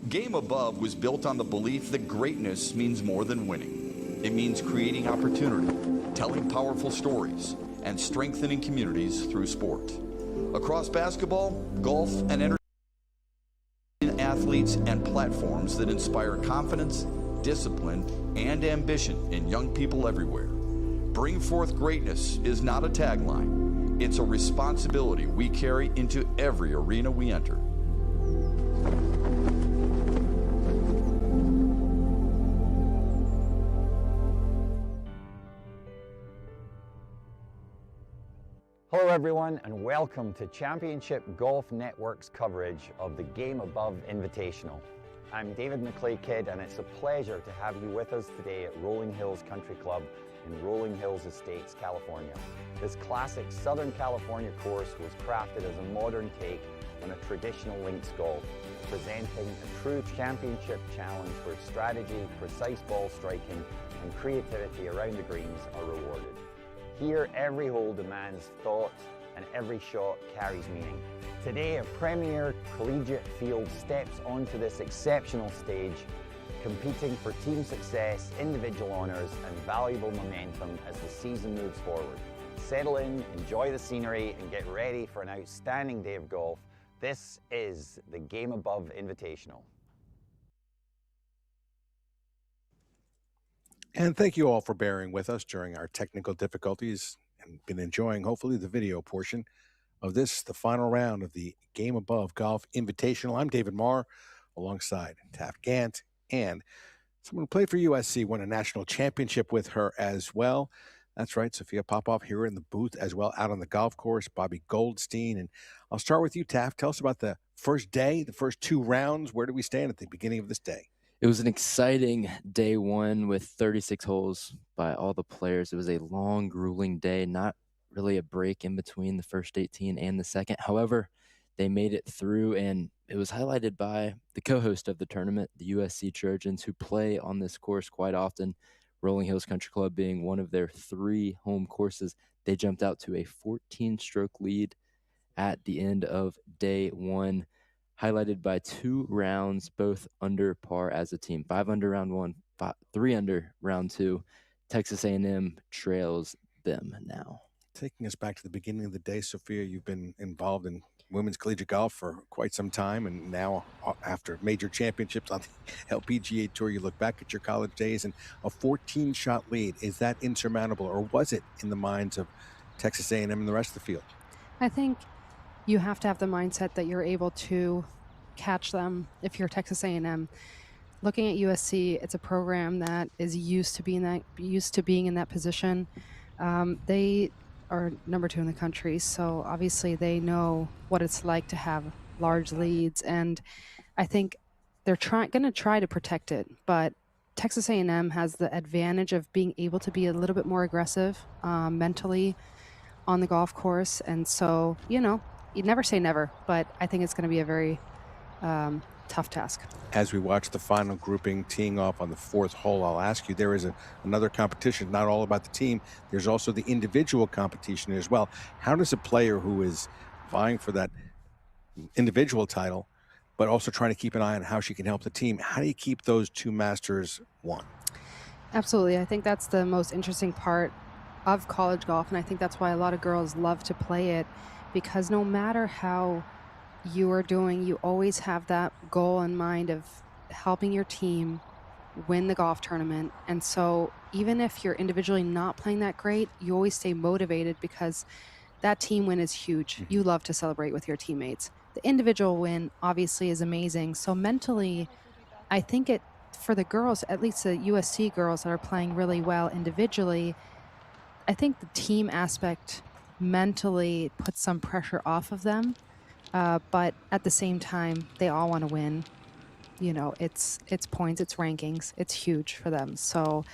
Game Above was built on the belief that greatness means more than winning. It means creating opportunity, telling powerful stories, and strengthening communities through sport. Across basketball, golf, and entertainment, athletes and platforms that inspire confidence, discipline, and ambition in young people everywhere. Bring forth greatness is not a tagline. It's a responsibility we carry into every arena we enter. Hello everyone, and welcome to Championship Golf Network's coverage of the Game Above Invitational. I'm David McClay-Kidd, and it's a pleasure to have you with us today at Rolling Hills Country Club in Rolling Hills Estates, California. This classic Southern California course was crafted as a modern take on a traditional links golf, presenting a true championship challenge where strategy, precise ball striking, and creativity around the greens are rewarded. Here, every hole demands thought and every shot carries meaning. Today, a premier collegiate field steps onto this exceptional stage, competing for team success, individual honors, and valuable momentum as the season moves forward. Settle in, enjoy the scenery, and get ready for an outstanding day of golf. This is the Game Above Invitational. And thank you all for bearing with us during our technical difficulties and been enjoying, hopefully, the video portion of this, the final round of the Game Above Golf Invitational. I'm David Marr, alongside Taft Gant, and someone who played for USC, won a national championship with her as well. That's right, Sophia Popov here in the booth as well, out on the golf course, Bobby Goldstein. And I'll start with you, Taft. Tell us about the first day, the first two rounds. Where do we stand at the beginning of this day? It was an exciting day one with 36 holes by all the players. It was a long, grueling day, not really a break in between the first 18 and the second. However, they made it through, and it was highlighted by the co-host of the tournament, the USC Trojans, who play on this course quite often, Rolling Hills Country Club being one of their 3 home courses. They jumped out to a 14-stroke lead at the end of day one, highlighted by 2 rounds, both under par as a team. 5 under round 1, 3 under round 2. Texas A&M trails them now. Taking us back to the beginning of the day, Sophia, you've been involved in women's collegiate golf for quite some time, and now after major championships on the LPGA Tour, you look back at your college days and a 14-shot lead. Is that insurmountable, or was it in the minds of Texas A&M and the rest of the field? I think you have to have the mindset that you're able to catch them if you're Texas A&M. Looking at USC, it's a program that is used to being in that position. They are number 2 in the country, so obviously they know what it's like to have large leads, and I think they're going to try to protect it. But Texas A&M has the advantage of being able to be a little bit more aggressive mentally on the golf course, and so you'd never say never, but I think it's going to be a very tough task. As we watch the final grouping teeing off on the 4th hole, I'll ask you, there is another competition, not all about the team. There's also the individual competition as well. How does a player who is vying for that individual title, but also trying to keep an eye on how she can help the team, how do you keep those 2 masters one? Absolutely. I think that's the most interesting part of college golf, and I think that's why a lot of girls love to play it, because no matter how you are doing, you always have that goal in mind of helping your team win the golf tournament. And so even if you're individually not playing that great, you always stay motivated because that team win is huge. You love to celebrate with your teammates. The individual win obviously is amazing. So mentally, I think for the girls, at least the USC girls that are playing really well individually, I think the team aspect mentally puts some pressure off of them. But at the same time, they all want to win. It's points, it's rankings, it's huge for them. So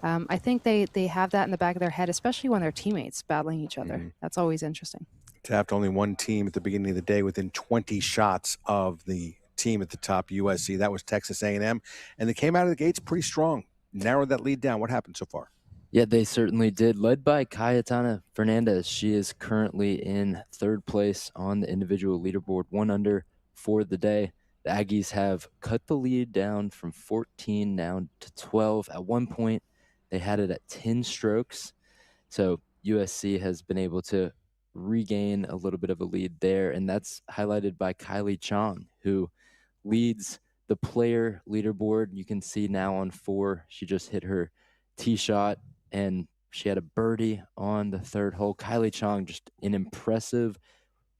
I think they have that in the back of their head, especially when they're teammates battling each other. That's always interesting. Taft, only one team at the beginning of the day within 20 shots of the team at the top, USC. That was Texas A&M, and they came out of the gates pretty strong. Narrowed that lead down. What happened so far? Yeah, they certainly did. Led by Cayetana Fernandez. She is currently in 3rd place on the individual leaderboard, 1 under for the day. The Aggies have cut the lead down from 14 down to 12. At one point, they had it at 10 strokes. So USC has been able to regain a little bit of a lead there, and that's highlighted by Kylie Chong, who leads the player leaderboard. You can see now on 4, she just hit her tee shot, and she had a birdie on the 3rd hole. Kylie Chong, just an impressive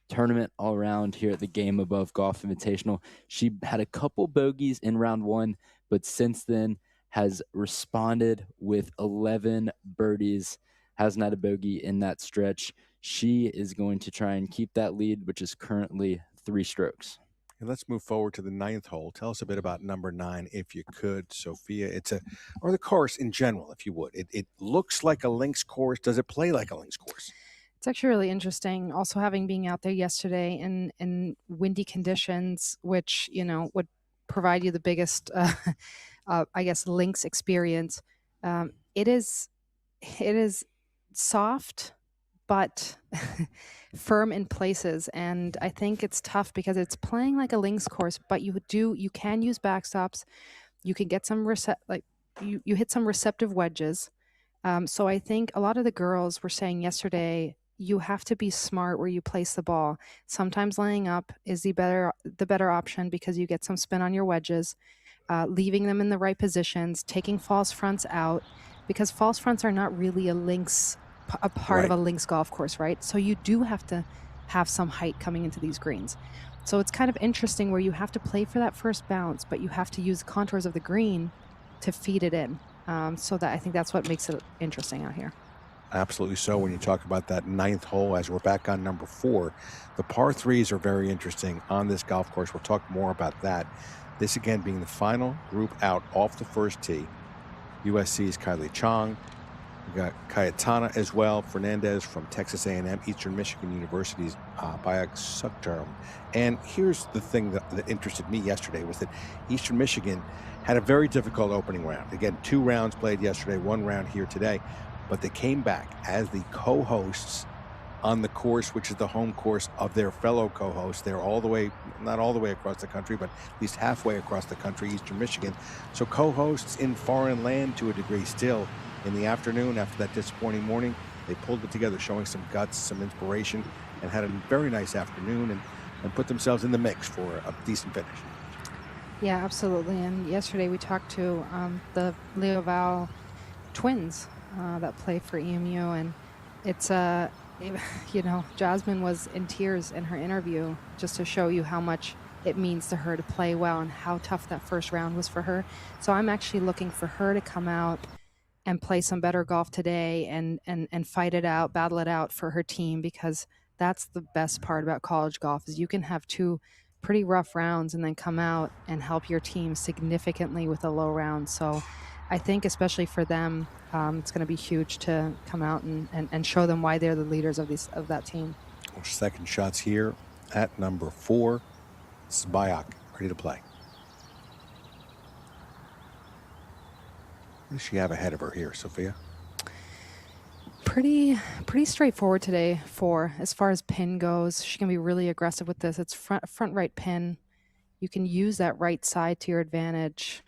tournament all around here at the GameAbove Golf Invitational. She had a couple bogeys in round 1, but since then has responded with 11 birdies, hasn't had a bogey in that stretch. She is going to try and keep that lead, which is currently 3 strokes. And let's move forward to the 9th hole. Tell us a bit about number 9, if you could, Sophia. Or the course in general, if you would. It looks like a links course. Does it play like a links course? It's actually really interesting. Also, being out there yesterday in windy conditions, which would provide you the biggest, I guess, links experience. It is soft, but firm in places, and I think it's tough because it's playing like a links course, but you can use backstops. You can get some you hit some receptive wedges. So I think a lot of the girls were saying yesterday, you have to be smart where you place the ball. Sometimes laying up is the better option because you get some spin on your wedges, leaving them in the right positions, taking false fronts out, because false fronts are not really a part of a links golf course, right? So you do have to have some height coming into these greens. So it's kind of interesting where you have to play for that first bounce, but you have to use the contours of the green to feed it in. So that I think that's what makes it interesting out here. Absolutely so. When you talk about that 9th hole, as we're back on number 4, the par 3s are very interesting on this golf course. We'll talk more about that. This again being the final group out off the first tee. USC's Kylie Chong. We got Cayetana as well, Fernandez from Texas A&M, Eastern Michigan University's Bayak Sukterm. And here's the thing that interested me yesterday was that Eastern Michigan had a very difficult opening round. Again, 2 rounds played yesterday, 1 round here today, but they came back as the co-hosts on the course, which is the home course of their fellow co-hosts. They're all the way, not all the way across the country, but at least halfway across the country, Eastern Michigan. So co-hosts in foreign land to a degree still. In the afternoon, after that disappointing morning, they pulled it together, showing some guts, some inspiration, and had a very nice afternoon and put themselves in the mix for a decent finish. Yeah, absolutely. And yesterday we talked to the Leo Val twins that play for EMU, and it's Jasmine was in tears in her interview, just to show you how much it means to her to play well and how tough that first round was for her. So I'm actually looking for her to come out and play some better golf today and fight it out, battle it out for her team, because that's the best part about college golf is you can have 2 pretty rough rounds and then come out and help your team significantly with a low round. So I think especially for them, it's going to be huge to come out and show them why they're the leaders of that team. Second shots here at number 4. This is Bayak, ready to play. What does she have ahead of her here, Sophia? Pretty straightforward today as far as pin goes. She can be really aggressive with this. It's front right pin. You can use that right side to your advantage,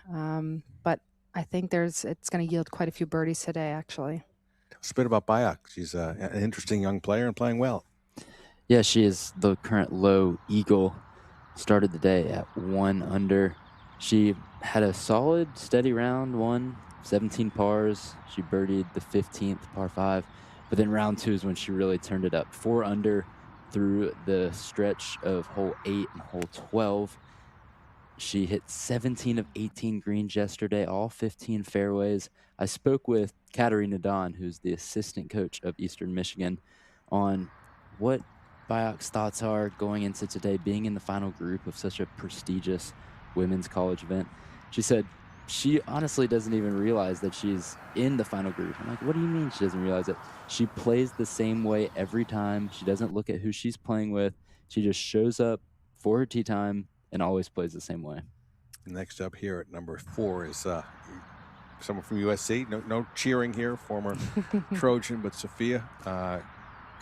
but I think it's going to yield quite a few birdies today, actually. Tell us a bit about Bayak. She's an interesting young player and playing well. Yeah, she is the current low eagle. Started the day at 1 under. She had a solid, steady round 1. 17 pars. She birdied the 15th par 5, but then round 2 is when she really turned it up. 4 under through the stretch of hole 8 and hole 12. She hit 17 of 18 greens yesterday, all 15 fairways. I spoke with Katarina Don, who's the assistant coach of Eastern Michigan, on what Bayak's thoughts are going into today, being in the final group of such a prestigious women's college event. She said she honestly doesn't even realize that she's in the final group. I'm like, what do you mean she doesn't realize it? She plays the same way every time. She doesn't look at who she's playing with. She just shows up for her tee time and always plays the same way. Next up here at number 4 is someone from USC. No cheering here, former Trojan, but Sophia.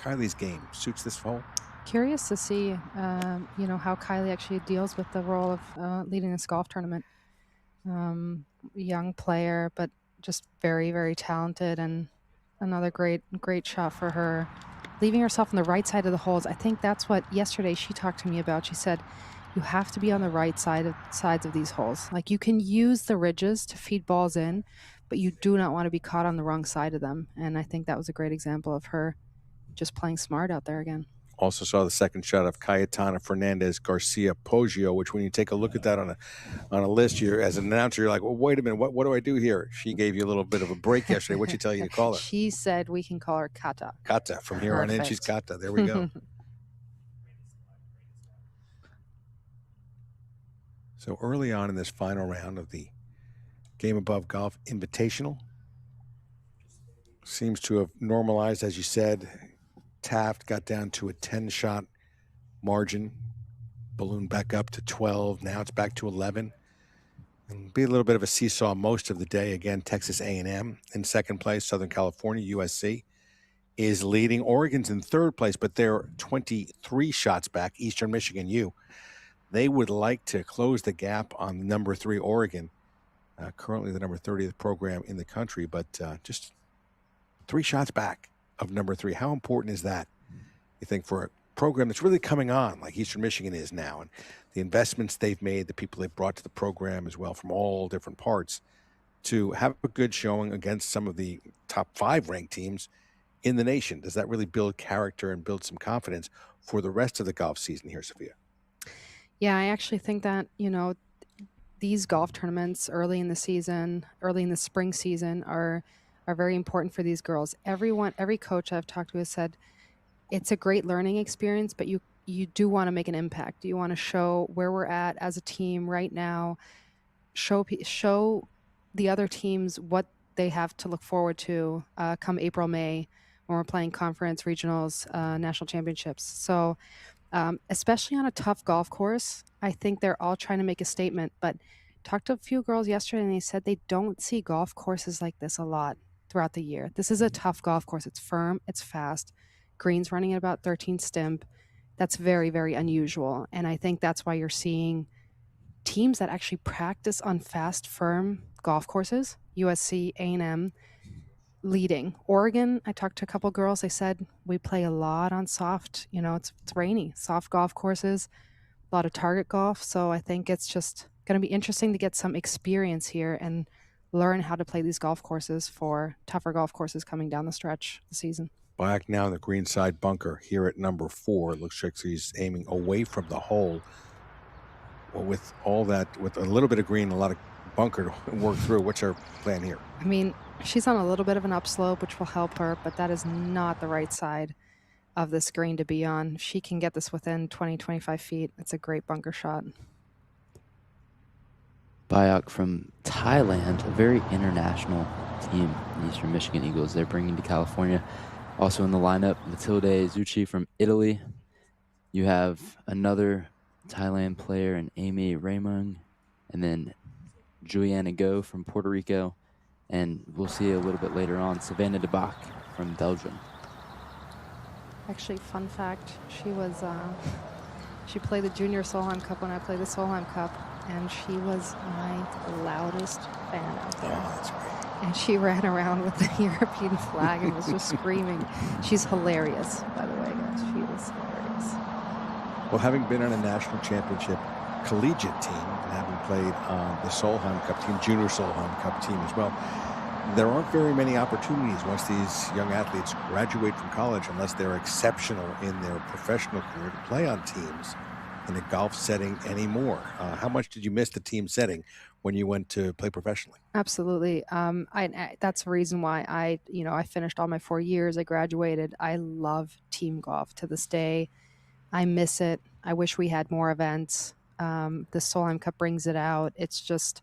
Kylie's game suits this hole? Curious to see, you know, how Kylie actually deals with the role of leading this golf tournament. Young player, but just very, very talented, and another great shot for her. Leaving herself on the right side of the holes. I think that's what yesterday she talked to me about. She said, you have to be on the right sides of these holes. Like, you can use the ridges to feed balls in, but you do not want to be caught on the wrong side of them. And I think that was a great example of her just playing smart out there again. Also saw the second shot of Cayetana Fernandez Garcia Poggio, which when you take a look at that on a list, you're, as an announcer, you're like, well, wait a minute, what do I do here? She gave you a little bit of a break yesterday. What'd she tell you to call her? She said we can call her Kata. Kata. From here on in, she's Kata. There we go. So early on in this final round of the GameAbove Golf Invitational, seems to have normalized, as you said. Taft got down to a 10-shot margin, ballooned back up to 12. Now it's back to 11. And be a little bit of a seesaw most of the day. Again, Texas A&M in second place. Southern California, USC, is leading. Oregon's in third place, but they're 23 shots back. Eastern Michigan U. They would like to close the gap on number 3 Oregon, currently the number 30th program in the country, but just 3 shots back of number 3. How important is that, you think, for a program that's really coming on like Eastern Michigan is now, and the investments they've made, the people they've brought to the program as well from all different parts, to have a good showing against some of the top 5 ranked teams in the nation? Does that really build character and build some confidence for the rest of the golf season here, Sophia? Yeah, I actually think that, you know, these golf tournaments early in the season, early in the spring season, are very important for these girls. Every coach I've talked to has said it's a great learning experience, but you do want to make an impact. You want to show where we're at as a team right now, show the other teams what they have to look forward to come April, May, when we're playing conference, regionals, national championships. So especially on a tough golf course, I think they're all trying to make a statement. But talked to a few girls yesterday, and they said they don't see golf courses like this a lot throughout the year. This is a tough golf course. It's firm, it's fast. Greens running at about 13 stimp. That's very, very unusual. And I think that's why you're seeing teams that actually practice on fast, firm golf courses, USC, A&M, leading. Oregon, I talked to a couple girls. They said we play a lot on soft, you know, it's rainy, soft golf courses, a lot of target golf. So I think it's just going to be interesting to get some experience here and learn how to play these golf courses for tougher golf courses coming down the stretch of the season. Back now in the green side bunker here at number 4. It looks like he's aiming away from the hole. Well, with all that, with a little bit of green, a lot of bunker to work through, what's our plan here? I mean, she's on a little bit of an upslope, which will help her, but that is not the right side of this green to be on. If she can get this within 20, 25 feet, it's a great bunker shot. Bayok from Thailand, a very international team, the Eastern Michigan Eagles. They're bringing to California. Also in the lineup, Matilde Zucchi from Italy. You have another Thailand player in Amy Raymond, and then Juliana Go from Puerto Rico. And we'll see a little bit later on, Savannah de Bach from Belgium. Actually, fun fact, she played the Junior Solheim Cup when I played the Solheim Cup, and she was my loudest fan out there. Oh, that's great. And she ran around with the European flag and was just screaming. She's hilarious, by the way, guys. She is hilarious. Well, having been on a national championship collegiate team and having played on the Solheim Cup team, Junior Solheim Cup team as well, there aren't very many opportunities once these young athletes graduate from college, unless they're exceptional in their professional career, to play on teams in a golf setting anymore. How much did you miss the team setting when you went to play professionally? Absolutely. That's the reason why I finished all my 4 years. I graduated. I love team golf to this day. I miss it. I wish we had more events. The Solheim Cup brings it out. It's just,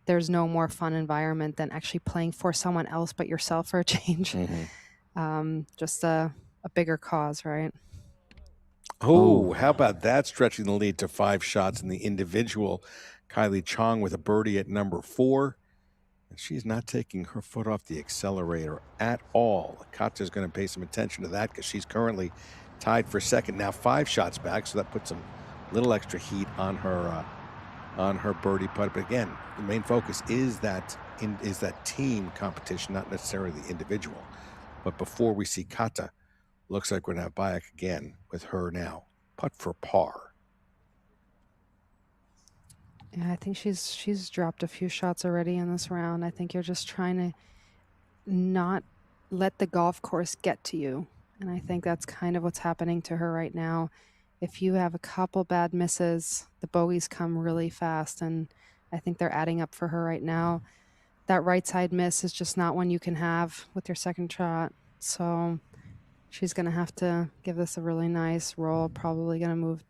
there's no more fun environment than actually playing for someone else but yourself for a change. Mm-hmm. Just a bigger cause, right? Oh, how about that, stretching the lead to 5 shots in the individual. Kylie Chong with a birdie at number 4. And she's not taking her foot off the accelerator at all. Katja's going to pay some attention to that because she's currently tied for second. Now 5 shots back, so that puts some little extra heat on her birdie putt. But again, the main focus is that team competition, not necessarily the individual. But before we see Kata, looks like we're going to have Bayek again with her now. Putt for par. Yeah, I think she's dropped a few shots already in this round. I think you're just trying to not let the golf course get to you. And I think that's kind of what's happening to her right now. If you have a couple bad misses, the bogeys come really fast, and I think they're adding up for her right now. That right side miss is just not one you can have with your second shot. So she's going to have to give this a really nice roll, probably going to move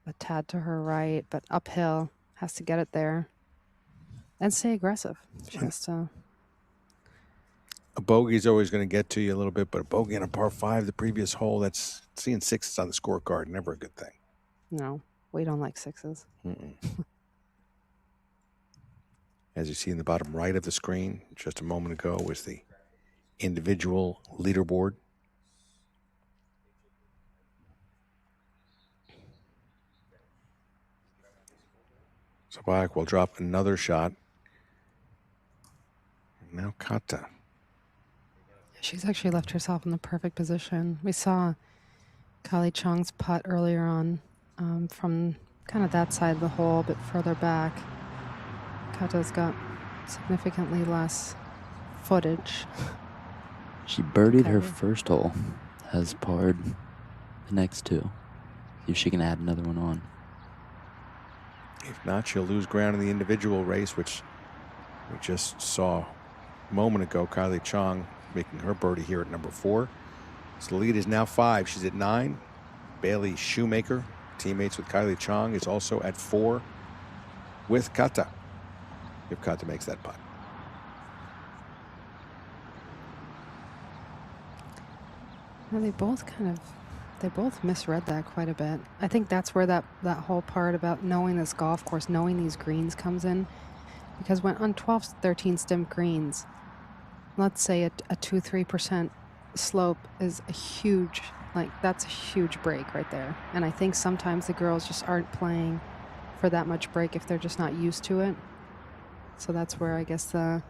a tad to her right, but uphill, has to get it there and stay aggressive. She has to. A bogey is always going to get to you a little bit, but a bogey on a par 5 the previous hole, that's seeing 6s on the scorecard, never a good thing. No, we don't like 6s. As you see in the bottom right of the screen, just a moment ago, was the individual leaderboard. So Bayek will drop another shot. And now Kata. She's actually left herself in the perfect position. We saw Kylie Chong's putt earlier on from kind of that side of the hole, but further back. Kata's got significantly less footage. She birdied her first hole, has parred the next 2. See if she can add another one on. If not, she'll lose ground in the individual race, which we just saw a moment ago. Kylie Chong making her birdie here at number 4. So the lead is now 5. She's at 9. Bailey Shoemaker, teammates with Kylie Chong, is also at 4 with Kata, if Kata makes that putt. Well, they both misread that quite a bit. I think that's where that whole part about knowing this golf course, knowing these greens comes in. Because when on 12, 13 stem greens, let's say a 2-3% slope is a huge, that's a huge break right there. And I think sometimes the girls just aren't playing for that much break if they're just not used to it. So that's where I guess the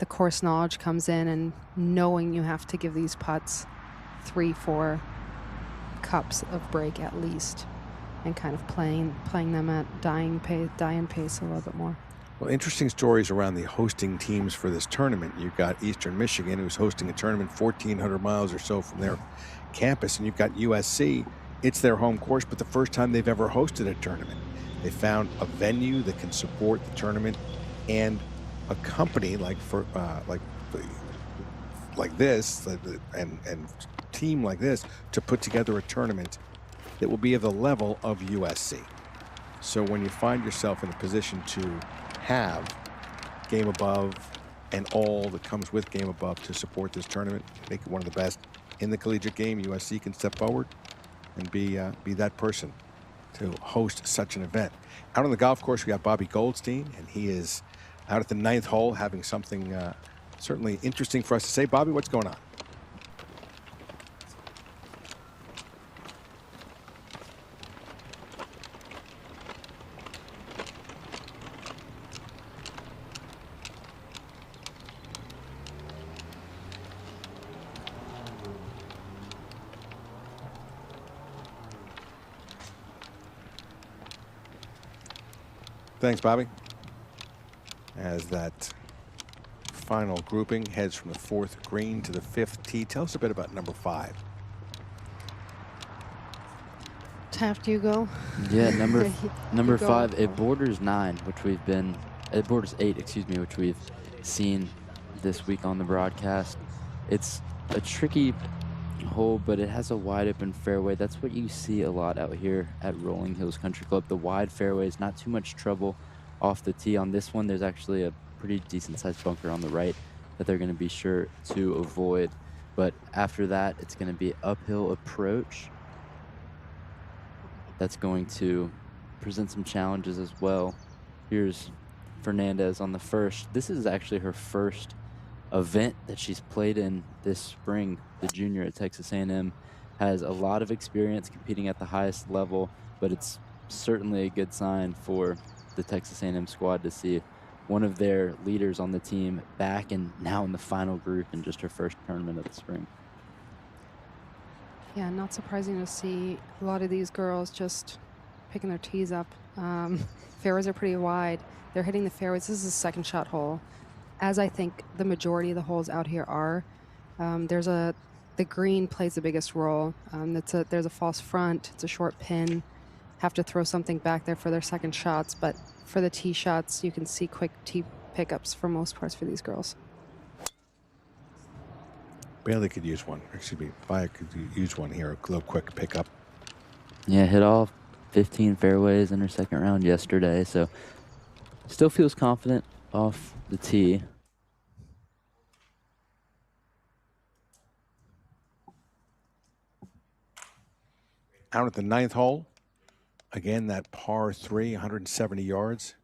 course knowledge comes in, and knowing you have to give these putts 3-4 cups of break at least, and kind of playing them at dying pace a little bit more. Well, interesting stories around the hosting teams for this tournament. You've got Eastern Michigan, who's hosting a tournament 1,400 miles or so from their campus, and you've got USC. It's their home course, but the first time they've ever hosted a tournament. They found a venue that can support the tournament and a company like this and team like this to put together a tournament that will be of the level of USC. So when you find yourself in a position to have GameAbove and all that comes with GameAbove to support this tournament, make it one of the best in the collegiate game, USC can step forward and be that person to host such an event. Out on the golf course, we got Bobby Goldstein, and he is out at the 9th hole having something certainly interesting for us to say. Bobby, what's going on? Thanks, Bobby. As that final grouping heads from the 4th green to the 5th tee. Tell us a bit about number 5. After you go. Yeah, number 5. It borders 9, it borders 8, excuse me, which we've seen this week on the broadcast. It's a tricky hole, but it has a wide open fairway. That's what you see a lot out here at Rolling Hills Country Club. The wide fairways, not too much trouble off the tee. On this one, there's actually a pretty decent sized bunker on the right that they're going to be sure to avoid. But after that, it's going to be uphill approach. That's going to present some challenges as well. Here's Fernandez on the first. This is actually her first event that she's played in this spring, the junior at Texas A&M. has a lot of experience competing at the highest level, but it's certainly a good sign for the Texas A&M squad to see one of their leaders on the team back and now in the final group in just her first tournament of the spring. Yeah, not surprising to see a lot of these girls just picking their tees up. Fairways are pretty wide. They're hitting the fairways. This is a second shot hole, as I think the majority of the holes out here are. The green plays the biggest role. There's a false front. It's a short pin. Have to throw something back there for their second shots, but for the tee shots, you can see quick tee pickups for most parts for these girls. Bailey could use one. Excuse me, Fire could use one here, a little quick pickup. Yeah, hit all 15 fairways in her second round yesterday, so still feels confident off the tee. Out at the 9th hole, again, that par 3, 170 yards.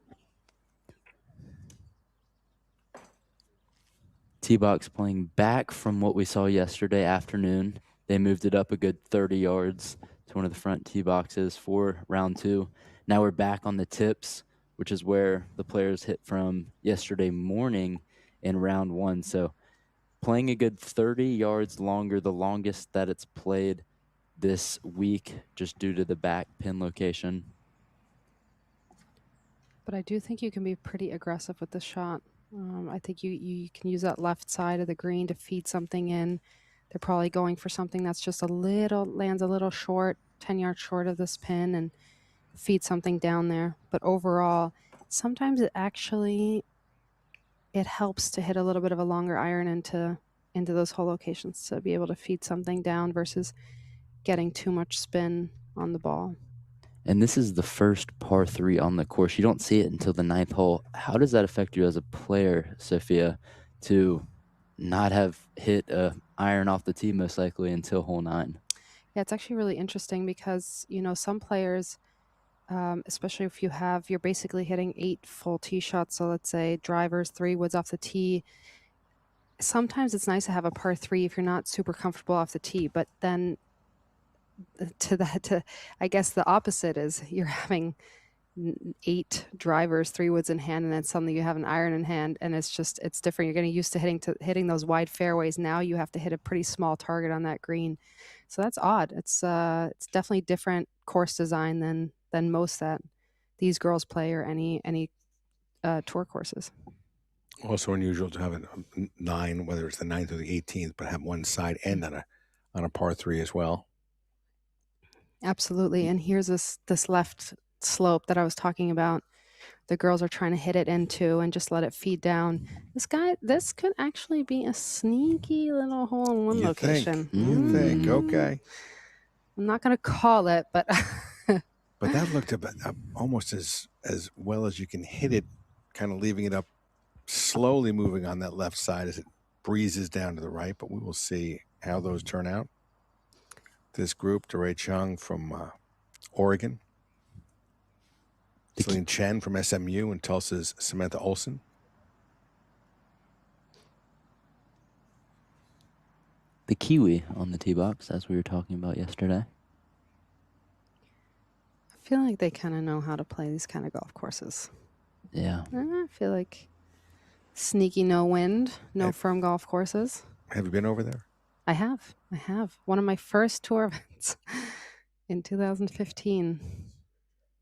Tee box playing back from what we saw yesterday afternoon. They moved it up a good 30 yards to one of the front tee boxes for round 2. Now we're back on the tips, which is where the players hit from yesterday morning in round 1. So playing a good 30 yards longer, the longest that it's played this week, just due to the back pin location. But I do think you can be pretty aggressive with this shot. I think you can use that left side of the green to feed something in. They're probably going for something that's just lands a little short, 10 yards short of this pin, and feed something down there. But overall, sometimes it helps to hit a little bit of a longer iron into those hole locations to be able to feed something down versus getting too much spin on the ball. And this is the first par 3 on the course. You don't see it until the 9th hole. How does that affect you as a player, Sophia, to not have hit a iron off the tee most likely until hole 9? Yeah, it's actually really interesting because, some players, especially if you're basically hitting 8 full tee shots. So let's say drivers, 3 woods off the tee. Sometimes it's nice to have a par 3 if you're not super comfortable off the tee, but then I guess the opposite is you're having 8 drivers, 3 woods in hand, and then suddenly you have an iron in hand, and it's different. You're getting used to hitting those wide fairways. Now you have to hit a pretty small target on that green, so that's odd. It's definitely different course design than most that these girls play or any tour courses. Also unusual to have a 9, whether it's the 9th or the 18th, but have one side end on a par 3 as well. Absolutely. And here's this left slope that I was talking about. The girls are trying to hit it into and just let it feed down. This could actually be a sneaky little hole in one location. You think, okay. I'm not going to call it, but but that looked almost as well as you can hit it, kind of leaving it up, slowly moving on that left side as it breezes down to the right. But we will see how those turn out. This group, DeRay Chung from Oregon, Celine Chen from SMU, and Tulsa's Samantha Olson. The Kiwi on the tee box, as we were talking about yesterday. I feel like they kind of know how to play these kind of golf courses. Yeah. I feel like sneaky no wind, no firm golf courses. Have you been over there? I have. One of my first tour events in 2015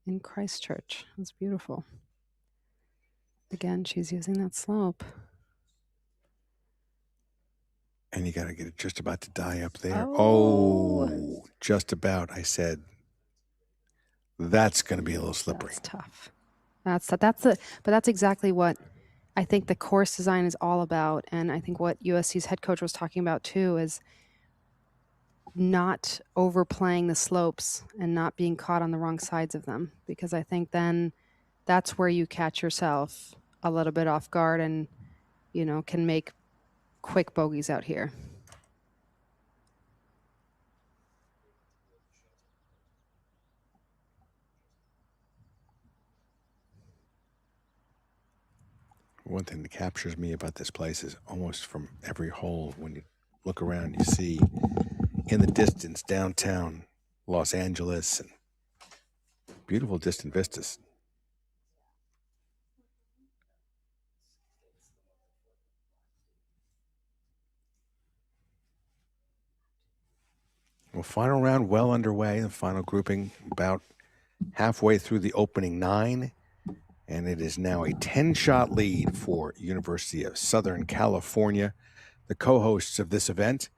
in Christchurch. It was beautiful. Again, she's using that slope. And you got to get it just about to die up there. Oh, just about. I said, that's going to be a little slippery. That's tough. But that's exactly what I think the course design is all about. And I think what USC's head coach was talking about too is not overplaying the slopes and not being caught on the wrong sides of them. Because I think then that's where you catch yourself a little bit off guard and, can make quick bogeys out here. One thing that captures me about this place is almost from every hole, when you look around, you see in the distance, downtown Los Angeles, and beautiful distant vistas. Well, final round well underway. The final grouping about halfway through the opening 9. And it is now a 10-shot lead for University of Southern California, the co-hosts of this event,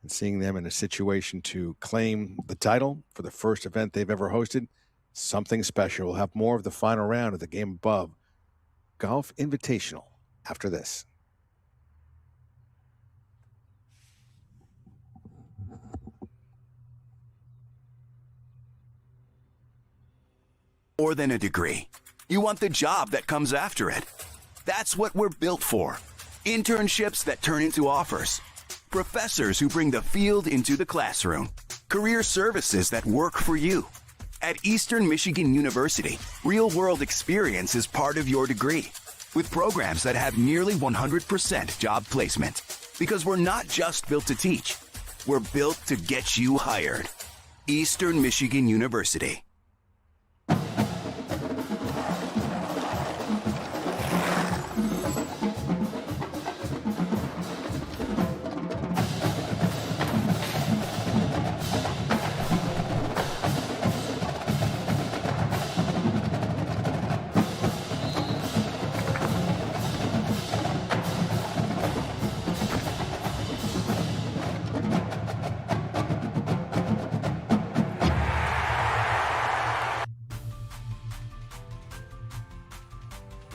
and seeing them in a situation to claim the title for the first event they've ever hosted. Something special. We'll have more of the final round of the Game Above Golf Invitational after this. More than a degree. You want the job that comes after it. That's what we're built for. Internships that turn into offers. Professors who bring the field into the classroom. Career services that work for you. At Eastern Michigan University, real-world experience is part of your degree, with programs that have nearly 100% job placement. Because we're not just built to teach, we're built to get you hired. Eastern Michigan University.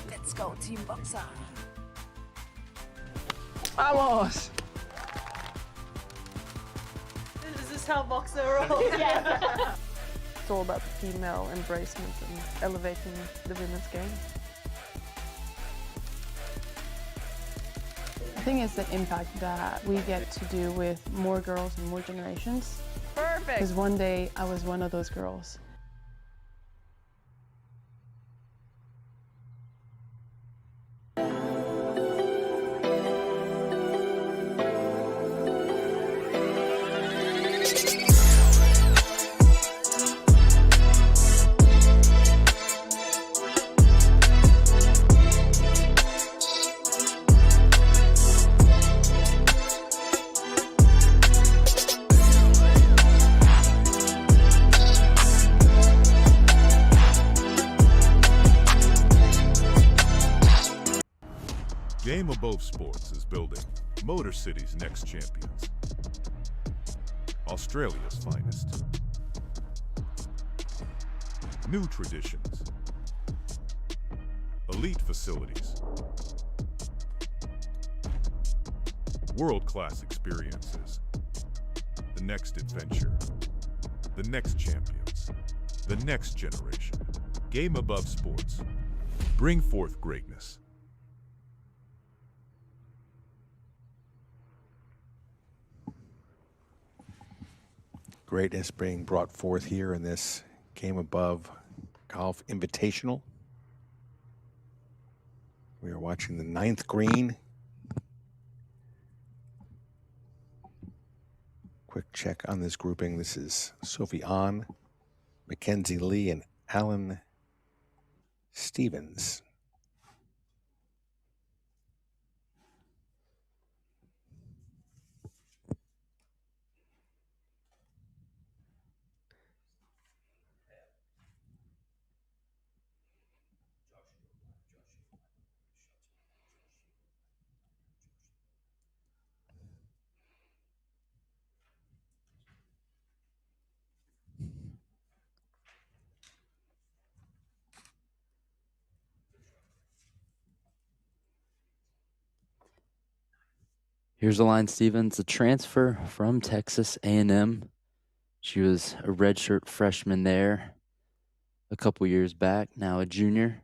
Let's go, Team Boxer. Vamos! Is this how Boxer rolls? Yeah. It's all about the female embracement and elevating the women's game. I think it's the impact that we get to do with more girls and more generations. Perfect. Because one day I was one of those girls. GameAbove Sports is building Motor City's next champions. Australia's finest. New traditions. Elite facilities. World-class experiences. The next adventure. The next champions. The next generation. GameAbove Sports. Bring forth greatness. Greatness being brought forth here in this Game Above Golf Invitational. We are watching the 9th green. Quick check on this grouping. This is Sophie Ahn, Mackenzie Lee, and Alan Stevens. Here's Aline Stevens, a transfer from Texas A&M. She was a redshirt freshman there a couple years back, now a junior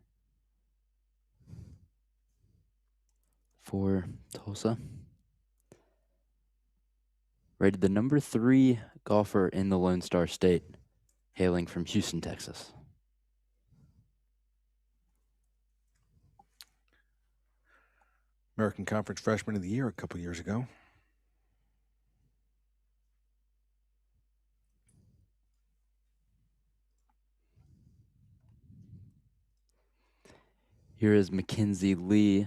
for Tulsa. Rated the number 3 golfer in the Lone Star State, hailing from Houston, Texas. American Conference Freshman of the Year a couple years ago. Here is Mackenzie Lee,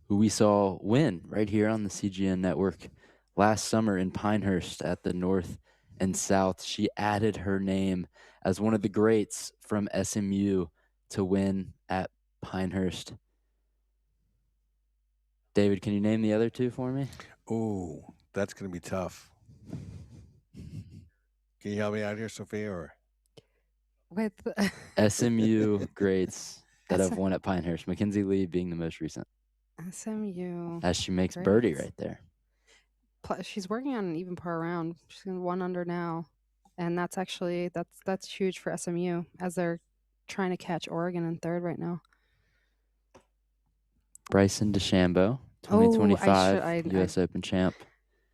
who we saw win right here on the CGN network last summer in Pinehurst at the North and South. She added her name as one of the greats from SMU to win at Pinehurst. David, can you name the other two for me? Ooh, that's going to be tough. Can you help me out here, Sophia? Or With SMU greats that have won at Pinehurst. Mackenzie Lee being the most recent. SMU. As she makes Great. birdie right there. She's working on an even par round. She's in 1 under now, and that's huge for SMU as they're trying to catch Oregon in third right now. Bryson DeChambeau, 2025 U.S. Open champ.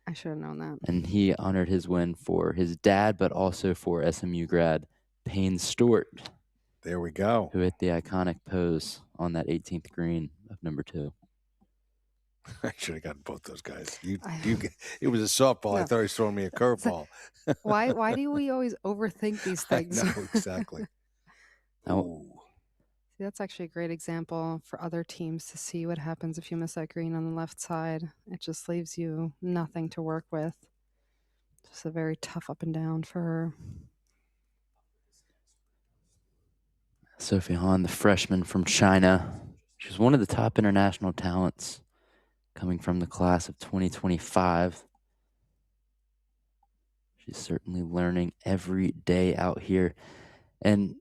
I should have known that. And he honored his win for his dad, but also for SMU grad Payne Stewart. There we go. Who hit the iconic pose on that 18th green of number 2. I should have gotten both those guys. It was a softball. No. I thought he was throwing me a curveball. Why do we always overthink these things? I know, exactly. See, that's actually a great example for other teams to see what happens if you miss that green on the left side. It just leaves you nothing to work with. Just a very tough up and down for her. Sophie Han, the freshman from China. She's one of the top international talents coming from the class of 2025. She's certainly learning every day out here. And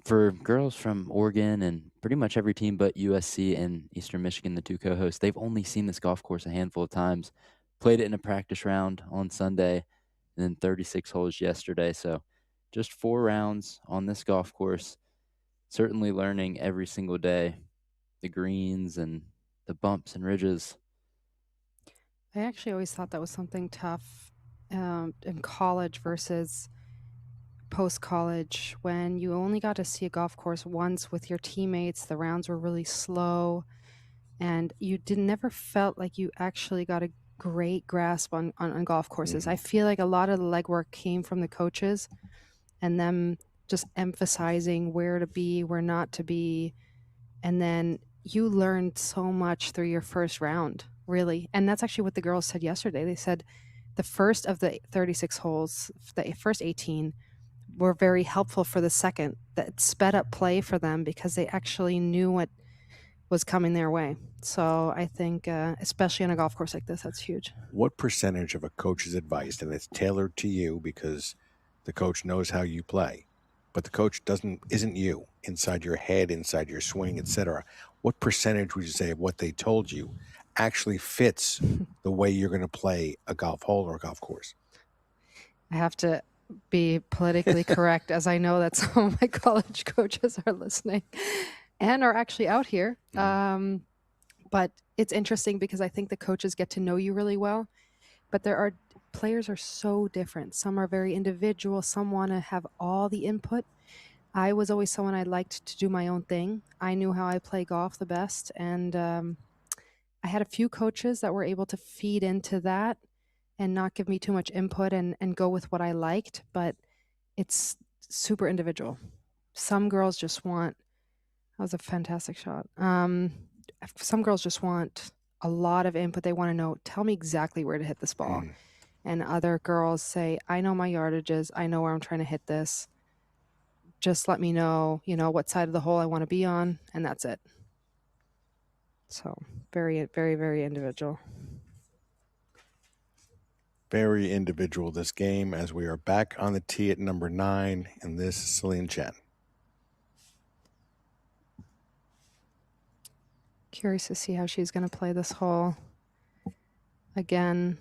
for girls from Oregon and pretty much every team but USC and Eastern Michigan, the two co-hosts, they've only seen this golf course a handful of times. Played it in a practice round on Sunday and then 36 holes yesterday. So just 4 rounds on this golf course. Certainly learning every single day the greens and the bumps and ridges. I actually always thought that was something tough in college versus post-college, when you only got to see a golf course once with your teammates. The rounds were really slow, and you never felt like you actually got a great grasp on golf courses. Mm-hmm. I feel like a lot of the legwork came from the coaches and them just emphasizing where to be, where not to be. And then you learned so much through your first round, really. And that's actually what the girls said yesterday. They said the first of the 36 holes, the first 18, were very helpful for the second. That sped up play for them because they actually knew what was coming their way. So I think, especially on a golf course like this, that's huge. What percentage of a coach's advice, and it's tailored to you because the coach knows how you play, but the coach isn't you, inside your head, inside your swing, etc. What percentage would you say of what they told you actually fits the way you're going to play a golf hole or a golf course? I have to be politically correct, as I know that some of my college coaches are listening and are actually out here. Mm-hmm. But it's interesting because I think the coaches get to know you really well, but players are so different. Some are very individual. Some want to have all the input. I was always someone I liked to do my own thing. I knew how I play golf the best. And I had a few coaches that were able to feed into that and not give me too much input and go with what I liked. But it's super individual. Some girls just want, that was a fantastic shot. Some girls just want a lot of input. They want to know, tell me exactly where to hit this ball. Mm. And other girls say, I know my yardages. I know where I'm trying to hit this. Just let me know, what side of the hole I want to be on, and that's it. So very, very, very individual. Very individual, this game, as we are back on the tee at number 9, and this is Celine Chen. Curious to see how she's going to play this hole. Again,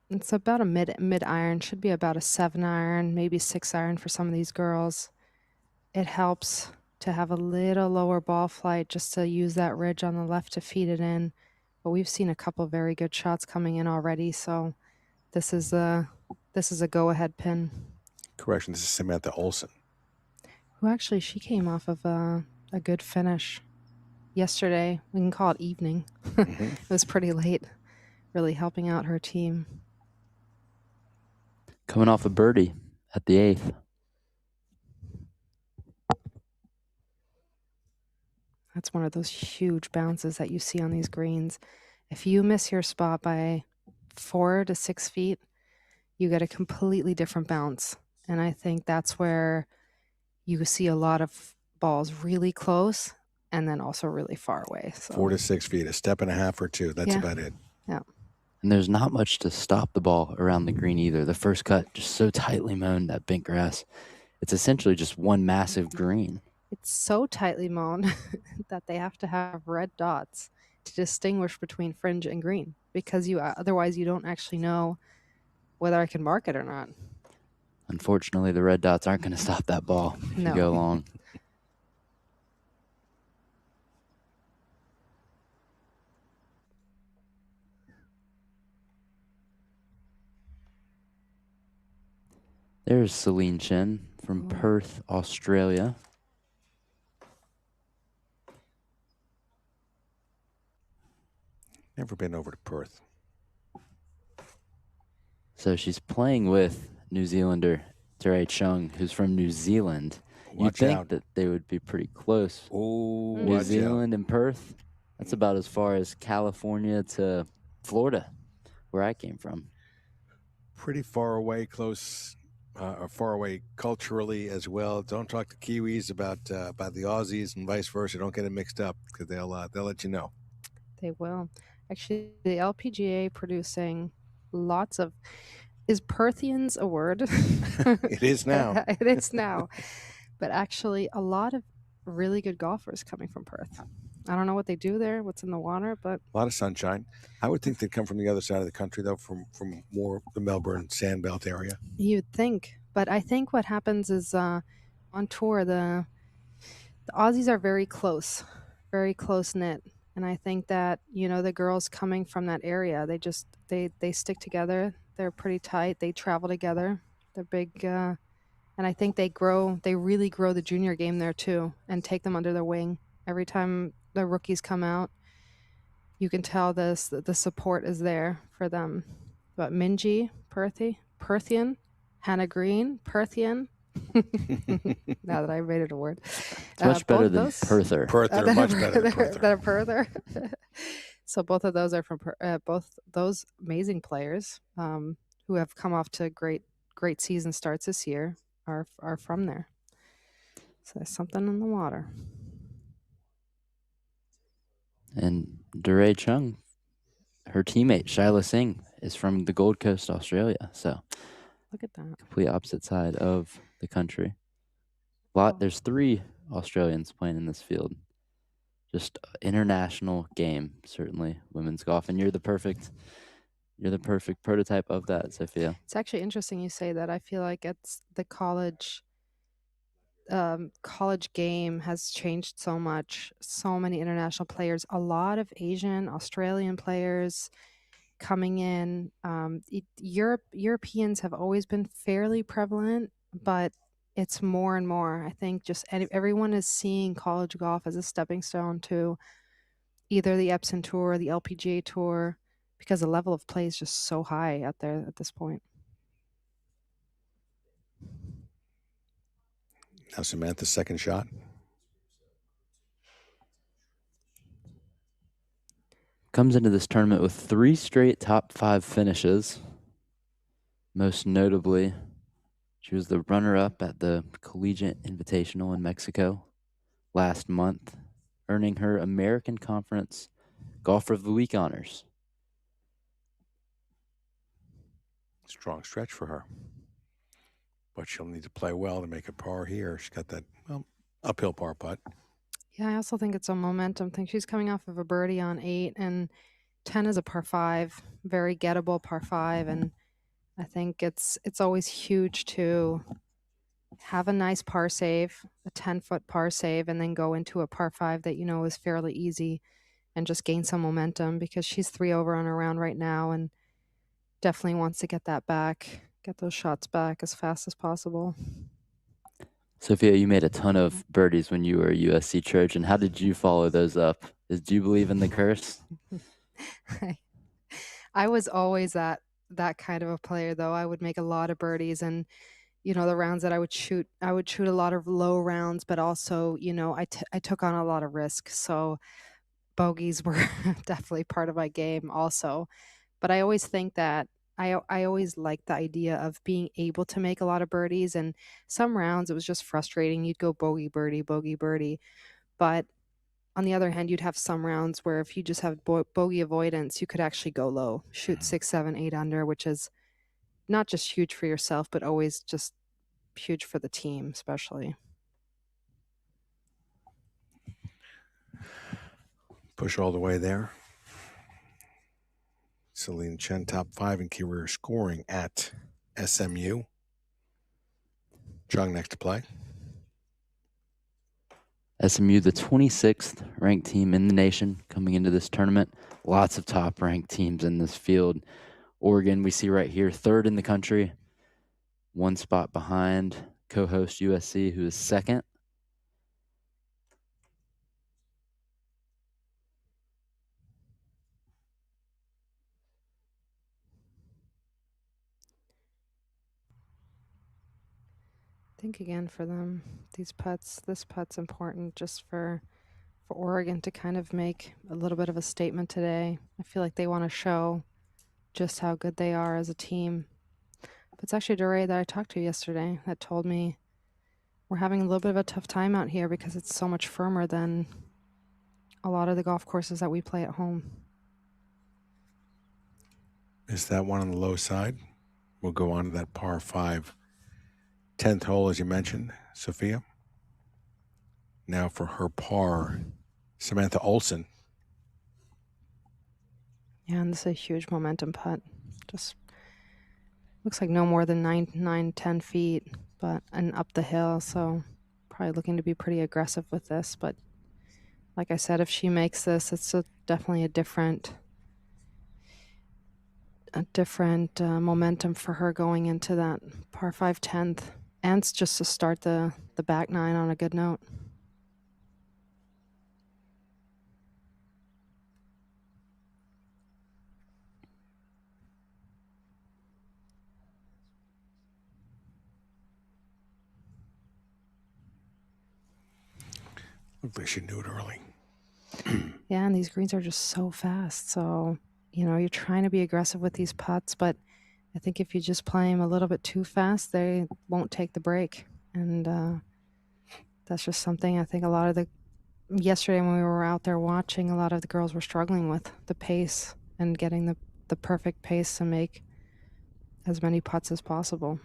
it's about a mid iron, should be about a 7 iron, maybe 6 iron for some of these girls. It helps to have a little lower ball flight, just to use that ridge on the left to feed it in. But we've seen a couple of very good shots coming in already, so this is a go-ahead pin. Correction, this is Samantha Olson. Who actually, she came off of a good finish yesterday. We can call it evening. Mm-hmm. It was pretty late, really helping out her team. Coming off a birdie at the 8th. That's one of those huge bounces that you see on these greens. If you miss your spot by 4 to 6 feet, you get a completely different bounce. And I think that's where you see a lot of balls really close and then also really far away. So 4 to 6 feet, a step and a half or two. That's Yeah. about it. yeah. And there's not much to stop the ball around the green either. The first cut, just so tightly mown, that bent grass. It's essentially just one massive green. It's so tightly mown that they have to have red dots to distinguish between fringe and green, because otherwise you don't actually know whether I can mark it or not. Unfortunately, the red dots aren't going to stop that ball if No. you go long. There's Celine Chen from Perth, Australia. Never been over to Perth. So she's playing with New Zealander Terai Chung, who's from New Zealand. You'd Watch think out. that they would be pretty close. Oh, New watch out. Zealand and Perth, that's about as far as California to Florida, where I came from. Pretty far away, close, far away culturally as well. Don't talk to Kiwis about the Aussies and vice versa. Don't get it mixed up, because they'll let you know. They will. Actually, the LPGA producing lots of... Is Perthians a word? It is now. It is now. But actually, a lot of really good golfers coming from Perth. I don't know what they do there, what's in the water, but A lot of sunshine. I would think they'd come from the other side of the country, though, from more the Melbourne Sandbelt area. you'd think. But I think what happens is on tour, the Aussies are very close knit. And I think that, the girls coming from that area, they stick together. They're pretty tight. They travel together. They're big. And I think they really grow the junior game there too, and take them under their wing. Every time the rookies come out, you can tell the support is there for them. But Minji, Perthian, Hannah Green, Perthian. Now that I made it a word. It's much better than Perther. Perther, much better than Perther. Than a Perther. So both of those are from both those amazing players who have come off to great season starts this year are from there. So there's something in the water. And Terai Chung, her teammate, Shyla Singh, is from the Gold Coast, Australia. So Look at that. complete opposite side of the country. There's 3 Australians playing in this field. Just international game, certainly, women's golf. And you're the perfect prototype of that, Sophia. It's actually interesting you say that. I feel like it's the college game has changed so much. So many international players, a lot of Asian, Australian players coming in. Europeans have always been fairly prevalent, but it's more and more. I think just everyone is seeing college golf as a stepping stone to either the Epson Tour or the LPGA Tour, because the level of play is just so high out there at this point. Now Samantha's second shot. Comes into this tournament with 3 straight top 5 finishes. Most notably, she was the runner-up at the Collegiate Invitational in Mexico last month, earning her American Conference Golfer of the Week honors. Strong stretch for her. But she'll need to play well to make a par here. She's got that uphill par putt. Yeah, I also think it's a momentum thing. She's coming off of a birdie on 8, and 10 is a par 5, very gettable par 5, and I think it's always huge to have a nice par save, a 10-foot par save, and then go into a par 5 that is fairly easy and just gain some momentum, because she's 3 over on her round right now and definitely wants to get that back, get those shots back as fast as possible. Sophia, you made a ton of birdies when you were a USC Trojan. How did you follow those up? Do you believe in the curse? I was always that kind of a player, though. I would make a lot of birdies, and the rounds that I would shoot a lot of low rounds, but also, I took on a lot of risk. So bogeys were definitely part of my game also. But I always think that I always liked the idea of being able to make a lot of birdies, and some rounds it was just frustrating. You'd go bogey, birdie, bogey, birdie. But on the other hand, you'd have some rounds where if you just have bogey avoidance, you could actually go low, shoot 6, 7, 8 under, which is not just huge for yourself, but always just huge for the team, especially. Push all the way there. Celine Chen, top 5 in career scoring at SMU. Chung next to play. SMU, the 26th ranked team in the nation coming into this tournament. Lots of top ranked teams in this field. Oregon, we see right here, 3rd in the country, 1 spot behind co-host USC, who is 2nd. Think again for them, this putt's important just for Oregon to kind of make a little bit of a statement today. I feel like they want to show just how good they are as a team. But it's actually Duray that I talked to yesterday that told me we're having a little bit of a tough time out here because it's so much firmer than a lot of the golf courses that we play at home. Is that one on the low side? We'll go on to that par 5 10th hole, as you mentioned, Sophia. Now for her par, Samantha Olson. Yeah, and this is a huge momentum putt. Just looks like no more than 10 feet, and up the hill. So probably looking to be pretty aggressive with this. But like I said, if she makes this, it's definitely a different momentum for her going into that par 5 10th. And it's just to start the back 9 on a good note. Looked like she knew it early. Yeah, and these greens are just so fast. So, you're trying to be aggressive with these putts, but I think if you just play them a little bit too fast, they won't take the break. And that's just something I think yesterday when we were out there watching, a lot of the girls were struggling with the pace and getting the perfect pace to make as many putts as possible.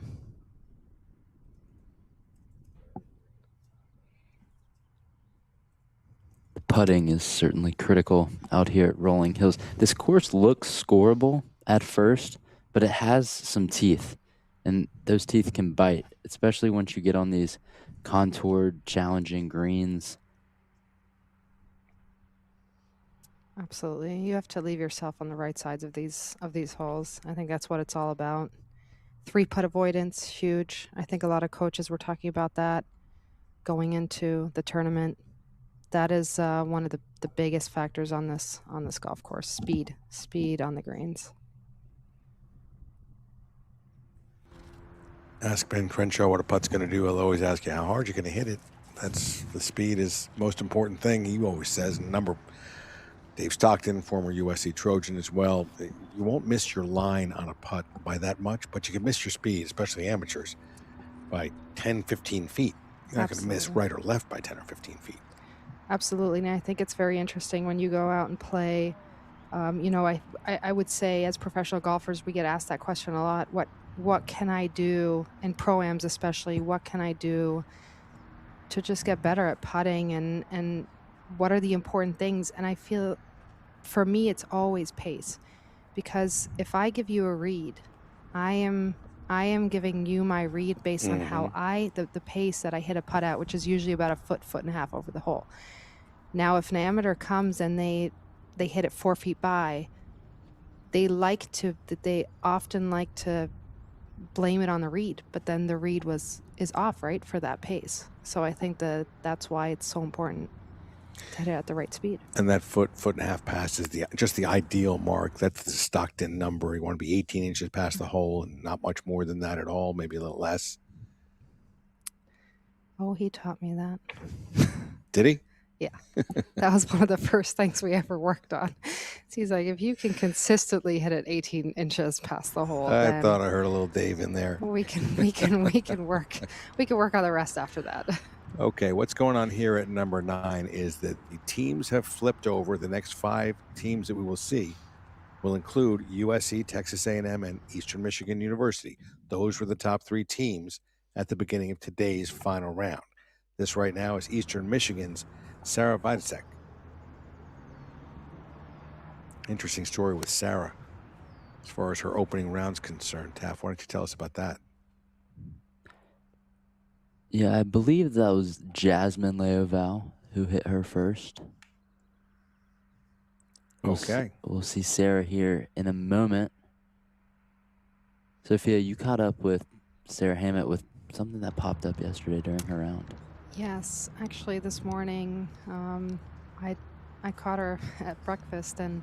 Putting is certainly critical out here at Rolling Hills. This course looks scoreable at first, but it has some teeth, and those teeth can bite, especially once you get on these contoured, challenging greens. Absolutely. You have to leave yourself on the right sides of these holes. I think that's what it's all about. 3-putt avoidance, huge. I think a lot of coaches were talking about that going into the tournament. That is one of the biggest factors on this golf course. Speed on the greens. Ask Ben Crenshaw what a putt's going to do. I'll always ask you how hard you're going to hit it. That's the speed is the most important thing. He always says. Dave Stockton, former USC Trojan as well. You won't miss your line on a putt by that much, but you can miss your speed, especially amateurs, by 10, 15 feet. You're not going to miss right or left by 10 or 15 feet. Absolutely, and I think it's very interesting when you go out and play. I would say as professional golfers, we get asked that question a lot. What can I do, in pro-ams especially, what can I do to just get better at putting, and what are the important things? And I feel, for me, it's always pace. Because if I give you a read, I am giving you my read based on how the pace that I hit a putt at, which is usually about a foot and a half over the hole. Now, if an amateur comes and they hit it 4 feet by, they often like to blame it on the read, but then the read is off, right, for that pace. So I think that's why it's so important to hit it at the right speed. And that foot and a half pass is just the ideal mark. That's the Stockton number. You want to be 18 inches past the hole and not much more than that at all, maybe a little less. Oh, he taught me that. Did he? Yeah. That was one of the first things we ever worked on. So he's like, if you can consistently hit it 18 inches past the hole, I then thought I heard a little Dave in there. we can work on the rest after that. Okay, what's going on here at number 9 is that the teams have flipped over. The next 5 teams that we will see will include USC, Texas A&M, and Eastern Michigan University. Those were the top 3 teams at the beginning of today's final round. This right now is Eastern Michigan's Sarah Vidacek. Interesting story with Sarah as far as her opening round's concerned. Taff, why don't you tell us about that? Yeah, I believe that was Jasmine Leoval who hit her first. Okay. We'll see Sarah here in a moment. Sophia, you caught up with Sarah Hammett with something that popped up yesterday during her round. Yes, actually this morning I caught her at breakfast, and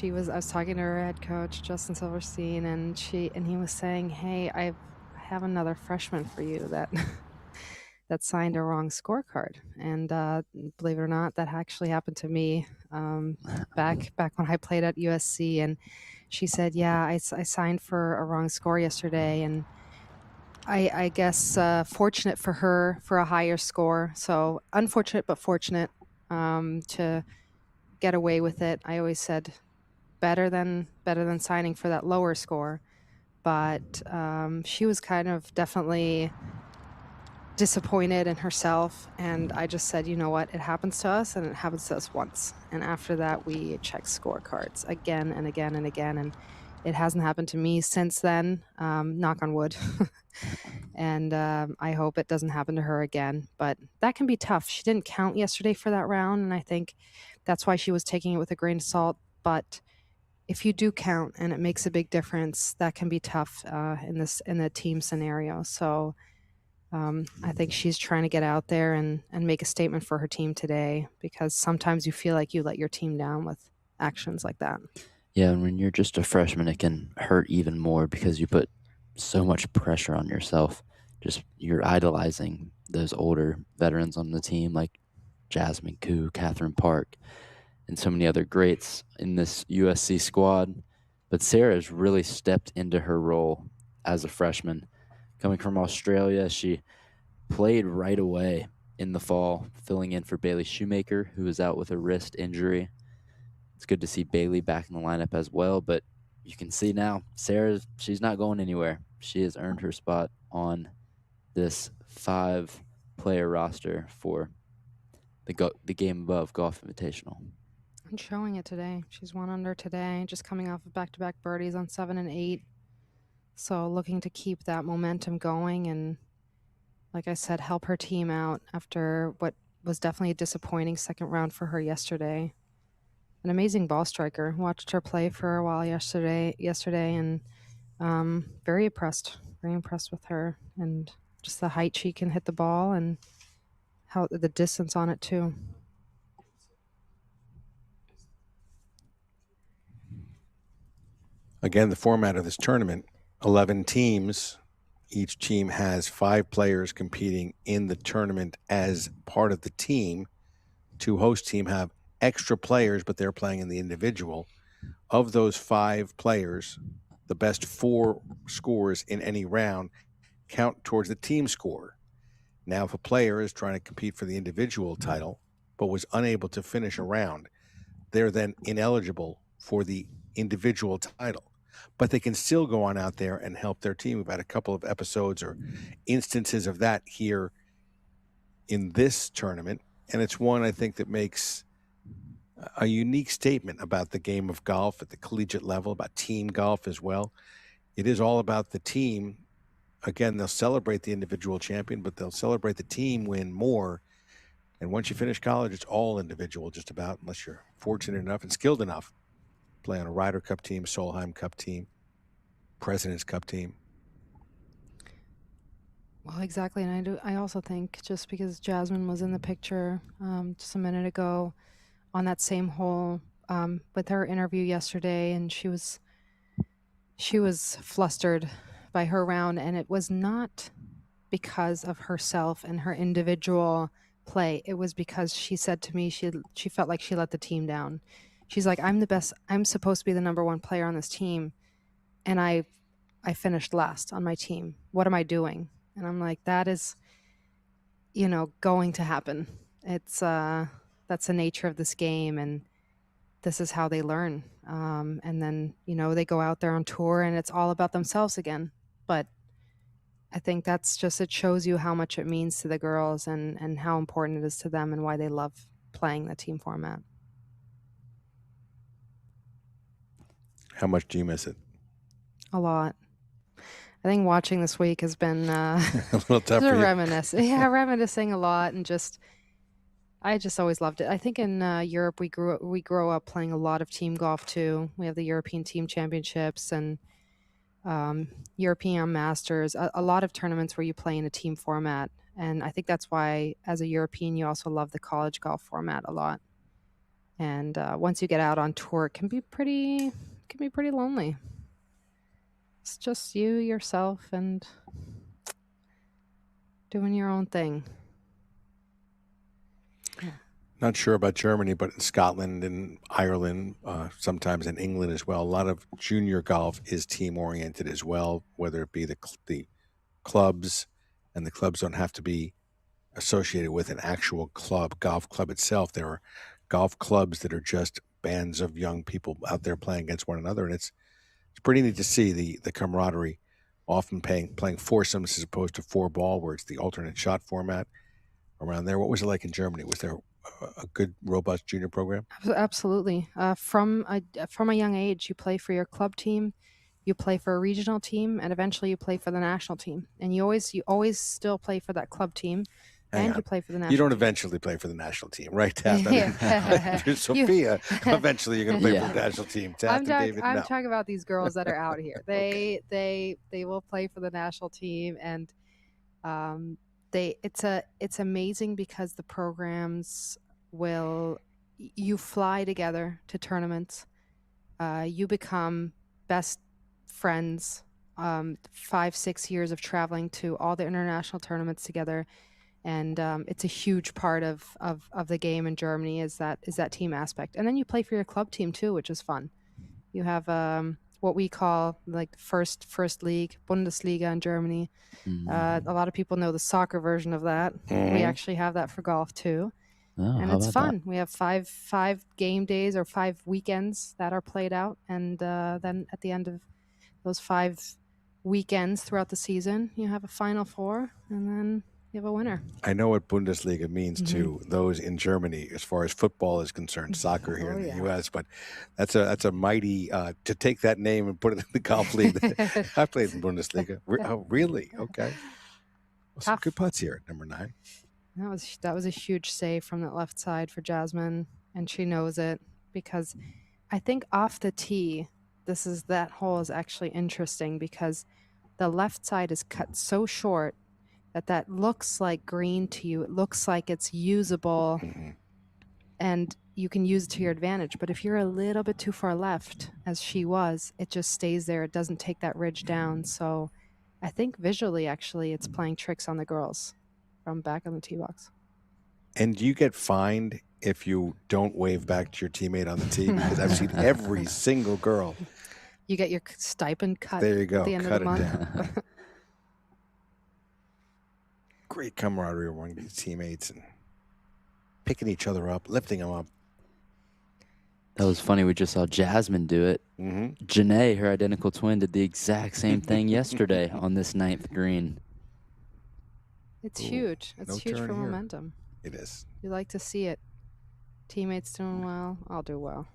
I was talking to her head coach Justin Silverstein, and he was saying, "Hey, I have another freshman for you that that signed a wrong scorecard." And believe it or not, that actually happened to me back when I played at USC. And she said, "Yeah, I signed for a wrong score yesterday, and I guess fortunate for her for a higher score. So unfortunate but fortunate to get away with it." I always said better than signing for that lower score, but she was kind of definitely disappointed in herself, and I just said, you know what, it happens to us, and it happens to us once, and after that we check scorecards again and again and again, and it hasn't happened to me since then, knock on wood. And I hope it doesn't happen to her again, but that can be tough. She didn't count yesterday for that round, and I think that's why she was taking it with a grain of salt. But if you do count and it makes a big difference, that can be tough in the team scenario. So I think she's trying to get out there and make a statement for her team today, because sometimes you feel like you let your team down with actions like that. Yeah, and when you're just a freshman, it can hurt even more because you put so much pressure on yourself. Just you're idolizing those older veterans on the team like Jasmine Koo, Catherine Park, and so many other greats in this USC squad. But Sarah has really stepped into her role as a freshman. Coming from Australia, she played right away in the fall, filling in for Bailey Shoemaker, who was out with a wrist injury. It's good to see Bailey back in the lineup as well, but you can see now Sarah, she's not going anywhere. She has earned her spot on this 5-player roster for the GameAbove Golf Invitational. And showing it today. She's 1 under today, just coming off of back-to-back birdies on 7 and 8. So looking to keep that momentum going and, like I said, help her team out after what was definitely a disappointing second round for her yesterday. An amazing ball striker. Watched her play for a while yesterday, and very impressed with her, and just the height she can hit the ball and how the distance on it too. Again, the format of this tournament, 11 teams. Each team has 5 players competing in the tournament as part of the team. 2 host team have extra players, but they're playing in the individual. Of those 5 players, the best 4 scores in any round count towards the team score. Now, if a player is trying to compete for the individual title but was unable to finish a round, they're then ineligible for the individual title. But they can still go on out there and help their team. We've had a couple of episodes or instances of that here in this tournament, and it's one I think that makes a unique statement about the game of golf at the collegiate level, about team golf as well. It is all about the team. Again, they'll celebrate the individual champion, but they'll celebrate the team win more. And once you finish college, it's all individual just about, unless you're fortunate enough and skilled enough. Play on a Ryder Cup team, Solheim Cup team, President's Cup team. Well, exactly. And I also think, just because Jasmine was in the picture just a minute ago on that same hole with her interview yesterday, and she was flustered by her round, and it was not because of herself and her individual play. It was because she said to me she felt like she let the team down. She's like, I'm the best. I'm supposed to be the number one player on this team, and I finished last on my team. What am I doing? And I'm like, that is, going to happen. It's that's the nature of this game, and this is how they learn. And then they go out there on tour, and it's all about themselves again. But I think that's just, it shows you how much it means to the girls and how important it is to them and why they love playing the team format. How much do you miss it? A lot. I think watching this week has been A little tough for you. reminiscing a lot, and I just always loved it. I think in Europe we grow up playing a lot of team golf too. We have the European Team Championships and European Masters, a lot of tournaments where you play in a team format. And I think that's why, as a European, you also love the college golf format a lot. And once you get out on tour, it can be pretty lonely. It's just you, yourself, and doing your own thing. Not sure about Germany, but in Scotland and Ireland, sometimes in England as well, a lot of junior golf is team-oriented as well, whether it be the clubs, and the clubs don't have to be associated with an actual golf club itself. There are golf clubs that are just bands of young people out there playing against one another, and it's pretty neat to see the camaraderie, often playing foursomes as opposed to four ball, where it's the alternate shot format around there. What was it like in Germany? Was there a good, robust junior program? Absolutely. From a young age, you play for your club team, you play for a regional team, and eventually you play for the national team. And you always still play for that club team, and you play for the national team. You don't eventually play for the national team, right, Taft? I mean, Sophia, eventually you're going to play for the national team. Taft and David, I'm no. talking about these girls that are out here. They will play for the national team, and it's amazing because the programs you fly together to tournaments, you become best friends, 5-6 years of traveling to all the international tournaments together, and it's a huge part of the game in Germany is that team aspect. And then you play for your club team too, which is fun. You have what we call like first league, Bundesliga in Germany. A lot of people know the soccer version of that. We actually have that for golf too. Oh, and it's fun. We have five game days or 5 weekends that are played out, and then at the end of those 5 weekends throughout the season, you have a Final Four, and then you have a winner. I know what Bundesliga means to those in Germany as far as football is concerned, soccer here in the U.S., but that's a mighty, to take that name and put it in the golf league. I played in Bundesliga. Oh, really? Okay. Well, some good putts here at number 9. That was a huge save from that left side for Jasmine, and she knows it, because I think off the tee, that hole is actually interesting because the left side is cut so short that looks like green to you. It looks like it's usable, and you can use it to your advantage. But if you're a little bit too far left, as she was, it just stays there. It doesn't take that ridge down. So I think visually, actually, it's playing tricks on the girls from back on the tee box. And do you get fined if you don't wave back to your teammate on the tee? Because I've seen every single girl. You get your stipend cut. There you go. At the end Cut of the it month. down. Great camaraderie among these teammates and picking each other up, lifting them up. That was funny. We just saw Jasmine do it. Janae, her identical twin, did the exact same thing yesterday on this 9th green. It's huge. It's huge for momentum. It is. You like to see it. Teammates doing well. I'll do well.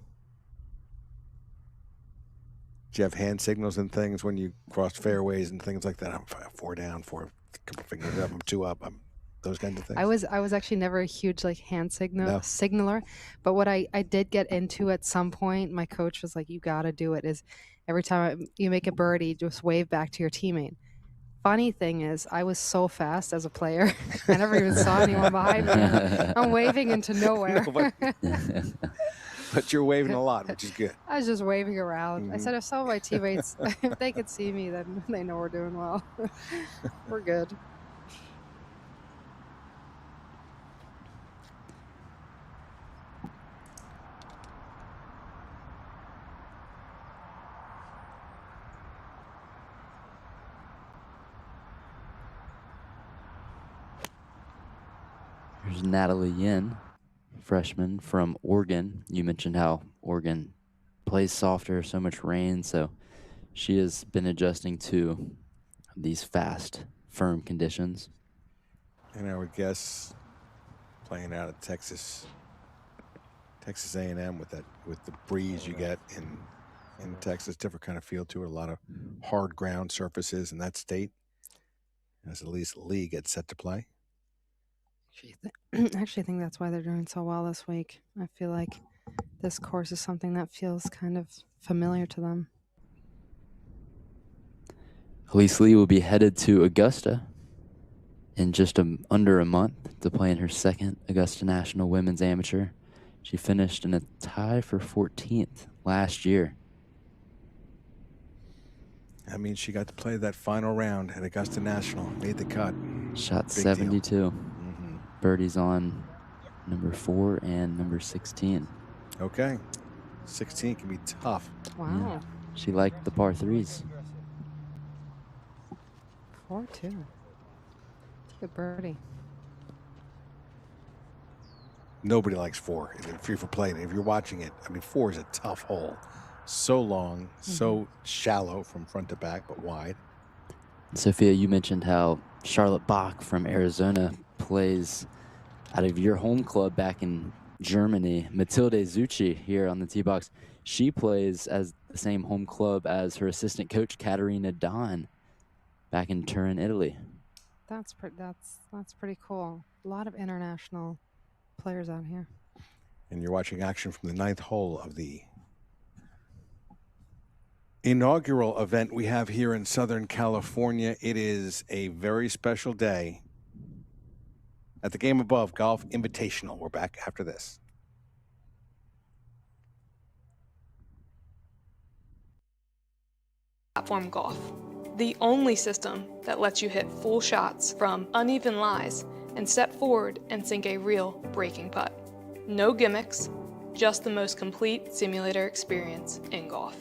Do you have hand signals and things when you cross fairways and things like that? I'm 4 down, 4, couple fingers up, I'm 2 up. I'm those kinds of things. I was actually never a huge hand signaler, but what I did get into at some point, my coach was like, you got to do it, is every time you make a birdie, just wave back to your teammate. Funny thing is, I was so fast as a player, I never even saw anyone behind me. I'm waving into nowhere. But you're waving a lot, which is good. I was just waving around. I said, if some of my teammates, if they could see me, then they know we're doing well. We're good. There's Natalie Yin, freshman from Oregon. You mentioned how Oregon plays softer, so much rain, so she has been adjusting to these fast, firm conditions. And I would guess playing out at Texas A&M with the breeze you get in Texas, different kind of feel to it. A lot of hard ground surfaces in that state, as at least Lee gets set to play. I actually think that's why they're doing so well this week. I feel like this course is something that feels kind of familiar to them. Elise Lee will be headed to Augusta in just under a month to play in her second Augusta National Women's Amateur. She finished in a tie for 14th last year. I mean, she got to play that final round at Augusta National, made the cut. Shot Big 72. deal. Birdies on number 4 and number 16. Okay. 16 can be tough. Wow. Yeah. She liked the par 3s. 4-2. It's a good birdie. Nobody likes 4 in free for play. If you're watching it, I mean, 4 is a tough hole. So long, so shallow from front to back, but wide. Sophia, you mentioned how Charlotte Bach from Arizona plays out of your home club back in Germany. Matilde Zucchi here on the tee box. She plays as the same home club as her assistant coach, Caterina Don, back in Turin, Italy. That's pretty cool. A lot of international players out here. And you're watching action from the 9th hole of the inaugural event we have here in Southern California. It is a very special day at the GameAbove Golf Invitational. We're back after this. Platform golf, the only system that lets you hit full shots from uneven lies and step forward and sink a real breaking putt. No gimmicks, just the most complete simulator experience in golf.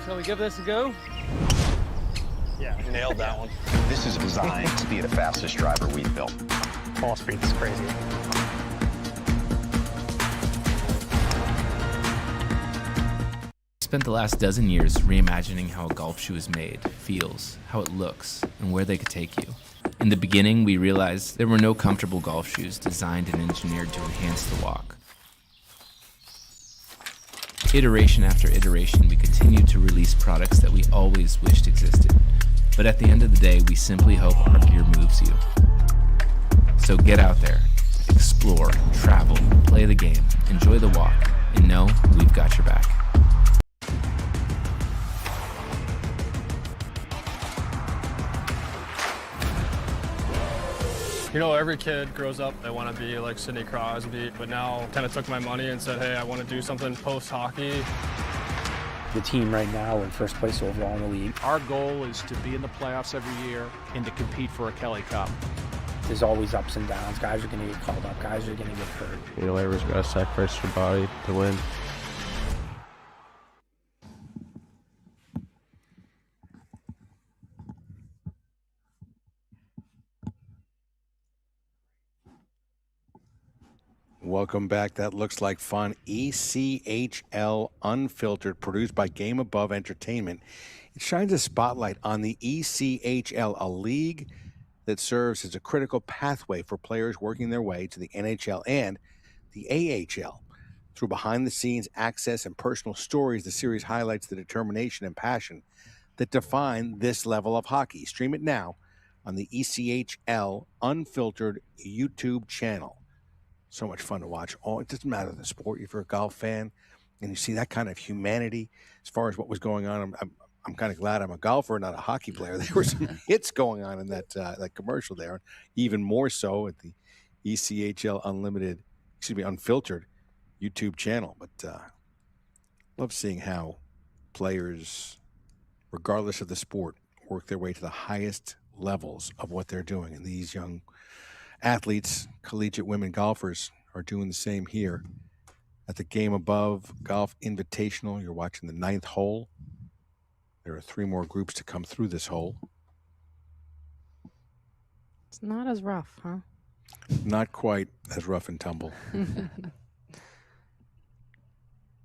Shall we give this a go? Yeah, nailed that one. This is designed to be the fastest driver we've built. Ball speed is crazy. Spent the last dozen years reimagining how a golf shoe is made, feels, how it looks, and where they could take you. In the beginning, we realized there were no comfortable golf shoes designed and engineered to enhance the walk. Iteration after iteration, we continued to release products that we always wished existed. But at the end of the day, we simply hope our gear moves you. So get out there, explore, travel, play the game, enjoy the walk, and know we've got your back. You know, every kid grows up, they want to be like Sidney Crosby, but now kind of took my money and said, hey, I want to do something post-hockey. The team right now in first place overall in the league. Our goal is to be in the playoffs every year and to compete for a Kelly Cup. There's always ups and downs. Guys are going to get called up. Guys are going to get hurt. You know, everyone's got to sacrifice their body to win. Welcome back. That looks like fun. ECHL Unfiltered, produced by GameAbove Entertainment. It shines a spotlight on the ECHL, a league that serves as a critical pathway for players working their way to the NHL and the AHL. Through behind-the-scenes access and personal stories, the series highlights the determination and passion that define this level of hockey. Stream it now on the ECHL Unfiltered YouTube channel. So much fun to watch. It doesn't matter the sport. If you're a golf fan and you see that kind of humanity as far as what was going on, I'm kind of glad I'm a golfer, not a hockey player. There were some hits going on in that commercial there, even more so at the ECHL Unfiltered YouTube channel. But love seeing how players, regardless of the sport, work their way to the highest levels of what they're doing. And these young athletes, collegiate women golfers, are doing the same here at the GameAbove Golf Invitational. You're watching the 9th hole. There are 3 more groups to come through this hole. It's not as rough, huh? Not quite as rough and tumble.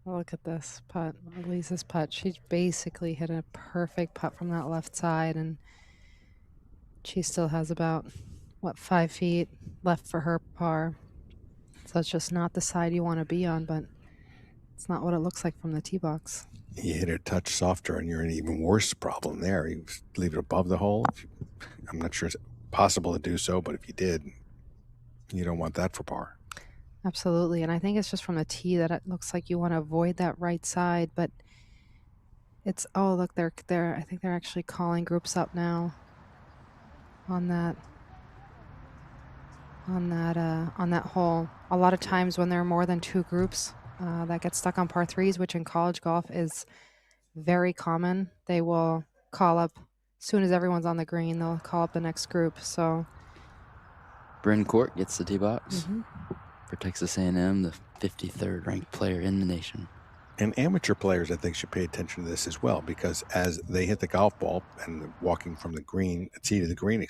Look at this putt, Lisa's putt. She basically hit a perfect putt from that left side, and she still has about, 5 feet left for her par. So it's just not the side you want to be on, but it's not what it looks like from the tee box. You hit it a touch softer, and you're in an even worse problem there. You leave it above the hole. I'm not sure it's possible to do so, but if you did, you don't want that for par. Absolutely, and I think it's just from the tee that it looks like you want to avoid that right side, but it's, oh, look, they're I think they're actually calling groups up now on that hole. A lot of times when there are more than 2 groups that get stuck on par 3s, which in college golf is very common, they will call up, as soon as everyone's on the green, they'll call up the next group. So Bryn Court gets the tee box for Texas A&M, the 53rd ranked player in the nation. And amateur players, I think, should pay attention to this as well, because as they hit the golf ball and walking from the tee to the green,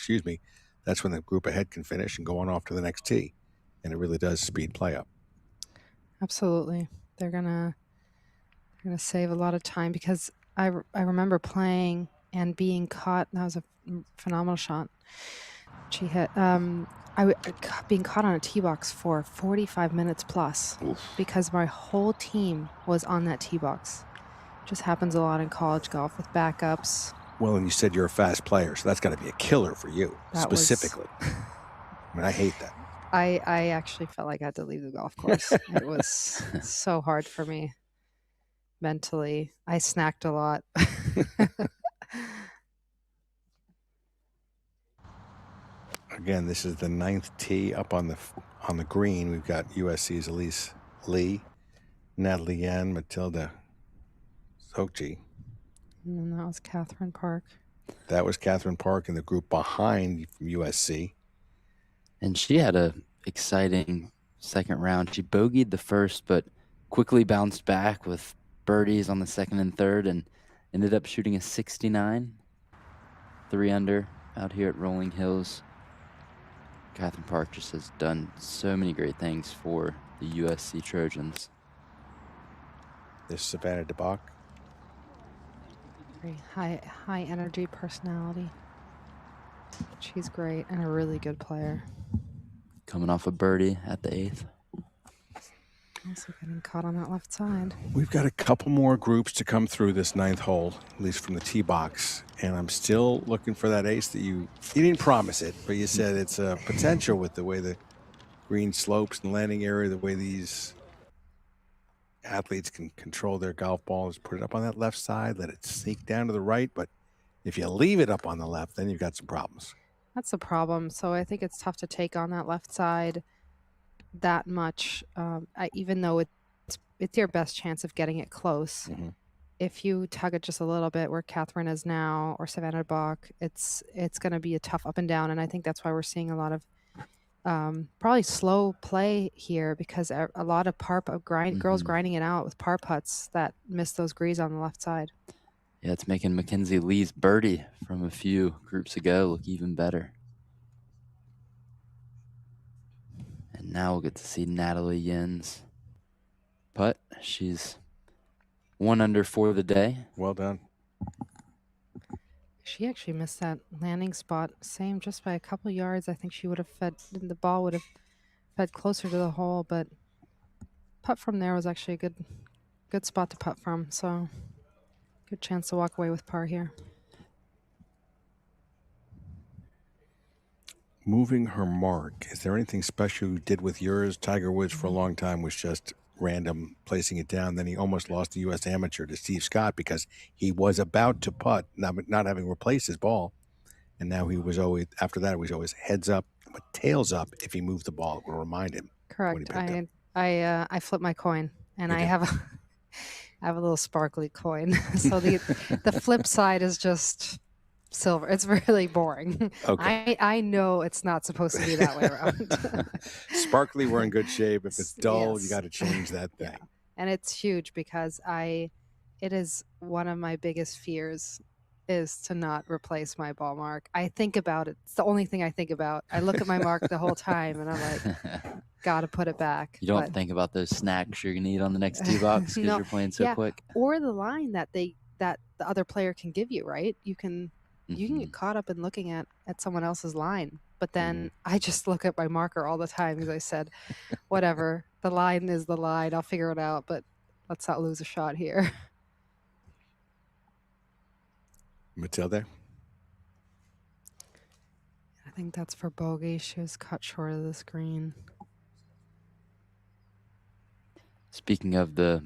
that's when the group ahead can finish and go on off to the next tee. And it really does speed play up. absolutely, they're gonna save a lot of time, because I remember playing and being caught. That was a phenomenal shot she hit. Being caught on a tee box for 45 minutes plus. Oof. Because my whole team was on that tee box. Just happens a lot in college golf with backups. Well, and you said you're a fast player, so that's got to be a killer for you, specifically. I mean, I hate that. I actually felt like I had to leave the golf course. It was so hard for me mentally. I snacked a lot. Again, this is the 9th tee up on the green. We've got USC's Elise Lee, Natalie Yan, Matilda Sokji. And then that was Catherine Park. That was Catherine Park in the group behind from USC. And she had a exciting second round. She bogeyed the first, but quickly bounced back with birdies on the second and third, and ended up shooting a 69, 3 under out here at Rolling Hills. Catherine Park just has done so many great things for the USC Trojans. This Savannah DeBach. Very high energy personality. She's great and a really good player. Coming off a birdie at the 8th. Also getting caught on that left side. We've got a couple more groups to come through this 9th hole, at least from the tee box. And I'm still looking for that ace that you didn't promise it, but you said it's a potential with the way the green slopes and landing area, the way these athletes can control their golf balls, put it up on that left side, let it sneak down to the right. But if you leave it up on the left, then you've got some problems. That's the problem. So I think it's tough to take on that left side that much, even though it's your best chance of getting it close. If you tug it just a little bit where Catherine is now, or Savannah Bach, it's going to be a tough up and down. And I think that's why we're seeing a lot of probably slow play here, because a lot of girls grinding it out with par putts that miss those greens on the left side. Yeah, it's making Mackenzie Lee's birdie from a few groups ago look even better. And now we'll get to see Natalie Yen's putt. She's 1 under for the day. Well done. She actually missed that landing spot, same just by a couple yards. I think she would have the ball would have fed closer to the hole, but putt from there was actually a good spot to putt from. So good chance to walk away with par here. moving her mark, is there anything special you did with yours? Tiger Woods for a long time was just random placing it down. Then he almost lost the U.S. Amateur to Steve Scott because he was about to putt, not having replaced his ball. And now he was always, after that, he was always heads up, but tails up. If he moved the ball, it would remind him. Correct. I flip my coin, and I have a little sparkly coin. So the flip side is just silver. It's really boring. Okay. I know it's not supposed to be that way around. Sparkly, we're in good shape. If it's dull, you got to change that thing. And it's huge because it is one of my biggest fears is to not replace my ball mark. I think about it. It's the only thing I think about. I look at my mark the whole time and I'm like, gotta put it back. You don't think about those snacks you're gonna eat on the next tee box because you're playing so quick. Or the line that the other player can give you, right? You can get caught up in looking at someone else's line. But then I just look at my marker all the time because I said, whatever, the line is the line. I'll figure it out, but let's not lose a shot here. Matilde? I think that's for bogey. She was cut short of the screen. Speaking of the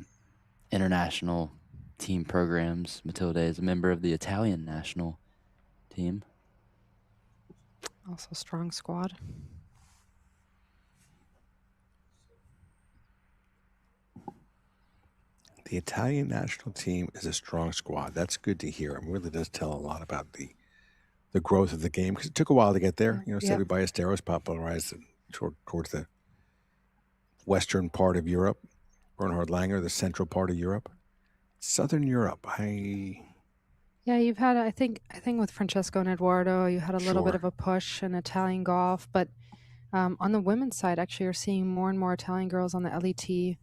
international team programs, Matilde is a member of the Italian national team. Also strong squad. The Italian national team is a strong squad. That's good to hear. It really does tell a lot about the growth of the game because it took a while to get there. You know, Seve Ballesteros popularized it towards the western part of Europe. Bernhard Langer, the central part of Europe. Southern Europe, Yeah, you've had, I think with Francesco and Eduardo, you had a little bit of a push in Italian golf. But on the women's side, actually, you're seeing more and more Italian girls on the LET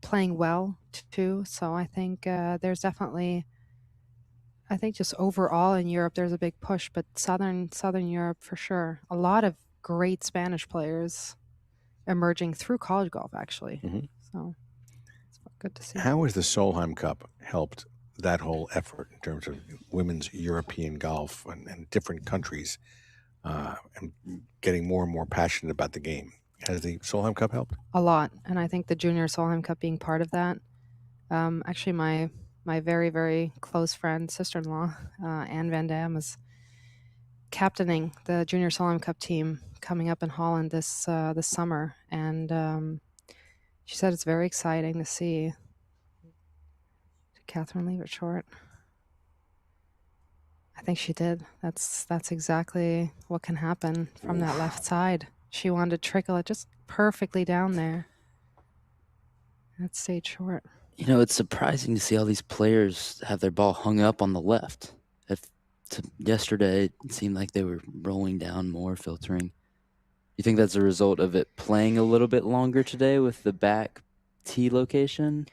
playing well too. So I think there's definitely, I think just overall in Europe there's a big push, but southern Europe for sure. A lot of great Spanish players emerging through college golf actually. So it's good to see. How has the Solheim Cup helped that whole effort in terms of women's European golf and different countries and getting more and more passionate about the game? Has the Solheim Cup helped? A lot, and I think the Junior Solheim Cup being part of that. Actually, my very, very close friend, sister-in-law, Anne Van Dam, is captaining the Junior Solheim Cup team coming up in Holland this summer, and she said it's very exciting to see. Did Catherine leave it short? I think she did. That's exactly what can happen from that left side. She wanted to trickle it just perfectly down there. That stayed short. You know, it's surprising to see all these players have their ball hung up on the left. Yesterday, it seemed like they were rolling down more, filtering. You think that's a result of it playing a little bit longer today with the back tee location?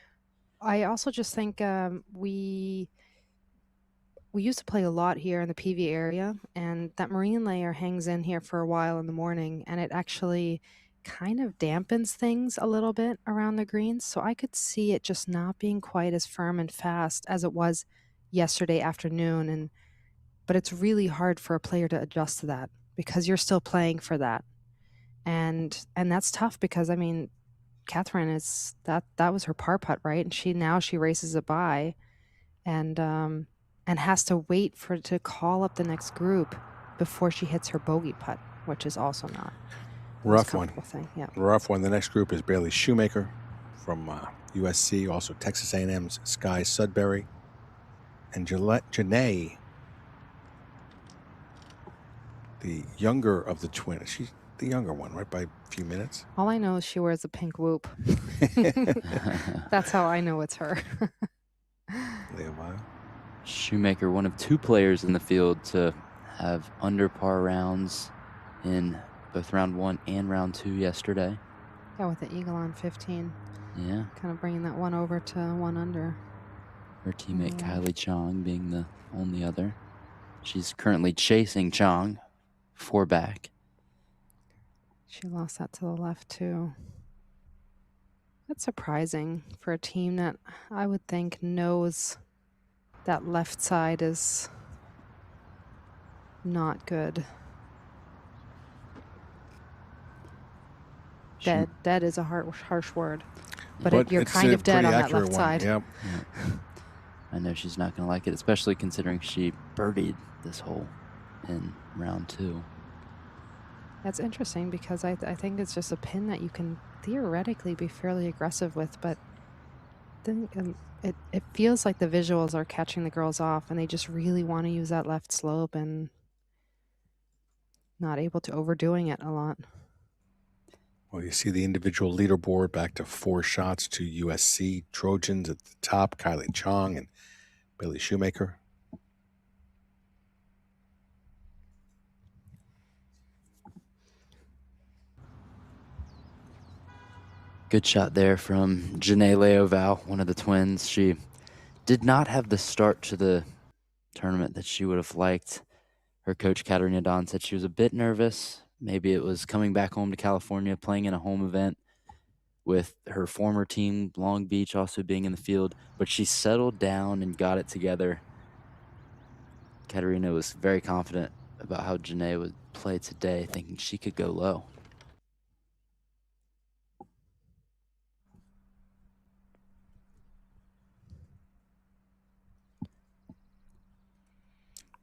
I also just think we used to play a lot here in the PV area, and that marine layer hangs in here for a while in the morning, and it actually kind of dampens things a little bit around the greens. So I could see it just not being quite as firm and fast as it was yesterday afternoon. But it's really hard for a player to adjust to that because you're still playing for that. And that's tough because, I mean, Catherine is that was her par putt, right? And she races it by and has to wait for it to call up the next group before she hits her bogey putt, which is also not rough one. Thing. Yeah. Rough one. The next group is Bailey Shoemaker from USC, also Texas A&M's Sky Sudbury, and Janae, the younger of the twins. She's the younger one, right, by a few minutes. All I know is she wears a pink whoop. That's how I know it's her. Shoemaker, one of two players in the field to have under par rounds in both round 1 and round 2 yesterday. Yeah, with the eagle on 15. Yeah. Kind of bringing that one over to 1 under. Her teammate Kylie Chong being the only other. She's currently chasing Chong 4 back. She lost that to the left too. That's surprising for a team that I would think knows that left side is not good. Dead. Dead is a harsh word. But, But you're it's kind a of dead on pretty that accurate left one, side. yep. I know she's not going to like it, especially considering she birdied this hole in round 2. That's interesting because I think it's just a pin that you can theoretically be fairly aggressive with, but then it feels like the visuals are catching the girls off and they just really want to use that left slope and not able to overdoing it a lot. Well, you see the individual leaderboard back to 4 shots to USC Trojans at the top, Kylie Chong and Billy Shoemaker. Good shot there from Janae Leoval, one of the twins. She did not have the start to the tournament that she would have liked. Her coach, Katarina Don, said she was a bit nervous. Maybe it was coming back home to California, playing in a home event with her former team, Long Beach, also being in the field. But she settled down and got it together. Katarina was very confident about how Janae would play today, thinking she could go low.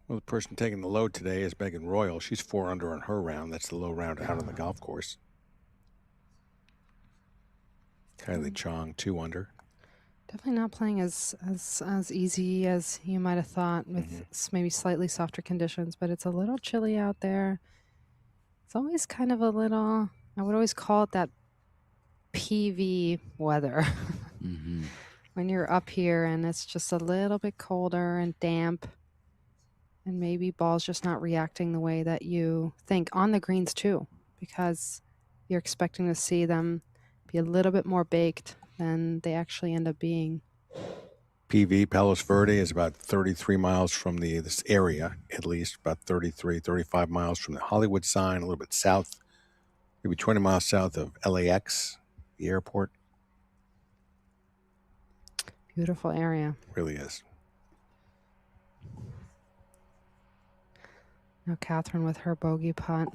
Well, the person taking the load today is Megan Royal. She's 4 under on her round. That's the low round out on the golf course. Kylie Chong, 2 under. Definitely not playing as easy as you might have thought with maybe slightly softer conditions, but it's a little chilly out there. It's always kind of a little, I would always call it that PV weather. When you're up here and it's just a little bit colder and damp and maybe ball's just not reacting the way that you think on the greens too, because you're expecting to see them be a little bit more baked than they actually end up being. PV, Palos Verde, is about 33 miles from this area, at least, about 33, 35 miles from the Hollywood sign, a little bit south, maybe 20 miles south of LAX, the airport. Beautiful area. Really is. Now Catherine with her bogey putt.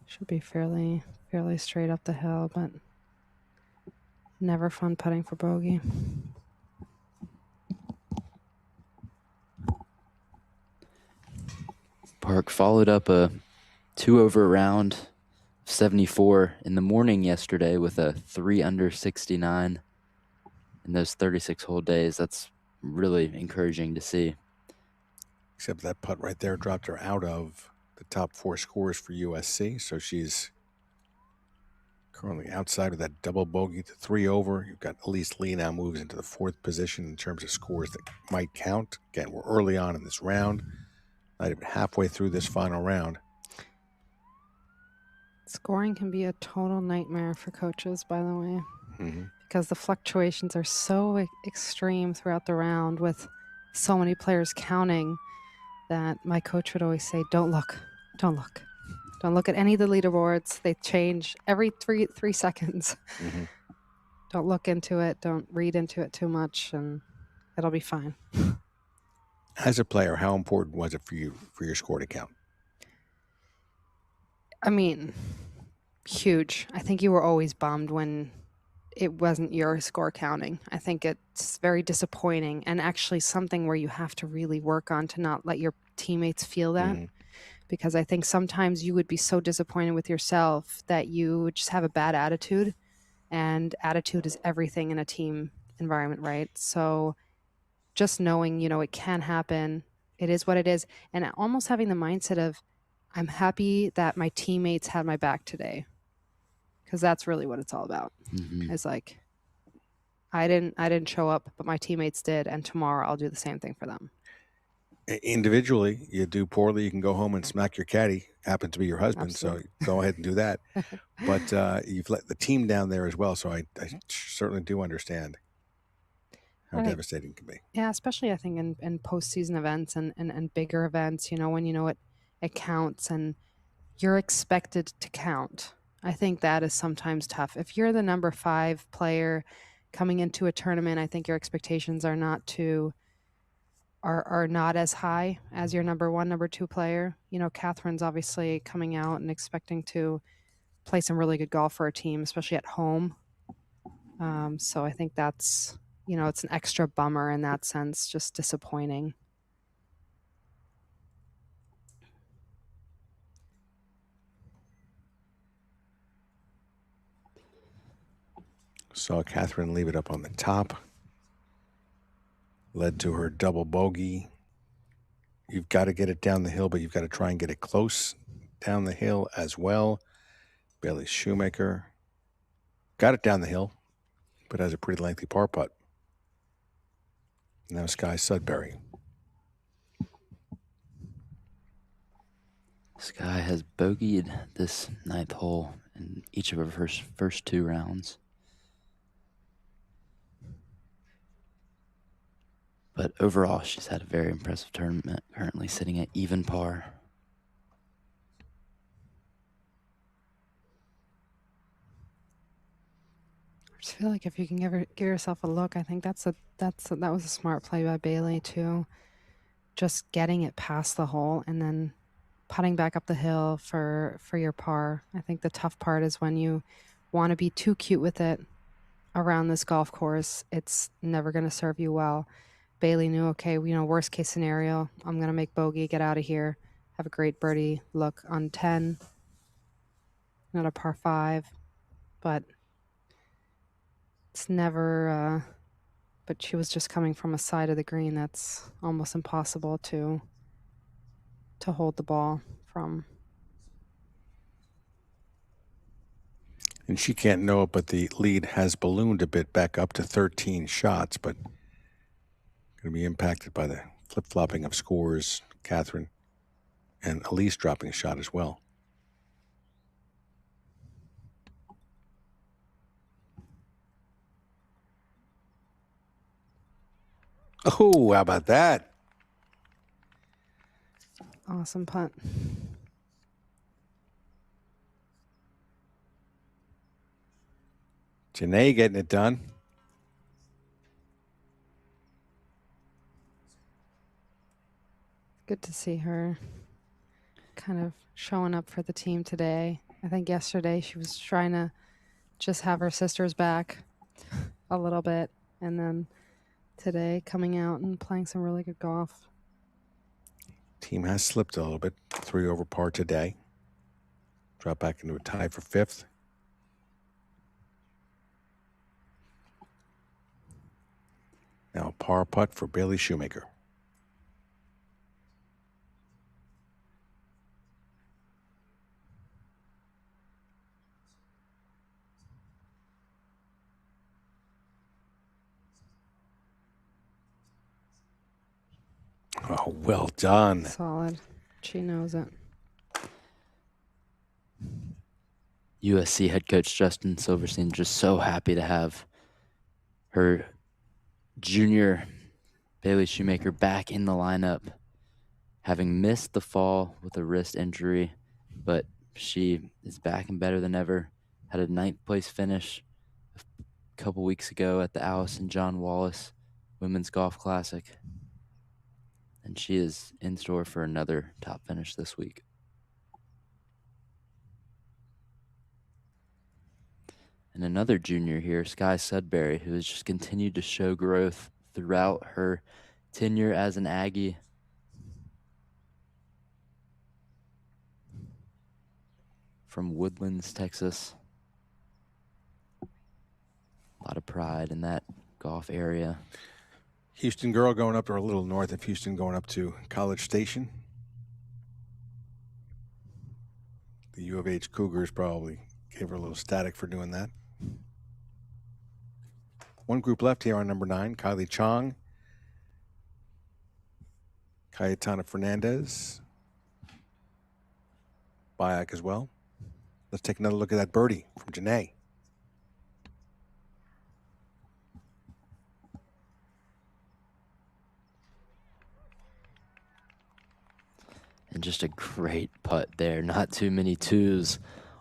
Should be fairly straight up the hill, but never fun putting for bogey. Park followed up a 2-over round of 74 in the morning yesterday with a 3 under 69 in those 36-hole days. That's really encouraging to see. Except that putt right there dropped her out of the top 4 scores for USC. So she's currently outside of that double bogey to 3 over. You've got Elise Lee now moves into the 4th position in terms of scores that might count. Again, we're early on in this round, not even halfway through this final round. Scoring can be a total nightmare for coaches, by the way, because the fluctuations are so extreme throughout the round with so many players counting that my coach would always say, don't look. Don't look at any of the leaderboards. They change every three seconds. Don't look into it. Don't read into it too much, and it'll be fine. As a player, how important was it for you for your score to count? I mean, huge. I think you were always bummed when it wasn't your score counting. I think it's very disappointing and actually something where you have to really work on to not let your teammates feel that. Because I think sometimes you would be so disappointed with yourself that you would just have a bad attitude, and attitude is everything in a team environment, right? So just knowing, it can happen. It is what it is. And almost having the mindset of, I'm happy that my teammates had my back today. Because that's really what it's all about. It's like, I didn't show up, but my teammates did, and tomorrow I'll do the same thing for them. Individually, you do poorly, you can go home and smack your caddy. Happens to be your husband, so go ahead and do that. But you've let the team down there as well, so I certainly do understand how devastating it can be. Yeah, especially I think in postseason events and bigger events, when it counts and you're expected to count. I think that is sometimes tough. If you're the number 5 player coming into a tournament, I think your expectations are not as high as your number 1, number 2 player. Catherine's obviously coming out and expecting to play some really good golf for her team, especially at home. So I think that's, it's an extra bummer in that sense, just disappointing. Saw Catherine leave it up on the top. Led to her double bogey. You've got to get it down the hill, but you've got to try and get it close down the hill as well. Bailey Shoemaker got it down the hill, but has a pretty lengthy par putt. Now Sky Sudbury. Sky has bogeyed this 9th hole in each of her first 2 rounds. But overall, she's had a very impressive tournament, currently sitting at even par. I just feel like if you can give yourself a look, I think that was a smart play by Bailey too. Just getting it past the hole and then putting back up the hill for your par. I think the tough part is when you want to be too cute with it around this golf course. It's never going to serve you well. Bailey knew, okay, worst case scenario, I'm going to make bogey, get out of here, have a great birdie look on 10, not a par 5, but it's never, but she was just coming from a side of the green that's almost impossible to hold the ball from. And she can't know it, but the lead has ballooned a bit back up to 13 shots, but going to be impacted by the flip-flopping of scores. Catherine and Elise dropping a shot as well. Oh, how about that? Awesome putt. Janae getting it done. Good to see her kind of showing up for the team today. I think yesterday she was trying to just have her sisters back a little bit, and then today coming out and playing some really good golf. Team has slipped a little bit. 3 over par today. Drop back into a tie for 5th. Now par putt for Bailey Shoemaker. Oh, well done. Solid. She knows it. USC head coach Justin Silverstein just so happy to have her junior Bailey Shoemaker back in the lineup, having missed the fall with a wrist injury, but she is back and better than ever. Had a 9th place finish a couple weeks ago at the Allison John Wallace Women's Golf Classic. And she is in store for another top finish this week. And another junior here, Sky Sudbury, who has just continued to show growth throughout her tenure as an Aggie. From Woodlands, Texas. A lot of pride in that golf area. Houston girl going up, or a little north of Houston, going up to College Station. The U of H Cougars probably gave her a little static for doing that. One group left here on number 9, Kylie Chong, Cayetana Fernandez, Bayak as well. Let's take another look at that birdie from Janae. And just a great putt there. Not too many twos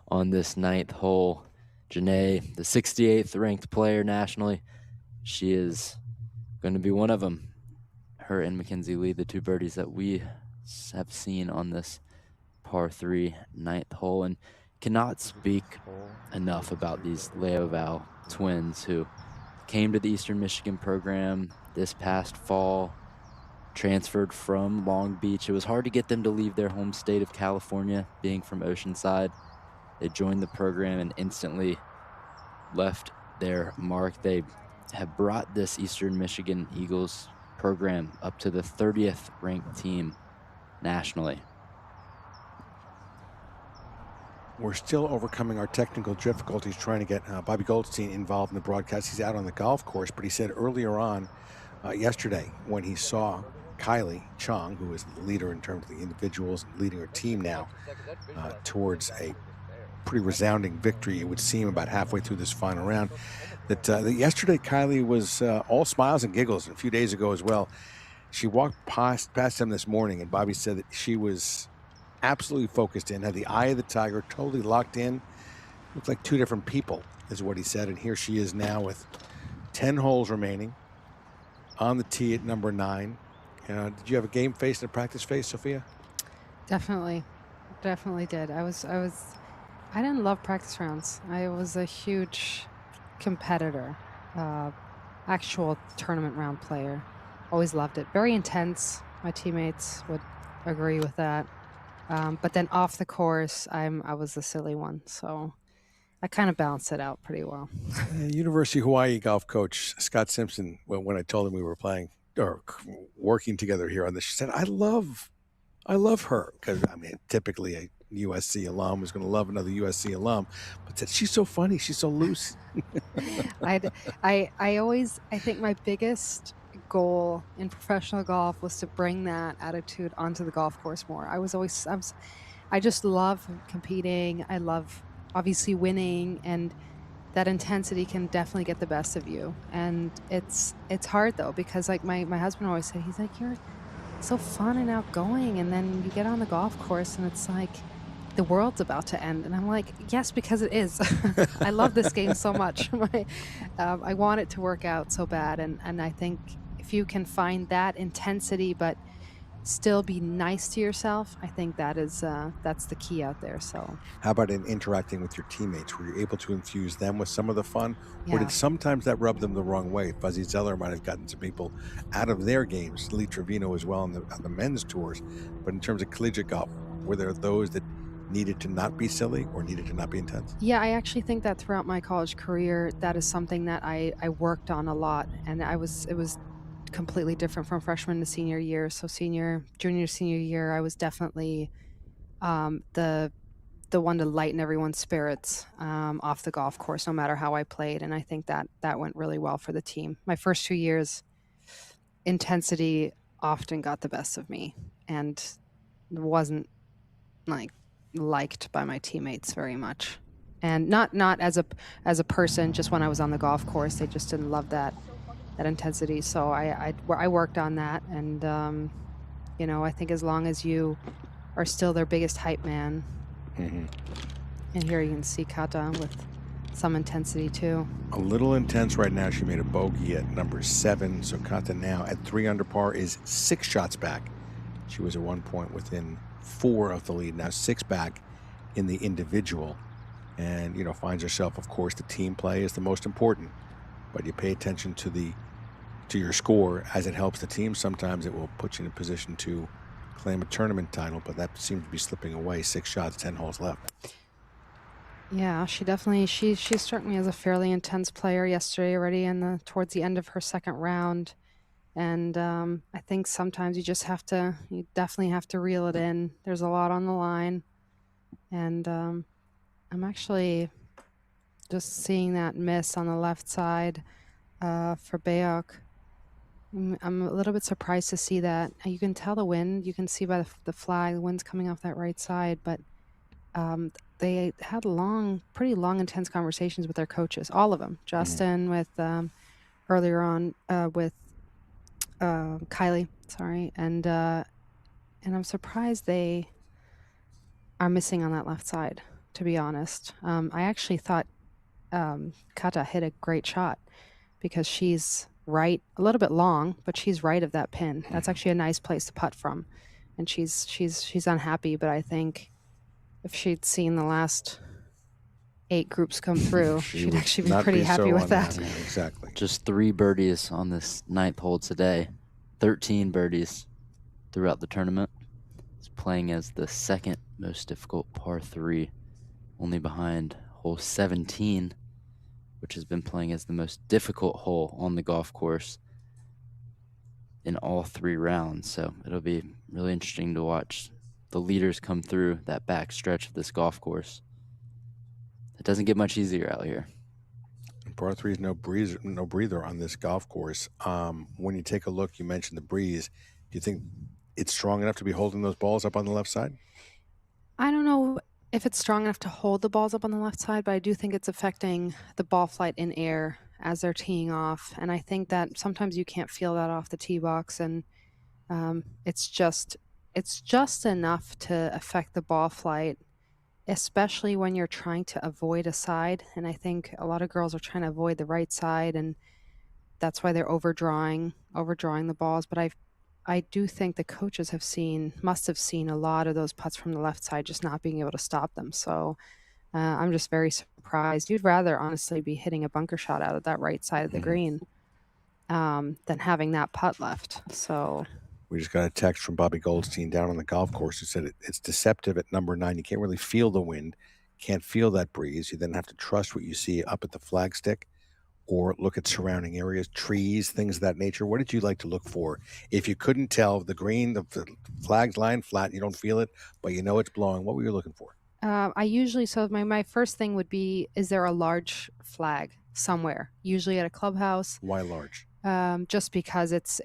on this 9th hole. Janae, the 68th ranked player nationally. She is going to be one of them. Her and Mackenzie Lee, the 2 birdies that we have seen on this par 3 9th hole. And cannot speak enough about these Leoval twins who came to the Eastern Michigan program this past fall, transferred from Long Beach. It was hard to get them to leave their home state of California, being from Oceanside. They joined the program and instantly left their mark. They have brought this Eastern Michigan Eagles program up to the 30th ranked team nationally. We're still overcoming our technical difficulties trying to get Bobby Goldstein involved in the broadcast. He's out on the golf course, but he said earlier on yesterday when he saw Kylie Chong, who is the leader in terms of the individuals and leading her team now towards a pretty resounding victory, it would seem, about halfway through this final round, that yesterday Kylie was all smiles and giggles, and a few days ago as well. She walked past him this morning, and Bobby said that she was absolutely focused in, had the eye of the tiger, totally locked in. Looked like two different people, is what he said. And here she is now with 10 holes remaining on the tee at number 9. Did you have a game face and a practice face, Sophia? Definitely did. I didn't love practice rounds. I was a huge competitor, actual tournament round player. Always loved it. Very intense. My teammates would agree with that. But then off the course, I was the silly one. So I kind of balanced it out pretty well. University of Hawaii golf coach Scott Simpson, when I told him we were playing or working together here on this, she said, I love her. Because, I mean, typically a USC alum is going to love another USC alum. But said, she's so funny. She's so loose. I think my biggest goal in professional golf was to bring that attitude onto the golf course more. I just love competing. I love obviously winning, and that intensity can definitely get the best of you. And it's hard though, because like my husband always said, he's like, you're so fun and outgoing, and then you get on the golf course and it's like the world's about to end. And I'm like, yes, because it is. I love this game so much. I want it to work out so bad, and I think if you can find that intensity but still be nice to yourself, I think that's the key out there. So how about in interacting with your teammates? Were you able to infuse them with some of the fun? Yeah. Or did sometimes that rub them the wrong way? Fuzzy Zeller might have gotten some people out of their games, Lee Trevino as well on the men's tours. But in terms of collegiate golf, were there those that needed to not be silly or needed to not be intense? Yeah, I actually think that throughout my college career, that is something that I worked on a lot, and it was completely different from freshman to senior year. So junior, senior year, I was definitely the one to lighten everyone's spirits off the golf course, no matter how I played. And I think that went really well for the team. My first 2 years, intensity often got the best of me and wasn't liked by my teammates very much. And not as a person, just when I was on the golf course, they just didn't love that intensity. So I worked on that, and I think as long as you are still their biggest hype man, and here you can see Kata with some intensity too. A little intense right now. She made a bogey at number 7, so Kata now at 3 under par is 6 shots back. She was at one point within 4 of the lead, now 6 back in the individual, and finds herself, of course, the team play is the most important, but you pay attention to your score as it helps the team. Sometimes it will put you in a position to claim a tournament title, but that seems to be slipping away. 6 shots, 10 holes left. Yeah, she definitely she struck me as a fairly intense player yesterday already towards the end of her second round. And I think sometimes you definitely have to reel it in. There's a lot on the line. And I'm actually just seeing that miss on the left side for Bayok. I'm a little bit surprised to see that. You can tell the wind. You can see by the flag, the wind's coming off that right side. But they had pretty long, intense conversations with their coaches, all of them. Justin with earlier on with Kylie, sorry, and I'm surprised they are missing on that left side, to be honest. I actually thought Kata hit a great shot because she's right, a little bit long, but she's right of that pin. That's actually a nice place to putt from, and she's unhappy. But I think if she'd seen the last 8 groups come through, she'd actually be Not pretty happy so with that. unhappy. Exactly. Just 3 birdies on this 9th hole today. 13 birdies throughout the tournament. It's playing as the second most difficult par 3, only behind hole 17, which has been playing as the most difficult hole on the golf course in all 3 rounds. So it'll be really interesting to watch the leaders come through that back stretch of this golf course. It doesn't get much easier out here. Par 3 is no breather on this golf course. When you take a look, you mentioned the breeze. Do you think it's strong enough to be holding those balls up on the left side? I don't know if it's strong enough to hold the balls up on the left side, but I do think it's affecting the ball flight in air as they're teeing off. And I think that sometimes you can't feel that off the tee box. And it's just enough to affect the ball flight, especially when you're trying to avoid a side. And I think a lot of girls are trying to avoid the right side, and that's why they're overdrawing the balls. But I do think the coaches must have seen a lot of those putts from the left side just not being able to stop them. So I'm just very surprised. You'd rather honestly be hitting a bunker shot out of that right side of the green than having that putt left. So we just got a text from Bobby Goldstein down on the golf course who said it's deceptive at number 9. You can't really feel the wind, can't feel that breeze. You then have to trust what you see up at the flagstick, or look at surrounding areas, trees, things of that nature. What did you like to look for? If you couldn't tell the green, the flag's lying flat, you don't feel it, but you know it's blowing, what were you looking for? My first thing would be, is there a large flag somewhere? Usually at a clubhouse. Why large? Just because it's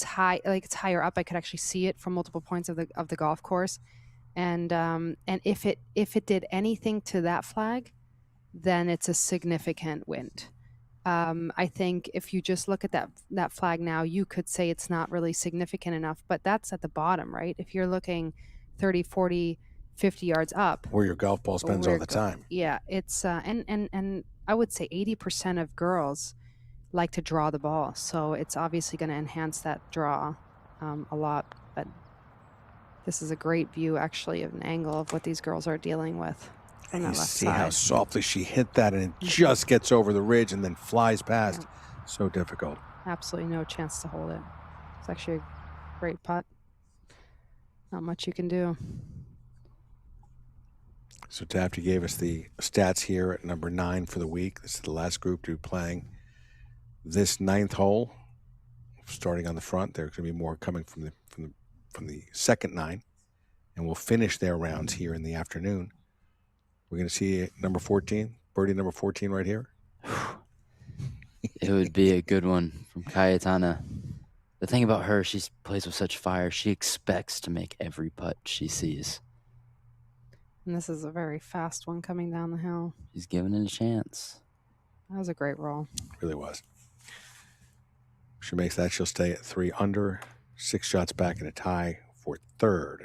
high, like it's higher up. I could actually see it from multiple points of the golf course. And if it did anything to that flag, then it's a significant wind. I think if you just look at that flag now, you could say it's not really significant enough, but that's at the bottom, right? If you're looking 30, 40, 50 yards up, where your golf ball spends all the time. Yeah, it's and I would say 80% of girls like to draw the ball, so it's obviously going to enhance that draw a lot. But this is a great view, actually, of an angle of what these girls are dealing with. And you see how softly she hit that, and it just gets over the ridge and then flies past. Yeah. So difficult. Absolutely no chance to hold it. It's actually a great putt. Not much you can do. So Tafty gave us the stats here at number 9 for the week. This is the last group to be playing this 9th hole. Starting on the front, there's going to be more coming from the second 9, and we'll finish their rounds here in the afternoon. We're going to see number 14, birdie number 14 right here. It would be a good one from Cayetana. The thing about her, she plays with such fire. She expects to make every putt she sees. And this is a very fast one coming down the hill. She's giving it a chance. That was a great roll. It really was. If she makes that, she'll stay at 3 under, 6 shots back in a tie for 3rd.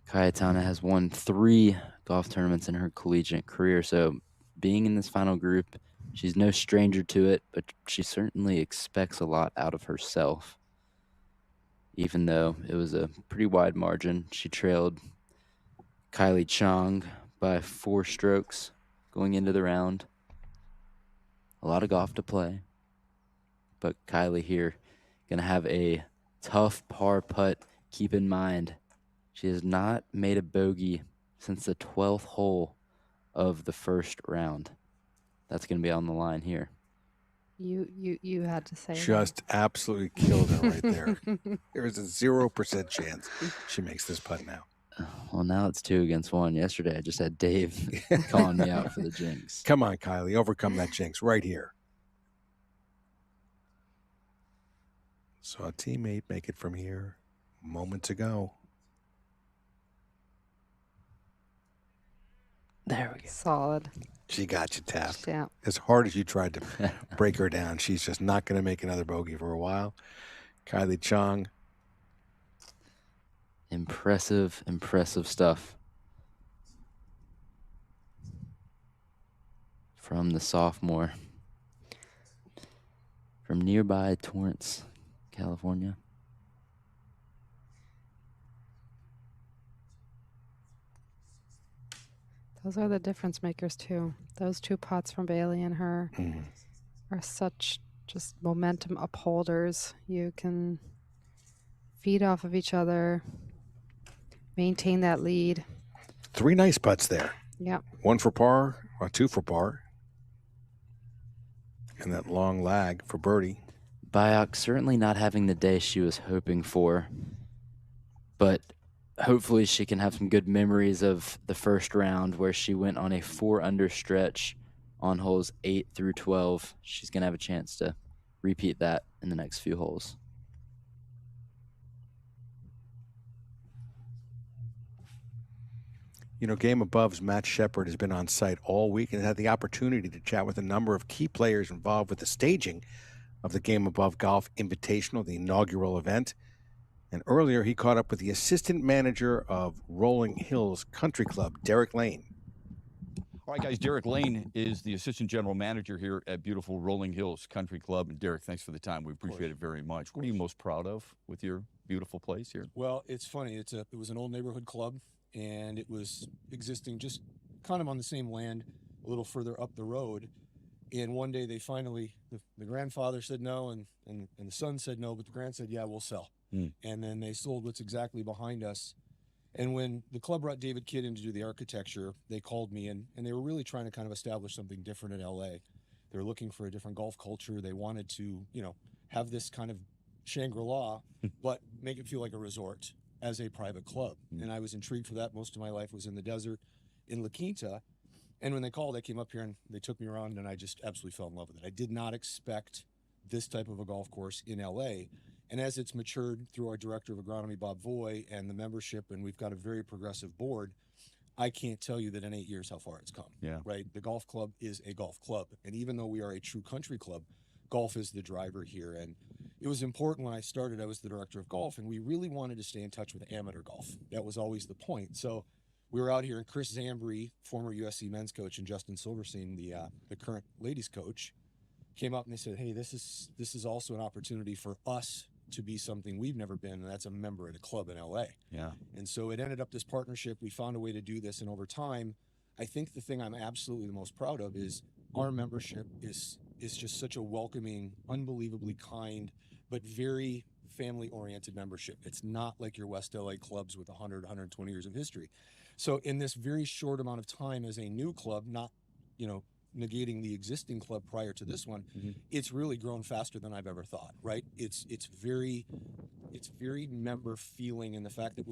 Cayetana has won 3 golf tournaments in her collegiate career, so being in this final group, she's no stranger to it, but she certainly expects a lot out of herself. Even though it was a pretty wide margin, she trailed Kylie Chong by 4 strokes going into the round. A lot of golf to play, but Kylie here gonna have a tough par putt. Keep in mind, she has not made a bogey since the 12th hole of the first round. That's going to be on the line here. You had to say just that. Absolutely killed it right there. There is a 0% chance she makes this putt now. Well, now it's 2 against 1. Yesterday, I just had Dave calling me out for the jinx. Come on, Kylie, overcome that jinx right here. Saw a teammate make it from here moments ago. There we go. Solid. She got you, Taft. Yeah. As hard as you tried to break her down, she's just not going to make another bogey for a while. Kylie Chong. Impressive stuff from the sophomore from nearby Torrance, California. Those are the difference makers too. Those 2 putts from Bailey and her are such just momentum upholders. You can feed off of each other, maintain that lead. 3 nice putts there. Yep. 1 for par, or 2 for par. And that long lag for birdie. Bayok certainly not having the day she was hoping for, but hopefully she can have some good memories of the first round where she went on a 4-under stretch on holes 8 through 12. She's going to have a chance to repeat that in the next few holes. You know, Game Above's Matt Shepard has been on site all week and had the opportunity to chat with a number of key players involved with the staging of the Game Above Golf Invitational, the inaugural event. And earlier, he caught up with the assistant manager of Rolling Hills Country Club, Derek Lane. All right, guys, Derek Lane is the assistant general manager here at beautiful Rolling Hills Country Club. And Derek, thanks for the time. We appreciate it very much. What are you most proud of with your beautiful place here? Well, it's funny. It was an old neighborhood club, and it was existing just kind of on the same land a little further up the road. And one day they finally, the grandfather said no, and the son said no, but the grand said, yeah, we'll sell. And then they sold what's exactly behind us. And when the club brought David Kidd in to do the architecture, they called me, and they were really trying to kind of establish something different in LA. They were looking for a different golf culture. They wanted to, have this kind of Shangri-La, but make it feel like a resort as a private club. And I was intrigued for that. Most of my life was in the desert in La Quinta. And when they called, I came up here and they took me around, and I just absolutely fell in love with it. I did not expect this type of a golf course in LA. And as it's matured through our director of agronomy, Bob Voy, and the membership, and we've got a very progressive board, I can't tell you that in 8 years how far it's come. Yeah. Right? The golf club is a golf club. And even though we are a true country club, golf is the driver here. And it was important when I started, I was the director of golf, and we really wanted to stay in touch with amateur golf. That was always the point. So we were out here, and Chris Zambri, former USC men's coach, and Justin Silverstein, the current ladies coach, came up and they said, hey, this is also an opportunity for us to be something we've never been, and that's a member at a club in LA. Yeah. And so it ended up this partnership. We found a way to do this, and over time, I think the thing I'm absolutely the most proud of is our membership is just such a welcoming, unbelievably kind, but very family-oriented membership. It's not like your West LA clubs with 100, 120 years of history. So in this very short amount of time as a new club, not, negating the existing club prior to this one, it's really grown faster than I've ever thought, right? It's very member feeling in the fact that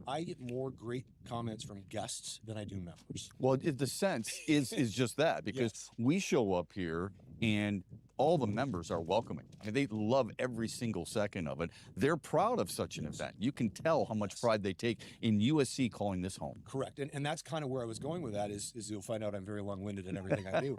I get more great comments from guests than I do members. Well, the sense is just that, because we show up here and all the members are welcoming. I mean, they love every single second of it. They're proud of such an event. You can tell how much pride they take in USC calling this home. Correct. And that's kind of where I was going with that is you'll find out I'm very long-winded in everything I do.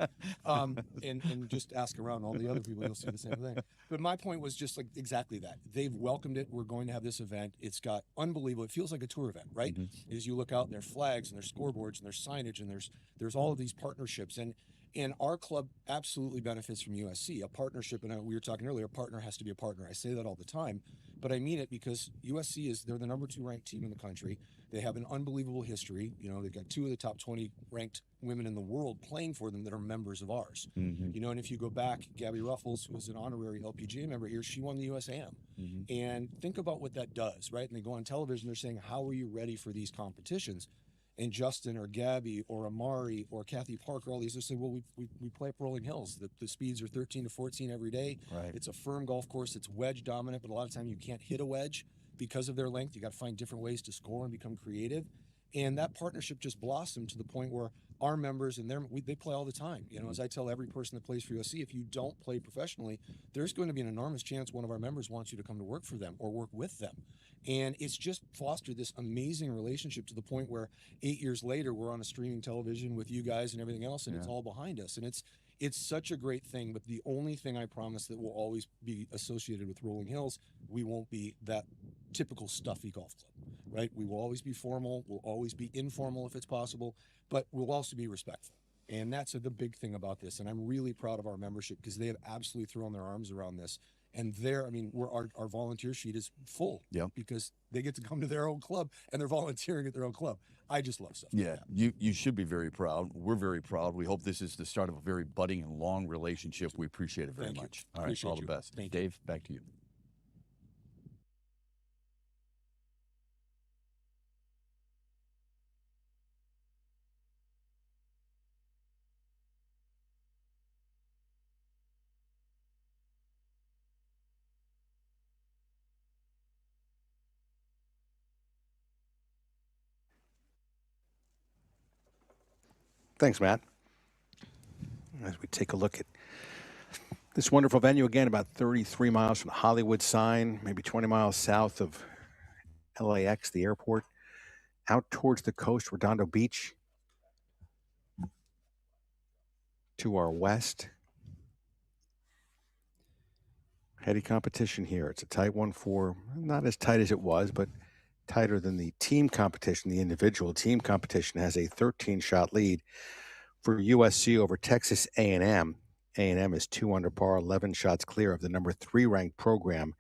And just ask around all the other people, you'll see the same thing. But my point was just like exactly that. They've welcomed it. We're going to have this event. It's got unbelievable. It feels like a tour event, right? As you look out, and there's flags and there's scoreboards and there's signage and there's all of these partnerships. And our club absolutely benefits from USC. A partnership, and we were talking earlier, a partner has to be a partner. I say that all the time, but I mean it because USC they're the number 2 ranked team in the country. They have an unbelievable history. They've got 2 of the top 20 ranked women in the world playing for them that are members of ours. And if you go back, Gabby Ruffles, who was an honorary LPGA member here, she won the USAM. And think about what that does, right? And they go on television, they're saying, how are you ready for these competitions? And Justin or Gabby or Amari or Kathy Parker, all these, they say, well, we play up Rolling Hills. The speeds are 13 to 14 every day. Right. It's a firm golf course. It's wedge dominant, but a lot of time you can't hit a wedge because of their length. You got to find different ways to score and become creative. And that partnership just blossomed to the point where our members and they play all the time. As I tell every person that plays for USC, if you don't play professionally, there's going to be an enormous chance one of our members wants you to come to work for them or work with them. And it's just fostered this amazing relationship to the point where 8 years later, we're on a streaming television with you guys and everything else, and it's all behind us. And it's such a great thing, but the only thing I promise that will always be associated with Rolling Hills, we won't be that typical stuffy golf club, right? We will always be formal. We'll always be informal if it's possible, but we'll also be respectful. And that's the big thing about this. And I'm really proud of our membership because they have absolutely thrown their arms around this. And there, I mean, our volunteer sheet is full. Yeah. Because they get to come to their own club and they're volunteering at their own club. I just love stuff. Yeah, you should be very proud. We're very proud. We hope this is the start of a very budding and long relationship. We appreciate it very Thank you. much. All right, Appreciate all the you. best. Thank you. Dave, back to you. Thanks, Matt. As we take a look at this wonderful venue, again, about 33 miles from the Hollywood sign, maybe 20 miles south of LAX, the airport, out towards the coast, Redondo Beach, to our west. Heady competition here. It's a tight one for, not as tight as it was, but tighter than the team competition. The individual team competition has a 13-shot lead for USC over Texas A&M. A&M is 2 under par, 11 shots clear of the number 3 ranked program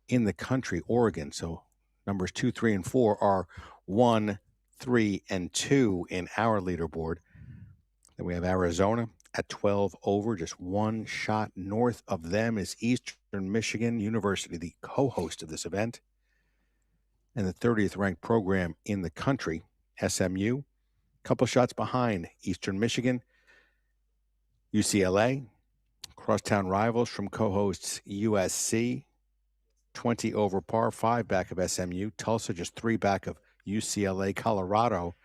in the country, Oregon. So numbers 2, 3, and 4 are 1, 3, and 2 in our leaderboard. Then we have Arizona at 12 over, just 1 shot north of them is Eastern Michigan University, the co-host of this event, and the 30th ranked program in the country, SMU. Couple shots behind Eastern Michigan, UCLA, crosstown rivals from co-hosts USC, 20 over par, 5 back of SMU. Tulsa just 3 back of UCLA. Colorado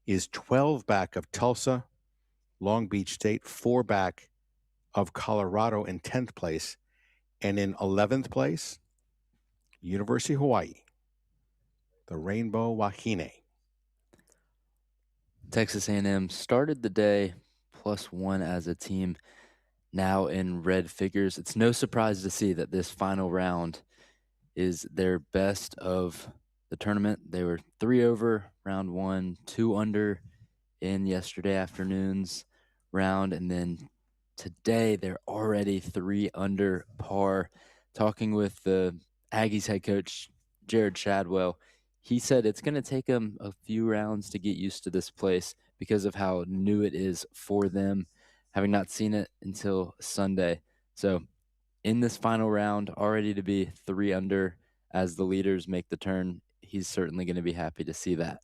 is 12 back of Tulsa. Long Beach State 4 back of Colorado in 10th place. And in 11th place, University of Hawaii, the Rainbow Wahine. Texas A&M started the day +1 as a team, now in red figures. It's no surprise to see that this final round is their best of the tournament. They were 3 over round 1, 2 under in yesterday afternoon's round, and then today they're already 3 under par. Talking with the Aggies head coach, Jared Shadwell, he said it's going to take them a few rounds to get used to this place because of how new it is for them, having not seen it until Sunday. So in this final round, already to be 3 under as the leaders make the turn, he's certainly going to be happy to see that.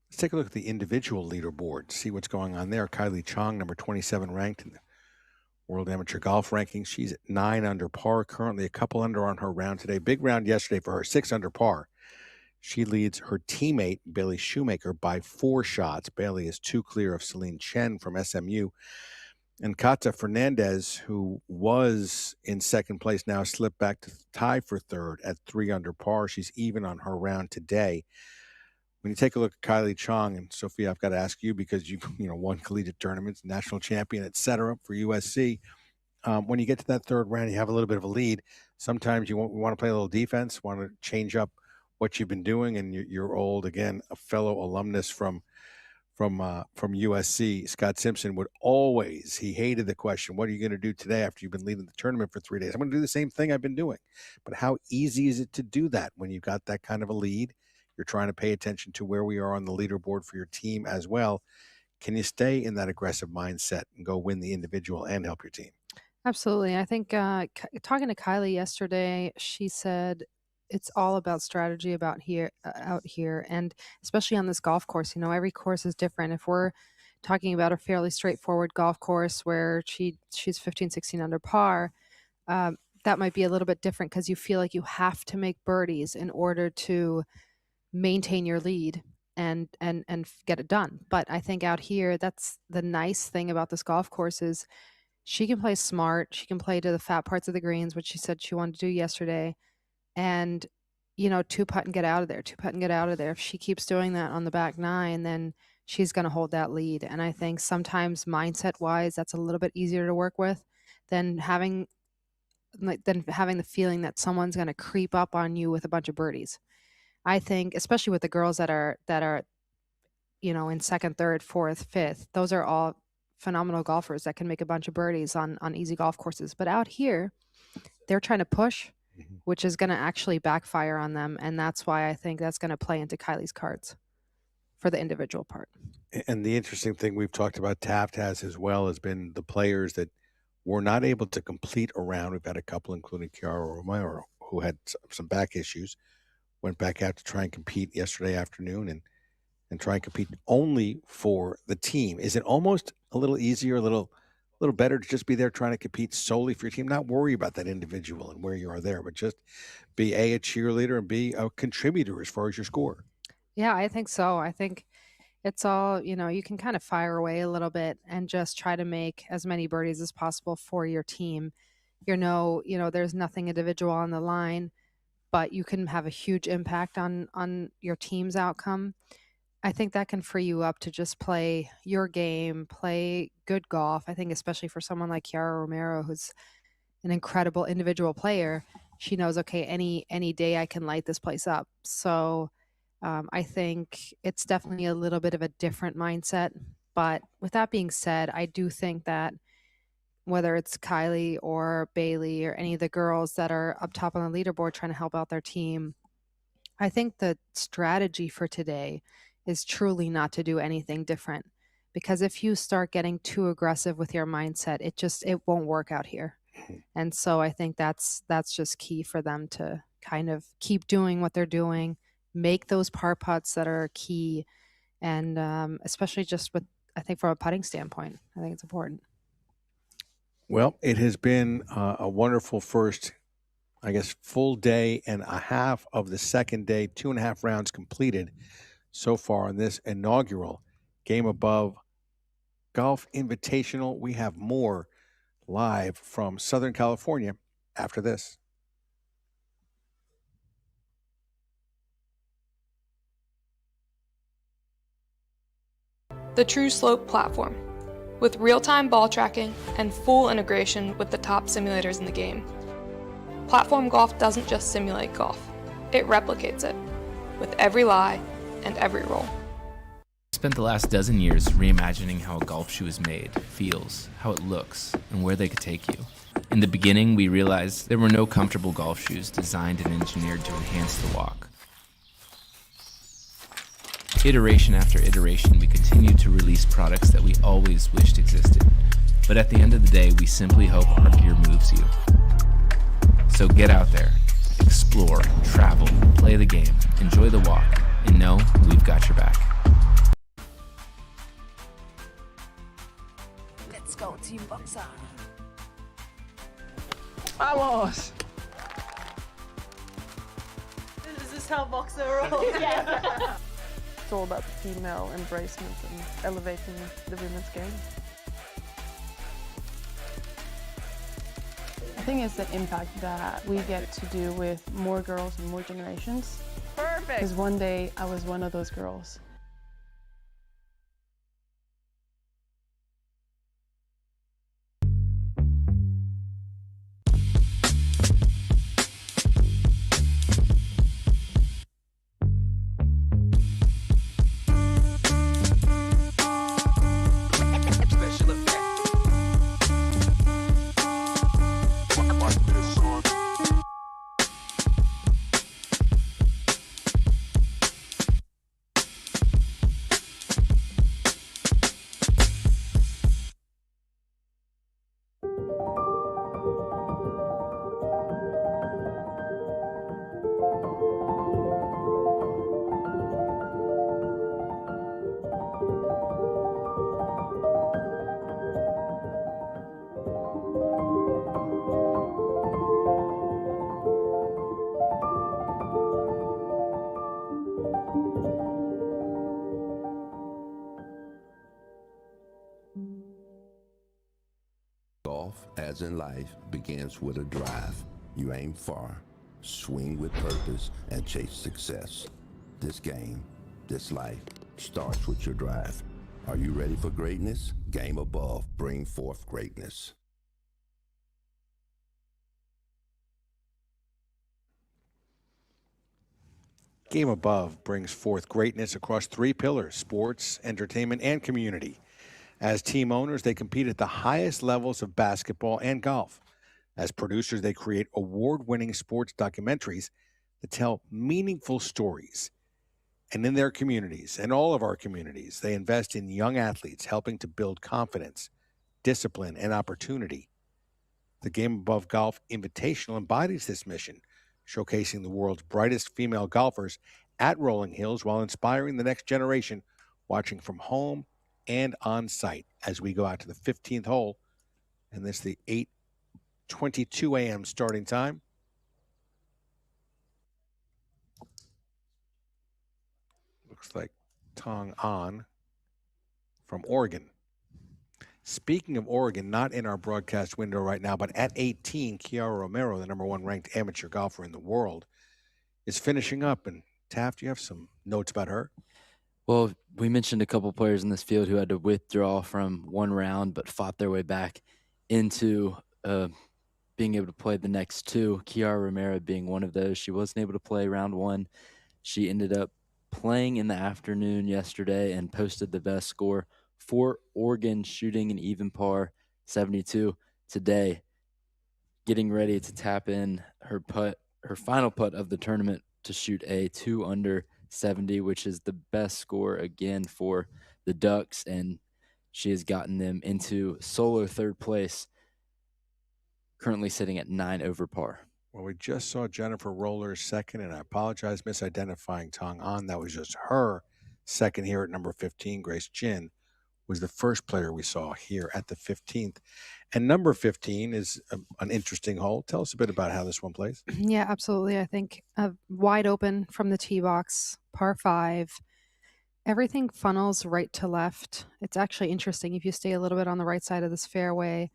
Let's take a look at the individual leaderboard, see what's going on there. Kylie Chong, number 27 ranked in the World Amateur Golf Rankings. She's at 9 under par, currently a couple under on her round today. Big round yesterday for her, 6 under par. She leads her teammate, Bailey Shoemaker, by 4 shots. Bailey is 2 clear of Celine Chen from SMU. And Kata Fernandez, who was in second place, now slipped back to tie for third at 3 under par. She's even on her round today. When you take a look at Kylie Chong, and Sophia, I've got to ask you because you won collegiate tournaments, national champion, et cetera, for USC. When you get to that third round, you have a little bit of a lead. Sometimes you want to play a little defense, want to change up what you've been doing, and you're old again. A fellow alumnus from USC, Scott Simpson, he hated the question, what are you going to do today after you've been leading the tournament for 3 days? I'm going to do the same thing I've been doing. But how easy is it to do that when you've got that kind of a lead? You're trying to pay attention to where we are on the leaderboard for your team as well. Can you stay in that aggressive mindset and go win the individual and help your team? Absolutely. I think talking to Kylie yesterday, she said it's all about strategy out here, and especially on this golf course. Every course is different. If we're talking about a fairly straightforward golf course where she's 15, 16 under par, that might be a little bit different because you feel like you have to make birdies in order to maintain your lead and get it done. But I think out here, that's the nice thing about this golf course is she can play smart. She can play to the fat parts of the greens, which she said she wanted to do yesterday. And, 2-putt and get out of there, 2-putt and get out of there. If she keeps doing that on the back 9, then she's going to hold that lead. And I think sometimes mindset-wise, that's a little bit easier to work with than having the feeling that someone's going to creep up on you with a bunch of birdies. I think, especially with the girls that are in second, third, fourth, fifth. Those are all phenomenal golfers that can make a bunch of birdies on easy golf courses. But out here, they're trying to push, which is going to actually backfire on them. And that's why I think that's going to play into Kylie's cards for the individual part. And the interesting thing we've talked about Taft has as well has been the players that were not able to complete a round. We've had a couple, including Kiara Romero, who had some back issues, went back out to try and compete yesterday afternoon and try and compete only for the team. Is it almost a little easier, a little better to just be there trying to compete solely for your team, not worry about that individual and where you are there, but just be a cheerleader and be a contributor as far as your score? Yeah, I think so. I think it's all, you can kind of fire away a little bit and just try to make as many birdies as possible for your team. There's nothing individual on the line, but you can have a huge impact on your team's outcome. I think that can free you up to just play your game, play good golf. I think especially for someone like Kiara Romero, who's an incredible individual player, she knows, okay, any day I can light this place up. So I think it's definitely a little bit of a different mindset. But with that being said, I do think that whether it's Kylie or Bailey or any of the girls that are up top on the leaderboard trying to help out their team, I think the strategy for today is truly not to do anything different. Because if you start getting too aggressive with your mindset, it won't work out here. And so I think that's just key for them to kind of keep doing what they're doing, make those par putts that are key, and especially just I think from a putting standpoint, I think it's important. Well, it has been a wonderful first, I guess, full day and a half of the second day, 2.5 rounds completed so far on this inaugural GameAbove Golf Invitational. We have more live from Southern California after this. The True Slope platform, with real-time ball tracking and full integration with the top simulators in the game. Platform golf doesn't just simulate golf, it replicates it, with every lie and every roll. I spent the last dozen years reimagining how a golf shoe is made, feels, how it looks, and where they could take you. In the beginning, we realized there were no comfortable golf shoes designed and engineered to enhance the walk. Iteration after iteration, we continued to release products that we always wished existed. But at the end of the day, we simply hope our gear moves you. So get out there, explore, travel, play the game, enjoy the walk, and know we've got your back. Let's go, Team Boxer. Vamos! Is this how Boxer rolls? Yes. It's all about the female embracement and elevating the women's game. I think it's the impact that we get to do with more girls and more generations. Perfect. Because one day I was one of those girls. Golf, as in life, begins with a drive. You aim far, swing with purpose, and chase success. This game, this life, starts with your drive. Are you ready for greatness? GameAbove, bring forth greatness. Game Above brings forth greatness across three pillars: sports, entertainment, and community. As team owners, they compete at the highest levels of basketball and golf. As producers, they create award-winning sports documentaries that tell meaningful stories. And in their communities, and all of our communities, they invest in young athletes, helping to build confidence, discipline, and opportunity. The Game Above Golf Invitational embodies this mission, showcasing the world's brightest female golfers at Rolling Hills while inspiring the next generation, watching from home and on site as we go out to the 15th hole. And this is the 8:22 a.m. starting time. Looks like Tong An from Oregon. Speaking of Oregon, not in our broadcast window right now, but at 18, Kiara Romero, the #1 ranked amateur golfer in the world, is finishing up. And Taft, you have some notes about her? Well, we mentioned a couple players in this field who had to withdraw from one round but fought their way back into being able to play the next two, Kiara Romero being one of those. She wasn't able to play round one. She ended up playing in the afternoon yesterday and posted the best score for Oregon, shooting an even par 72 today, getting ready to tap in her final putt of the tournament to shoot a 2 under 70, which is the best score again for the Ducks, and she has gotten them into solo third place, currently sitting at 9 over par. Well, we just saw Jennifer Roller's second, and I apologize misidentifying Tong An. That was just her second here at number 15. Grace Jin was the first player we saw here at the 15th. And number 15 is an interesting hole. Tell us a bit about how this one plays. Yeah, absolutely. I think wide open from the tee box, par 5. Everything funnels right to left. It's actually interesting. If you stay a little bit on the right side of this fairway,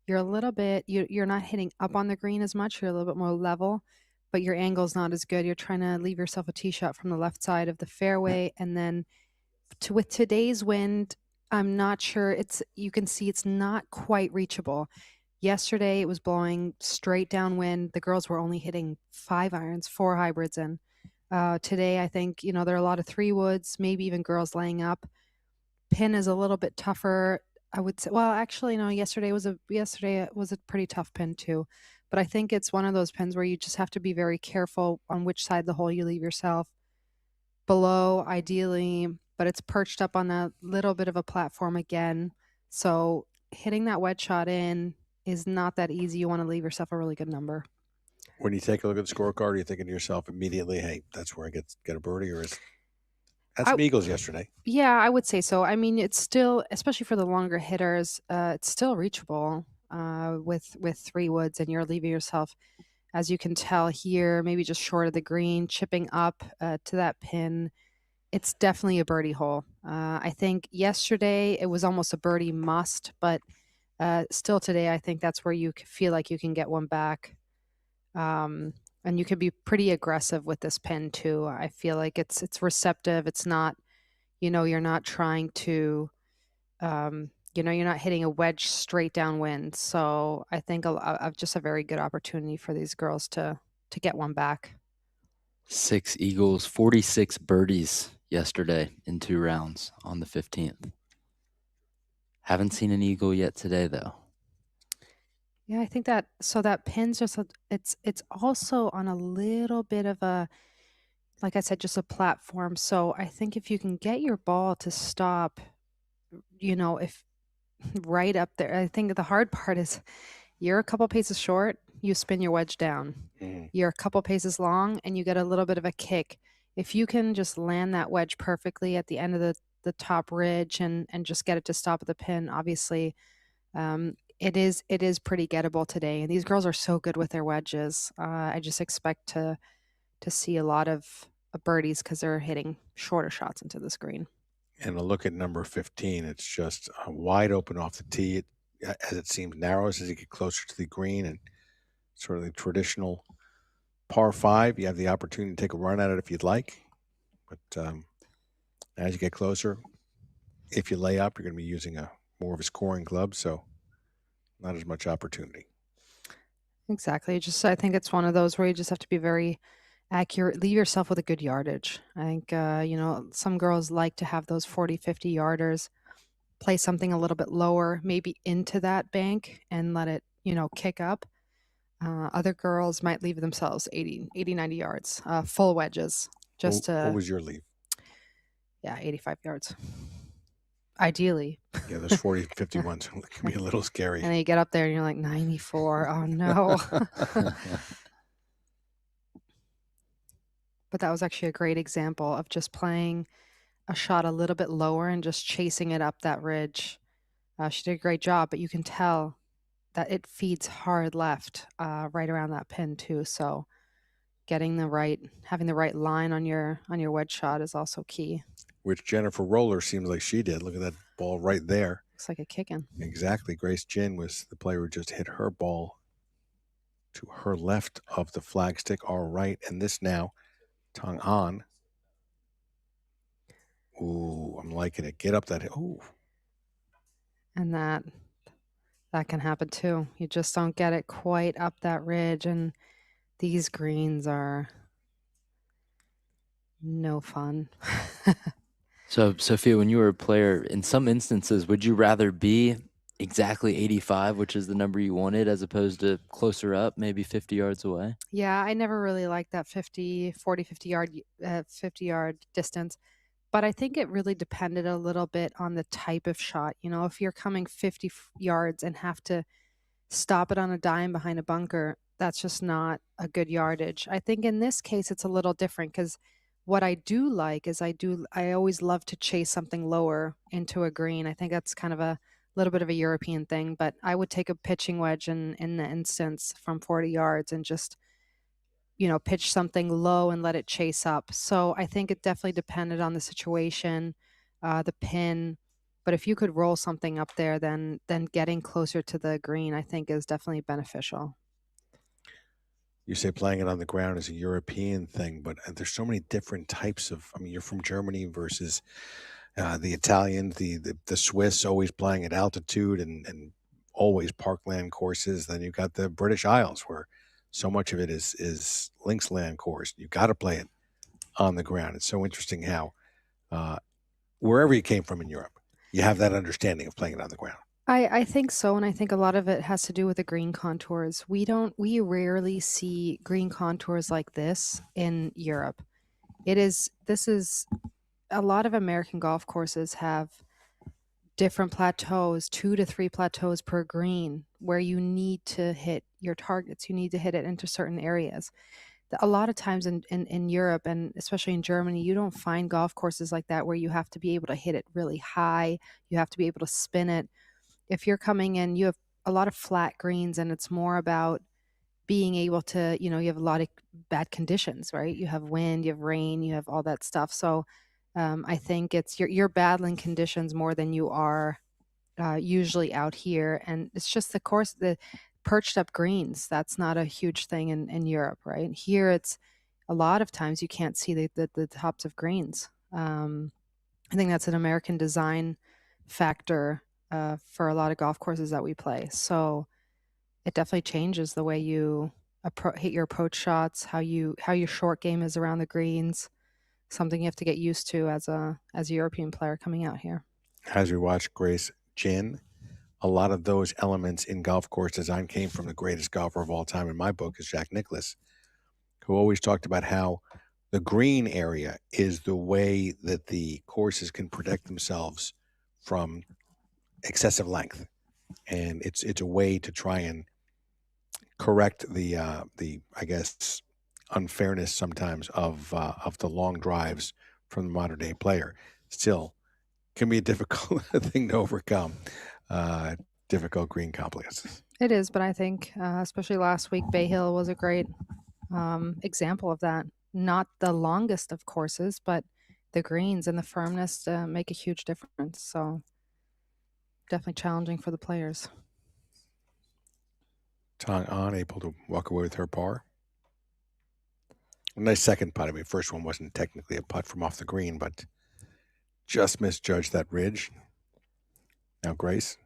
you're a little bit, you're not hitting up on the green as much. You're a little bit more level, but your angle's not as good. You're trying to leave yourself a tee shot from the left side of the fairway. And then with today's wind, I'm not sure you can see it's not quite reachable. Yesterday, it was blowing straight downwind. The girls were only hitting 5 irons, 4 hybrids in. Today, I think, there are a lot of 3 woods, maybe even girls laying up. Pin is a little bit tougher. I would say, well, actually, no, yesterday was a pretty tough pin too. But I think it's one of those pins where you just have to be very careful on which side of the hole you leave yourself. Below, ideally, but it's perched up on a little bit of a platform again. So hitting that wedge shot in is not that easy. You want to leave yourself a really good number. When you take a look at the scorecard, you're thinking to yourself immediately, hey, that's where I get a birdie, or had some eagles yesterday. Yeah, I would say so. I mean, it's still, especially for the longer hitters, it's still reachable with 3 woods, and you're leaving yourself, as you can tell here, maybe just short of the green, chipping up to that pin. It's definitely a birdie hole. I think yesterday it was almost a birdie must, but still today, I think that's where you feel like you can get one back. And you can be pretty aggressive with this pin too. I feel like it's receptive. It's not, you're not trying to, you're not hitting a wedge straight downwind. So I think just a very good opportunity for these girls to get one back. 6 eagles, 46 birdies yesterday in 2 rounds on the 15th. Haven't seen an eagle yet today, though. Yeah, I think that pin's just it's also on a little bit of a, like I said, just a platform. So I think if you can get your ball to stop, if right up there, I think the hard part is you're a couple paces short, you spin your wedge down. You're a couple paces long and you get a little bit of a kick. If you can just land that wedge perfectly at the end of the top ridge and just get it to stop at the pin, obviously, it is pretty gettable today. And these girls are so good with their wedges. I just expect to see a lot of birdies because they're hitting shorter shots into the green. And a look at number 15, it's just wide open off the tee. As it seems, narrows as you get closer to the green, and sort of the traditional par 5. You have the opportunity to take a run at it if you'd like. But as you get closer, if you lay up, you're going to be using more of a scoring club, so not as much opportunity. Exactly. I think it's one of those where you just have to be very accurate, leave yourself with a good yardage. I think, some girls like to have those 40, 50 yarders, play something a little bit lower, maybe into that bank and let it, kick up. Other girls might leave themselves 80, 90 yards, full wedges, just What was your leave? 85 yards. Ideally. Yeah, those 40, 50 ones can be a little scary. And then you get up there and you're like 94. Oh no. But that was actually a great example of just playing a shot a little bit lower and just chasing it up that ridge. She did a great job, but you can tell that it feeds hard left right around that pin too. So having the right line on your wedge shot is also key. Which Jennifer Roller seems like she did. Look at that ball right there. Looks like a kick-in. Exactly. Grace Jin was the player who just hit her ball to her left of the flagstick, our right. And this now, Tong An. Ooh, I'm liking it. Get up that hill. Ooh. And that can happen too. You just don't get it quite up that ridge, and these greens are no fun. So, Sophia, when you were a player, in some instances, would you rather be exactly 85, which is the number you wanted, as opposed to closer up, maybe 50 yards away? Yeah, I never really liked that 50 yard distance. But I think it really depended a little bit on the type of shot. If you're coming 50 yards and have to stop it on a dime behind a bunker, that's just not a good yardage. I think in this case, it's a little different because what I do like is I always love to chase something lower into a green. I think that's kind of a little bit of a European thing, but I would take a pitching wedge in the instance from 40 yards and just pitch something low and let it chase up. So I think it definitely depended on the situation, the pin. But if you could roll something up there, then getting closer to the green, I think, is definitely beneficial. You say playing it on the ground is a European thing, but there's so many different types of. You're from Germany versus the Italians, the Swiss, always playing at altitude and always parkland courses. Then you've got the British Isles where so much of it is linksland course. You've got to play it on the ground. It's so interesting how wherever you came from in Europe, you have that understanding of playing it on the ground. I think so, and I think a lot of it has to do with the green contours. We rarely see green contours like this in Europe. This is a lot of American golf courses have different plateaus, 2 to 3 plateaus per green, where you need to hit your targets. You need to hit it into certain areas. A lot of times in Europe, and especially in Germany, you don't find golf courses like that where you have to be able to hit it really high. You have to be able to spin it. If you're coming in, you have a lot of flat greens, and it's more about being able to, you have a lot of bad conditions, right? You have wind, you have rain, you have all that stuff. So I think it's you're battling conditions more than you are usually out here. And it's just the perched up greens. That's not a huge thing in Europe, right? Here, it's a lot of times you can't see the tops of greens. I think that's an American design factor for a lot of golf courses that we play. So it definitely changes the way you hit your approach shots, how your short game is around the greens. Something you have to get used to as a European player coming out here. As we watch Grace Jin, a lot of those elements in golf course design came from the greatest golfer of all time in my book is Jack Nicklaus, who always talked about how the green area is the way that the courses can protect themselves from excessive length, and it's a way to try and correct the I guess unfairness sometimes of the long drives from the modern day player. Still, can be a difficult thing to overcome. Difficult green complexes. It is, but I think especially last week, Bay Hill was a great example of that. Not the longest of courses, but the greens and the firmness make a huge difference. So definitely challenging for the players. Tong An able to walk away with her par. A nice second putt. I mean, first one wasn't technically a putt from off the green, but just misjudged that ridge. Now Grace.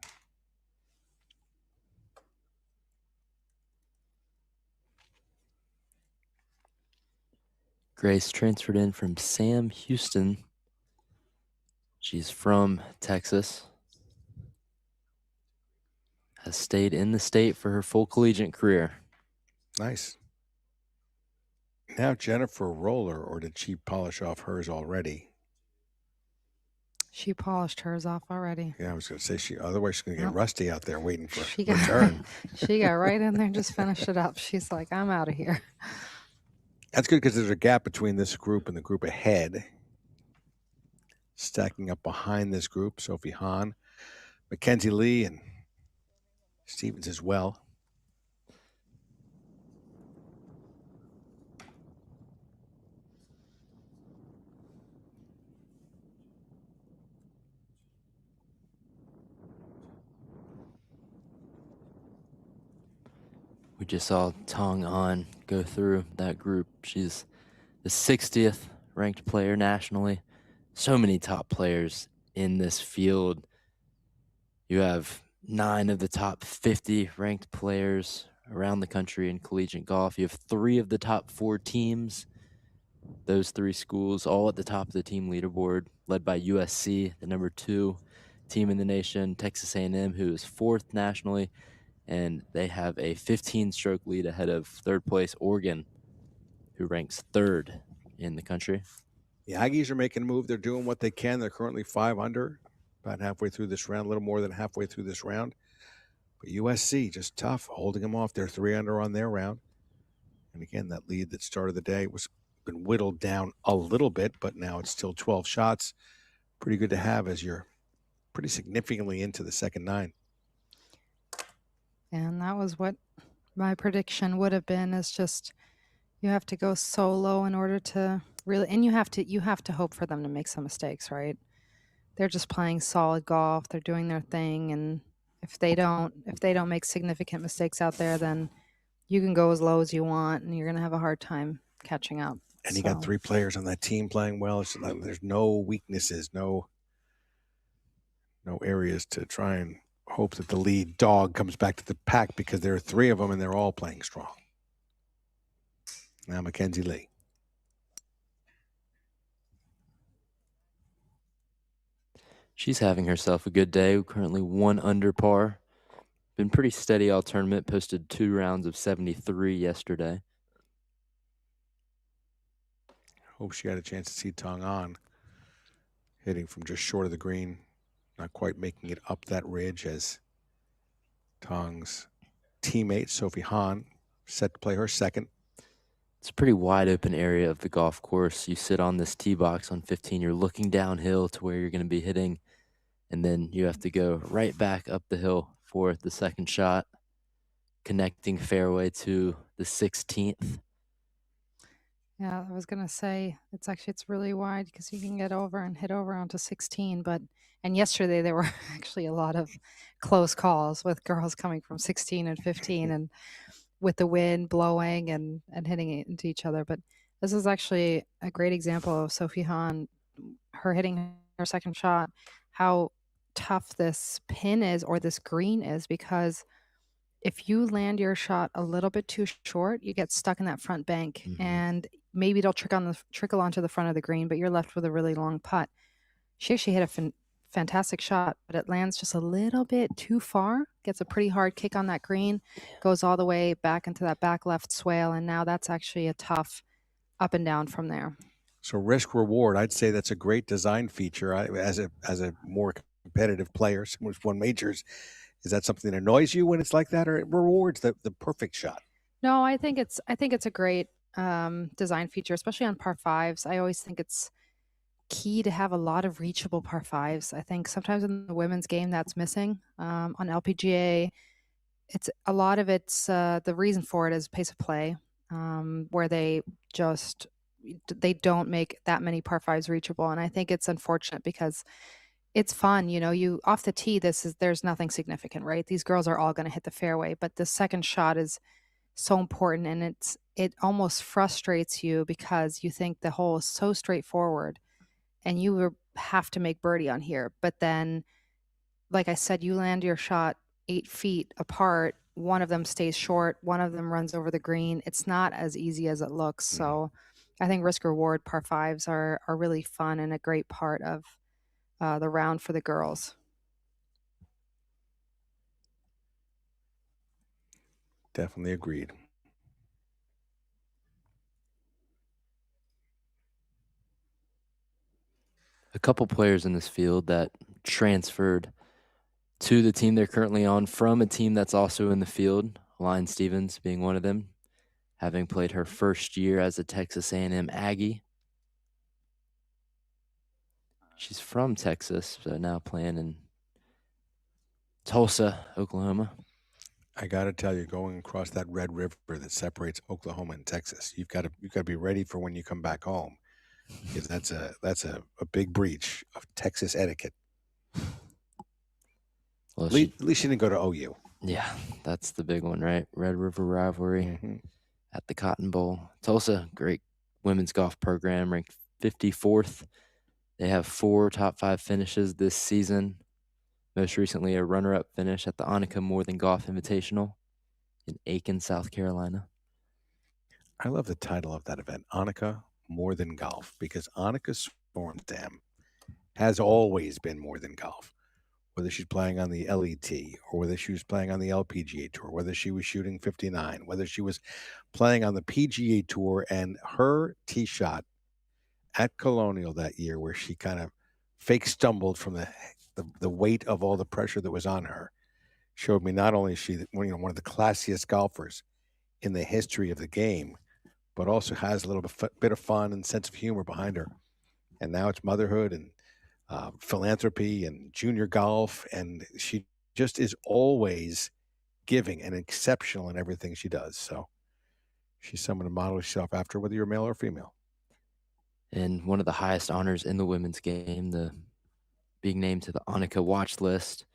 Grace transferred in from Sam Houston. She's from Texas. Has stayed in the state for her full collegiate career. Nice. Now Jennifer Roller, or did she polish off hers already? She polished hers off already. Yeah, I was going to say, otherwise she's going to get Nope. rusty out there waiting for She her got, turn. she got right in there and just finished it up. She's like, I'm out of here. That's good because there's a gap between this group and the group ahead. Stacking up behind this group, Sophie Hahn, Mackenzie Lee, and Stevens as well. We just saw Tong An go through that group. She's the 60th ranked player nationally. So many top players in this field. You have 9 of the top 50 ranked players around the country in collegiate golf. You have 3 of the top 4 teams. Those 3 schools all at the top of the team leaderboard, led by USC, the number 2 team in the nation, Texas A&M, who is 4th nationally, and they have a 15-stroke lead ahead of 3rd place Oregon, who ranks 3rd in the country. The Aggies are making a move. They're doing what they can. They're currently 5 under, about halfway through this round, a little more than halfway through this round. But USC, just tough, holding them off. They're 3 under on their round. And again, that lead that started the day was been whittled down a little bit, but now it's still 12 shots. Pretty good to have as you're pretty significantly into the second 9. And that was what my prediction would have been, is just you have to go so low in order to really, and you have to hope for them to make some mistakes, right? They're just playing solid golf. They're doing their thing. And if they don't make significant mistakes out there, then you can go as low as you want and you're going to have a hard time catching up. And you got 3 players on that team playing well. It's like there's no weaknesses, no areas to try and hope that the lead dog comes back to the pack, because there are 3 of them and they're all playing strong. Now Mackenzie Lee. She's having herself a good day. Currently 1 under par. Been pretty steady all tournament. Posted 2 rounds of 73 yesterday. Hope she had a chance to see Tong An hitting from just short of the green. Not quite making it up that ridge, as Tong's teammate, Sophie Hahn, set to play her second. It's a pretty wide open area of the golf course. You sit on this tee box on 15. You're looking downhill to where you're going to be hitting. And then you have to go right back up the hill for the second shot, connecting fairway to the 16th. Yeah, I was going to say, it's really wide because you can get over and hit over onto 16. And yesterday there were actually a lot of close calls with girls coming from 16 and 15 and with the wind blowing and hitting it into each other. But this is actually a great example of Sophie Hahn, her hitting her second shot, how tough this pin is, or this green is, because if you land your shot a little bit too short, you get stuck in that front bank, and maybe it'll trickle onto the front of the green, but you're left with a really long putt. She actually hit a fantastic shot, but it lands just a little bit too far, gets a pretty hard kick on that green, goes all the way back into that back left swale, and now that's actually a tough up and down from there. So risk reward, I'd say that's a great design feature. As a more competitive player, someone who's won majors, is that something that annoys you when it's like that, or it rewards the perfect shot? No, I think it's a great design feature, especially on par 5s. I always think it's key to have a lot of reachable par 5s. I think sometimes in the women's game that's missing. On LPGA, it's a lot of it's the reason for it is pace of play, where they don't make that many par 5s reachable, and I think it's unfortunate because it's fun, you off the tee, there's nothing significant, right? These girls are all going to hit the fairway, but the second shot is so important, and it almost frustrates you because you think the hole is so straightforward and you have to make birdie on here. But then, like I said, you land your shot 8 feet apart, one of them stays short, one of them runs over the green. It's not as easy as it looks. So I think risk reward par fives are really fun and a great part of the round for the girls. Definitely agreed. A couple players in this field that transferred to the team they're currently on from a team that's also in the field, Line Stevens being one of them, having played her first year as a Texas A&M Aggie. She's from Texas, but now playing in Tulsa, Oklahoma. I got to tell you, going across that Red River that separates Oklahoma and Texas, you've got to be ready for when you come back home, because that's a big breach of Texas etiquette. Well, at least she didn't go to OU. Yeah, that's the big one, right? Red River rivalry at the Cotton Bowl. Tulsa, great women's golf program, ranked 54th. They have 4 top 5 finishes this season. Most recently, a runner-up finish at the Annika More Than Golf Invitational in Aiken, South Carolina. I love the title of that event, Annika More Than Golf, because Annika Sorenstam has always been more than golf. Whether she's playing on the LET or whether she was playing on the LPGA Tour, whether she was shooting 59, whether she was playing on the PGA Tour, and her tee shot at Colonial that year where she kind of fake stumbled from the weight of all the pressure that was on her showed me not only is she one of the classiest golfers in the history of the game, but also has a little bit of fun and sense of humor behind her. And now it's motherhood and philanthropy and junior golf, and she just is always giving and exceptional in everything she does. So she's someone to model yourself after, whether you're male or female. And one of the highest honors in the women's game, the being named to the Annika watch list.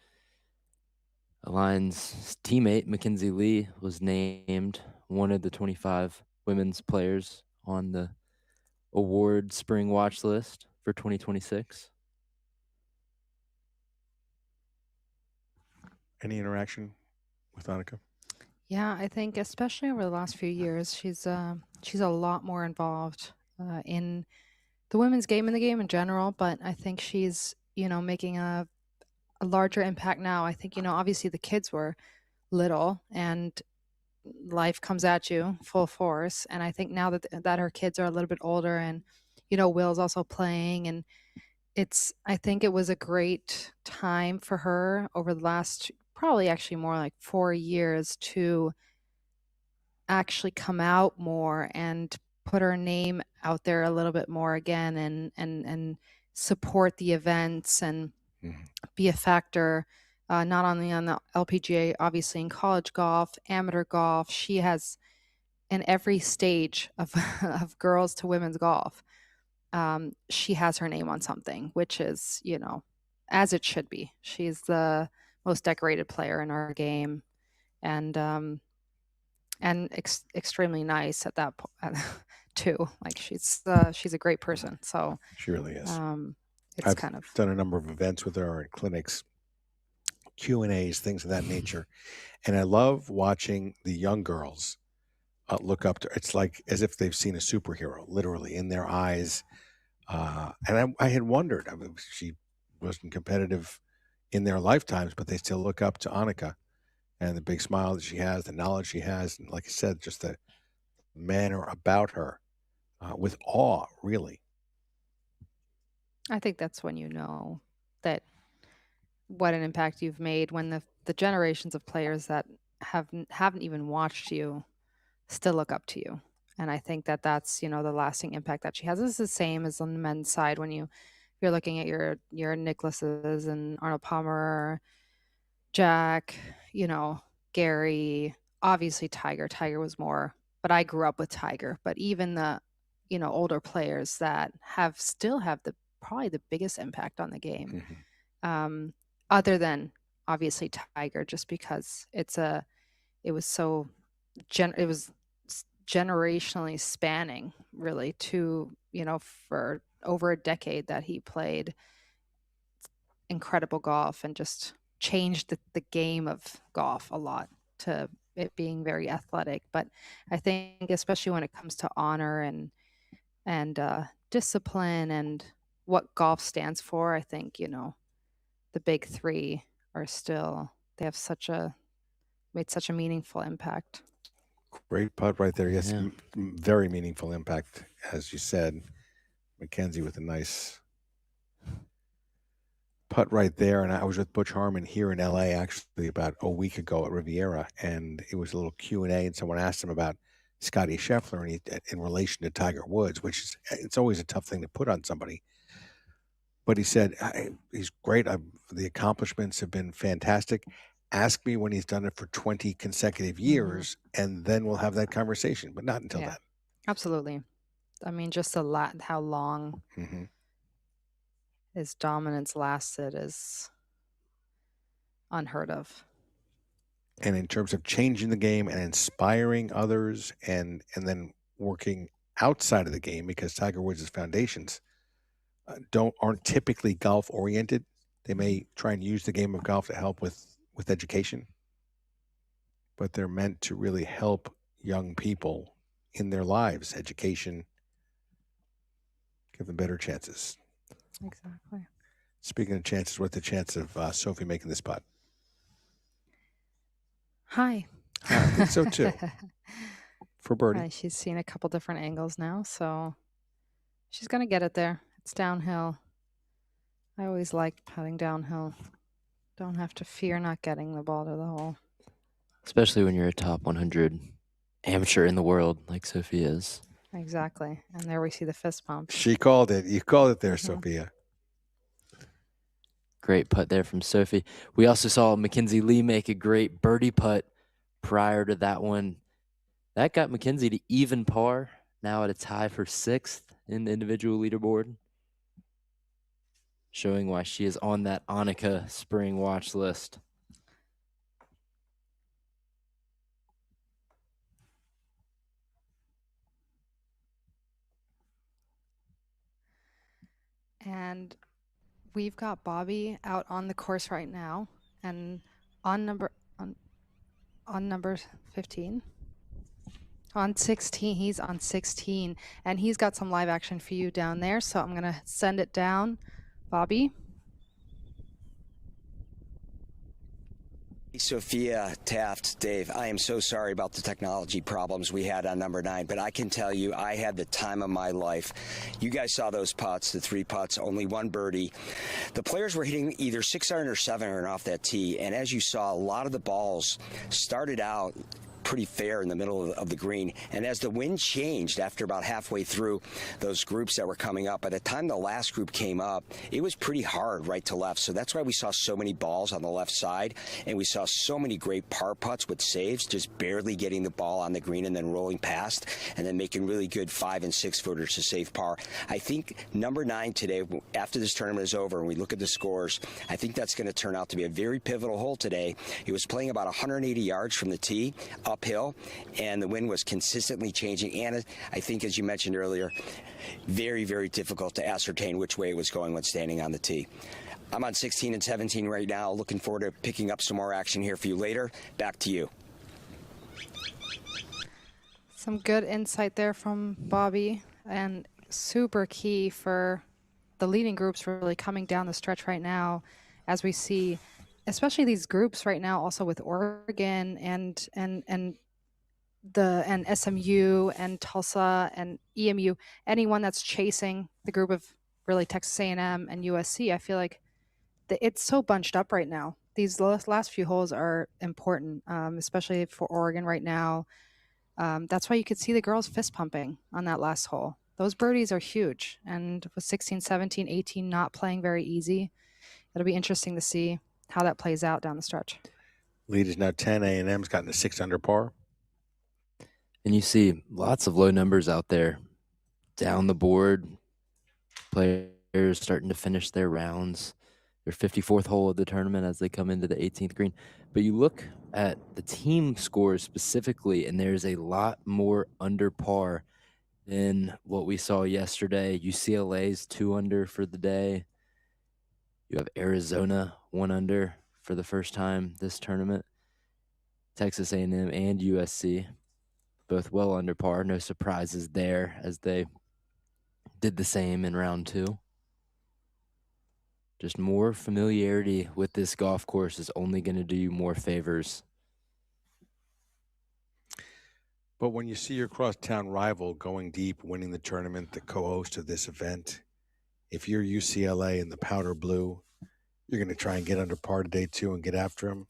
Align's teammate, Mackenzie Lee, was named one of the 25 women's players on the award spring watch list for 2026. Any interaction with Annika? Yeah, I think especially over the last few years, she's a lot more involved in the women's game and the game in general. But I think she's making a larger impact now. I think obviously the kids were little and life comes at you full force, and I think now that her kids are a little bit older and Will's also playing, and I think it was a great time for her over the last probably actually more like 4 years to actually come out more and put her name out there a little bit more again, and support the events and be a factor, not only on the LPGA, obviously in college golf, amateur golf. She has in every stage of of girls to women's golf. She has her name on something, which is, as it should be. She's the most decorated player in our game, and extremely nice at that point too. Like she's a great person. So she really is. It's I've kind of done a number of events with her and clinics, Q&As, things of that nature, and I love watching the young girls look up to her. It's like as if they've seen a superhero, literally in their eyes. And I had wondered, I mean, she wasn't competitive in their lifetimes, but they still look up to Annika and the big smile that she has, the knowledge she has, and like I said, just the manner about her with awe, really. I think that's when you know that what an impact you've made, when the generations of players that haven't even watched you still look up to you. And I think that's the lasting impact that she has. This is the same as on the men's side when you're looking at your Nicholases and Arnold Palmer, Jack, Gary, obviously Tiger. Tiger was more, but I grew up with Tiger. But even the older players that still have probably the biggest impact on the game, other than obviously Tiger, just because it was generationally spanning, really, to for over a decade that he played incredible golf and just changed the game of golf a lot to it being very athletic. But I think especially when it comes to honor and and discipline and what golf stands for. I think, the big three are still, they have made such a meaningful impact. Great putt right there. Yes, Yeah. very meaningful impact, as you said. Mackenzie with a nice putt right there. And I was with Butch Harmon here in LA actually about a week ago at Riviera, and it was a little Q&A, and someone asked him about Scotty Scheffler and in relation to Tiger Woods, which is, it's always a tough thing to put on somebody. But he said, he's great. The accomplishments have been fantastic. Ask me when he's done it for 20 consecutive years, and then we'll have that conversation, but not until Yeah. then. Absolutely. I mean, just how long his dominance lasted is unheard of. And in terms of changing the game and inspiring others and then working outside of the game, because Tiger Woods' foundations aren't typically golf oriented. They may try and use the game of golf to help with education, but they're meant to really help young people in their lives, education, give them better chances. Exactly. Speaking of chances, what's the chance of Sophie making this putt? Hi. I think so too. For birdie. She's seen a couple different angles now, so she's going to get it there. It's downhill. I always liked putting downhill. Don't have to fear not getting the ball to the hole. Especially when you're a top 100 amateur in the world like Sophie is. Exactly. And there we see the fist pump. She called it. You called it there, Sophia. Great putt there from Sophie. We also saw Mackenzie Lee make a great birdie putt prior to that one. That got Mackenzie to even par, now at a tie for 6th in the individual leaderboard, showing why she is on that Annika spring watch list. And we've got Bobby out on the course right now, and on number 15. On 16, he's on 16, and he's got some live action for you down there, so I'm going to send it down. Bobby? Sophia, Taft, Dave, I am so sorry about the technology problems we had on number 9, but I can tell you I had the time of my life. You guys saw those putts, the 3 putts, only 1 birdie. The players were hitting either 6 iron or 7 iron off that tee, and as you saw, a lot of the balls started out pretty fair in the middle of the green. And as the wind changed after about halfway through those groups that were coming up, by the time the last group came up, it was pretty hard right to left. So that's why we saw so many balls on the left side, and we saw so many great par putts with saves, just barely getting the ball on the green and then rolling past, and then making really good 5 and 6 footers to save par. I think number 9 today, after this tournament is over and we look at the scores, I think that's going to turn out to be a very pivotal hole today. He was playing about 180 yards from the tee, uphill, and the wind was consistently changing. And I think, as you mentioned earlier, very, very difficult to ascertain which way it was going when standing on the tee. I'm on 16 and 17 right now. Looking forward to picking up some more action here for you later. Back to you. Some good insight there from Bobby, and super key for the leading groups really coming down the stretch right now, as we see, especially these groups right now, also with Oregon and SMU and Tulsa and EMU, anyone that's chasing the group of really Texas A&M and USC. I feel like it's so bunched up right now. These last few holes are important, especially for Oregon right now. That's why you could see the girls fist pumping on that last hole. Those birdies are huge. And with 16, 17, 18 not playing very easy, it'll be interesting to see how that plays out down the stretch. Lead is now 10. A&M's gotten to 6 under par. And you see lots of low numbers out there down the board. Players starting to finish their rounds, their 54th hole of the tournament as they come into the 18th green. But you look at the team scores specifically, and there's a lot more under par than what we saw yesterday. UCLA's 2 under for the day. You have Arizona 1 under for the first time this tournament. Texas A&M and USC both well under par. No surprises there as they did the same in round 2. Just more familiarity with this golf course is only going to do you more favors. But when you see your crosstown rival going deep, winning the tournament, the co-host of this event, if you're UCLA in the powder blue, you're going to try and get under par today too and get after him.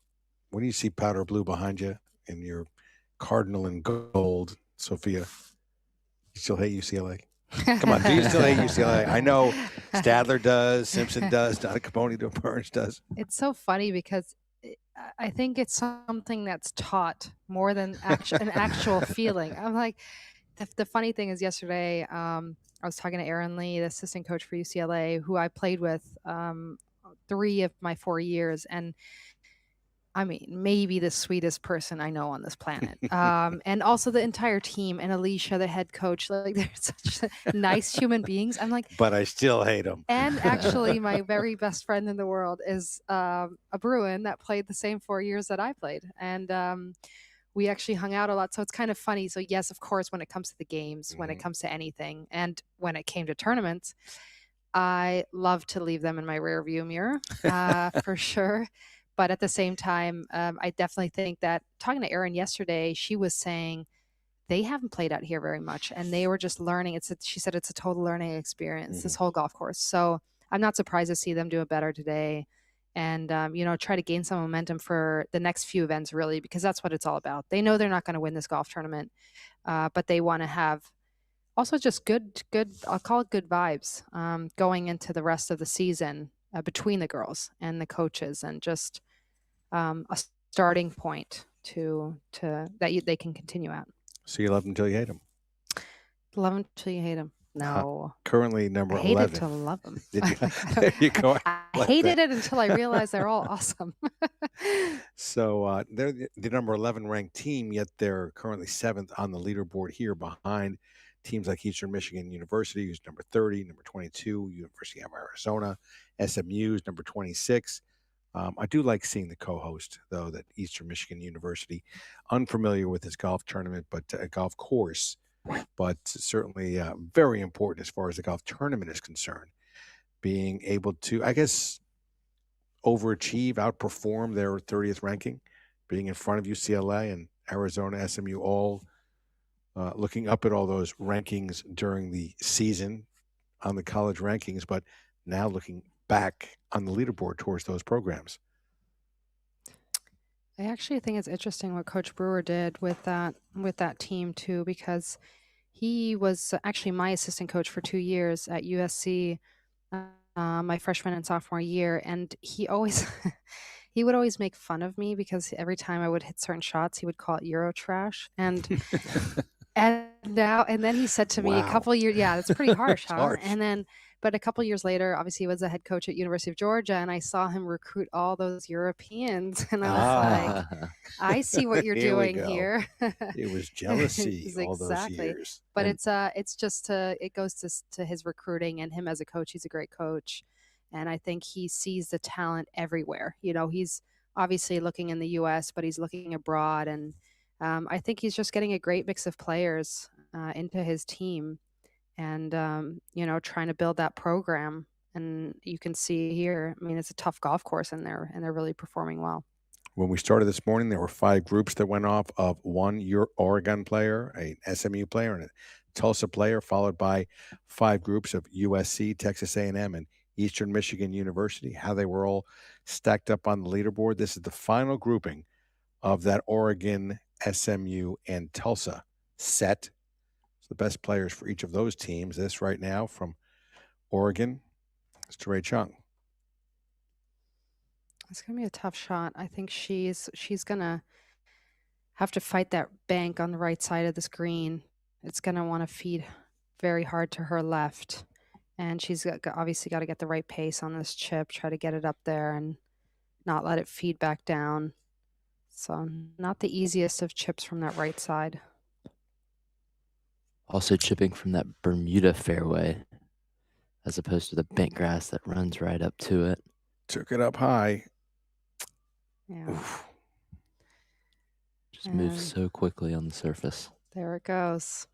When you see powder blue behind you and your cardinal in gold, Sophia, you still hate UCLA? Come on, do you still hate UCLA? I know Stadler does, Simpson does, Donna Capone Burns does. It's so funny because I think it's something that's taught more than an actual feeling. I'm like, the funny thing is yesterday, I was talking to Aaron Lee, the assistant coach for UCLA, who I played with 3 of my 4 years. And I mean, maybe the sweetest person I know on this planet. And also the entire team, and Alicia, the head coach, like they're such nice human beings. I'm like, but I still hate them. And actually, my very best friend in the world is a Bruin that played the same 4 years that I played. And we actually hung out a lot. So it's kind of funny. So yes, of course, when it comes to the games, when it comes to anything, and when it came to tournaments, I love to leave them in my rear view mirror for sure. But at the same time, I definitely think that talking to Erin yesterday, she was saying they haven't played out here very much, and they were just learning. She said it's a total learning experience, this whole golf course. So I'm not surprised to see them do it better today, and try to gain some momentum for the next few events, really, because that's what it's all about. They know they're not going to win this golf tournament, but they want to have also just good. I'll call it good vibes going into the rest of the season between the girls and the coaches, and just a starting point to that they can continue at. So you love them till you hate them. Love them till you hate them. No. Currently number 11. I hated to love them. Did you? There you go. I hated it until I realized they're all awesome. So they're the number 11 ranked team, yet they're currently 7th on the leaderboard here, behind teams like Eastern Michigan University, who's number 30, number 22, University of Arizona, SMU's number 26. I do like seeing the co-host, though, that Eastern Michigan University, unfamiliar with this golf tournament, but a golf course, but certainly very important as far as the golf tournament is concerned. Being able to, I guess, overachieve, outperform their 30th ranking, being in front of UCLA and Arizona, SMU, all looking up at all those rankings during the season on the college rankings, but now looking back on the leaderboard towards those programs. I actually think it's interesting what Coach Brewer did with that team too, because he was actually my assistant coach for 2 years at USC, my freshman and sophomore year, and he would always make fun of me because every time I would hit certain shots, he would call it Euro trash, and then he said to me a couple years, that's pretty harsh, huh? Harsh. But a couple years later, obviously, he was the head coach at University of Georgia, and I saw him recruit all those Europeans, and I was like, I see what you're doing here. It was jealousy all those years. But it's just it goes to his recruiting and him as a coach. He's a great coach, and I think he sees the talent everywhere. He's obviously looking in the U.S., but he's looking abroad, and I think he's just getting a great mix of players into his team. And, trying to build that program. And you can see here, I mean, it's a tough golf course in there, and they're really performing well. When we started this morning, there were 5 groups that went off of one Oregon player, a SMU player, and a Tulsa player, followed by 5 groups of USC, Texas A&M, and Eastern Michigan University, how they were all stacked up on the leaderboard. This is the final grouping of that Oregon, SMU, and Tulsa set. The best players for each of those teams. This right now from Oregon is Ray Chung. It's going to be a tough shot. I think she's going to have to fight that bank on the right side of this green. It's going to want to feed very hard to her left. And she's obviously got to get the right pace on this chip, try to get it up there and not let it feed back down. So not the easiest of chips from that right side. Also chipping from that Bermuda fairway as opposed to the bent grass that runs right up to it. Took it up high. Yeah. Oof. Just moves so quickly on the surface. There it goes.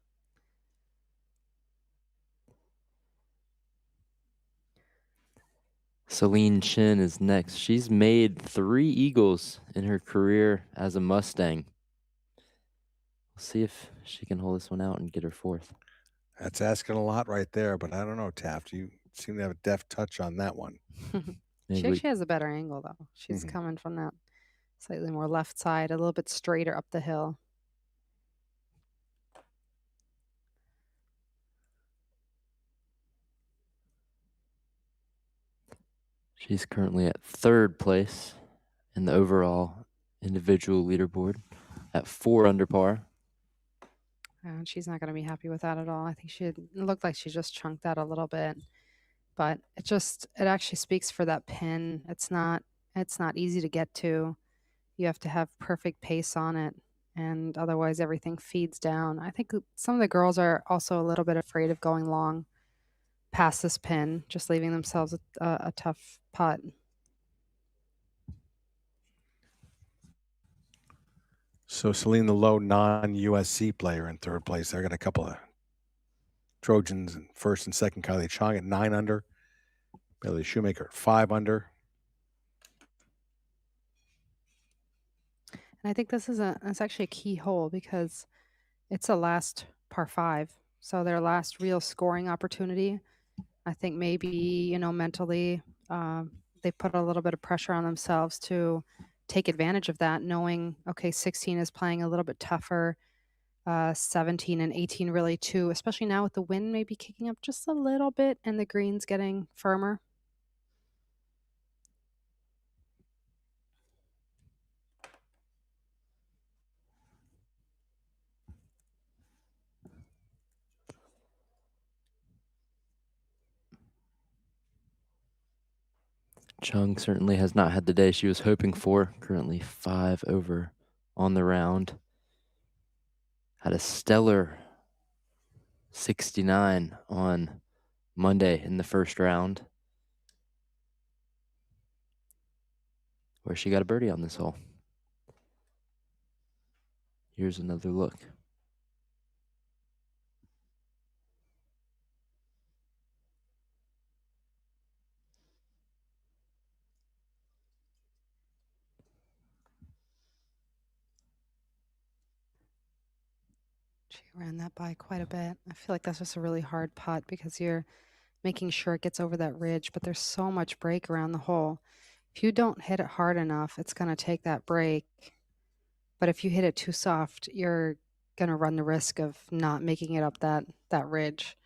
Celine Chin is next. She's made 3 eagles in her career as a Mustang. We'll see if she can hold this one out and get her 4th. That's asking a lot right there, but I don't know, Taft. You seem to have a deft touch on that one. She actually has a better angle, though. She's Mhm. coming from that slightly more left side, a little bit straighter up the hill. She's currently at 3rd place in the overall individual leaderboard at 4 under par. And she's not going to be happy with that at all. I think it looked like she just chunked that a little bit, but it actually speaks for that pin. It's not easy to get to. You have to have perfect pace on it, and otherwise everything feeds down. I think some of the girls are also a little bit afraid of going long past this pin, just leaving themselves a tough putt. So Celine, the low non-USC player in 3rd place. There got a couple of Trojans in 1st and 2nd. Kylie Chong at 9 under. Bailey Shoemaker at 5 under. And I think it's actually a key hole because it's a last par 5. So their last real scoring opportunity. I think maybe, mentally they put a little bit of pressure on themselves to take advantage of that, knowing, okay, 16 is playing a little bit tougher. 17 and 18 really too, especially now with the wind maybe kicking up just a little bit and the greens getting firmer. Chung certainly has not had the day she was hoping for. Currently 5 over on the round. Had a stellar 69 on Monday in the 1st round, where she got a birdie on this hole. Here's another look. She ran that by quite a bit. I feel like that's just a really hard putt because you're making sure it gets over that ridge, but there's so much break around the hole. If you don't hit it hard enough, it's going to take that break. But if you hit it too soft, you're going to run the risk of not making it up that ridge.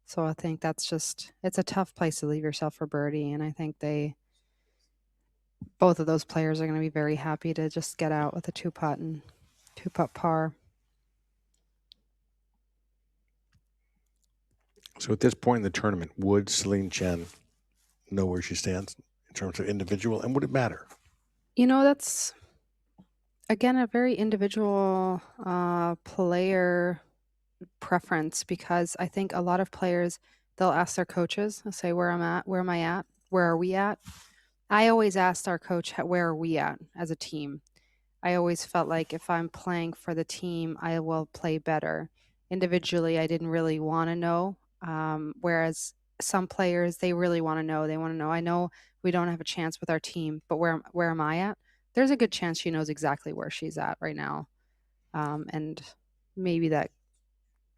So I think it's a tough place to leave yourself for birdie. And I think both of those players are going to be very happy to just get out with a 2-putt par. So at this point in the tournament, would Celine Chen know where she stands in terms of individual, and would it matter? That's, again, a very individual player preference, because I think a lot of players, they'll ask their coaches, they'll say, where am I at? Where are we at? I always asked our coach, where are we at as a team? I always felt like if I'm playing for the team, I will play better. Individually, I didn't really want to know. Whereas some players, they really want to know. They want to know, I know we don't have a chance with our team, but where am I at? There's a good chance she knows exactly where she's at right now. And maybe that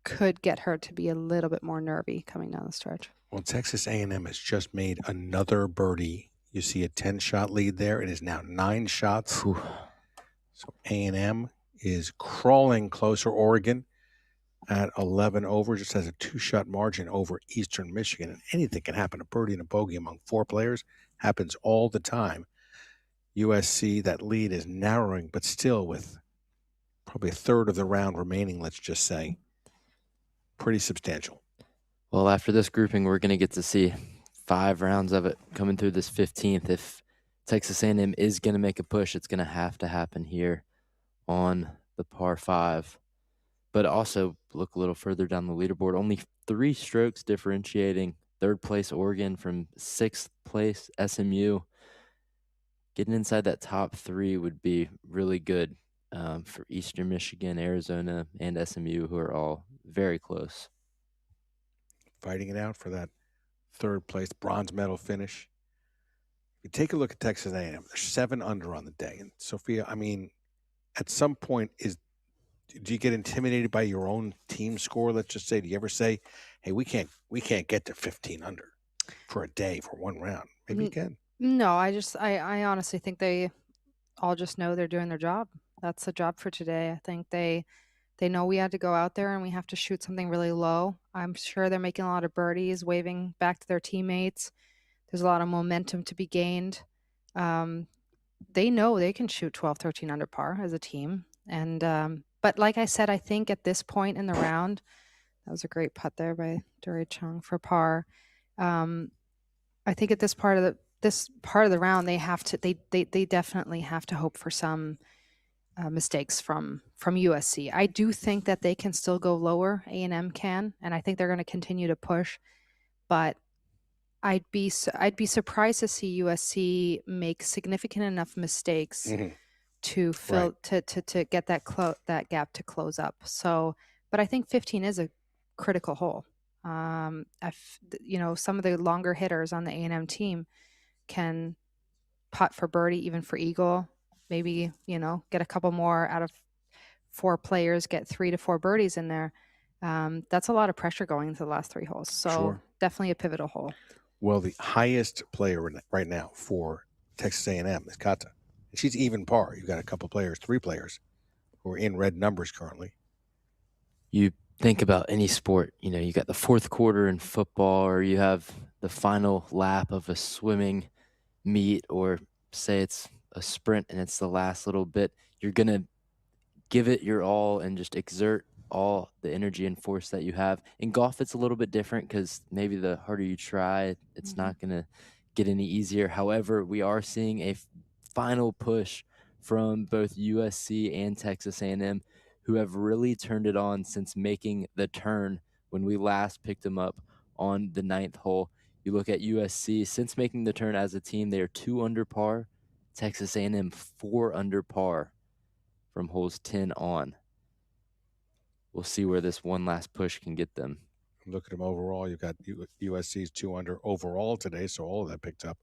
could get her to be a little bit more nervy coming down the stretch. Well, Texas A&M has just made another birdie. You see a 10-shot lead there. It is now 9 shots. Whew. So A&M is crawling closer. Oregon at 11 over, just has a 2-shot margin over Eastern Michigan. And anything can happen. A birdie and a bogey among 4 players happens all the time. USC, that lead is narrowing, but still with probably a third of the round remaining, let's just say. Pretty substantial. Well, after this grouping, we're going to get to see 5 rounds of it coming through this 15th. If Texas A&M is going to make a push, it's going to have to happen here on the par 5. But also look a little further down the leaderboard. Only 3 strokes differentiating 3rd place Oregon from 6th place SMU. Getting inside that top 3 would be really good for Eastern Michigan, Arizona, and SMU, who are all very close. Fighting it out for that 3rd place bronze medal finish. You take a look at Texas A&M. They're 7 under on the day. And Sophia, I mean, at some point, do you get intimidated by your own team score? Let's just say, do you ever say, "Hey, we can't get to 15 under for a day for one round"? Maybe you can. No, I honestly think they all just know they're doing their job. That's the job for today. I think they know we had to go out there and we have to shoot something really low. I'm sure they're making a lot of birdies, waving back to their teammates. There's a lot of momentum to be gained. They know they can shoot 12, 13 under par as a team. And but like I said, I think at this point in the round, that was a great putt there by Dory Chung for par. I think at this part of the round, they definitely have to hope for some mistakes from USC. I do think that they can still go lower. A&M can, and I think they're going to continue to push. But I'd be surprised to see USC make significant enough mistakes to fill to get that gap to close up. So, but I think 15 is a critical hole. Some of the longer hitters on the A&M team can putt for birdie, even for eagle. Maybe, get a couple more out of 4 players, get 3 to 4 birdies in there. That's a lot of pressure going into the last 3 holes. So definitely a pivotal hole. Well, the highest player right now for Texas A&M is Kata. And she's even par. You've got a couple players, 3 players, who are in red numbers currently. You think about any sport, you got the fourth quarter in football, or you have the final lap of a swimming meet, or say it's a sprint and it's the last little bit. You're going to give it your all and just exert all the energy and force that you have. In golf, it's a little bit different because maybe the harder you try, it's not going to get any easier. However, we are seeing a final push from both USC and Texas A&M, who have really turned it on since making the turn when we last picked them up on the 9th hole. You look at USC, since making the turn as a team, they are 2 under par. Texas A&M 4 under par from holes 10 on. We'll see where this one last push can get them. Look at them overall. You've got USC's 2 under overall today, so all of that picked up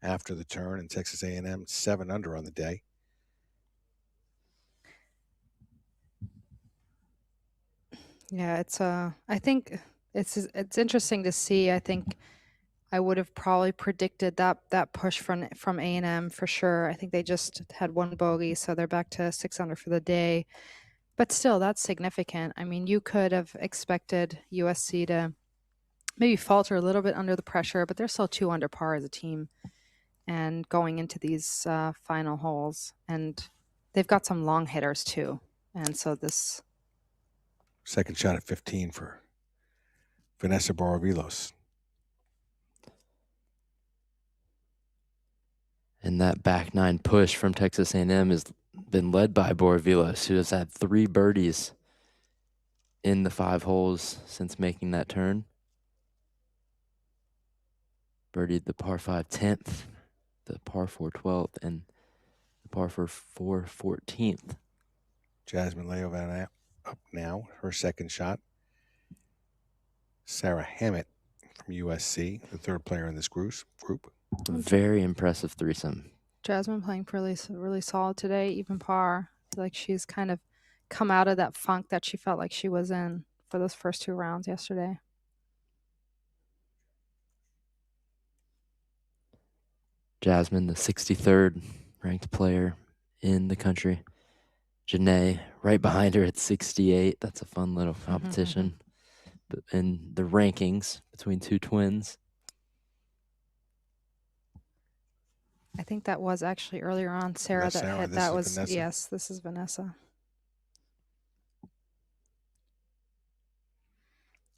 after the turn, and Texas A&M 7 under on the day. Yeah, I think it's interesting to see. I think I would have probably predicted that push from A&M for sure. I think they just had 1 bogey, so they're back to 6 under for the day. But still, that's significant. I mean, you could have expected USC to maybe falter a little bit under the pressure, but they're still 2 under par as a team and going into these final holes. And they've got some long hitters too. And so this... Second shot at 15 for Vanessa Barravilos. And that back 9 push from Texas A&M has been led by Barravilos, who has had 3 birdies in the 5 holes since making that turn. Birdied the par 5 10th, the par 4 12th, and the par 4 14th. Jasmine Leovan up now, her second shot. Sarah Hammett from USC, the 3rd player in this group. Very impressive threesome. Jasmine playing really solid today, even par. I feel like she's kind of come out of that funk that she felt like she was in for those first 2 rounds yesterday. Jasmine, the 63rd ranked player in the country. Janae, right behind her at 68. That's a fun little competition. But in the rankings between 2 twins. I think that was actually earlier on Sarah That's that Sarah. hit. This That is was Vanessa. Yes, this is Vanessa.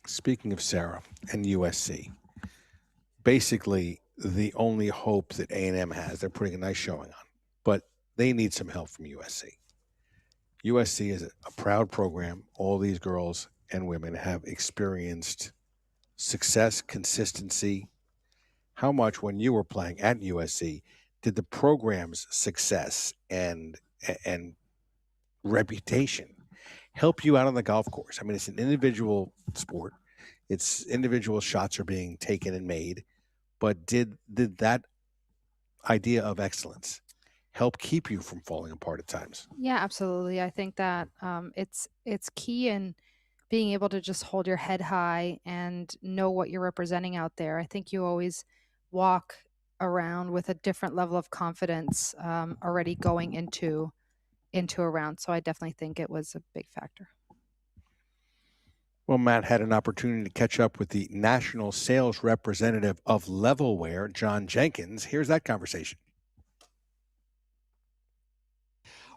Speaking of Sarah and USC, basically the only hope that A&M has, they're putting a nice showing on, but they need some help from USC. USC is a proud program. All these girls and women have experienced success, consistency. How much, when you were playing at USC, did the program's success and reputation help you out on the golf course? I mean, it's an individual sport. It's individual shots are being taken and made, but did that idea of excellence help keep you from falling apart at times? Yeah, absolutely. I think that it's key in being able to just hold your head high and know what you're representing out there. I think you always walk around with a different level of confidence already going into a round. So I definitely think it was a big factor. Well, Matt had an opportunity to catch up with the national sales representative of Levelware, John Jenkins. Here's that conversation.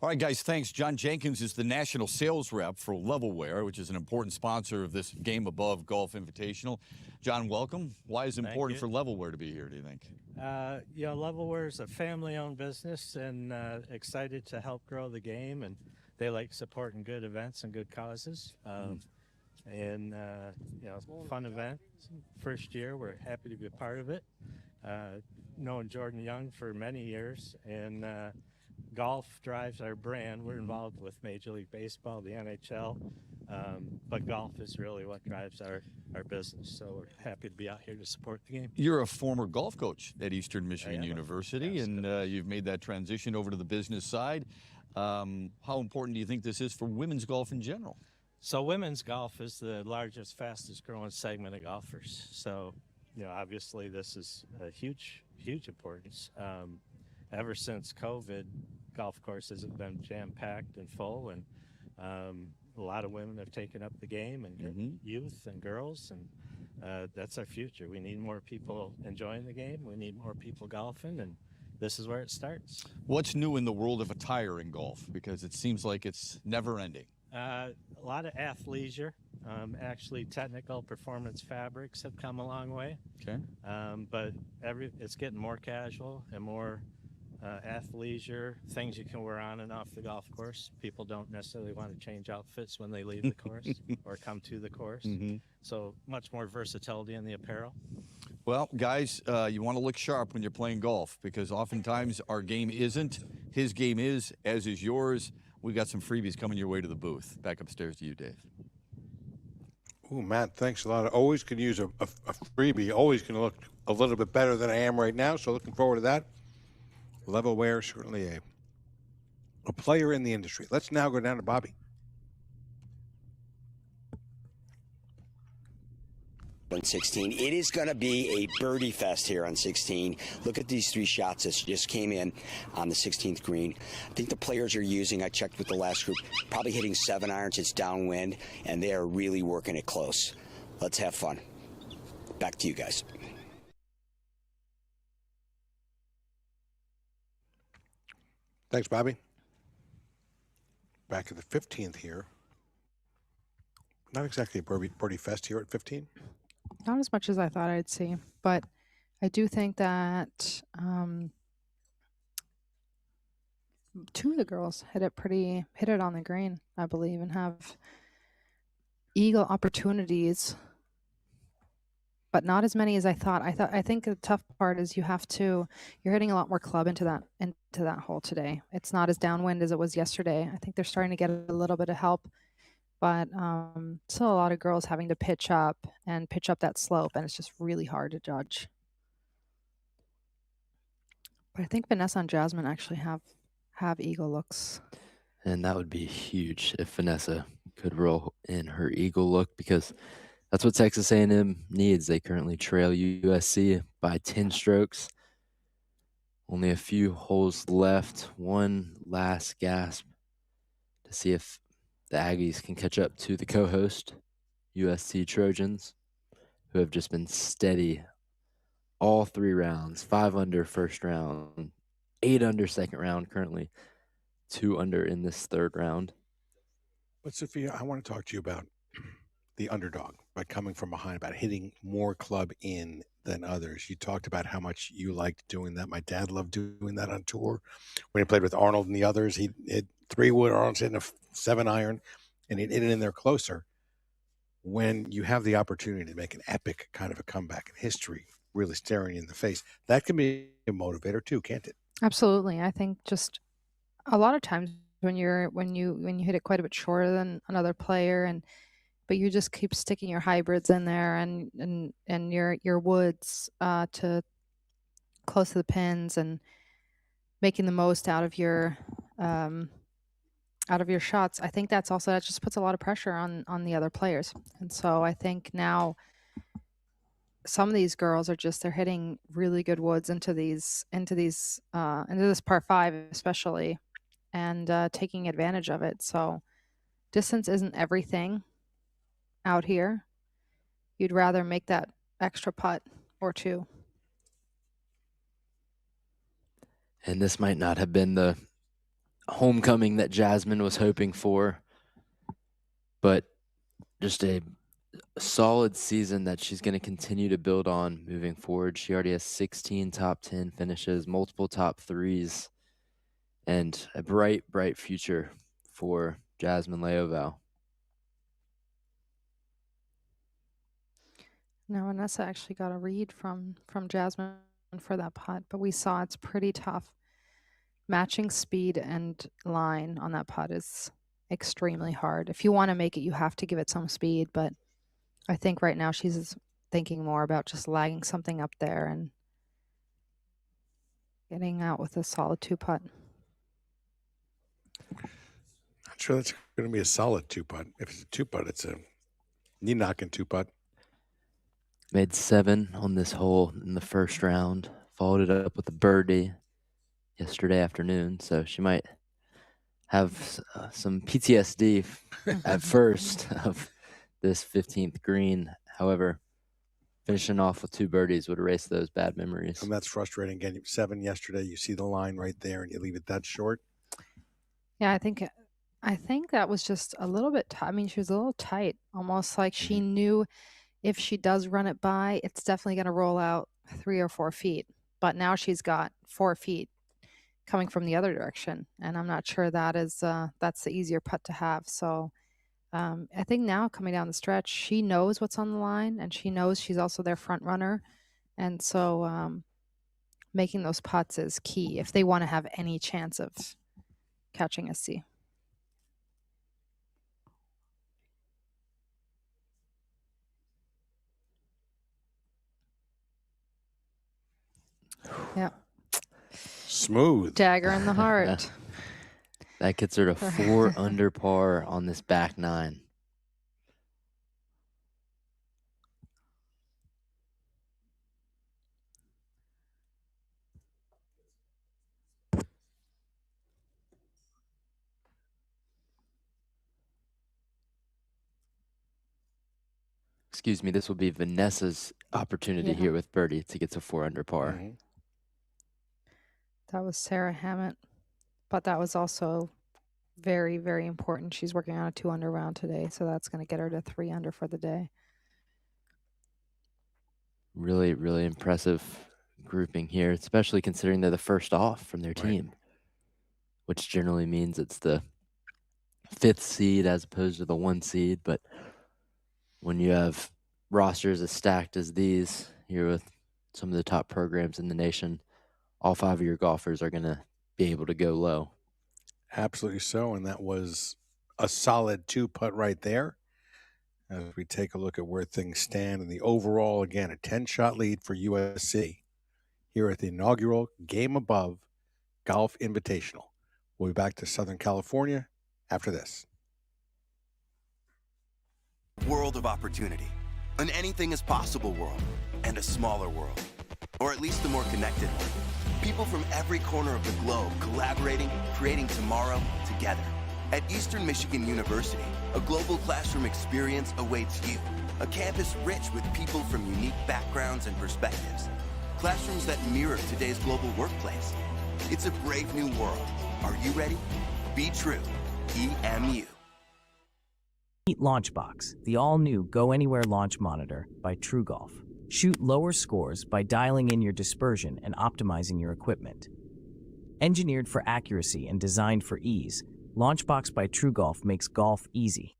All right, guys, thanks. John Jenkins is the national sales rep for Levelware, which is an important sponsor of this GameAbove Golf Invitational. John, welcome. Why is it important for Levelware to be here, do you think? Levelware is a family-owned business and excited to help grow the game, and they like supporting good events and good causes. Fun event. First year, we're happy to be a part of it. Known Jordan Young for many years, and golf drives our brand. We're involved with Major League Baseball, the NHL, but golf is really what drives our business. So we're happy to be out here to support the game. You're a former golf coach at Eastern Michigan University, and you've made that transition over to the business side. How important do you think this is for women's golf in general? So women's golf is the largest, fastest growing segment of golfers. So, obviously this is a huge, huge importance. Ever since COVID, golf courses have been jam-packed and full, and a lot of women have taken up the game, and youth and girls, and that's our future. We need more people enjoying the game. We need more people golfing, and this is where it starts. What's new in the world of attire in golf? Because it seems like it's never-ending. A lot of athleisure. Actually, technical performance fabrics have come a long way. Okay. But it's getting more casual and more athleisure, things you can wear on and off the golf course. People don't necessarily want to change outfits when they leave the course or come to the course. So much more versatility in the apparel. Well, guys, you want to look sharp when you're playing golf, because oftentimes our game isn't. His game is, as is yours. We got some freebies coming your way to the booth. Back upstairs to you, Dave. Ooh, Matt, thanks a lot. I always can use a freebie. Always can look a little bit better than I am right now, so looking forward to that. Levelware, certainly a player in the industry. Let's now go down to Bobby. On 16, it is going to be a birdie fest here on 16. Look at these three shots that just came in on the 16th green. I think the players are using, I checked with the last group, probably hitting 7 irons. It's downwind, and they are really working it close. Let's have fun. Back to you guys. Thanks, Bobby. Back at the 15th here. Not exactly a birdie fest here at 15. Not as much as I thought I'd see, but I do think that two of the girls hit it on the green, I believe, and have eagle opportunities, but not as many as I thought. I think the tough part is you're hitting a lot more club into that hole today. It's not as downwind as it was yesterday. I think they're starting to get a little bit of help. But still a lot of girls having to pitch up that slope, and it's just really hard to judge. But I think Vanessa and Jasmine actually have eagle looks. And that would be huge if Vanessa could roll in her eagle look, because that's what Texas A&M needs. They currently trail USC by 10 strokes. Only a few holes left. One last gasp to see if the Aggies can catch up to the co-host, USC Trojans, who have just been steady all 3 rounds. 5 under first round, 8 under second round currently, 2 under in this third round. But Sophia, I want to talk to you about the underdog, by coming from behind, about hitting more club in than others. You talked about how much you liked doing that. My dad loved doing that on tour. When he played with Arnold and the others, he hit 3-wood, Arnold's hitting a 7-iron, and he'd hit it in there closer. When you have the opportunity to make an epic kind of a comeback in history, really staring you in the face, that can be a motivator too, can't it? Absolutely. I think just a lot of times when you hit it quite a bit shorter than another player, but you just keep sticking your hybrids in there and your woods to close to the pins, and making the most out of your shots. I think that just puts a lot of pressure on the other players. And so I think now some of these girls they're hitting really good woods into this par 5 especially, and taking advantage of it. So distance isn't everything out here. You'd rather make that extra putt or two. And this might not have been the homecoming that Jasmine was hoping for, but just a solid season that she's going to continue to build on moving forward. She already has 16 top 10 finishes, multiple top 3s, and a bright, bright future for Jasmine Leoval. Now, Vanessa actually got a read from Jasmine for that putt, but we saw it's pretty tough. Matching speed and line on that putt is extremely hard. If you want to make it, you have to give it some speed, but I think right now she's thinking more about just lagging something up there and getting out with a solid 2-putt. Not sure that's going to be a solid 2-putt. If it's a 2-putt, it's a knee-knocking 2-putt. Made 7 on this hole in the first round. Followed it up with a birdie yesterday afternoon, so she might have some PTSD at first of this 15th green. However, finishing off with 2 birdies would erase those bad memories. And that's frustrating. Getting 7 yesterday, you see the line right there, and you leave it that short. Yeah, I think that was just a little bit I mean, she was a little tight, almost like she knew if she does run it by, it's definitely going to roll out 3 or 4 feet. But now she's got 4 feet coming from the other direction, and I'm not sure that's the easier putt to have. So I think now coming down the stretch, she knows what's on the line, and she knows she's also their front runner, and so making those putts is key if they want to have any chance of catching a C. Yeah. Smooth. Dagger in the heart. That gets her to 4 under par on this back 9. Excuse me, this will be Vanessa's opportunity here with birdie to get to 4 under par. Mm-hmm. That was Sarah Hammett, but that was also very, very important. She's working on a 2 under round today, so that's going to get her to 3 under for the day. Really, really impressive grouping here, especially considering they're the first off from their team, which generally means it's the 5th seed as opposed to the 1 seed. But when you have rosters as stacked as these here with some of the top programs in the nation, all 5 of your golfers are going to be able to go low. Absolutely so, and that was a solid 2-putt right there. As we take a look at where things stand in the overall, again, a 10-shot lead for USC here at the inaugural GameAbove Golf Invitational. We'll be back to Southern California after this. World of opportunity. An anything is possible world, and a smaller world. Or at least a more connected one. People from every corner of the globe collaborating, creating tomorrow together. At Eastern Michigan University, a global classroom experience awaits you. A campus rich with people from unique backgrounds and perspectives. Classrooms that mirror today's global workplace. It's a brave new world. Are you ready? Be true. EMU. Meet Launchbox, the all-new Go Anywhere launch monitor by TrueGolf. Shoot lower scores by dialing in your dispersion and optimizing your equipment. Engineered for accuracy and designed for ease, Launchbox by TrueGolf makes golf easy.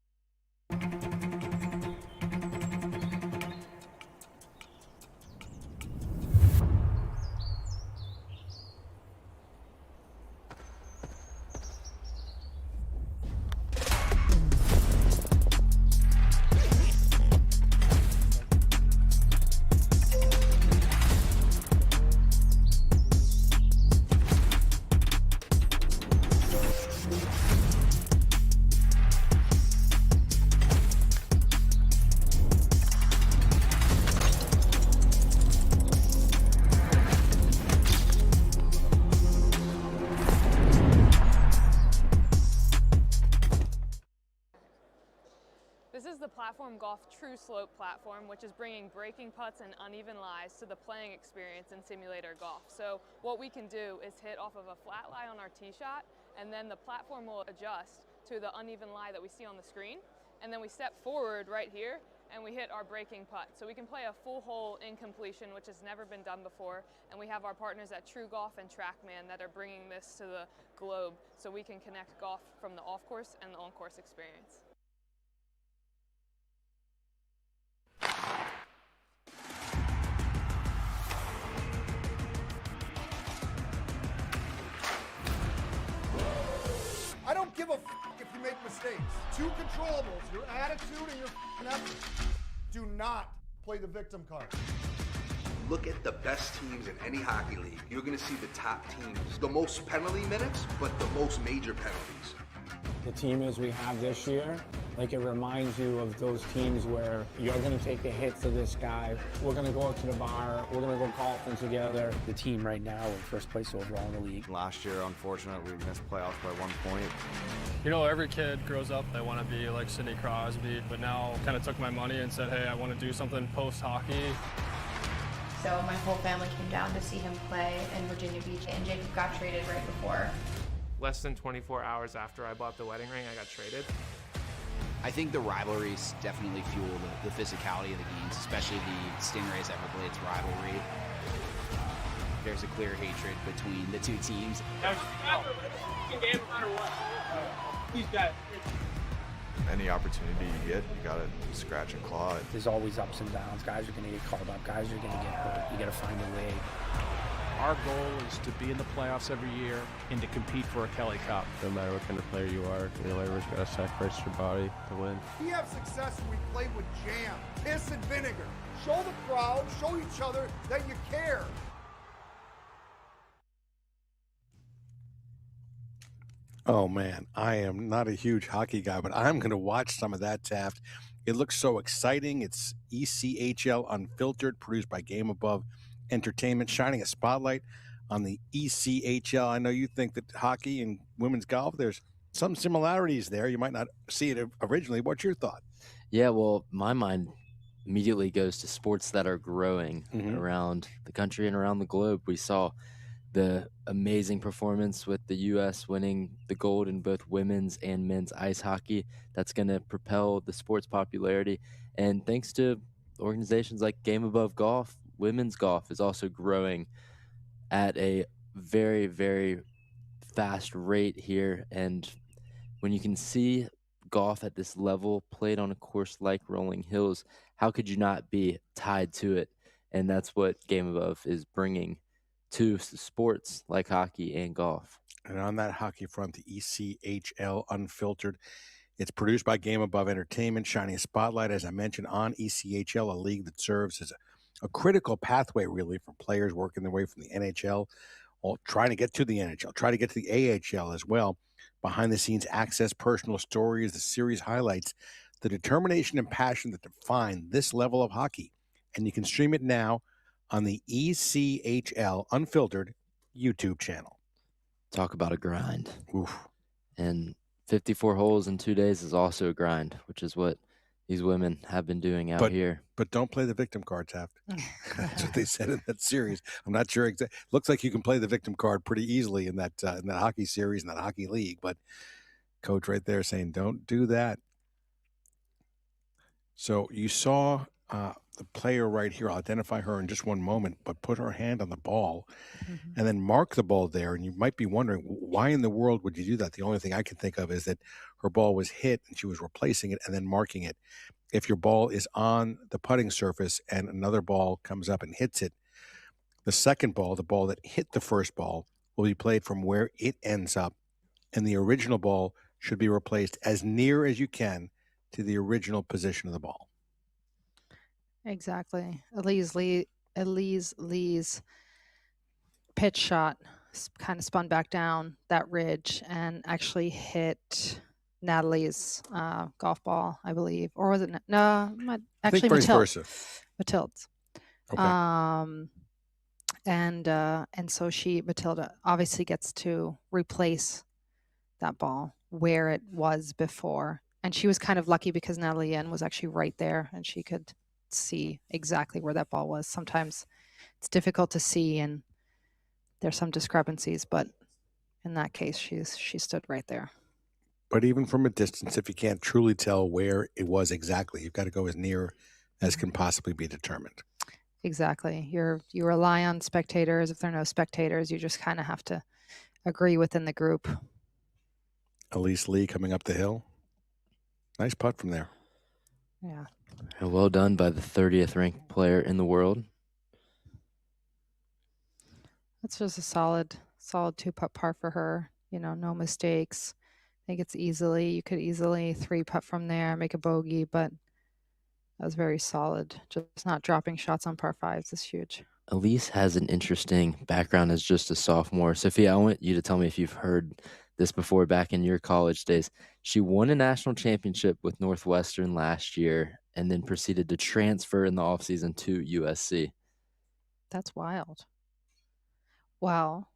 Golf True Slope platform, which is bringing breaking putts and uneven lies to the playing experience in simulator golf. So what we can do is hit off of a flat lie on our tee shot, and then the platform will adjust to the uneven lie that we see on the screen. And then we step forward right here, and we hit our breaking putt. So we can play a full hole in completion, which has never been done before. And we have our partners at True Golf and TrackMan that are bringing this to the globe so we can connect golf from the off-course and the on-course experience. I don't give a if you make mistakes. Two controllables, your attitude and your effort. Do not play the victim card. Look at the best teams in any hockey league. You're going to see the top teams. The most penalty minutes, but the most major penalties. The team as we have this year, like it reminds you of those teams where you're going to take a hit for this guy. We're going to go out to the bar. We're going to go golfing together. The team right now in first place overall in the league. Last year, unfortunately, we missed playoffs by 1 point. You know, every kid grows up, they want to be like Sidney Crosby, but now kind of took my money and said, hey, I want to do something post-hockey. So my whole family came down to see him play in Virginia Beach, and Jacob got traded right before. Less than 24 hours after I bought the wedding ring, I got traded. I think the rivalries definitely fuel the physicality of the games, especially the Stingrays Everblades rivalry. There's a clear hatred between the two teams. Game no matter what. He's got Any opportunity you get, you gotta scratch and claw it. There's always ups and downs. Guys are going to get called up. Guys are going to get hurt. You got to find a way. Our goal is to be in the playoffs every year and to compete for a Kelly Cup. No matter what kind of player you are, everyone's got to sacrifice your body to win. We have success when we play with jam, piss, and vinegar. Show the crowd, show each other that you care. Oh, man, I am not a huge hockey guy, but I'm going to watch some of that, Taft. It looks so exciting. It's ECHL Unfiltered, produced by GameAbove Entertainment, shining a spotlight on the ECHL. I know you think that hockey and women's golf, there's some similarities there. You might not see it originally. What's your thought? Yeah, well, my mind immediately goes to sports that are growing around the country and around the globe. We saw the amazing performance with the U.S. winning the gold in both women's and men's ice hockey. That's going to propel the sport's popularity. And thanks to organizations like GameAbove Golf, women's golf is also growing at a very, very fast rate here. And when you can see golf at this level played on a course like Rolling Hills, how could you not be tied to it? And that's what GameAbove is bringing to sports like hockey and golf. And on that hockey front, the ECHL Unfiltered, it's produced by GameAbove Entertainment, shining a spotlight, as I mentioned, on ECHL, a league that serves as a critical pathway, really, for players working their way from the NHL, or trying to get to the NHL, try to get to the AHL as well. Behind-the-scenes access, personal stories, the series highlights, the determination and passion that define this level of hockey. And you can stream it now on the ECHL Unfiltered YouTube channel. Talk about a grind. Oof. And 54 holes in 2 days is also a grind, which is what these women have been doing out here. But don't play the victim card, Taft. That's what they said in that series. I'm not sure. Looks like you can play the victim card pretty easily in that hockey series, in that hockey league. But coach right there saying, don't do that. So you saw the player right here. I'll identify her in just one moment, but put her hand on the ball and then mark the ball there. And you might be wondering, why in the world would you do that? The only thing I can think of is that her ball was hit and she was replacing it and then marking it. If your ball is on the putting surface and another ball comes up and hits it, the second ball, the ball that hit the first ball, will be played from where it ends up. And the original ball should be replaced as near as you can to the original position of the ball. Exactly. Elise Lee's pitch shot kind of spun back down that ridge and actually hit Natalie's golf ball, I believe. Or was it? No, actually Matilda's. Okay. And so Matilda obviously gets to replace that ball where it was before And she was kind of lucky because Natalie Yen was actually right there and she could see exactly where that ball was. Sometimes it's difficult to see and there's some discrepancies, but in that case, she stood right there. But even from a distance, if you can't truly tell where it was exactly, you've got to go as near as can possibly be determined. Exactly. You rely on spectators. If there are no spectators, you just kind of have to agree within the group. Elise Lee coming up the hill. Nice putt from there. Yeah. And well done by the 30th ranked player in the world. That's just a solid 2-putt par for her. No mistakes. I think you could easily 3-putt from there, make a bogey, but that was very solid. Just not dropping shots on par 5s is huge. Elise has an interesting background as just a sophomore. Sophia, I want you to tell me if you've heard this before back in your college days. She won a national championship with Northwestern last year and then proceeded to transfer in the offseason to USC. That's wild. Wow.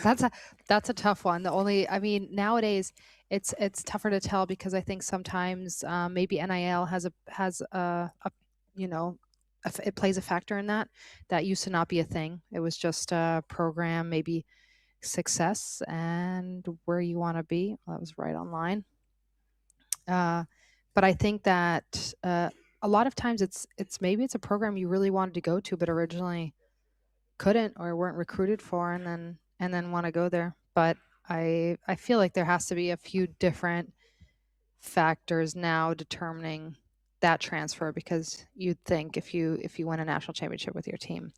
That's a tough one. Nowadays it's tougher to tell because I think sometimes maybe NIL has it plays a factor in that. That used to not be a thing. It was just a program, maybe success and where you want to be. Well, that was right online. But I think that a lot of times it's a program you really wanted to go to, but originally couldn't or weren't recruited for, and then want to go there. But I feel like there has to be a few different factors now determining that transfer, because you'd think if you win a national championship with your team,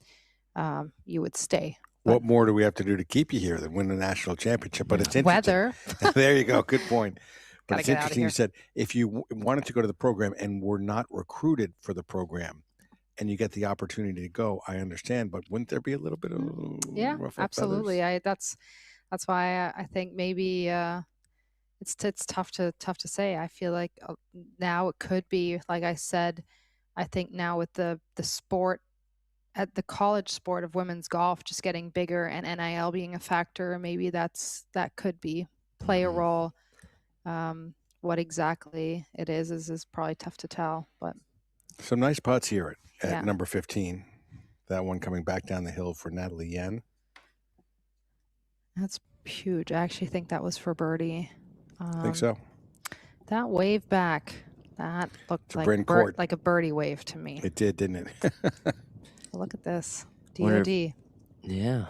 you would stay. What more do we have to do to keep you here than win a national championship? But it's interesting. Weather. There you go. Good point. But it's Gotta get out of interesting you here. said if you wanted to go to the program and were not recruited for the program and you get the opportunity to go, I understand. But wouldn't there be a little bit of Yeah, ruffle absolutely. feathers? That's why I think maybe it's tough to say. I feel like now it could be, like I said, I think now with the sport, at the college sport of women's golf just getting bigger and NIL being a factor, maybe that could play a role. What exactly it is probably tough to tell, but Some nice putts here at Yeah. number 15. That one coming back down the hill for Natalie Yen. that's huge. I actually think that was for birdie. I think so. That wave back, that looked To like Bryn Court. like a birdie wave to me. It did, didn't it? Look at this. Wonder if- DOD. Yeah.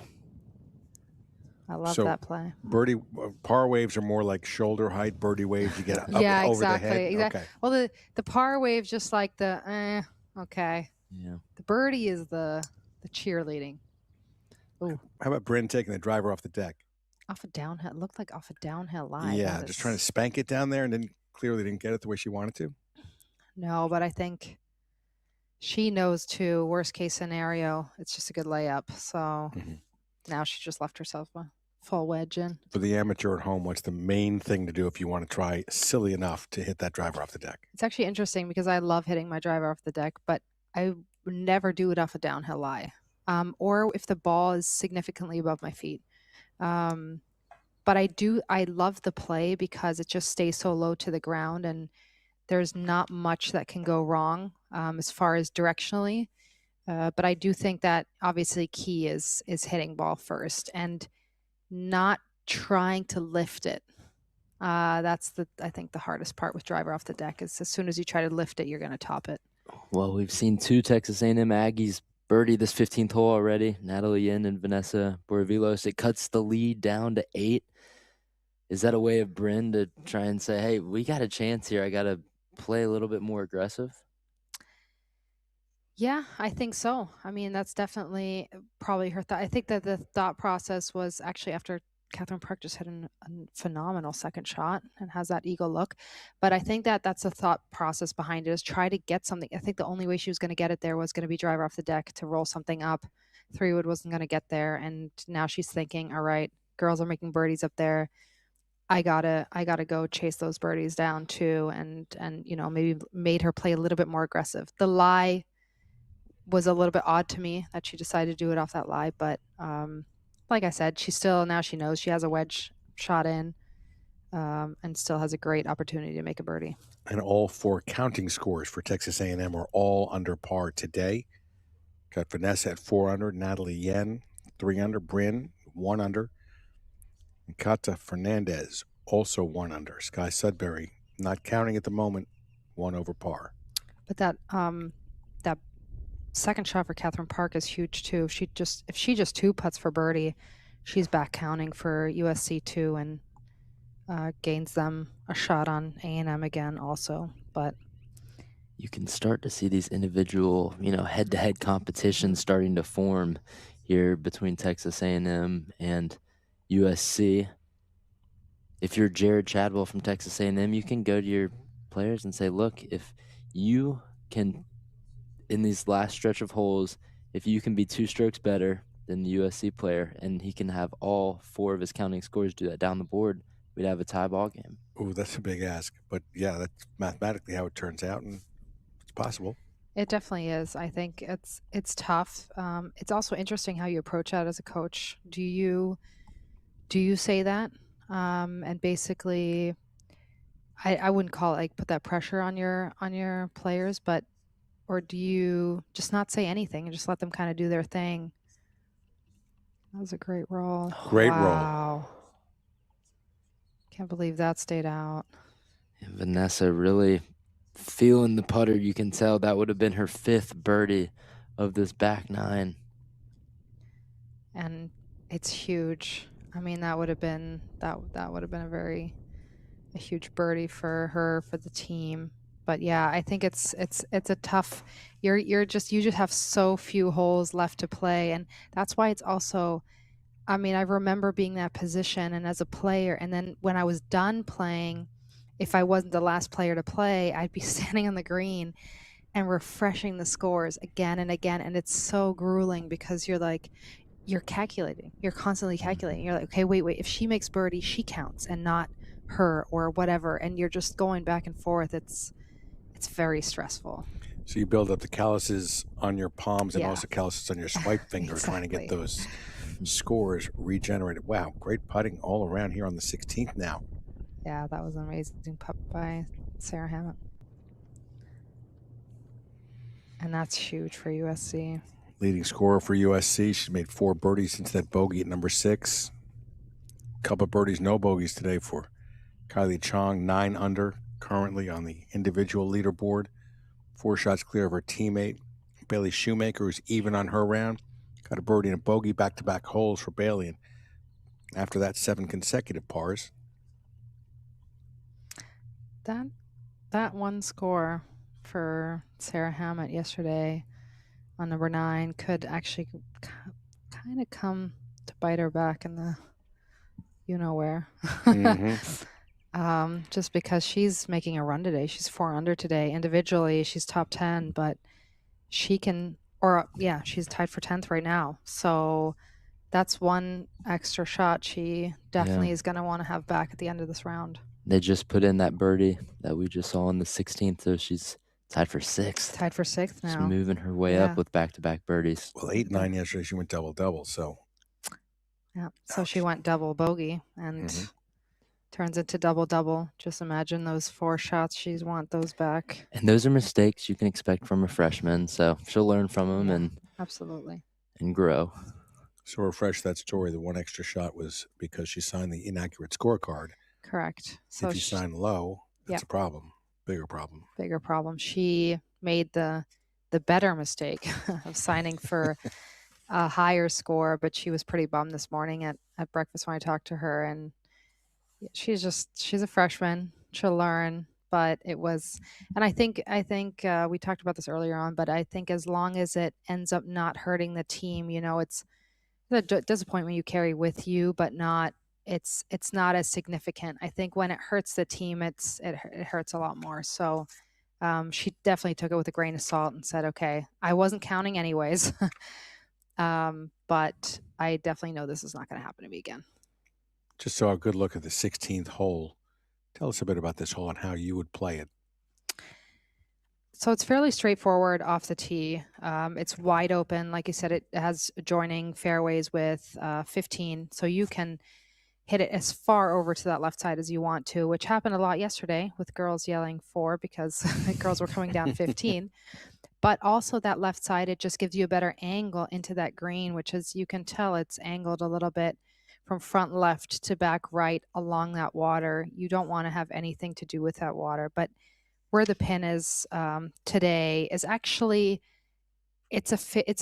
I love So, that play. Birdie par waves are more like shoulder height. Birdie waves you get up Yeah, over exactly. the head. Exactly. Okay. Well, the par wave just like the okay. Yeah. The birdie is the cheerleading. Ooh, How about Bryn taking the driver off the deck? off a downhill. It looked like off a downhill line. Yeah, That just is- trying to spank it down there and then clearly didn't get it the way she wanted to. No, but I think she knows too. Worst case scenario, it's just a good layup. So now she just left herself a full wedge in. For the amateur at home, what's the main thing to do if you want to try silly enough to hit that driver off the deck? It's actually interesting because I love hitting my driver off the deck, but I would never do it off a downhill lie, or if the ball is significantly above my feet. But I love the play because it just stays so low to the ground and there's not much that can go wrong as far as directionally. But I do think that obviously key is hitting ball first and not trying to lift it. That's I think the hardest part with driver off the deck is as soon as you try to lift it, you're going to top it. Well, we've seen two Texas A&M Aggies birdie this 15th hole already. Natalie Yin and Vanessa Borvilos. It cuts the lead down to 8. Is that a way of Bryn to try and say, hey, we got a chance here. I got to play a little bit more aggressive? Yeah, I think so. I mean, that's definitely probably her thought. I think that the thought process was actually after Catherine Park just hit a phenomenal second shot and has that eagle look. But I think that that's the thought process behind it is try to get something. I think the only way she was going to get it there was going to be driver off the deck to roll something up. 3-wood wasn't going to get there. And now she's thinking, all right, girls are making birdies up there. I gotta go chase those birdies down too. And maybe made her play a little bit more aggressive. The lie was a little bit odd to me that she decided to do it off that lie. But like I said, now she knows she has a wedge shot in. and still has a great opportunity to make a birdie. And all 4 counting scores for Texas A&M are all under par today. Got Vanessa at 4 under, Natalie Yen 3 under, Bryn 1 under, and Kata Fernandez also 1 under. Sky Sudbury not counting at the moment, 1 over par. But that second shot for Catherine Park is huge too. If she just 2 putts for birdie, she's back counting for USC too, and gains them a shot on A&M again also. But you can start to see these individual, head-to-head competitions starting to form here between Texas A&M and USC. If you're Jared Chadwell from Texas A&M, you can go to your players and say, look, if you can, in these last stretch of holes, if you can be 2 strokes better than the USC player, and he can have all 4 of his counting scores do that down the board, we'd have a tie ball game. Oh, that's a big ask. But yeah, that's mathematically how it turns out, and it's possible. it definitely is. I think it's tough. It's also interesting how you approach that as a coach. Do you say that? And basically, I wouldn't call it like put that pressure on your players, but or do you just not say anything and just let them kind of do their thing? That was a great roll. Great roll. Wow. Can't believe that stayed out. And Vanessa really feeling the putter. You can tell that would have been her 5th birdie of this back 9. And it's huge. I mean, that would have been a huge birdie for her, for the team. But yeah, I think it's a tough. You just have so few holes left to play, and that's why it's also. I mean, I remember being in that position, and as a player, and then when I was done playing, if I wasn't the last player to play, I'd be standing on the green and refreshing the scores again and again, and it's so grueling because you're calculating, you're constantly calculating. You're like, okay, wait, if she makes birdie, she counts, and not her or whatever, and you're just going back and forth. It's very stressful. So you build up the calluses on your palms and Yeah. also calluses on your swipe finger trying to get Exactly. those scores regenerated. Wow, great putting all around here on the 16th now. Yeah, that was an amazing putt by Sarah Hammett. And that's huge for USC. Leading scorer for USC. She's made 4 birdies since that bogey at number 6. Couple of birdies, no bogeys today for Kylie Chong, 9 under, currently on the individual leaderboard. 4 shots clear of her teammate, Bailey Shoemaker, who's even on her round. Got a birdie and a bogey, back-to-back holes for Bailey. And after that, 7 consecutive pars. That one score for Sarah Hammett yesterday on number 9 could actually kind of come to bite her back in the you-know-where. Just because she's making a run today. She's 4 under today. Individually, she's top 10, but she's tied for 10th right now. So that's one extra shot she definitely is going to want to have back at the end of this round. They just put in that birdie that we just saw on the 16th, so she's tied for 6th. Tied for 6th now. She's moving her way up with back-to-back birdies. Well, 8-9 yesterday, she went double-double, so. Yeah, so she went double bogey and turns into double-double. Just imagine those 4 shots. She's want those back. And those are mistakes you can expect from a freshman, so she'll learn from them Absolutely. and grow. So refresh that story. The 1 extra shot was because she signed the inaccurate scorecard. Correct. So if you sign low, that's Yep. a problem. Bigger problem. Bigger problem. She made the better mistake of signing for a higher score, but she was pretty bummed this morning at breakfast when I talked to her, and she's a freshman. She'll learn, but it was, and I think we talked about this earlier on, but I think as long as it ends up not hurting the team, it's a disappointment you carry with you, but not. It's not as significant. I think when it hurts the team, it hurts a lot more. So she definitely took it with a grain of salt and said, okay, I wasn't counting anyways, but I definitely know this is not going to happen to me again. Just saw a good look at the 16th hole. Tell us a bit about this hole and how you would play it. So it's fairly straightforward off the tee. It's wide open. Like you said, it has adjoining fairways with 15. So you can hit it as far over to that left side as you want to, which happened a lot yesterday with girls yelling 4 because the girls were coming down 15. But also that left side, it just gives you a better angle into that green, which is, you can tell it's angled a little bit from front left to back right along that water. You don't want to have anything to do with that water. But where the pin is today is actually, it's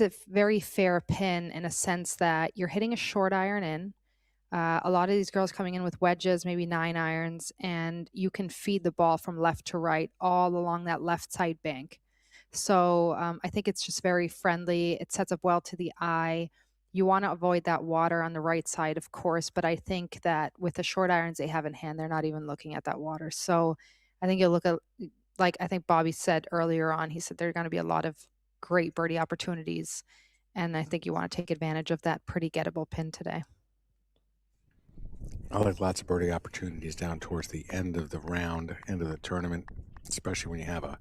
a very fair pin in a sense that you're hitting a short iron in. A lot of these girls coming in with wedges, maybe 9 irons, and you can feed the ball from left to right all along that left side bank. So I think it's just very friendly. It sets up well to the eye. You want to avoid that water on the right side, of course, but I think that with the short irons they have in hand, they're not even looking at that water. So I think you'll look at, like I think Bobby said earlier on, he said there are going to be a lot of great birdie opportunities, and I think you want to take advantage of that pretty gettable pin today. I like lots of birdie opportunities down towards the end of the round, end of the tournament, especially when you have a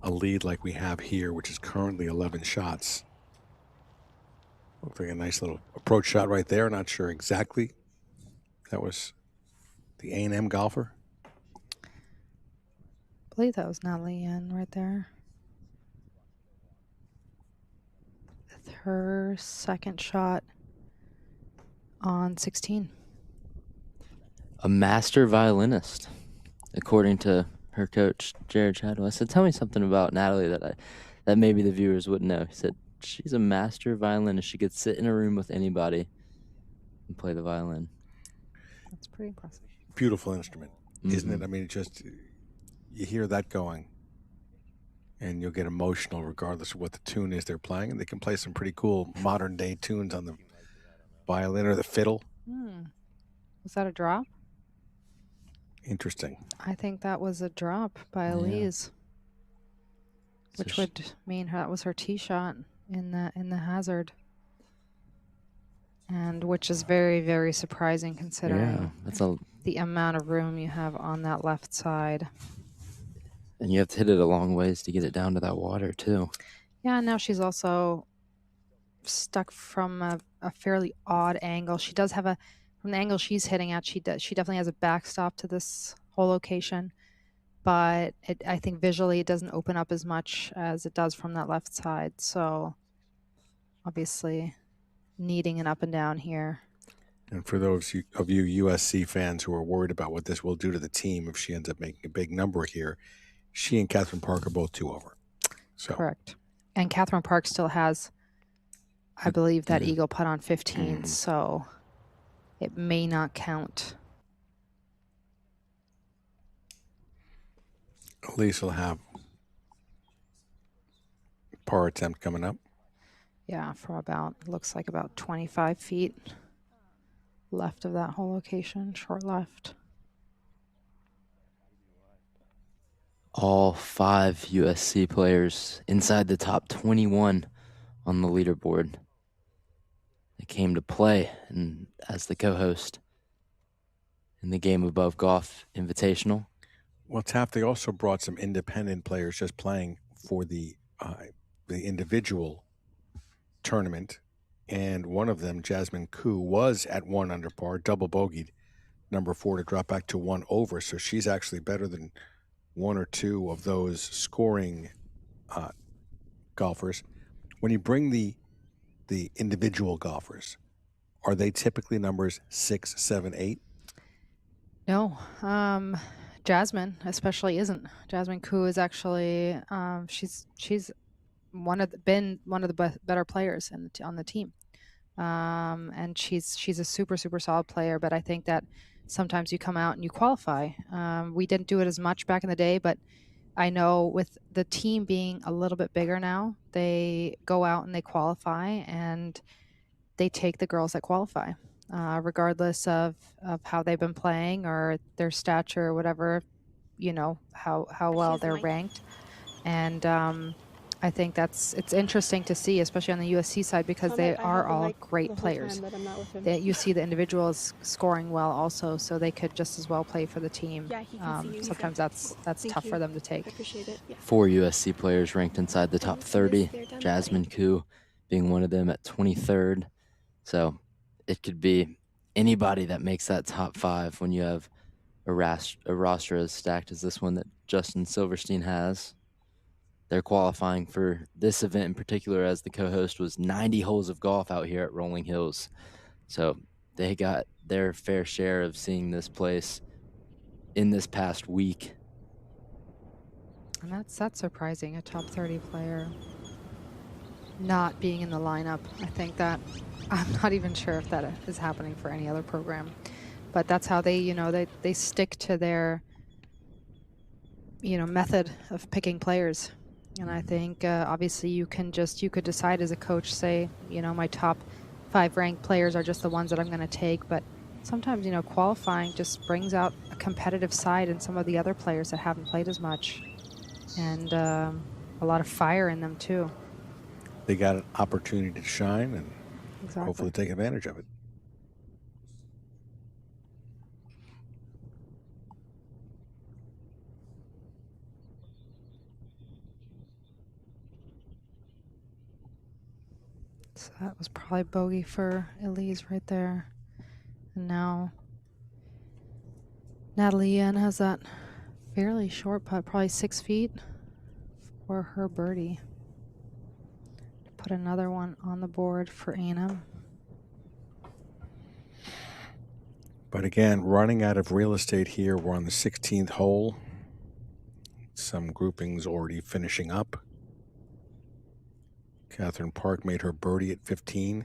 lead like we have here, which is currently 11 shots. Looks like a nice little approach shot right there. Not sure exactly. That was the A&M golfer. I believe that was Natalie Yen right there. With her second shot on 16. A master violinist, according to her coach, Jared Chadwell. I said, tell me something about Natalie that maybe the viewers wouldn't know. He said, she's a master violinist. She could sit in a room with anybody and play the violin. That's pretty impressive. Beautiful instrument, isn't it? I mean, it just, you hear that going, and you'll get emotional regardless of what the tune is they're playing, and they can play some pretty cool modern-day tunes on the violin or the fiddle. Was that a drop? Interesting. I think that was a drop by Elise, which would mean that was her tee shot in the hazard, and which is very, very surprising considering the amount of room you have on that left side. And you have to hit it a long ways to get it down to that water too. Yeah, now she's also stuck from a fairly odd angle. She does have from the angle she's hitting at, she definitely has a backstop to this whole location, but I think visually it doesn't open up as much as it does from that left side. So obviously needing an up and down here. And for those of you USC fans who are worried about what this will do to the team if she ends up making a big number here, she and Catherine Park are both 2 over. So correct. And Catherine Park still has, I believe, that eagle putt on 15, so it may not count. Elise will have par attempt coming up. Yeah, from looks like about 25 feet left of that whole location, short left. All 5 USC players inside the top 21 on the leaderboard. They came to play and as the co-host in the GameAbove Golf Invitational. Well, Taft, they also brought some independent players just playing for the individual tournament, and one of them, Jasmine Koo, was at 1 under par, double bogeyed, number 4 to drop back to 1 over. So she's actually better than 1 or 2 of those scoring golfers. When you bring the individual golfers, are they typically numbers 6, 7, 8? No, Jasmine especially isn't. Jasmine Koo is actually she's been one of the better players on the team, and she's a super solid player. But I think that sometimes you come out and you qualify. We didn't do it as much back in the day, but I know with the team being a little bit bigger now, they go out and they qualify, and they take the girls that qualify, regardless of how they've been playing or their stature or whatever, how well they're ranked. And I think it's interesting to see, especially on the USC side, because they are all great players. You see the individuals scoring well also, so they could just as well play for the team. Sometimes that's tough for them to take. I appreciate it. Yeah. 4 USC players ranked inside the top 30, Jasmine Koo being one of them at 23rd. So it could be anybody that makes that top 5 when you have a roster as stacked as this one that Justin Silverstein has. They're qualifying for this event in particular, as the co-host was 90 holes of golf out here at Rolling Hills. So they got their fair share of seeing this place in this past week. And that's surprising, a top 30 player not being in the lineup. I think that, I'm not even sure if that is happening for any other program. But that's how they, you know, they stick to their, you know, method of picking players. And I think obviously you could decide as a coach, say, you know, my top 5 ranked players are just the ones that I'm going to take. But sometimes, you know, qualifying just brings out a competitive side in some of the other players that haven't played as much. And a lot of fire in them too. They got an opportunity to shine and Exactly. hopefully take advantage of it. So that was probably bogey for Elise right there. And now Natalie Ann has that fairly short putt, probably 6 feet for her birdie. Put another one on the board for A&M. But again, running out of real estate here. We're on the 16th hole. Some groupings already finishing up. Catherine Park made her birdie at 15.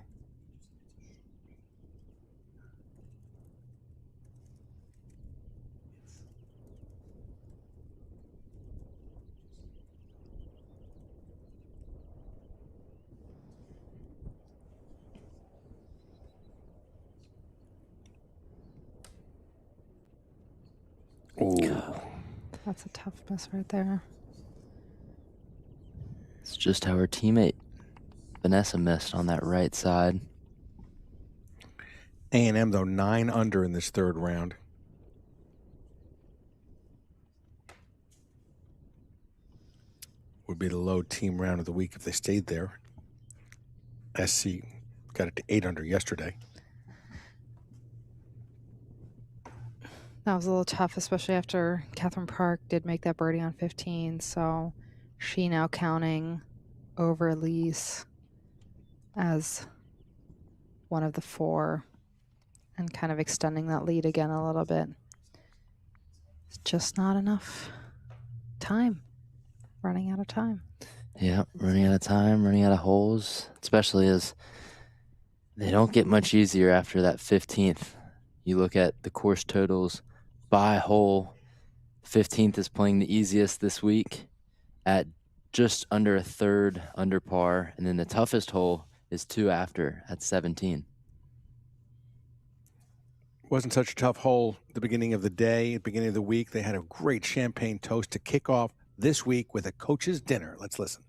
Ooh. That's a tough miss right there. It's just how her teammate Vanessa missed on that right side. A&M, though, 9 under in this third round. Would be the low team round of the week if they stayed there. SC got it to 8 under yesterday. That was a little tough, especially after Catherine Park did make that birdie on 15. So she now counting over Elise as one of the 4 and kind of extending that lead again a little bit. It's just not enough time. Running out of time. Yeah, running out of time, running out of holes, especially as they don't get much easier after that 15th. You look at the course totals by hole. 15th is playing the easiest this week at just under a third under par, and then the toughest hole is 2 after at 17. Wasn't such a tough hole at the beginning of the day, at the beginning of the week. They had a great champagne toast to kick off this week with a coach's dinner. Let's listen.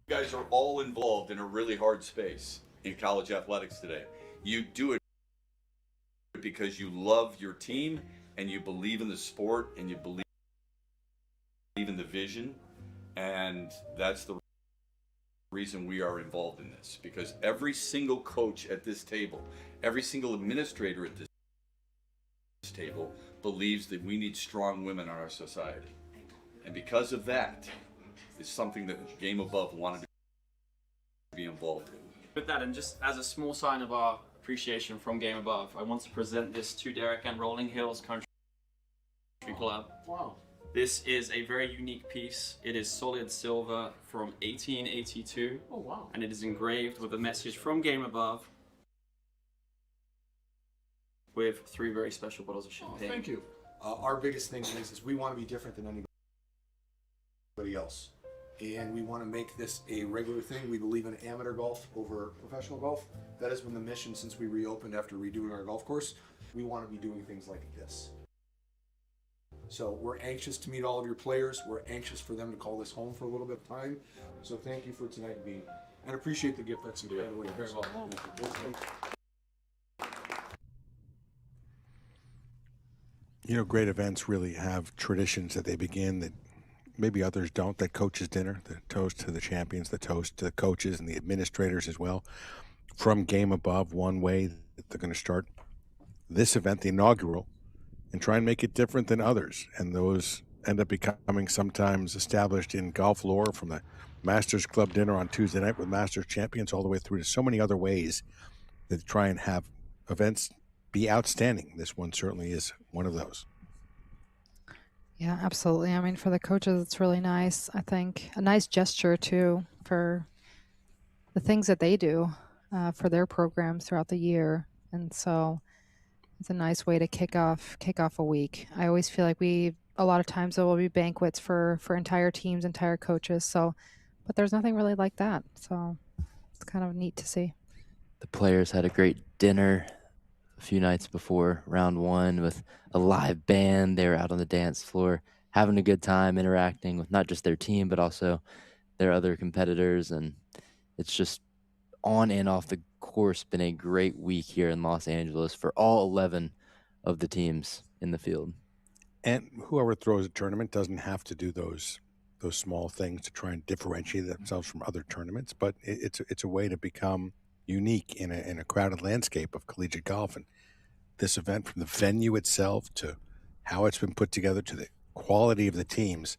You guys are all involved in a really hard space in college athletics today. You do it because you love your team and you believe in the sport and you believe in the vision, and that's the reason we are involved in this, because every single coach at this table, every single administrator at this table believes that we need strong women in our society, and because of that is something that Game Above wanted to be involved in. With that, and just as a small sign of our appreciation from Game Above, I want to present this to Derek and Rolling Hills Country Club. Wow. This is a very unique piece. It is solid silver from 1882. Oh, wow. And it is engraved with a message from Game Above with 3 very special bottles of champagne. Oh, thank you. Our biggest thing is we want to be different than anybody else. And we want to make this a regular thing. We believe in amateur golf over professional golf. That has been the mission since we reopened after redoing our golf course. We want to be doing things like this. So we're anxious to meet all of your players. We're anxious for them to call this home for a little bit of time. So thank you for tonight being, and appreciate the gift that's incredibly very well. You know, great events really have traditions that they begin that maybe others don't. That coach's dinner, the toast to the champions, the toast to the coaches and the administrators as well. from Game Above one way that they're going to start this event, the inaugural, and try and make it different than others. And those end up becoming sometimes established in golf lore, from the Masters Club dinner on Tuesday night with Masters champions all the way through to so many other ways that try and have events be outstanding. This one certainly is one of those. Yeah, absolutely. I mean, for the coaches, it's really nice. I think a nice gesture too for the things that they do for their programs throughout the year. And so it's a nice way to kick off a week. I always feel like a lot of times there will be banquets for entire teams, entire coaches. So, but there's nothing really like that. So it's kind of neat to see. The players had a great dinner a few nights before round one with a live band. They were out on the dance floor having a good time, interacting with not just their team, but also their other competitors. And it's just on and off the course been a great week here in Los Angeles for all 11 of the teams in the field. And whoever throws a tournament doesn't have to do those small things to try and differentiate themselves from other tournaments, but it's a way to become unique in a crowded landscape of collegiate golf. And this event, from the venue itself to how it's been put together to the quality of the teams,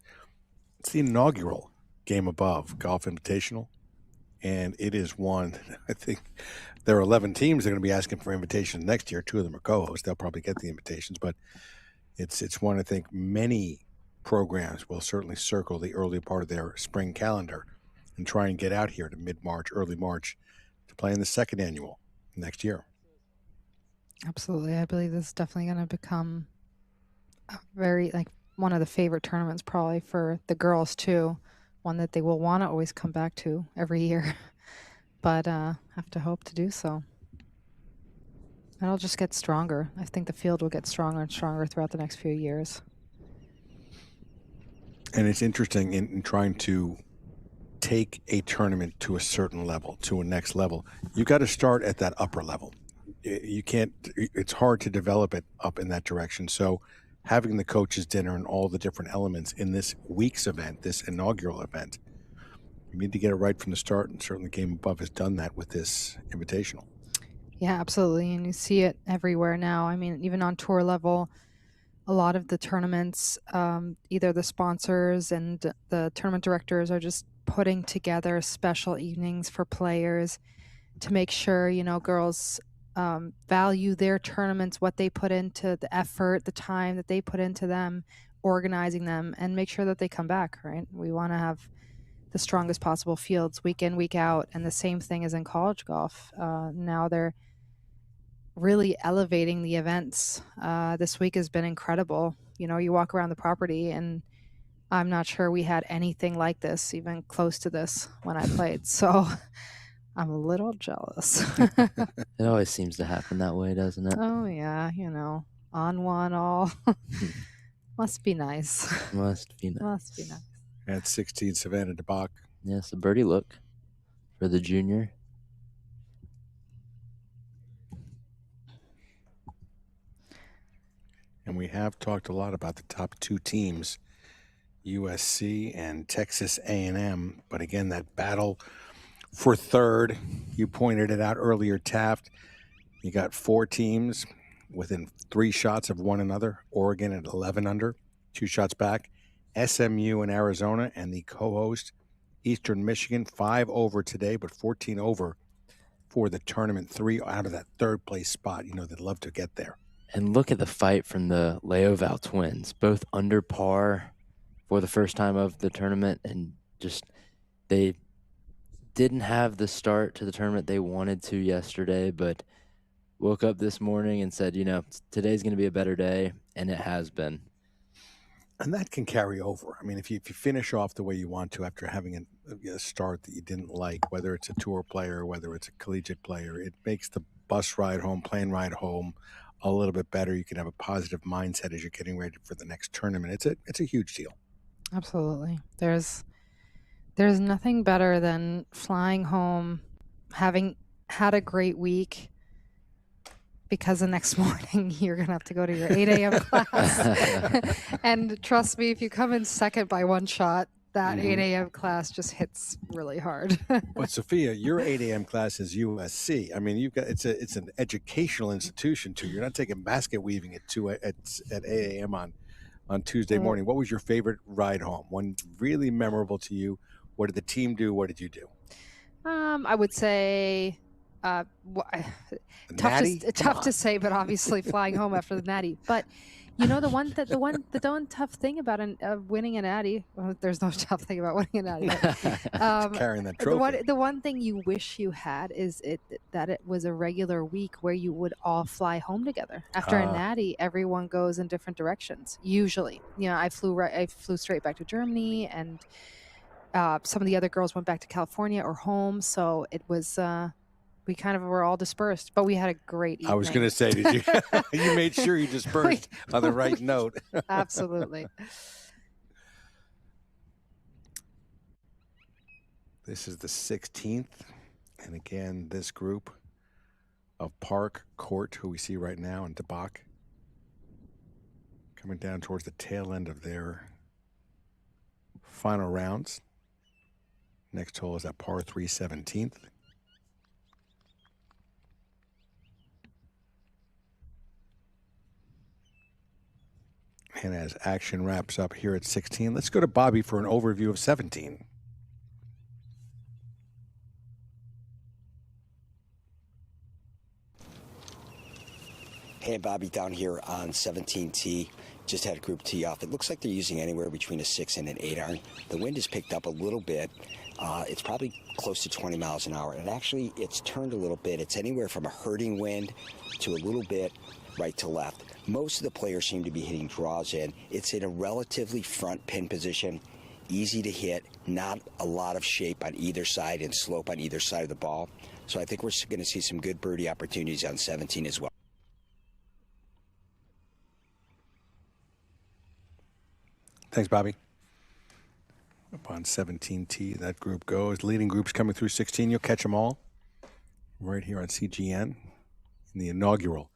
it's the inaugural Game Above Golf Invitational. And it is one, I think there are 11 teams that are going to be asking for invitations next year. 2 of them are co-hosts. They'll probably get the invitations, but it's one I think many programs will certainly circle the early part of their spring calendar and try and get out here to mid-March, early March, to play in the second annual next year. Absolutely. I believe this is definitely going to become a very, one of the favorite tournaments probably for the girls too. One that they will want to always come back to every year, but have to hope to do so. It'll just get stronger. I think the field will get stronger and stronger throughout the next few years. And it's interesting in trying to take a tournament to a certain level, to a next level. You got to start at that upper level. You can't, it's hard to develop it up in that direction. So having the coaches dinner and all the different elements in this week's event, this inaugural event, you need to get it right from the start. And certainly Game Above has done that with this invitational. Yeah, absolutely. And you see it everywhere now. I mean, even on tour level, a lot of the tournaments, either the sponsors and the tournament directors are just putting together special evenings for players to make sure, girls value their tournaments, what they put into the effort, the time that they put into them, organizing them, and make sure that they come back, right? We want to have the strongest possible fields week in, week out. And the same thing is in college golf. Now they're really elevating the events. This week has been incredible. You walk around the property and I'm not sure we had anything like this, even close to this, when I played. So I'm a little jealous. It always seems to happen that way, doesn't it? Oh yeah, on one all. Must be nice. Must be nice. Must be nice. At 16, Savannah DeBach. Yes, a birdie look for the junior. And we have talked a lot about the top 2 teams, USC and Texas A&M. But again, that battle for third, you pointed it out earlier, Taft. You got 4 teams within 3 shots of one another. Oregon at 11 under, 2 shots back. SMU in Arizona and the co-host Eastern Michigan, 5 over today, but 14 over for the tournament. 3 out of that third place spot. They'd love to get there. And look at the fight from the Leoval twins, both under par for the first time of the tournament. And just, they didn't have the start to the tournament they wanted to yesterday, but woke up this morning and said, today's going to be a better day. And it has been. And that can carry over. I mean, if you finish off the way you want to after having a start that you didn't like, whether it's a tour player, whether it's a collegiate player, it makes the bus ride home, plane ride home a little bit better. You can have a positive mindset as you're getting ready for the next tournament. It's a huge deal. Absolutely. There's nothing better than flying home, having had a great week, because the next morning you're going to have to go to your 8 a.m. class. And trust me, if you come in second by 1 shot, that 8 a.m. class just hits really hard. But Sophia, your 8 a.m. class is USC. I mean, it's an educational institution too. You're not taking basket weaving at 8 a.m. on Tuesday morning. What was your favorite ride home? One really memorable to you? What did the team do? What did you do? I would say tough to say, but obviously flying home after the natty. But the one tough thing about winning a natty. Well, there's no tough thing about winning a natty. But, carrying that trophy. The one thing you wish you had is that it was a regular week where you would all fly home together. After a natty, everyone goes in different directions. Usually, I flew straight back to Germany, and some of the other girls went back to California or home. So it was. We kind of were all dispersed, but we had a great evening. I was going to say, did you? You made sure you dispersed on the right note. Absolutely. This is the 16th. And again, this group of Park, Court, who we see right now, and DeBach, coming down towards the tail end of their final rounds. Next hole is at par 3, 17th. And as action wraps up here at 16, let's go to Bobby for an overview of 17. Hey, Bobby, down here on 17T. Just had a group tee off. It looks like they're using anywhere between a 6 and an 8 iron. The wind has picked up a little bit. It's probably close to 20 miles an hour. And actually, it's turned a little bit. It's anywhere from a hurting wind to a little bit right to left. Most of the players seem to be hitting draws in. It's in a relatively front pin position, easy to hit, not a lot of shape on either side and slope on either side of the ball. So I think we're going to see some good birdie opportunities on 17 as well. Thanks, Bobby. Up on 17T, that group goes. Leading groups coming through 16. You'll catch them all right here on CGN in the inaugural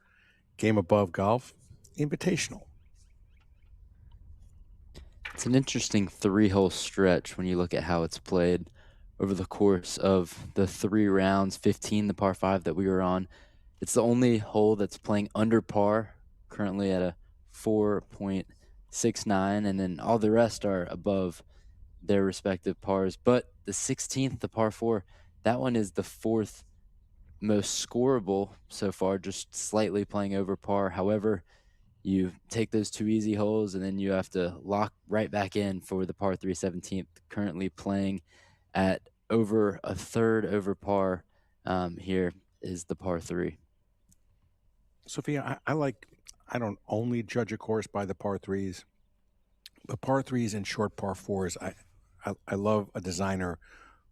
GameAbove Golf Invitational. It's an interesting 3-hole stretch when you look at how it's played over the course of the 3 rounds, 15, the par 5 that we were on. It's the only hole that's playing under par, currently at a 4.69, and then all the rest are above their respective pars. But the 16th, the par 4, that one is the 4th most scoreable so far, just slightly playing over par. However, you take those 2 easy holes and then you have to lock right back in for the par 3 17th, currently playing at over a third over par. Here is the par 3. Sophia, I don't only judge a course by the par 3s, but par 3s and short par 4s. I love a designer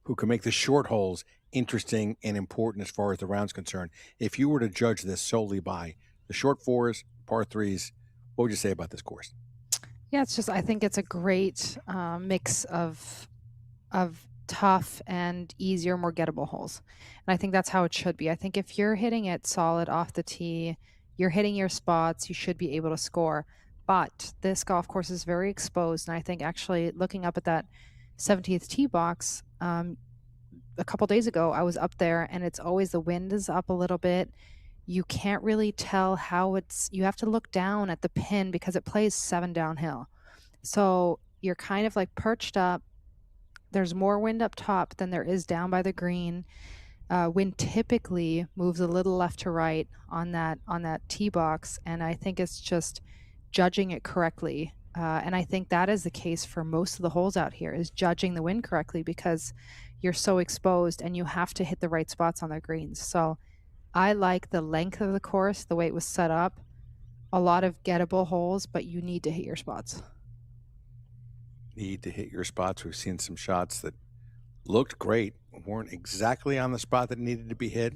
who can make the short holes interesting and important as far as the round's concerned. If you were to judge this solely by the short 4s, par 3s, what would you say about this course? Yeah, I think it's a great mix of tough and easier, more gettable holes. And I think that's how it should be. I think if you're hitting it solid off the tee, you're hitting your spots, you should be able to score. But this golf course is very exposed. And I think actually looking up at that 17th tee box, a couple days ago, I was up there, and it's always the wind is up a little bit. You can't really tell how you have to look down at the pin because it plays 7 downhill. So you're kind of like perched up. There's more wind up top than there is down by the green. Wind typically moves a little left to right on that tee box, and I think it's just judging it correctly. And I think that is the case for most of the holes out here, is judging the wind correctly, because you're so exposed and you have to hit the right spots on the greens. So I like the length of the course, the way it was set up. A lot of gettable holes, but you need to hit your spots. Need to hit your spots. We've seen some shots that looked great, weren't exactly on the spot that needed to be hit,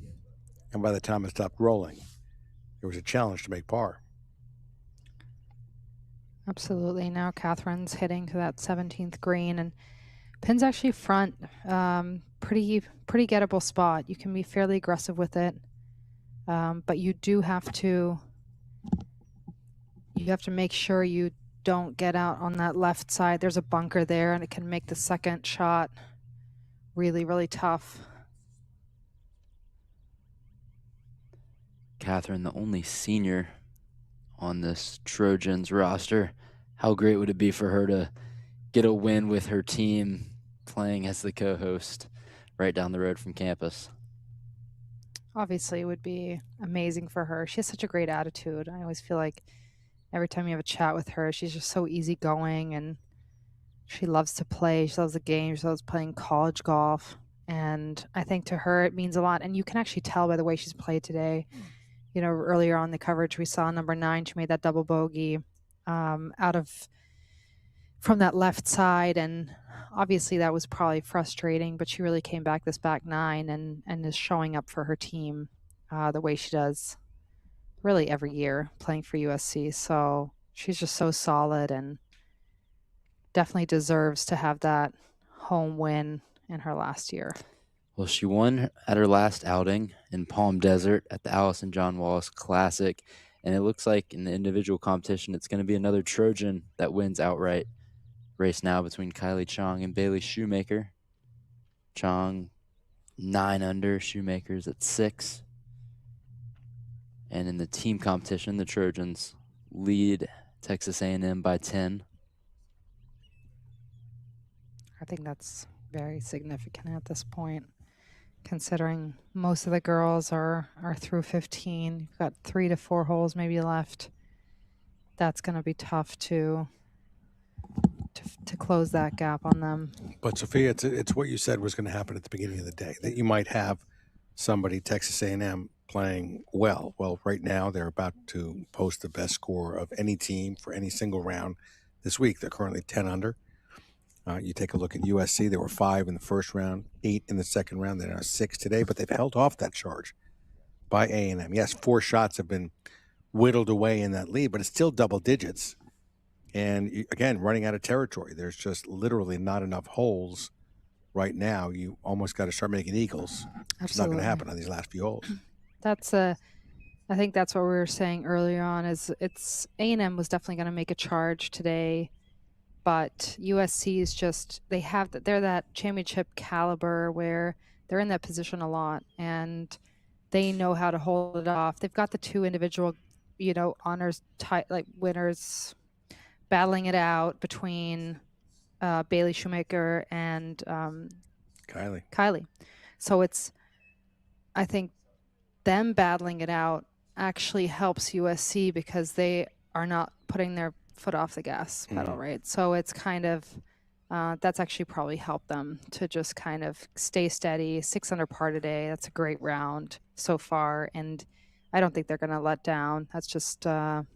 and by the time it stopped rolling, it was a challenge to make par. Absolutely. Now Catherine's hitting to that 17th green, and pin's actually front, pretty gettable spot. You can be fairly aggressive with it, but you do have to make sure you don't get out on that left side, there's a bunker there, and it can make the second shot really, really tough. Catherine, the only senior on this Trojans roster. How great would it be for her to get a win with her team playing as the co-host right down the road from campus? Obviously, it would be amazing for her. She has such a great attitude. I always feel like every time you have a chat with her, she's just so easygoing, and she loves to play. She loves the game. She loves playing college golf. And I think to her, it means a lot. And you can actually tell by the way she's played today. You know, earlier on the coverage, we saw number 9. She made that double bogey from that left side. And obviously that was probably frustrating, but she really came back this back 9 and is showing up for her team the way she does really every year playing for USC. So she's just so solid and definitely deserves to have that home win in her last year. Well, she won at her last outing in Palm Desert at the Allison John Wallace Classic, and it looks like in the individual competition, it's going to be another Trojan that wins outright. Race now between Kylie Chong and Bailey Shoemaker. Chong 9 under, Shoemaker's at 6. And in the team competition, the Trojans lead Texas A&M by 10. I think that's very significant at this point, considering most of the girls are through 15. You've got 3 to 4 holes maybe left. That's going to be tough to close that gap on them. But Sophia, it's what you said was going to happen at the beginning of the day, that you might have somebody, Texas A&M, playing well. Well, right now they're about to post the best score of any team for any single round this week. They're currently 10 under. You take a look at USC. There were 5 in the first round, 8 in the second round. They're now 6 today, but they've held off that charge by A&M. Yes, 4 shots have been whittled away in that lead, but it's still double digits. And again, running out of territory. There's just literally not enough holes right now. You almost got to start making eagles. Absolutely. It's not going to happen on these last few holes. I think that's what we were saying earlier on. Is it's A&M was definitely going to make a charge today, but USC is just they're that championship caliber where they're in that position a lot and they know how to hold it off. They've got the 2 individual, honors winners battling it out between Bailey Shoemaker and Kylie. So I think them battling it out actually helps USC because they are not putting their foot off the gas pedal, right? So it's kind of that's actually probably helped them to just kind of stay steady. 6 under par today. That's a great round so far, and I don't think they're going to let down. That's just kind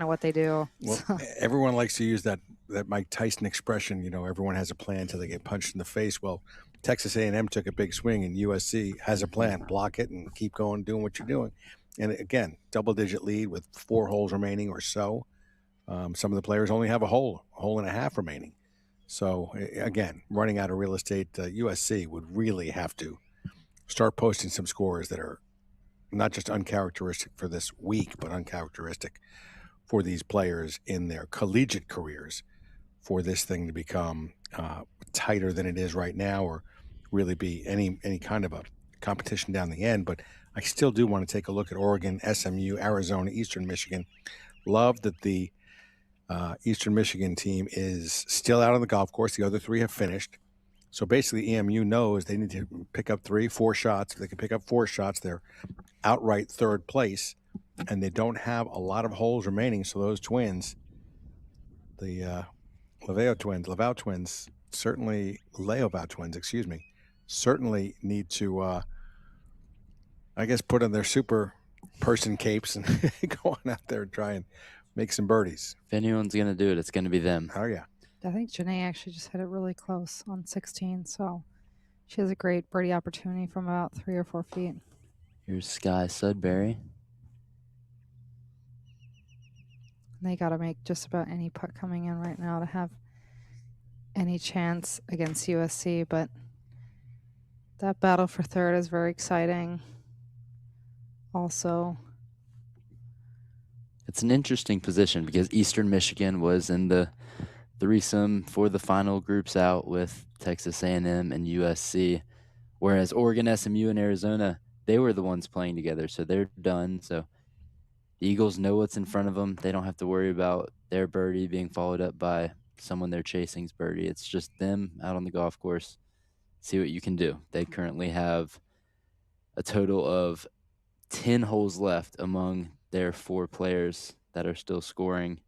of what they do. Well, everyone likes to use that Mike Tyson expression, everyone has a plan until they get punched in the face. Well, Texas A&M took a big swing, and USC has a plan. Block it and keep going, doing what you're doing. And again, double-digit lead with 4 holes remaining or so. Some of the players only have a hole and a half remaining. So, again, running out of real estate, USC would really have to start posting some scores that are not just uncharacteristic for this week, but uncharacteristic for these players in their collegiate careers, for this thing to become tighter than it is right now, or really be any kind of a competition down the end. But I still do want to take a look at Oregon, SMU, Arizona, Eastern Michigan. Love that the Eastern Michigan team is still out on the golf course. The other 3 have finished. So basically EMU knows they need to pick up 3-4 shots. If they can pick up 4 shots, they're outright 3rd place, and they don't have a lot of holes remaining. So those twins, the Leoval twins, certainly need to, put on their super person capes and go on out there and try and make some birdies. If anyone's going to do it, it's going to be them. Oh, yeah. I think Janae actually just hit it really close on 16, so she has a great birdie opportunity from about 3 or 4 feet. Here's Sky Sudbury. They got to make just about any putt coming in right now to have any chance against USC, but that battle for 3rd is very exciting. Also, It's an interesting position because Eastern Michigan was in the threesome for the final groups out with Texas A&M and USC, whereas Oregon, SMU, and Arizona, they were the ones playing together, so they're done. So the Eagles know what's in front of them. They don't have to worry about their birdie being followed up by someone they're chasing's birdie. It's just them out on the golf course. See what you can do. They currently have a total of 10 holes left among their 4 players that are still scoring.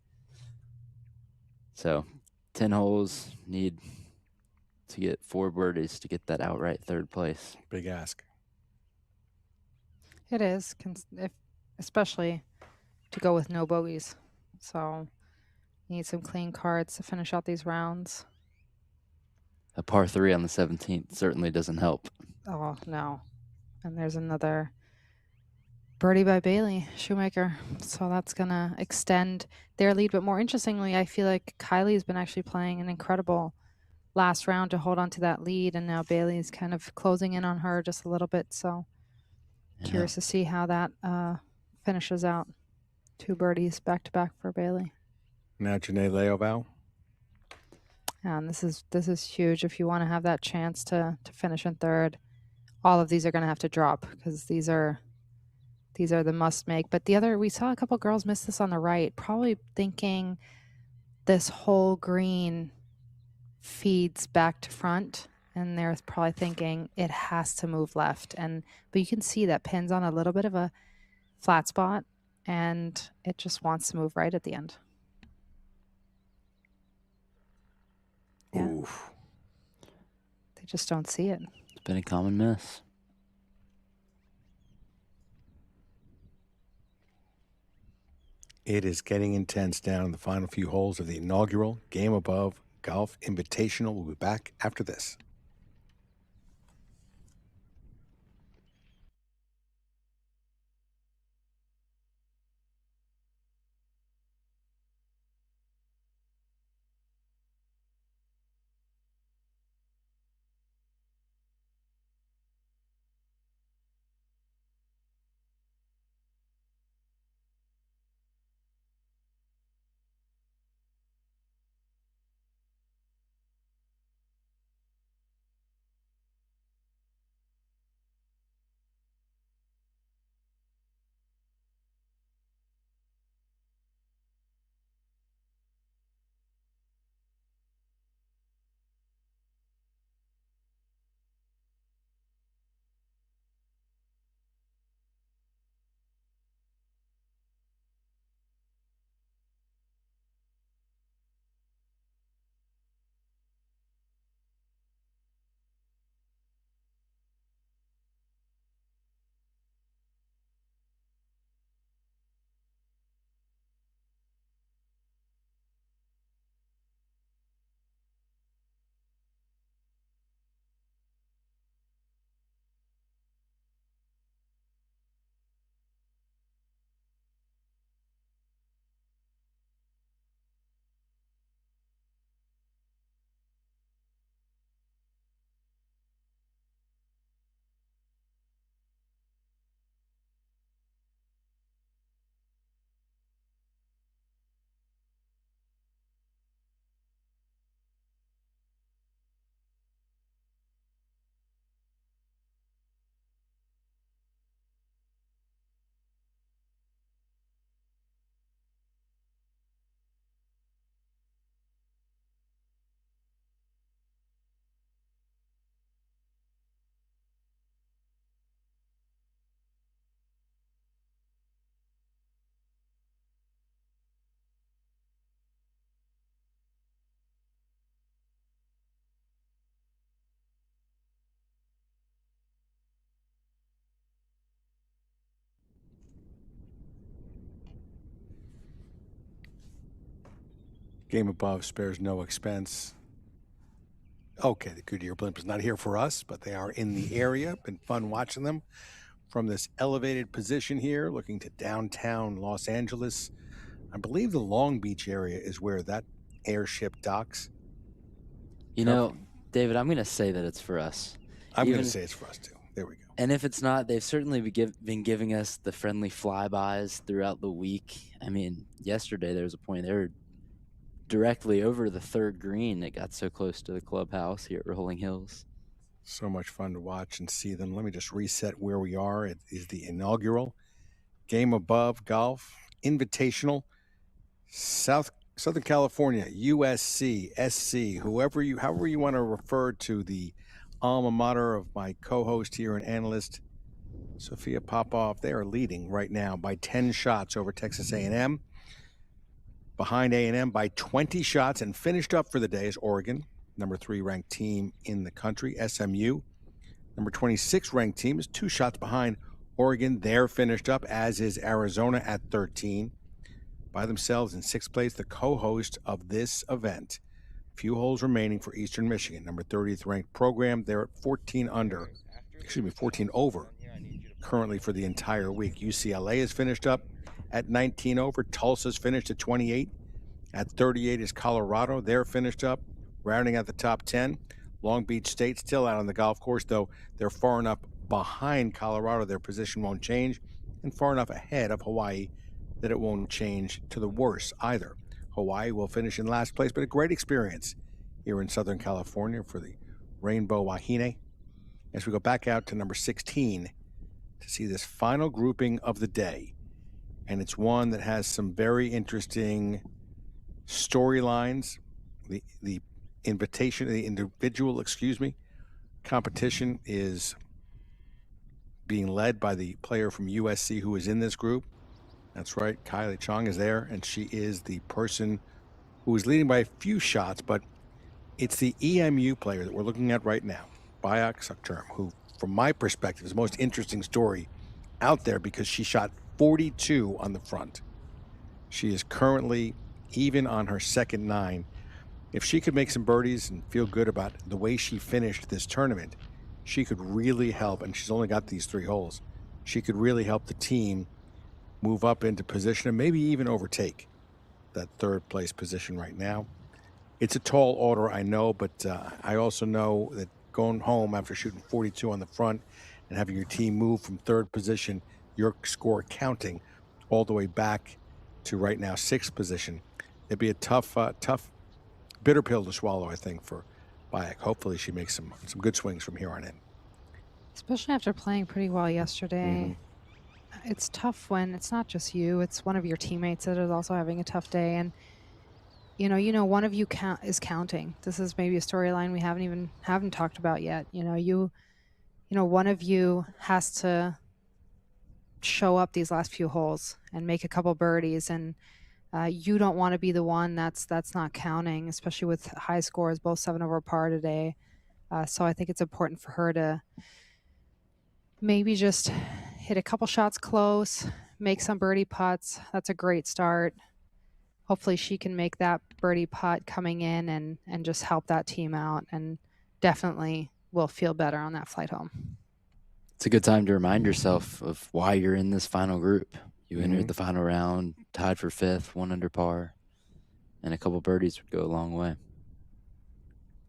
So 10 holes, need to get 4 birdies to get that outright third place. Big ask. It is, especially to go with no bogeys. So need some clean cards to finish out these rounds. A par 3 on the 17th certainly doesn't help. Oh, no. And there's another birdie by Bailey Shoemaker. So that's going to extend their lead. But more interestingly, I feel like Kylie's been actually playing an incredible last round to hold on to that lead. And now Bailey's kind of closing in on her just a little bit. So curious to see how that finishes out. 2 birdies back-to-back for Bailey. Now Janae Leoval. And this is huge if you want to have that chance to finish in third. All of these are going to have to drop because these are the must make. But we saw a couple girls miss this on the right, probably thinking this whole green feeds back to front, and they're probably thinking it has to move left. But you can see that pin's on a little bit of a flat spot, and it just wants to move right at the end. Yeah. Oof. They just don't see it. It's been a common miss. It is getting intense down in the final few holes of the inaugural Game Above Golf Invitational. We'll be back after this. Game Above spares no expense. Okay, the Goodyear blimp is not here for us, but they are in the area. Been fun watching them from this elevated position here, looking to downtown Los Angeles. I believe the Long Beach area is where that airship docks. You know, David, I'm going to say that it's for us. I'm going to say it's for us, too. There we go. And if it's not, they've certainly been giving us the friendly flybys throughout the week. I mean, yesterday there was a point they were directly over the third green. It got so close to the clubhouse here at Rolling Hills. So much fun to watch and see them. Let me just reset where we are. It is the inaugural GameAbove Golf Invitational, Southern California, USC, SC, however you want to refer to the alma mater of my co-host here and analyst, Sophia Popov. They are leading right now by 10 shots over Texas A&M. Behind A&M by 20 shots, and finished up for the day is Oregon, number 3 ranked team in the country. SMU, number 26 ranked team, is 2 shots behind Oregon. They're finished up, as is Arizona at 13. By themselves in 6th place, the co-host of this event. Few holes remaining for Eastern Michigan, number 30th ranked program. They're at 14 over currently for the entire week. UCLA is finished up at 19 over. Tulsa's finished at 28. At 38 is Colorado. They're finished up, rounding out the top 10. Long Beach State still out on the golf course, though they're far enough behind Colorado their position won't change, and far enough ahead of Hawaii that it won't change to the worse either. Hawaii will finish in last place, but a great experience here in Southern California for the Rainbow Wahine. As we go back out to number 16 to see this final grouping of the day. And it's one that has some very interesting storylines. The individual competition is being led by the player from USC who is in this group. That's right, Kylie Chong is there, and she is the person who is leading by a few shots, but it's the EMU player that we're looking at right now, Bayak Sakterm, who, from my perspective, is the most interesting story out there because she shot 42 on the front. She is currently even on her second 9. If she could make some birdies and feel good about the way she finished this tournament, she could really help, and she's only got these 3 holes, she could really help the team move up into position and maybe even overtake that 3rd place position right now. It's a tall order, I know, but I also know that going home after shooting 42 on the front and having your team move from 3rd position, your score counting, all the way back to right now 6th position, it'd be a tough, bitter pill to swallow, I think, for Bayak. Hopefully she makes some good swings from here on in. Especially after playing pretty well yesterday. It's tough when it's not just you, it's one of your teammates that is also having a tough day. And you know one of you is counting. This is maybe a storyline we haven't talked about yet. One of you has to show up these last few holes and make a couple birdies, and you don't want to be the one that's not counting, especially with high scores, both 7 over par today. So I think it's important for her to maybe just hit a couple shots close, make some birdie putts. That's a great start. Hopefully she can make that birdie putt coming in and just help that team out, and definitely will feel better on that flight home. It's a good time to remind yourself of why you're in this final group. You entered the final round, tied for 5th, 1 under par, and a couple birdies would go a long way.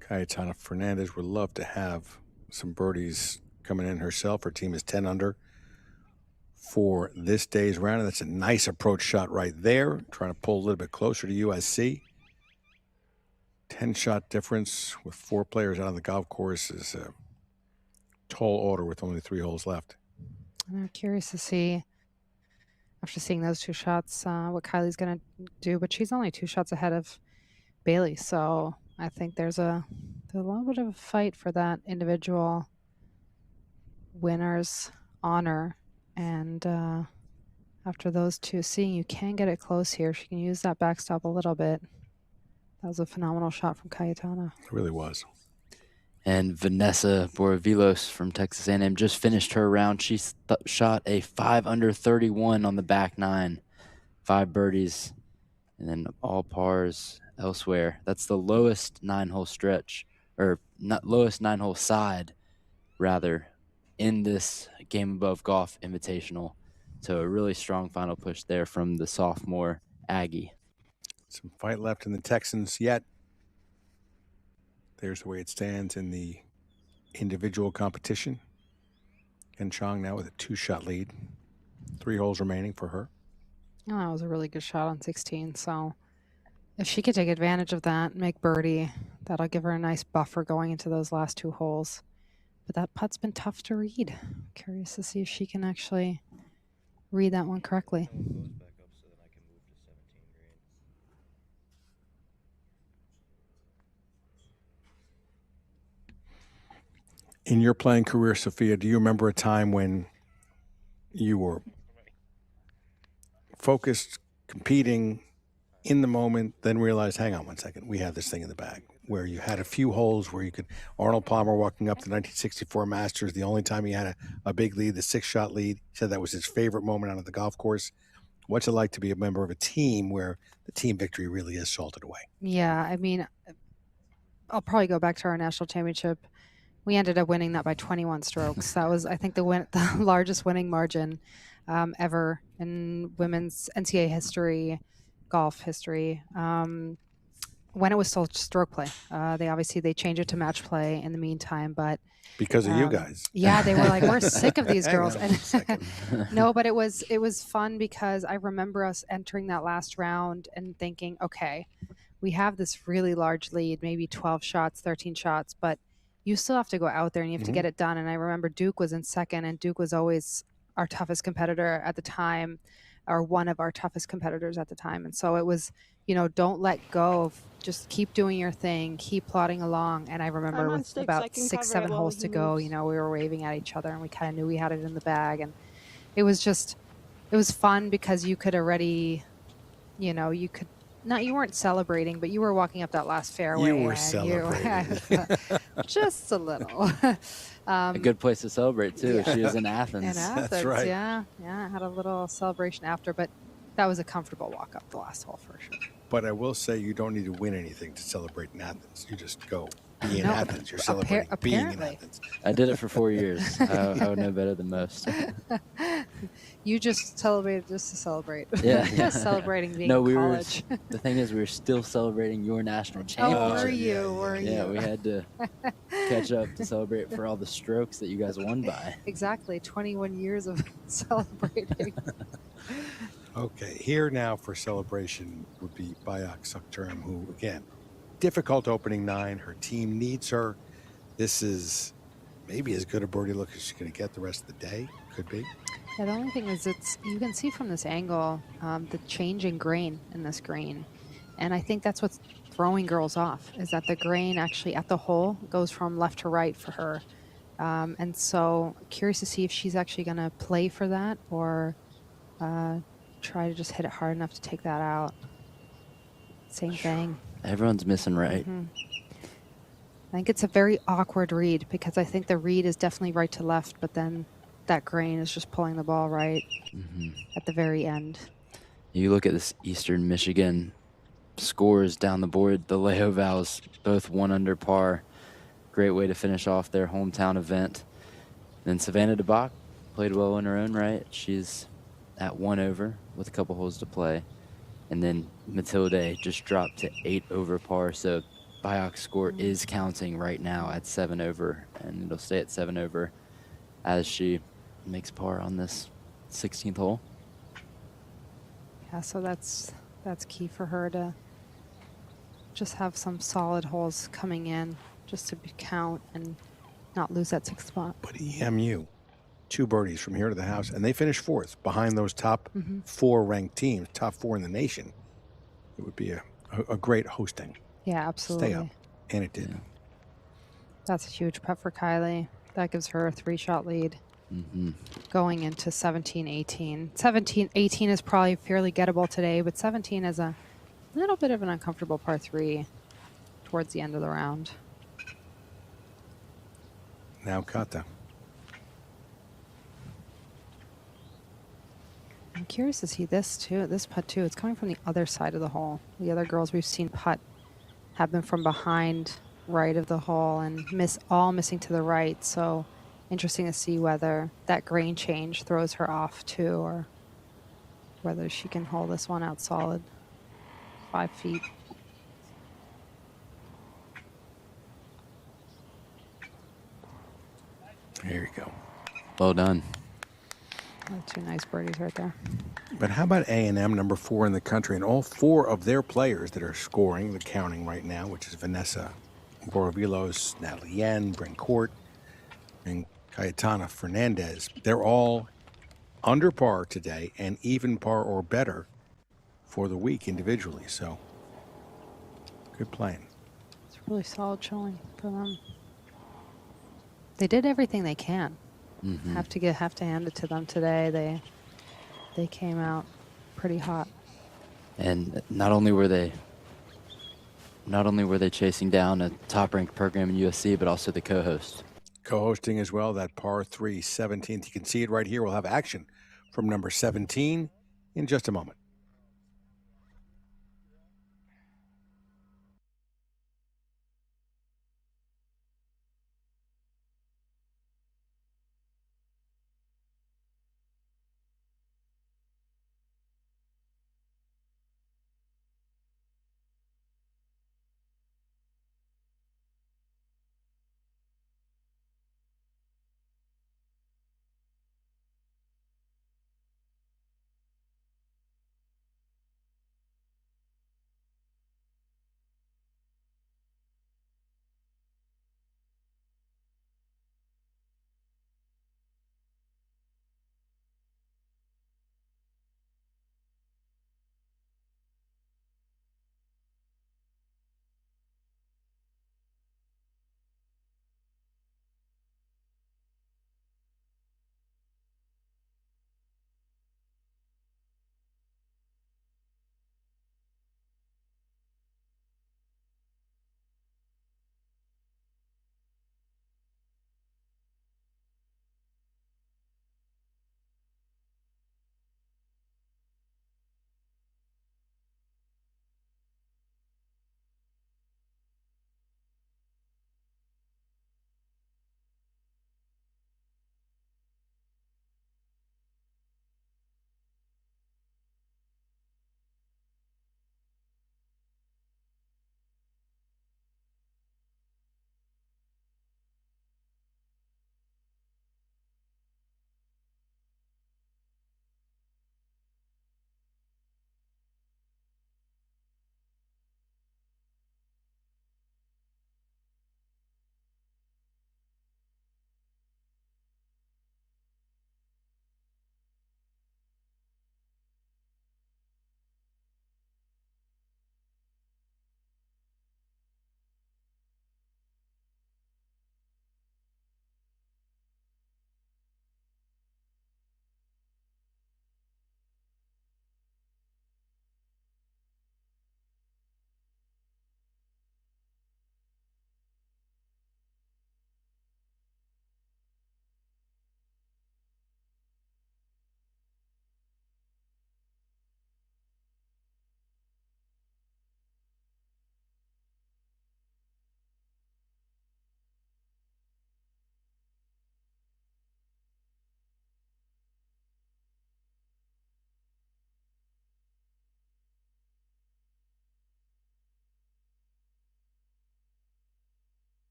Cayetana Fernandez would love to have some birdies coming in herself. Her team is 10 under for this day's round, and that's a nice approach shot right there, trying to pull a little bit closer to USC. 10-shot difference with 4 players out on the golf course is a tall order with only 3 holes left. I'm curious to see, after seeing those 2 shots, what Kylie's going to do, but she's only 2 shots ahead of Bailey, so I think there's a little bit of a fight for that individual winner's honor. And after those 2, seeing you can get it close here, she can use that backstop a little bit. That was a phenomenal shot from Cayetana. It really was. And Vanessa Borovilos from Texas A&M just finished her round. She shot a 5 under 31 on the back 9, 5 birdies, and then all pars elsewhere. That's the lowest 9-hole stretch, or not lowest 9-hole side, rather, in this GameAbove Golf Invitational. So a really strong final push there from the sophomore Aggie. Some fight left in the Texans yet. There's the way it stands in the individual competition. Ken Chong now with a 2-shot lead. 3 holes remaining for her. Oh, that was a really good shot on 16. So if she could take advantage of that, make birdie, that'll give her a nice buffer going into those last 2 holes. But that putt's been tough to read. Curious to see if she can actually read that one correctly. In your playing career, Sophia, do you remember a time when you were focused, competing in the moment, then realized, hang on one second, we have this thing in the bag, where you had a few holes where you could, Arnold Palmer walking up the 1964 Masters, the only time he had a big lead, the 6-shot lead, he said that was his favorite moment out of the golf course. What's it like to be a member of a team where the team victory really is salted away? Yeah, I mean, I'll probably go back to our national championship. We ended up winning that by 21 strokes. That was, I think, the largest winning margin ever in women's NCAA history, golf history. When it was still stroke play, they changed it to match play in the meantime, but because of you guys. Yeah, they were like, we're sick of these girls. No, but it was fun because I remember us entering that last round and thinking, okay, we have this really large lead, maybe 12 shots, 13 shots, but you still have to go out there and you have to get it done. And I remember Duke was in second, and Duke was always our toughest competitor at the time, or one of our toughest competitors at the time. And so it was, don't let go of, just keep doing your thing, keep plodding along. And I remember with about 6, 7 holes to go, we were waving at each other and we kind of knew we had it in the bag. And it was fun because you could already, you weren't celebrating, but you were walking up that last fairway. You were celebrating. Just a little. A good place to celebrate, too. She was in Athens. In Athens, That's right. Yeah. I had a little celebration after, but that was a comfortable walk up the last hole for sure. But I will say you don't need to win anything to celebrate in Athens. You just go be in Athens. You're celebrating being in Athens. I did it for 4 years. I would know better than most. You just celebrated just to celebrate. Yeah. Just celebrating being in college. The thing is, we were still celebrating your national championship. Were you? Yeah, we had to catch up to celebrate for all the strokes that you guys won by. Exactly. 21 years of celebrating. Okay, here now for celebration would be Bayak Sukterm, who, again, difficult opening 9. Her team needs her. This is maybe as good a birdie look as she's going to get the rest of the day. Could be. Yeah, the only thing is you can see from this angle the change in grain in this green. And I think that's what's throwing girls off, is that the grain actually at the hole goes from left to right for her. And so curious to see if she's actually going to play for that or try to just hit it hard enough to take that out. Same thing. Everyone's missing right. I think it's a very awkward read because I think the read is definitely right to left, but then that grain is just pulling the ball right at the very end. You look at this Eastern Michigan scores down the board. The Lehovals both 1 under par. Great way to finish off their hometown event. Then Savannah DeBach played well in her own right. She's at 1 over with a couple holes to play. And then Matilde just dropped to 8 over par. So Bayak's score is counting right now at 7 over, and it'll stay at 7 over as she makes par on this 16th hole. Yeah, so that's key for her to just have some solid holes coming in just to count and not lose that 6th spot. But EMU, 2 birdies from here to the house, and they finished 4th behind those top 4 ranked teams, top 4 in the nation. It would be a great hosting. Yeah, absolutely. Stay up, and it did. Yeah. That's a huge putt for Kylie. That gives her a 3-shot lead going into 17-18. 17-18 is probably fairly gettable today, but 17 is a little bit of an uncomfortable par 3 towards the end of the round. Now Kata. I'm curious to see this putt too. It's coming from the other side of the hole. The other girls we've seen putt have been from behind right of the hole and missing to the right. So interesting to see whether that grain change throws her off too, or whether she can hold this one out solid. 5 feet. Here you go. Well done. Two nice birdies right there. But how about A&M, number 4 in the country, and all 4 of their players that are scoring, the counting right now, which is Vanessa Borovilos, Natalie Yen, Bryn Court, and Cayetana Fernandez. They're all under par today and even par or better for the week individually. So good playing. It's a really solid showing for them. They did everything they can. Mm-hmm. Have to hand it to them today. They came out pretty hot. And not only were they chasing down a top-ranked program in USC, but also the co-host. Co-hosting as well, that par 3 17th. You can see it right here. We'll have action from number 17 in just a moment.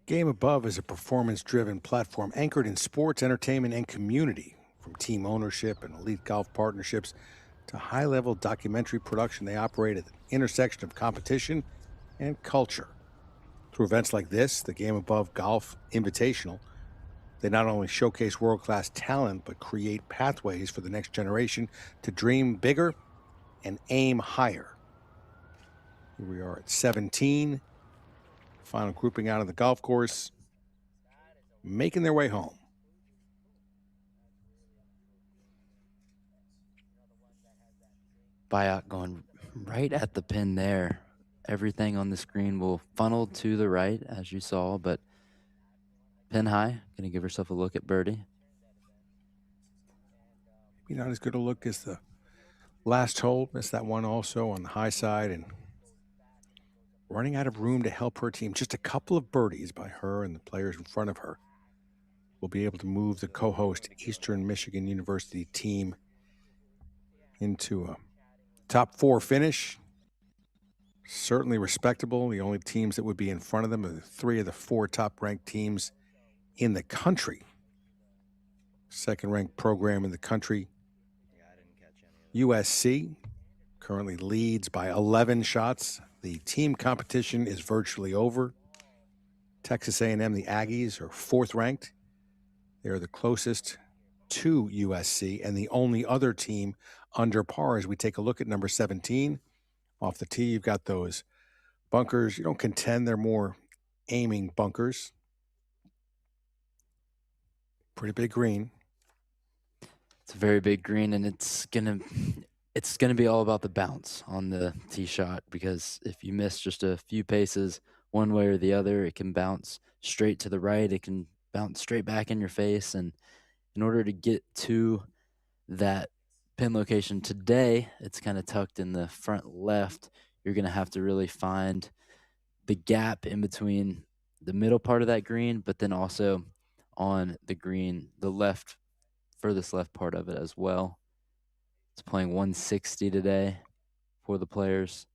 Game Above is a performance-driven platform anchored in sports, entertainment, and community. From team ownership and elite golf partnerships to high-level documentary production, they operate at the intersection of competition and culture. Through events like this, the Game Above Golf Invitational, they not only showcase world-class talent, but create pathways for the next generation to dream bigger and aim higher. Here we are at 17. Final grouping out of the golf course, making their way home. Bayat going right at the pin there. Everything on the screen will funnel to the right, as you saw, but pin high. Going to give herself a look at birdie. Maybe not as good a look as the last hole. Missed that one also on the high side and running out of room to help her team. Just a couple of birdies by her and the players in front of her will be able to move the co-host Eastern Michigan University team into a top 4 finish. Certainly respectable. The only teams that would be in front of them are 3 of the 4 top-ranked teams in the country. Second-ranked program in the country. USC currently leads by 11 shots. The team competition is virtually over. Texas A&M, the Aggies, are 4th ranked. They're the closest to USC and the only other team under par. As we take a look at number 17 off the tee, you've got those bunkers. You don't contend they're more aiming bunkers. Pretty big green. It's a very big green, and it's gonna be all about the bounce on the tee shot, because if you miss just a few paces one way or the other, it can bounce straight to the right. It can bounce straight back in your face, and in order to get to that pin location today, it's kind of tucked in the front left. You're going to have to really find the gap in between the middle part of that green, but then also on the green, the furthest left part of it as well. It's playing 160 today for the players.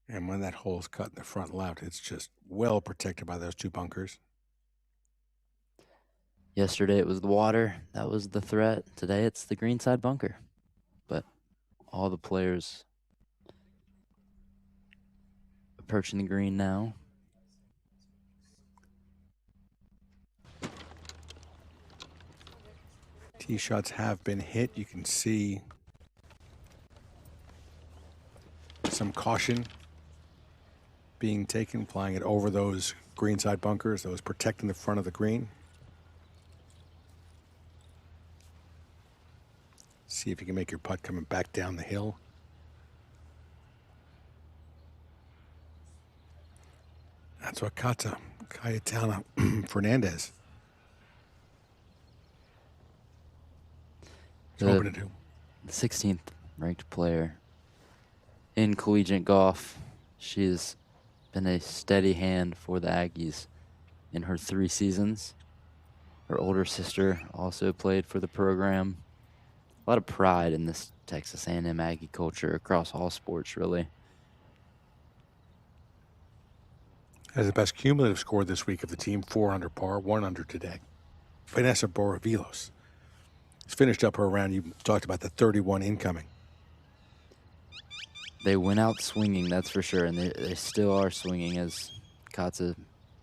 And when that hole's cut in the front left, it's just well protected by those 2 bunkers. Yesterday it was the water. That was the threat. Today it's the greenside bunker. But all the players approaching the green now. Tee shots have been hit. You can see some caution being taken, flying it over those greenside bunkers, those protecting the front of the green. See if you can make your putt coming back down the hill. That's what Cayetana Fernandez is hoping to do. The 16th ranked player in collegiate golf. She has been a steady hand for the Aggies in her 3 seasons. Her older sister also played for the program. A lot of pride in this Texas A&M Aggie culture across all sports, really. Has the best cumulative score this week of the team, 4 under par, 1 under today. Vanessa Borovilos has finished up her round. You talked about the 31 incoming. They went out swinging, that's for sure, and they still are swinging as Katza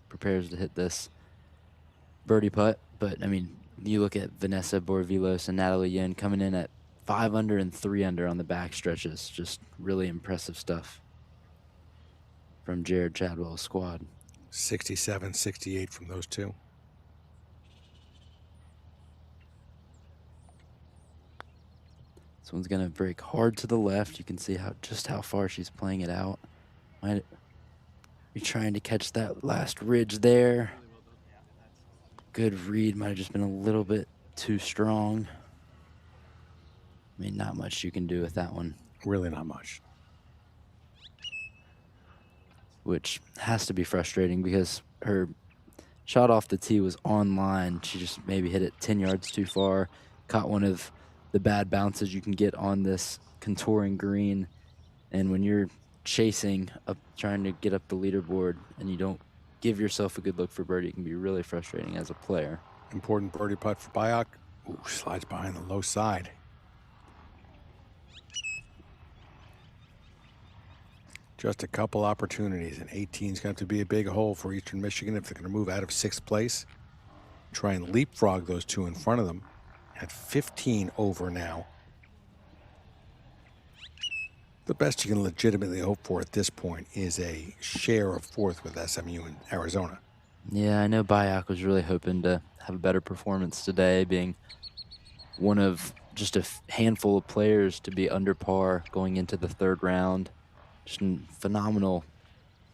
prepares to hit this birdie putt. But, I mean, you look at Vanessa Borovilos and Natalie Yin coming in at 5 under and 3 under on the back stretches. Just really impressive stuff from Jared Chadwell's squad. 67, 68 from those 2. This one's going to break hard to the left. You can see just how far she's playing it out. Might be trying to catch that last ridge there. Good read. Might have just been a little bit too strong. I mean, not much you can do with that one. Really not much. Which has to be frustrating because her shot off the tee was on line. She just maybe hit it 10 yards too far. Caught one of the bad bounces you can get on this contouring green. And when you're chasing up, trying to get up the leaderboard, and you don't give yourself a good look for birdie, it can be really frustrating as a player. Important birdie putt for Bayak. Ooh, slides behind the low side. Just a couple opportunities, and 18 is going to have to be a big hole for Eastern Michigan if they're going to move out of 6th place. Try and leapfrog those 2 in front of them. At 15 over now. The best you can legitimately hope for at this point is a share of 4th with SMU in Arizona. Yeah, I know Bayak was really hoping to have a better performance today, being one of just a handful of players to be under par going into the 3rd round. Just a phenomenal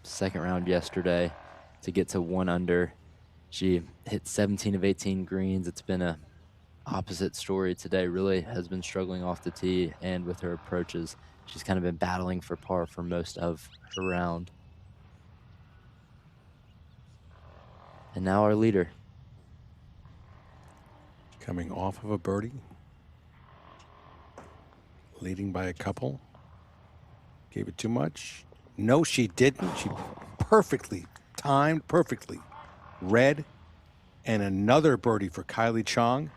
2nd round yesterday to get to 1 under. She hit 17 of 18 greens. It's been a opposite story today. Really has been struggling off the tee and with her approaches. She's kind of been battling for par for most of her round. And now our leader. Coming off of a birdie. leading by a couple. Gave it too much. No, she didn't. She perfectly timed, perfectly read. And another birdie for Kylie Chong.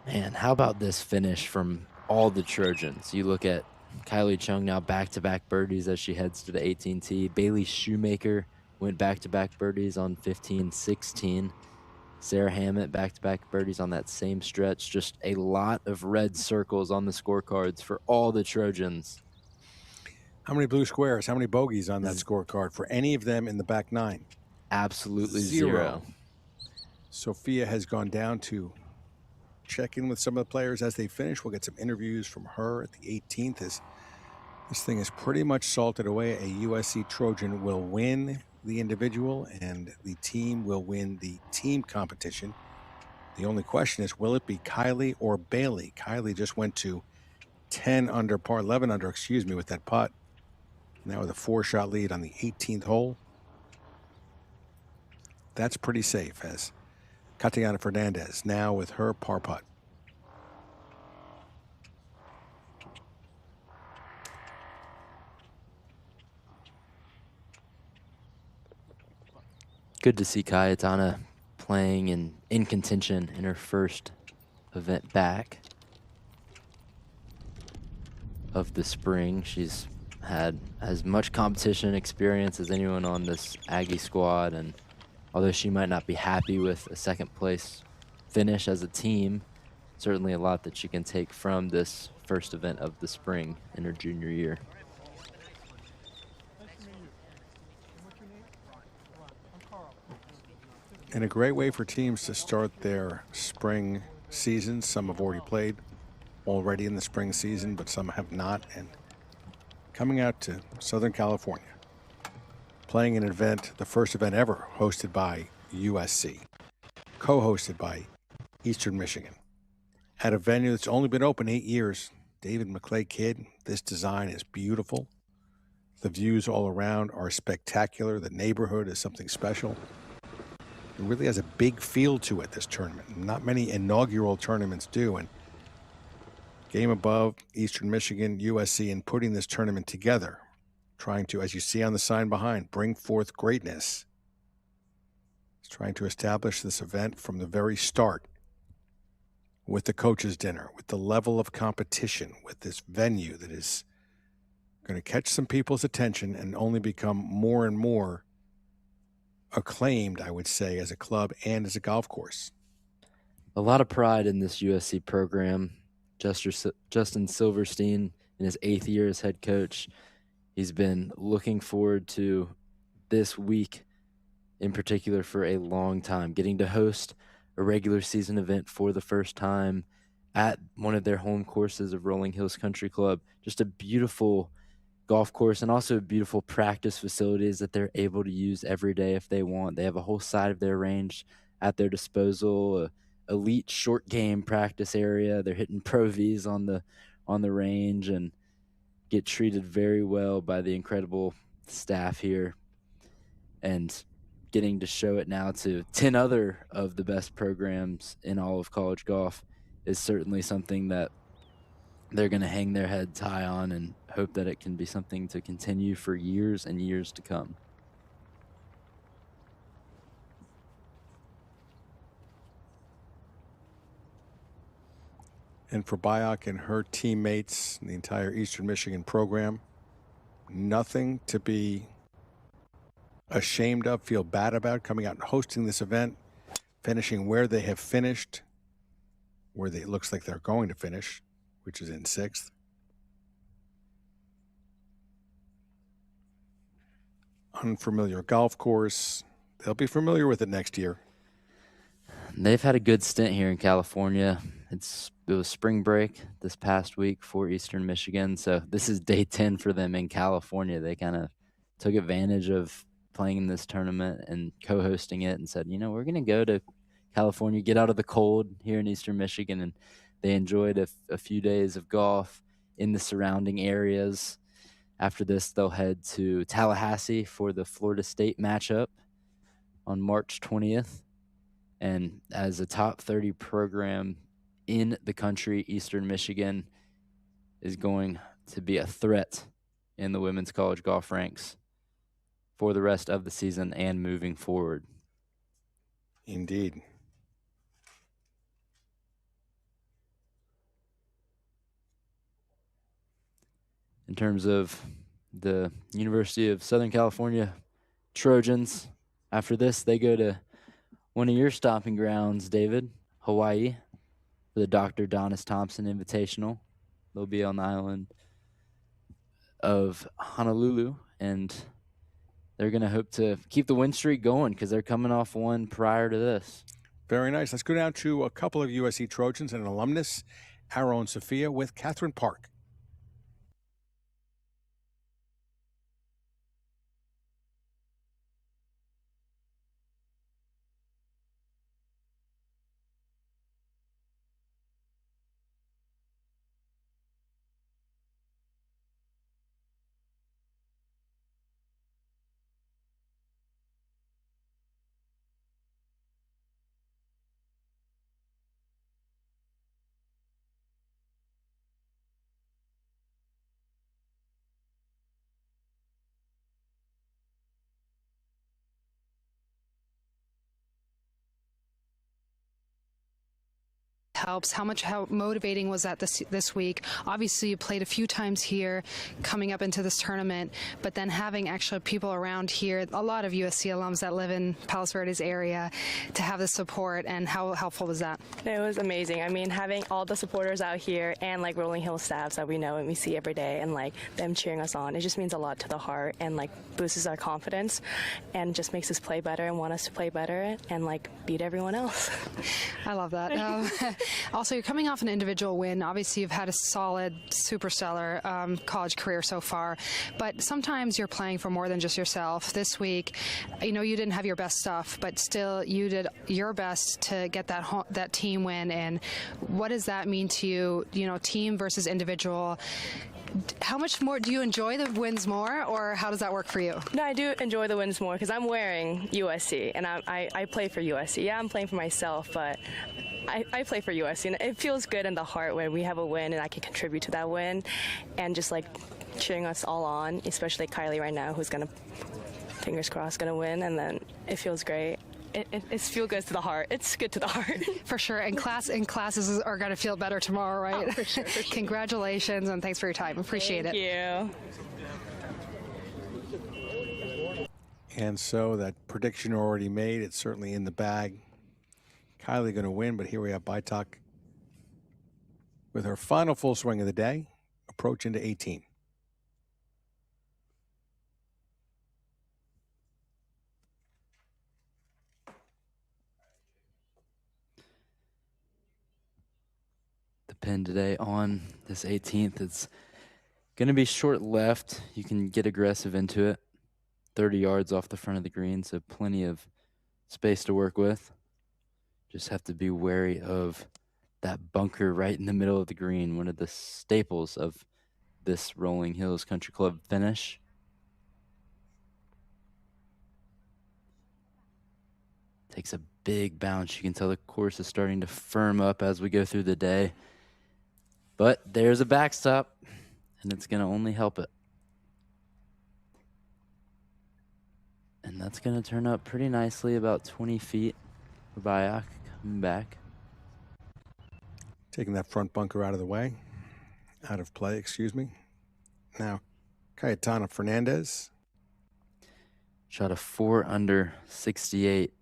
Man, how about this finish from all the Trojans? You look at Kylie Chung now back-to-back birdies as she heads to the 18th tee. Bailey Shoemaker went back-to-back birdies on 15, 16. Sarah Hammett back-to-back birdies on that same stretch. Just a lot of red circles on the scorecards for all the Trojans. How many blue squares? How many bogeys on that scorecard for any of them in the back nine? Absolutely zero. Sophia has gone down to check in with some of the players as they finish. We'll get some interviews from her at the 18th. As this thing is pretty much salted away. A USC Trojan will win the individual, and the team will win the team competition. The only question is, will it be Kylie or Bailey? Kylie just went to 11 under, with that putt. Now with a 4-shot lead on the 18th hole. That's pretty safe, as Tatiana Fernandez now with her par putt. Good to see Cayetana playing and in contention in her first event back of the spring. She's had as much competition experience as anyone on this Aggie squad, and although she might not be happy with a second place finish as a team, certainly a lot that she can take from this first event of the spring in her junior year. And a great way for teams to start their spring season. Some have already played already in the spring season, but some have not. And coming out to Southern California, playing an event, the first event ever hosted by USC, co-hosted by Eastern Michigan, at a venue that's only been open 8 years. David McClay Kidd, this design is beautiful. The views all around are spectacular. The neighborhood is something special. It really has a big feel to it, this tournament. Not many inaugural tournaments do. And GameAbove, Eastern Michigan, USC, in putting this tournament together, trying to, as you see on the sign behind, bring forth greatness. It's trying to establish this event from the very start with the coaches' dinner, with the level of competition, with this venue that is going to catch some people's attention and only become more and more acclaimed, I would say, as a club and as a golf course. A lot of pride in this USC program. Justin Silverstein, in his 8th year as head coach, he's been looking forward to this week in particular for a long time, getting to host a regular season event for the first time at one of their home courses of Rolling Hills Country Club. Just a beautiful golf course, and also beautiful practice facilities that they're able to use every day if they want. They have a whole side of their range at their disposal, a elite short game practice area. They're hitting Pro Vs on the range and get treated very well by the incredible staff here, and getting to show it now to 10 other of the best programs in all of college golf is certainly something that they're going to hang their heads high on and hope that it can be something to continue for years and years to come. And for Bayok and her teammates, the entire Eastern Michigan program, nothing to be ashamed of, feel bad about, coming out and hosting this event, finishing where they have finished, where it looks like they're going to finish, which is in 6th. Unfamiliar golf course. They'll be familiar with it next year. They've had a good stint here in California. It was spring break this past week for Eastern Michigan, so this is day 10 for them in California. They kind of took advantage of playing in this tournament and co-hosting it and said, you know, we're going to go to California, get out of the cold here in Eastern Michigan, and they enjoyed a few days of golf in the surrounding areas. After this, they'll head to Tallahassee for the Florida State matchup on March 20th. And as a top 30 program in the country, Eastern Michigan is going to be a threat in the women's college golf ranks for the rest of the season and moving forward. Indeed. In terms of the University of Southern California Trojans, after this, they go to one of your stomping grounds, David, Hawaii, for the Dr. Donis Thompson Invitational. They'll be on the island of Honolulu, and they're going to hope to keep the win streak going because they're coming off one prior to this. Very nice. Let's go down to a couple of USC Trojans and an alumnus, Aaron Sophia, with Catherine Park. Helps. How motivating was that this week? Obviously, you played a few times here coming up into this tournament, but then having actual people around here, a lot of USC alums that live in Palos Verdes area, to have the support, and how helpful was that? It was amazing. I mean, having all the supporters out here and like Rolling Hills staffs that we know and we see every day, and like them cheering us on, it just means a lot to the heart and like boosts our confidence and just makes us play better and want us to play better and like beat everyone else. I love that. Also, you're coming off an individual win. Obviously, you've had a solid, super stellar college career so far, but sometimes you're playing for more than just yourself. This week, you know, you didn't have your best stuff, but still you did your best to get that team win. And what does that mean to you, you know, team versus individual? How much more do you enjoy the wins more, or how does that work for you? No, I do enjoy the wins more because I'm wearing USC and I play for USC. Yeah, I'm playing for myself, but I play for USC, and it feels good in the heart when we have a win and I can contribute to that win, and just like cheering us all on, especially Kylie right now, who's gonna, fingers crossed, gonna win, and then it feels great. It feels good to the heart. It's good to the heart. For sure. And classes are going to feel better tomorrow, right? Oh, for sure. Congratulations, and thanks for your time. Appreciate it. Thank you. And so that prediction already made, it's certainly in the bag. Kylie going to win, but here we have Baitak with her final full swing of the day, approach into 18. The pin today on this 18th, it's going to be short left. You can get aggressive into it. 30 yards off the front of the green, so plenty of space to work with. Just have to be wary of that bunker right in the middle of the green, one of the staples of this Rolling Hills Country Club finish. Takes a big bounce. You can tell the course is starting to firm up as we go through the day. But there's a backstop, and it's going to only help it. And that's going to turn up pretty nicely, about 20 feet for Bayak coming back. Taking that front bunker out of the way. Out of play, excuse me. Now, Cayetana Fernandez. Shot a 4 under 68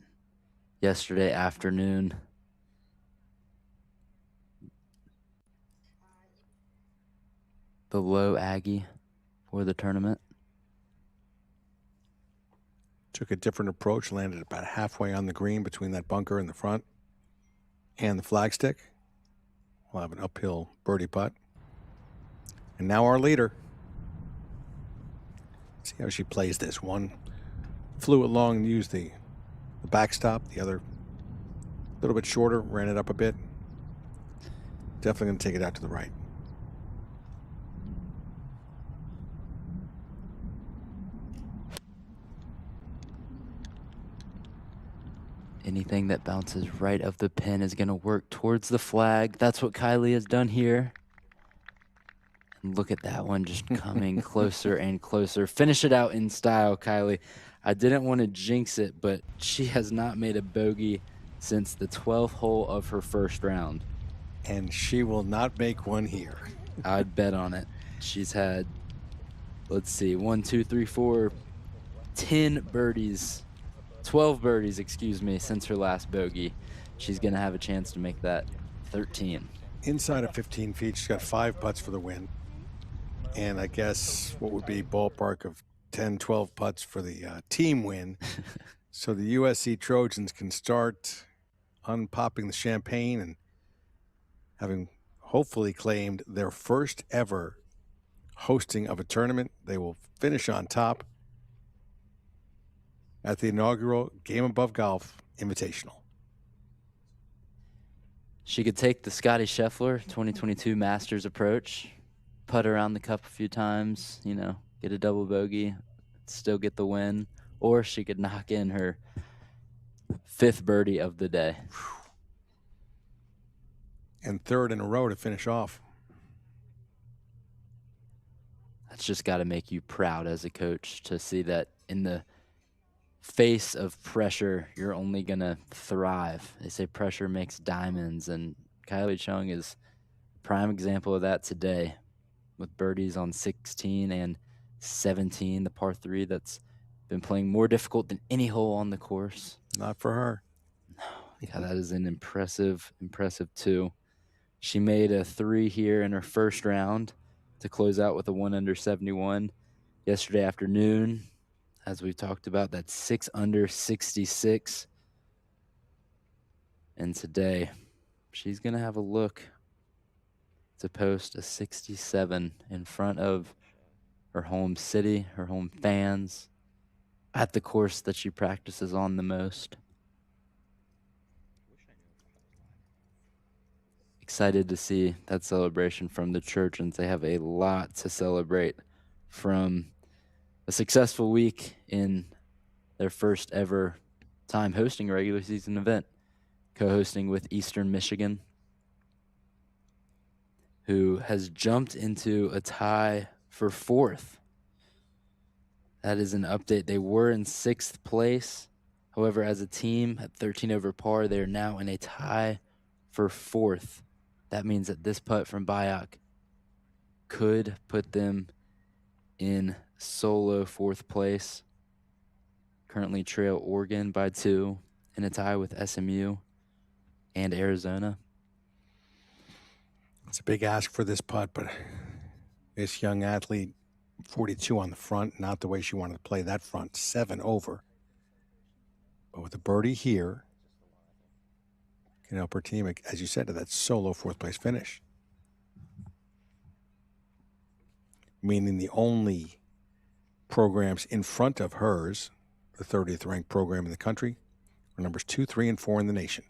yesterday afternoon. The low Aggie for the tournament. Took a different approach, landed about halfway on the green between that bunker in the front and the flagstick. We'll have an uphill birdie putt. And now our leader. See how she plays this. One flew it long and used the backstop. The other a little bit shorter, ran it up a bit. Definitely going to take it out to the right. Anything that bounces right of the pin is going to work towards the flag. That's what Kylie has done here. And look at that one just coming closer and closer. Finish it out in style, Kylie. I didn't want to jinx it, but she has not made a bogey since the 12th hole of her first round. And she will not make one here. I'd bet on it. She's had, let's see, 1, 2, 3, 4, 10 birdies, 12 birdies, excuse me, since her last bogey. She's going to have a chance to make that 13. Inside of 15 feet, she's got 5 putts for the win. And I guess what would be ballpark of 10, 12 putts for the team win. So the USC Trojans can start unpopping the champagne and having hopefully claimed their first ever hosting of a tournament. They will finish on top at the inaugural GameAbove Golf Invitational. She could take the Scotty Scheffler 2022 Masters approach, putt around the cup a few times, you know, get a double bogey, still get the win, or she could knock in her 5th birdie of the day. And 3rd in a row to finish off. That's just got to make you proud as a coach to see that in the face of pressure, you're only going to thrive. They say pressure makes diamonds, and Kylie Chung is a prime example of that today with birdies on 16 and 17, the par 3 that's been playing more difficult than any hole on the course. Not for her. No, yeah, that is an impressive 2. She made a 3 here in her first round to close out with a 1 under 71. Yesterday afternoon, as we talked about, that's 6 under 66. And today, she's going to have a look to post a 67 in front of her home city, her home fans, at the course that she practices on the most. Excited to see that celebration from the Trojans. They have a lot to celebrate from a successful week in their first ever time hosting a regular season event, co-hosting with Eastern Michigan, who has jumped into a tie for 4th. That is an update. They were in 6th place. However, as a team at 13 over par, they are now in a tie for 4th. That means that this putt from Bayak could put them in solo 4th place. Currently trail Oregon by 2 in a tie with SMU and Arizona. It's a big ask for this putt, but this young athlete, 42 on the front, not the way she wanted to play that front, 7 over. But with a birdie here, can help her team, as you said, to that solo 4th place finish. Meaning the only programs in front of hers, the 30th ranked program in the country, are numbers 2, 3, and 4 in the nation.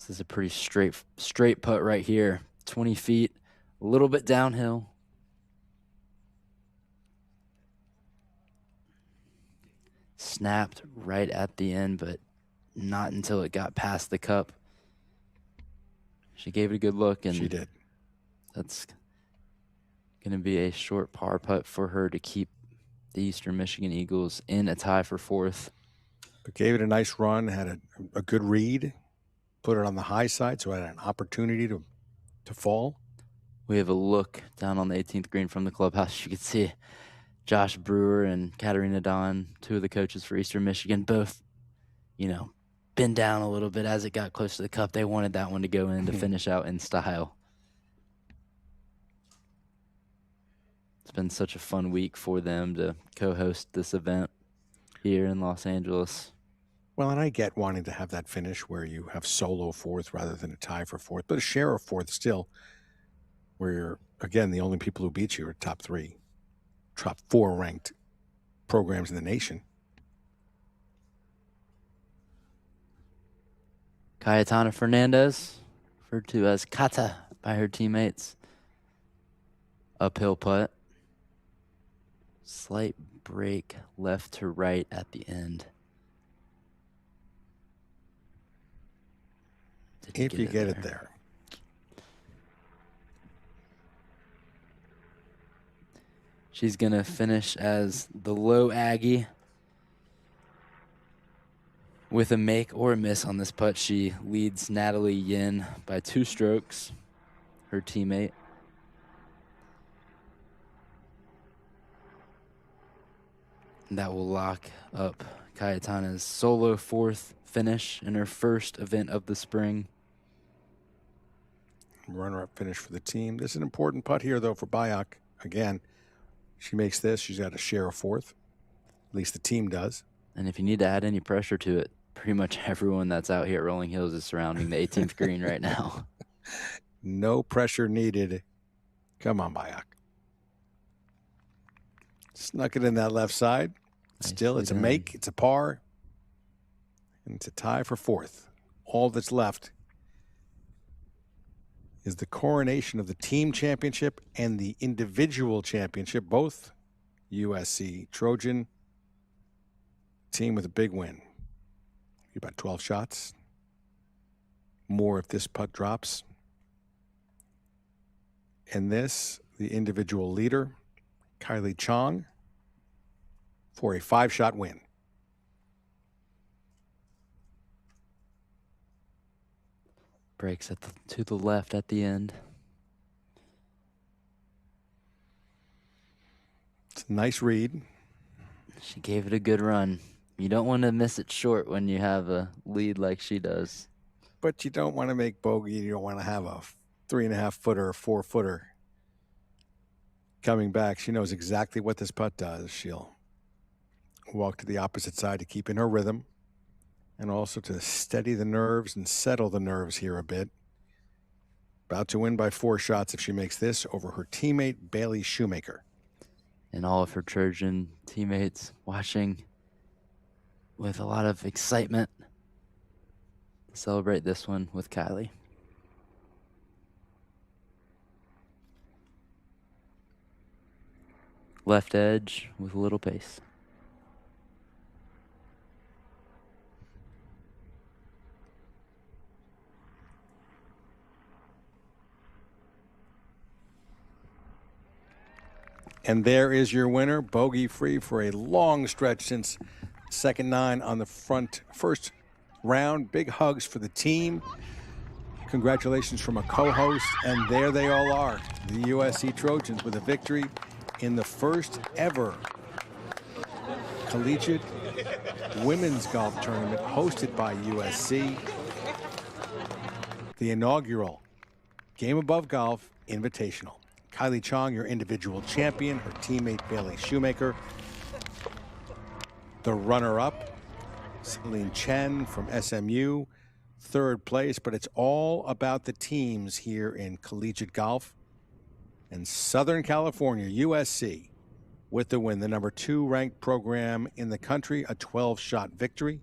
This is a pretty straight putt right here. 20 feet, a little bit downhill. Snapped right at the end, but not until it got past the cup. She gave it a good look, and she did. That's going to be a short par putt for her to keep the Eastern Michigan Eagles in a tie for 4th. But gave it a nice run, had a good read, put it on the high side, so it had an opportunity to fall. We have a look down on the 18th green from the clubhouse. You can see Josh Brewer and Katarina Don, 2 of the coaches for Eastern Michigan, both, you know, bend down a little bit as it got close to the cup. They wanted that one to go in to finish out in style. It's been such a fun week for them to co-host this event here in Los Angeles. Well, and I get wanting to have that finish where you have solo 4th rather than a tie for 4th, but a share of 4th still, where you're, again, the only people who beat you are top 3, top 4 ranked programs in the nation. Cayetana Fernandez, referred to as Kata by her teammates. Uphill putt. Slight break left to right at the end. If you get it there. She's going to finish as the low Aggie with a make or a miss on this putt. She leads Natalie Yin by 2 strokes, her teammate. And that will lock up Cayetana's solo 4th finish in her first event of the spring. Runner-up finish for the team. This is an important putt here, though, for Bayak. Again, she makes this. She's got to share a 4th. At least the team does. And if you need to add any pressure to it, pretty much everyone that's out here at Rolling Hills is surrounding the 18th green right now. No pressure needed. Come on, Bayak. Snuck it in that left side. Still, it's a make. It's a par. And it's a tie for 4th. All that's left is the coronation of the team championship and the individual championship, both USC Trojan team with a big win. About 12 shots. More if this putt drops. And this, the individual leader, Kylie Chong, for a 5-shot win. Breaks to the left at the end. It's a nice read. She gave it a good run. You don't want to miss it short when you have a lead like she does. But you don't want to make bogey. You don't want to have a 3.5-footer or 4-footer coming back. She knows exactly what this putt does. She'll walk to the opposite side to keep in her rhythm and also to steady the nerves and settle the nerves here a bit. About to win by 4 shots if she makes this over her teammate, Bailey Shoemaker. And all of her Trojan teammates watching with a lot of excitement to celebrate this one with Kylie. Left edge with a little pace. And there is your winner, bogey free for a long stretch since second 9 on the first round. Big hugs for the team. Congratulations from a co-host. And there they all are, the USC Trojans with a victory in the first ever collegiate women's golf tournament hosted by USC. The inaugural GameAbove Golf Invitational. Kylie Chong, your individual champion, her teammate Bailey Shoemaker. The runner-up, Celine Chen from SMU, 3rd place, but it's all about the teams here in collegiate golf. And Southern California, USC, with the win, the number 2 ranked program in the country, a 12-shot victory.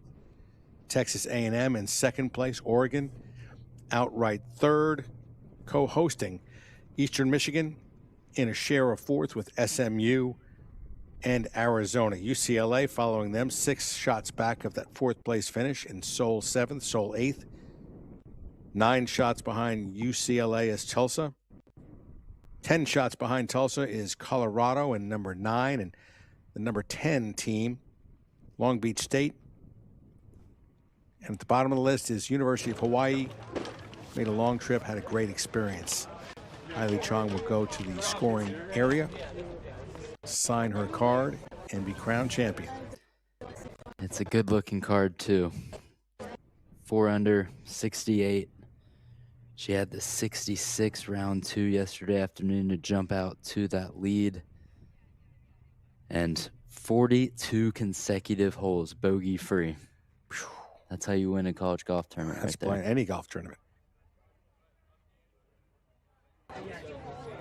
Texas A&M in 2nd place, Oregon, outright 3rd, co-hosting Eastern Michigan in a share of 4th with SMU and Arizona. UCLA following them, 6 shots back of that 4th place finish in Seoul 7th, Seoul 8th. 9 shots behind UCLA is Tulsa. 10 shots behind Tulsa is Colorado in number 9, and the number 10 team, Long Beach State. And at the bottom of the list is University of Hawaii. Made a long trip, had a great experience. Kylie Chong will go to the scoring area, sign her card, and be crowned champion. It's a good-looking card, too. 4 under, 68. She had the 66 round 2 yesterday afternoon to jump out to that lead. And 42 consecutive holes, bogey-free. That's how you win a college golf tournament. That's right there. playing any golf tournament.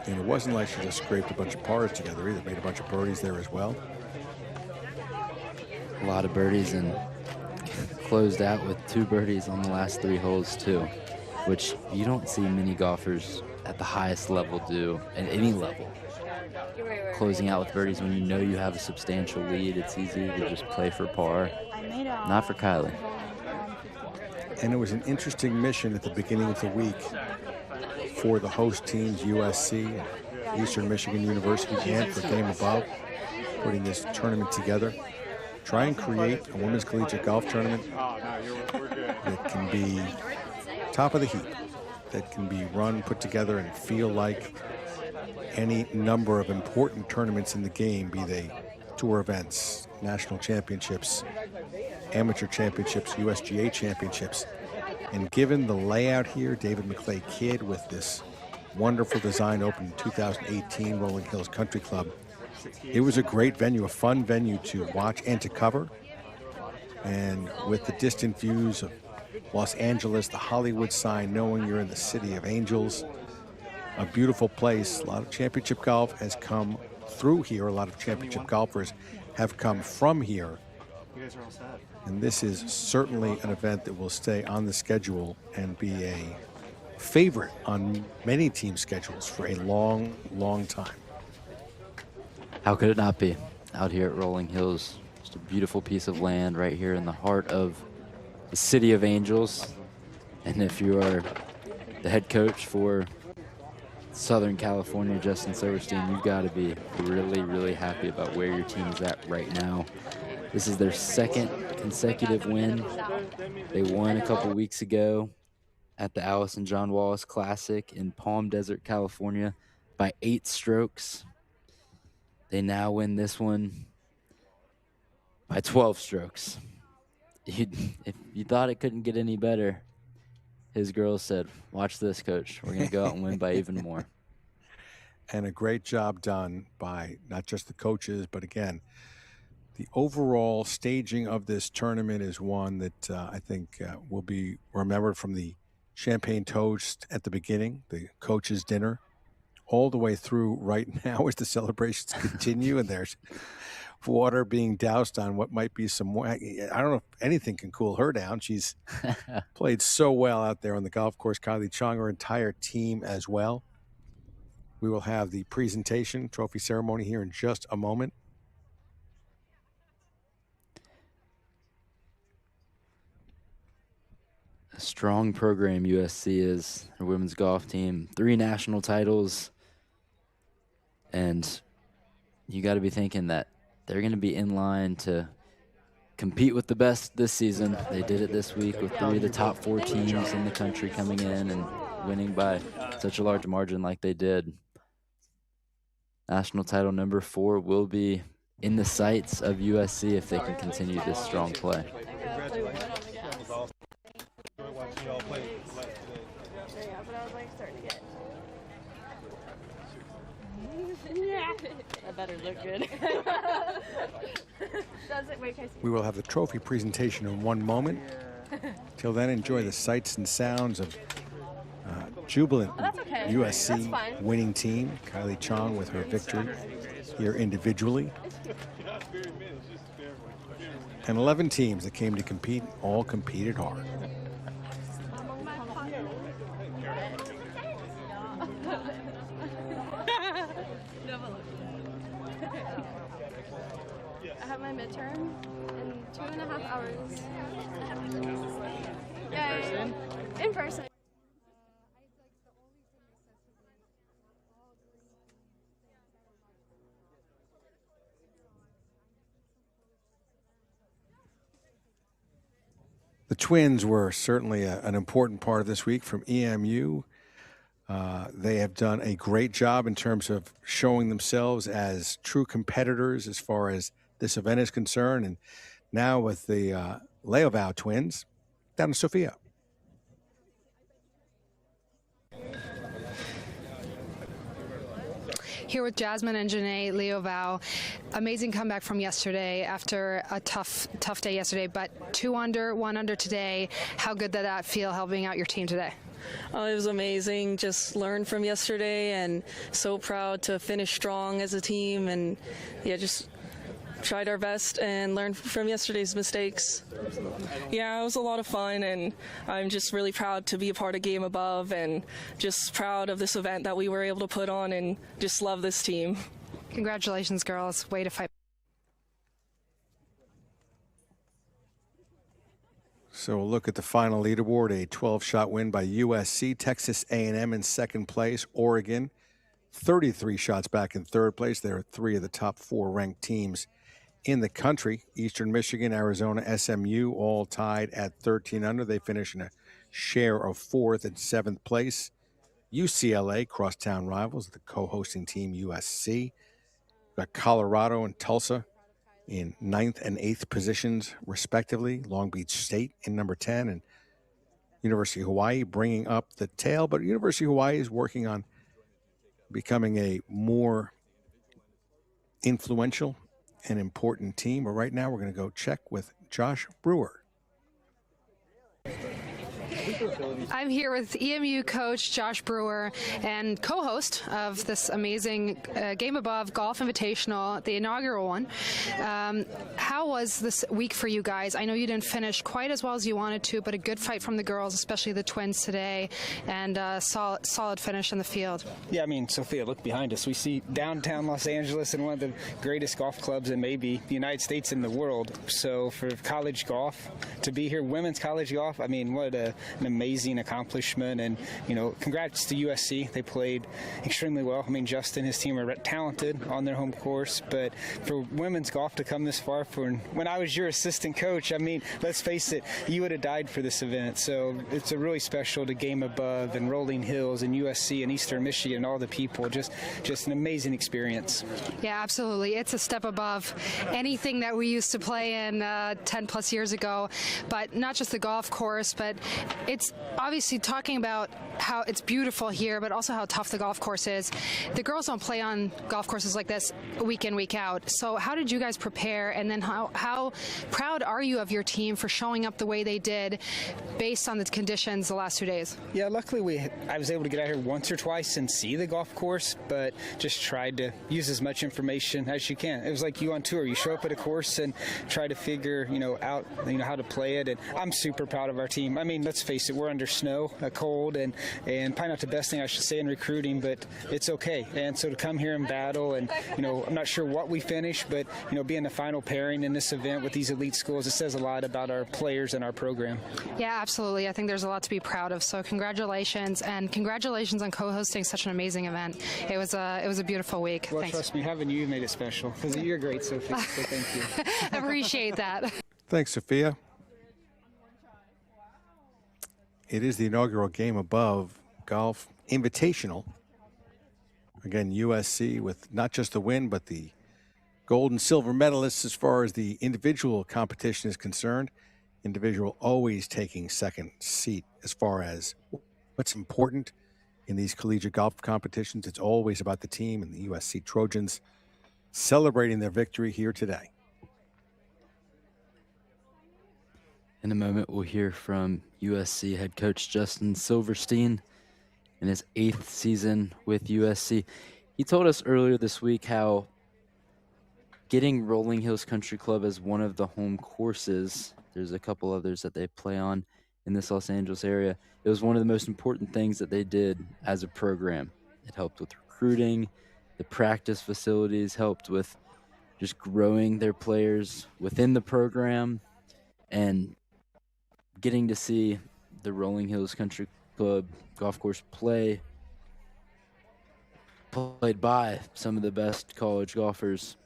And it wasn't like she just scraped a bunch of pars together either. Made a bunch of birdies there as well. A lot of birdies, and closed out with 2 birdies on the last 3 holes too, which you don't see many golfers at the highest level do at any level. Closing out with birdies when you know you have a substantial lead. It's easy to just play for par. Not for Kylie. And it was an interesting mission at the beginning of the week for the host teams, USC, Eastern Michigan University and for Game Above, putting this tournament together. Try and create a women's collegiate golf tournament that can be top of the heap, that can be run, put together, and feel like any number of important tournaments in the game, be they tour events, national championships, amateur championships, USGA championships. And given the layout here, David McClay Kidd with this wonderful design opened in 2018, Rolling Hills Country Club. It was a great venue, a fun venue to watch and to cover. And with the distant views of Los Angeles, the Hollywood sign, knowing you're in the city of angels, a beautiful place. A lot of championship golf has come through here. A lot of championship golfers have come from here. And this is certainly an event that will stay on the schedule and be a favorite on many team schedules for a long, long time. How could it not be? Out here at Rolling Hills, just a beautiful piece of land right here in the heart of the City of Angels. And if you are the head coach for Southern California, Justin Silverstein, you've got to be really, really happy about where your team is at right now. This is their second consecutive win. They won a couple weeks ago at the Allison John Wallace Classic in Palm Desert, California by 8 strokes. They now win this one by 12 strokes. If you thought it couldn't get any better, his girls said, watch this, coach. We're going to go out and win by even more. And a great job done by not just the coaches, but again, the overall staging of this tournament is one that I think will be remembered from the champagne toast at the beginning, the coaches' dinner, all the way through right now as the celebrations continue, and there's water being doused on what might be some more. I don't know if anything can cool her down. She's played so well out there on the golf course. Kylie Chong, her entire team as well. We will have the presentation, trophy ceremony here in just a moment. A strong program USC is, their women's golf team. 3 national titles. And you got to be thinking that they're going to be in line to compete with the best this season. They did it this week with 3 of the top 4 teams in the country coming in and winning by such a large margin like they did. National title number 4 will be in the sights of USC if they can continue this strong play. That better look good. We will have the trophy presentation in one moment. Till then, enjoy the sights and sounds of jubilant USC winning team. Kylie Chong with her victory here individually. And 11 teams that came to compete, all competed hard. I have my midterm in 2.5 hours. Yay! In person. The Twins were certainly an important part of this week from EMU. They have done a great job in terms of showing themselves as true competitors as far as this event is concerned. And now with the Leoval twins down in Sofia. Here with Jasmine and Janae Leoval. Amazing comeback from yesterday after a tough day yesterday, but 2 under, 1 under today. How good did that feel helping out your team today? Oh, it was amazing. Just learned from yesterday and so proud to finish strong as a team, and yeah, just tried our best and learned from yesterday's mistakes. Yeah, it was a lot of fun, and I'm just really proud to be a part of Game Above and just proud of this event that we were able to put on, and just love this team. Congratulations, girls. Way to fight. So we'll look at the final leaderboard, a 12-shot win by USC, Texas A&M in second place, Oregon 33 shots back in third place. There are 3 of the top 4 ranked teams in the country. Eastern Michigan, Arizona, SMU, all tied at 13 under. They finish in a share of 4th and 7th place. UCLA, crosstown rivals, the co-hosting team USC. Got Colorado and Tulsa in 9th and 8th positions, respectively. Long Beach State in number 10, and University of Hawaii bringing up the tail. But University of Hawaii is working on becoming a more influential and important team. But right now we're going to go check with Josh Brewer. I'm here with EMU coach Josh Brewer and co-host of this amazing GameAbove Golf Invitational, the inaugural one. How was this week for you guys? I know you didn't finish quite as well as you wanted to, but a good fight from the girls, especially the twins today, and a solid finish in the field. Yeah, I mean, Sophia, look behind us. We see downtown Los Angeles and one of the greatest golf clubs in maybe the United States and the world. So for college golf, to be here, women's college golf, I mean, what an amazing accomplishment. And, you know, congrats to USC. They played extremely well. I mean, Justin, his team are talented on their home course, but for women's golf to come this far, when I was your assistant coach, I mean, let's face it, you would have died for this event. So it's a really special to GameAbove and Rolling Hills and USC and Eastern Michigan and all the people. Just an amazing experience. Yeah, absolutely. It's a step above anything that we used to play in 10 plus years ago, but not just the golf course, but it's obviously talking about how it's beautiful here, but also how tough the golf course is. The girls don't play on golf courses like this week in, week out. So how did you guys prepare, and then how proud are you of your team for showing up the way they did based on the conditions the last 2 days? Yeah, luckily I was able to get out here once or twice and see the golf course, but just tried to use as much information as you can. It was like you on tour. You show up at a course and try to figure, out, how to play it. And I'm super proud of our team. I mean, let's face it, we're under snow, cold, and probably not the best thing I should say in recruiting, but it's okay. And so to come here and battle, and I'm not sure what we finish, but being the final pairing in this event with these elite schools, it says a lot about our players and our program. Yeah, absolutely. I think there's a lot to be proud of. So congratulations, and congratulations on co-hosting such an amazing event. It was a beautiful week. Well, Thanks. Trust me, having you made it special, because you're great, Sophie. So thank you. I appreciate that. Thanks, Sophia. It is the inaugural GameAbove Golf Invitational. Again, USC with not just the win, but the gold and silver medalists as far as the individual competition is concerned. Individual always taking second seat as far as what's important in these collegiate golf competitions. It's always about the team, and the USC Trojans celebrating their victory here today. In a moment, we'll hear from USC head coach Justin Silverstein in his 8th season with USC. He told us earlier this week how getting Rolling Hills Country Club as one of the home courses, there's a couple others that they play on in this Los Angeles area, it was one of the most important things that they did as a program. It helped with recruiting, the practice facilities helped with just growing their players within the program, and getting to see the Rolling Hills Country Club golf course played by some of the best college golfers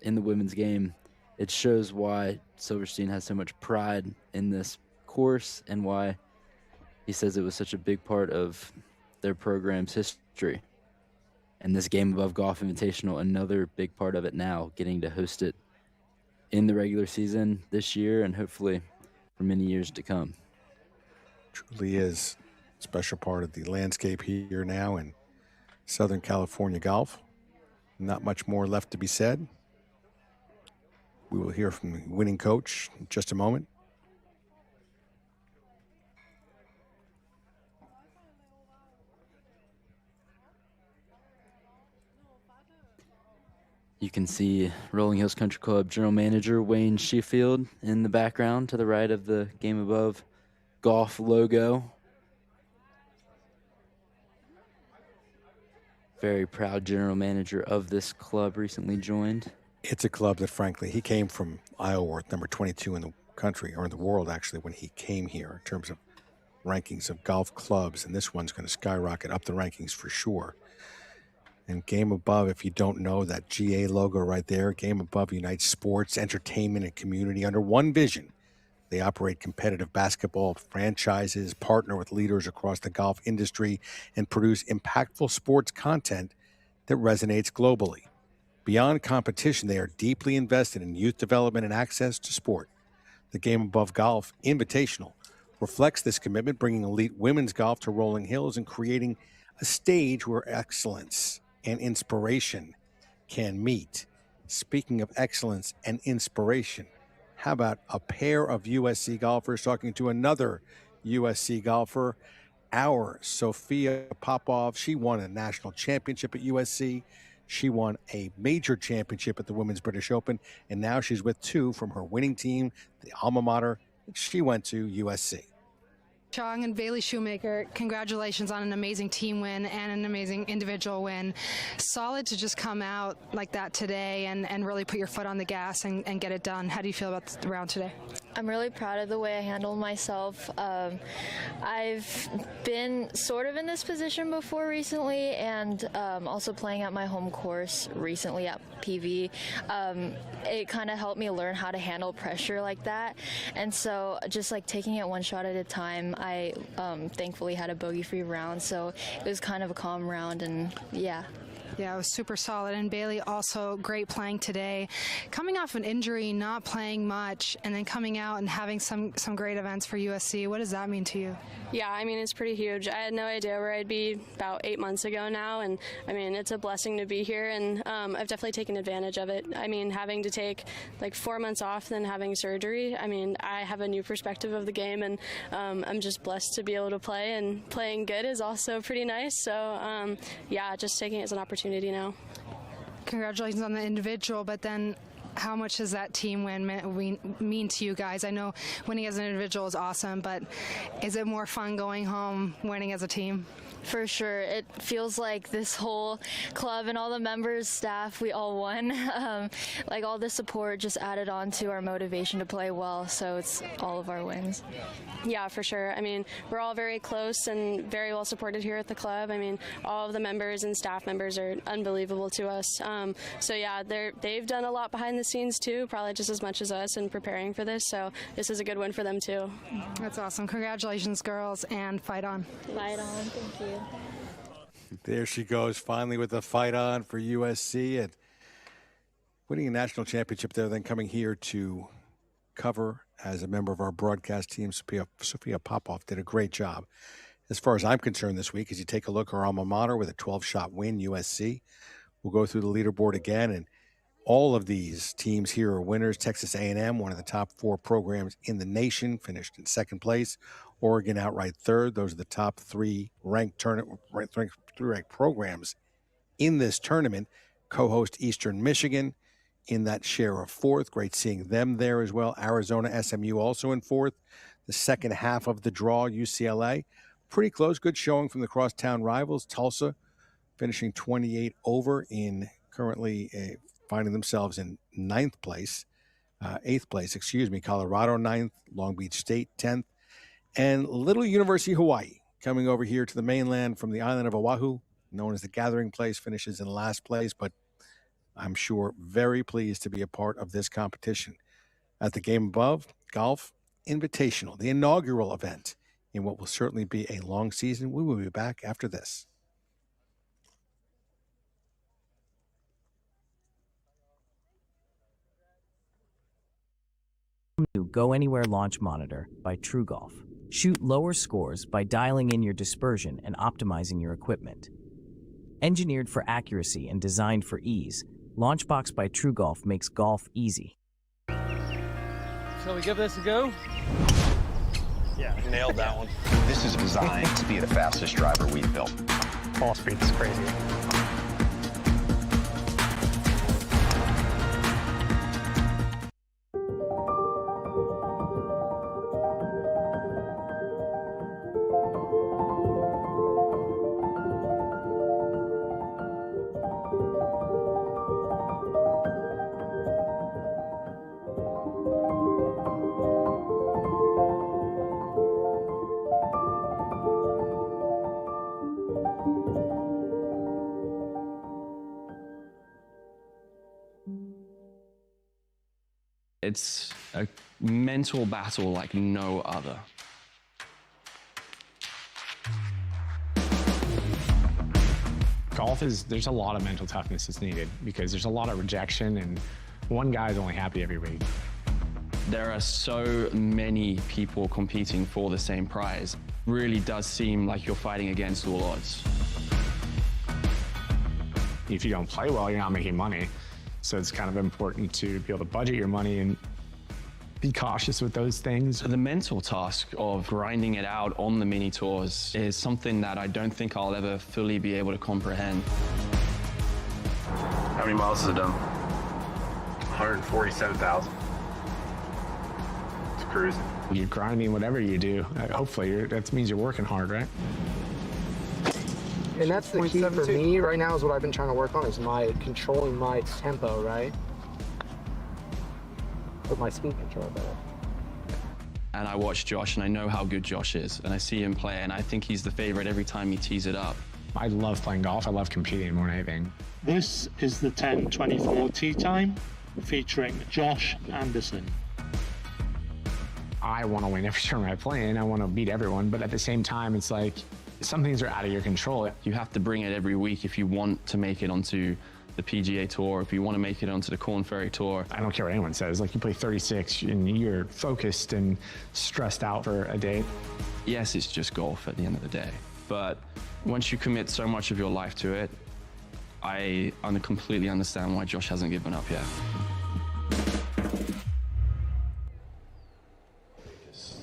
in the women's game. It shows why Silverstein has so much pride in this course, and why he says it was such a big part of their program's history. And this GameAbove Golf Invitational, another big part of it now, getting to host it in the regular season this year and hopefully for many years to come. Truly is a special part of the landscape here now in Southern California golf. Not much more left to be said. We will hear from the winning coach in just a moment. You can see Rolling Hills Country Club General Manager Wayne Sheffield in the background to the right of the GameAbove Golf logo. Very proud general manager of this club, recently joined. It's a club that, frankly, he came from Iowa, number 22 in the country, or in the world, actually, when he came here in terms of rankings of golf clubs, and this one's going to skyrocket up the rankings for sure. And Game Above, if you don't know, that GA logo right there, Game Above unites sports, entertainment, and community under one vision. They operate competitive basketball franchises, partner with leaders across the golf industry, and produce impactful sports content that resonates globally. Beyond competition, they are deeply invested in youth development and access to sport. The Game Above Golf Invitational reflects this commitment, bringing elite women's golf to Rolling Hills and creating a stage where excellence and inspiration can meet. Speaking of excellence and inspiration, how about a pair of USC golfers talking to another USC golfer, our Sophia Popov? She won a national championship at USC. She won a major championship at the Women's British Open, and now she's with two from her winning team, the alma mater she went to, USC. Chong and Bailey Shoemaker, congratulations on an amazing team win and an amazing individual win. Solid to just come out like that today and really put your foot on the gas and get it done. How do you feel about the round today? I'm really proud of the way I handled myself. I've been sort of in this position before recently, and also playing at my home course recently at PV. It kind of helped me learn how to handle pressure like that, and so just like taking it one shot at a time. I thankfully had a bogey-free round, so it was kind of a calm round, and yeah. Yeah, it was super solid. And Bailey, also great playing today. Coming off an injury, not playing much, and then coming out and having some great events for USC. What does that mean to you? Yeah, I mean, it's pretty huge. I had no idea where I'd be about 8 months ago now, and I mean, it's a blessing to be here, and I've definitely taken advantage of it. I mean, having to take like 4 months off, then having surgery, I mean, I have a new perspective of the game, and I'm just blessed to be able to play, and playing good is also pretty nice. So, yeah, just taking it as an opportunity now. Congratulations on the individual, but then how much does that team win mean to you guys? I know winning as an individual is awesome, but is it more fun going home winning as a team? For sure. It feels like this whole club and all the members, staff, we all won. Like all the support just added on to our motivation to play well, so it's all of our wins. Yeah, for sure. I mean, we're all very close and very well supported here at the club. I mean, all of the members and staff members are unbelievable to us. So yeah, they've done a lot behind the scenes too, probably just as much as us in preparing for this. So this is a good win for them too. That's awesome. Congratulations, girls, and fight on. Fight on. Thank you. There she goes, finally with the fight on for USC and winning a national championship there, then coming here to cover as a member of our broadcast team. Sophia Popov did a great job. As far as I'm concerned this week, as you take a look, our alma mater with a 12-shot win, USC. We'll go through the leaderboard again, and all of these teams here are winners. Texas A&M, one of the top 4 programs in the nation, finished in second place. Oregon outright third. Those are the top 3 ranked programs in this tournament. Co-host Eastern Michigan in that share of 4th. Great seeing them there as well. Arizona, SMU also in 4th. The second half of the draw, UCLA. Pretty close. Good showing from the crosstown rivals. Tulsa finishing 28 over in currently finding themselves in 8th place. Colorado 9th. Long Beach State 10th. And Little University, Hawaii, coming over here to the mainland from the island of Oahu, known as the Gathering Place, finishes in last place, but I'm sure very pleased to be a part of this competition at the Game Above Golf Invitational, the inaugural event in what will certainly be a long season. We will be back after this. New Go Anywhere Launch Monitor by TrueGolf. Shoot lower scores by dialing in your dispersion and optimizing your equipment. Engineered for accuracy and designed for ease, Launchbox by TrueGolf makes golf easy. Shall we give this a go? Yeah, nailed that one. This is designed to be the fastest driver we've built. Ball speed is crazy. It's a mental battle like no other. Golf there's a lot of mental toughness that's needed because there's a lot of rejection and one guy's only happy every week. There are so many people competing for the same prize. Really does seem like you're fighting against all odds. If you don't play well, you're not making money. So it's kind of important to be able to budget your money and be cautious with those things. The mental task of grinding it out on the mini tours is something that I don't think I'll ever fully be able to comprehend. How many miles has it done? 147,000. It's cruising. You're grinding whatever you do. Hopefully, that means you're working hard, right? And that's the key for me right now is what I've been trying to work on is controlling my tempo, right? With my speed control better. And I watch Josh and I know how good Josh is and I see him play and I think he's the favorite every time he tees it up. I love playing golf. I love competing more than anything. This is the 10:24 tee time featuring Josh Anderson. I want to win every tournament I play in. I want to beat everyone, but at the same time, it's like some things are out of your control. You have to bring it every week if you want to make it onto the PGA Tour, if you want to make it onto the Corn Ferry Tour. I don't care what anyone says. Like, you play 36 and you're focused and stressed out for a day. Yes, it's just golf at the end of the day. But once you commit so much of your life to it, I completely understand why Josh hasn't given up yet.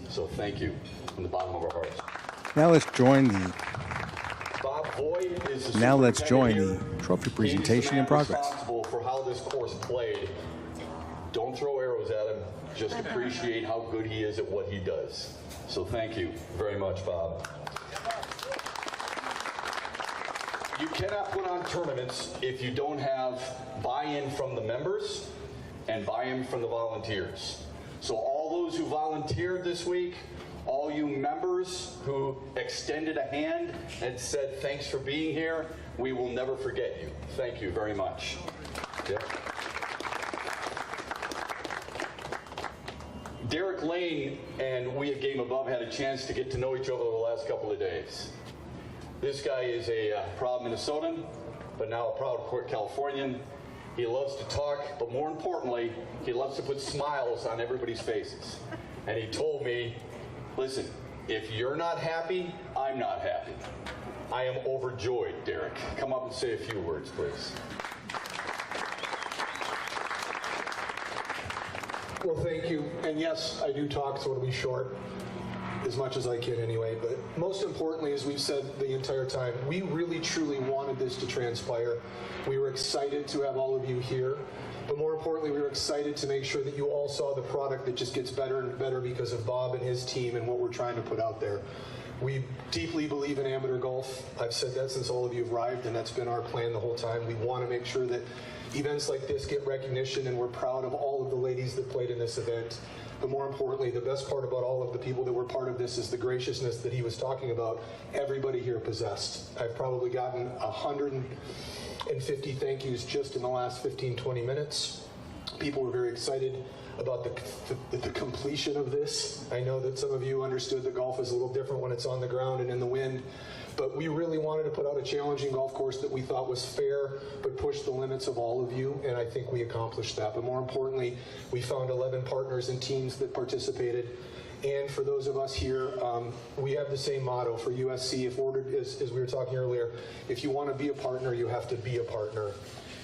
So thank you from the bottom of our hearts. Now let's join the Now let's join the trophy presentation in progress. Responsible for how this course played. Don't throw arrows at him. Just appreciate how good he is at what he does. So thank you very much, Bob. You cannot put on tournaments if you don't have buy-in from the members and buy-in from the volunteers. So all those who volunteered this week, all you members who extended a hand and said thanks for being here, we will never forget you. Thank you very much. Yeah. Derek Lane and we at GameAbove had a chance to get to know each other the last couple of days. This guy is a proud Minnesotan, but now a proud Californian. He loves to talk, but more importantly, he loves to put smiles on everybody's faces. And he told me, listen, if you're not happy, I'm not happy. I am overjoyed, Derek. Come up and say a few words, please. Well, thank you. And yes, I do talk, so it'll be short, as much as I can anyway. But most importantly, as we've said the entire time, we really truly wanted this to transpire. We were excited to have all of you here. But more importantly, we were excited to make sure that you all saw the product that just gets better and better because of Bob and his team and what we're trying to put out there. We deeply believe in amateur golf. I've said that since all of you have arrived, and that's been our plan the whole time. We want to make sure that events like this get recognition, and we're proud of all of the ladies that played in this event. But more importantly, the best part about all of the people that were part of this is the graciousness that he was talking about. Everybody here possessed. I've probably gotten 150 thank yous just in the last 15, 20 minutes. People were very excited about the completion of this. I know that some of you understood that golf is a little different when it's on the ground and in the wind, but we really wanted to put out a challenging golf course that we thought was fair, but pushed the limits of all of you, and I think we accomplished that. But more importantly, we found 11 partners and teams that participated. And for those of us here, we have the same motto for USC. If ordered, as we were talking earlier, if you want to be a partner, you have to be a partner.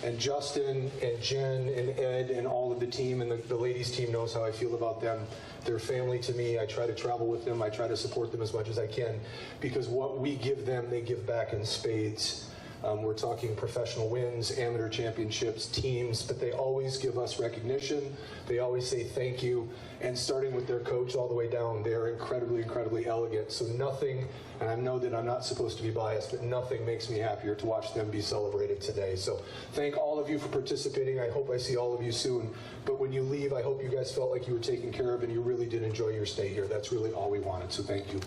And Justin and Jen and Ed and all of the team and the ladies team knows how I feel about them. They're family to me. I try to travel with them. I try to support them as much as I can because what we give them, they give back in spades. We're talking professional wins, amateur championships, teams, but they always give us recognition. They always say thank you. And starting with their coach all the way down, they're incredibly, incredibly elegant. So nothing, and I know that I'm not supposed to be biased, but nothing makes me happier to watch them be celebrated today. So thank all of you for participating. I hope I see all of you soon. But when you leave, I hope you guys felt like you were taken care of and you really did enjoy your stay here. That's really all we wanted. So thank you.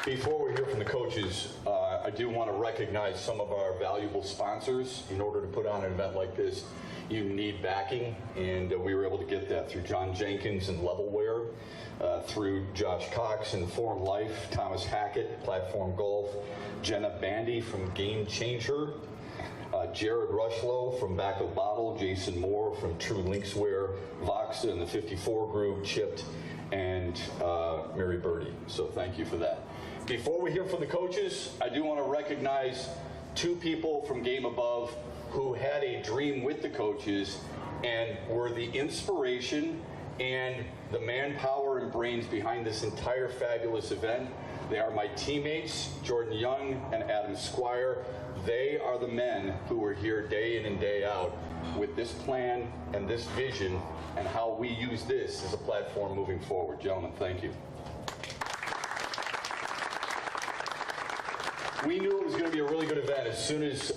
Before we hear from the coaches, I I do want to recognize some of our valuable sponsors. In order to put on an event like this, you need backing, and we were able to get that through John Jenkins and Levelware, through Josh Cox and Forum Life, Thomas Hackett, Platform Golf, Jenna Bandy from Game Changer, Jared Rushlow from Back of Bottle, Jason Moore from True Linkswear, Voxa and the 54 Group, Chipped, and Mary Birdie. So thank you for that. Before we hear from the coaches, I do want to recognize two people from GameAbove who had a dream with the coaches and were the inspiration and the manpower and brains behind this entire fabulous event. They are my teammates, Jordan Young and Adam Squire. They are the men who are here day in and day out with this plan and this vision and how we use this as a platform moving forward. Gentlemen, thank you. We knew it was going to be a really good event as soon as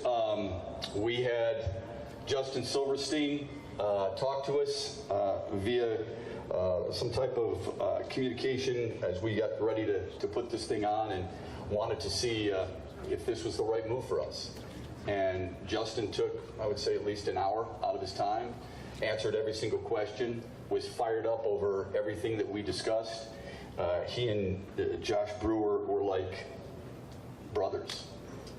we had Justin Silverstein talk to us via some type of communication as we got ready to put this thing on and wanted to see if this was the right move for us. And Justin took, I would say, at least an hour out of his time, answered every single question, was fired up over everything that we discussed. He and Josh Brewer were like brothers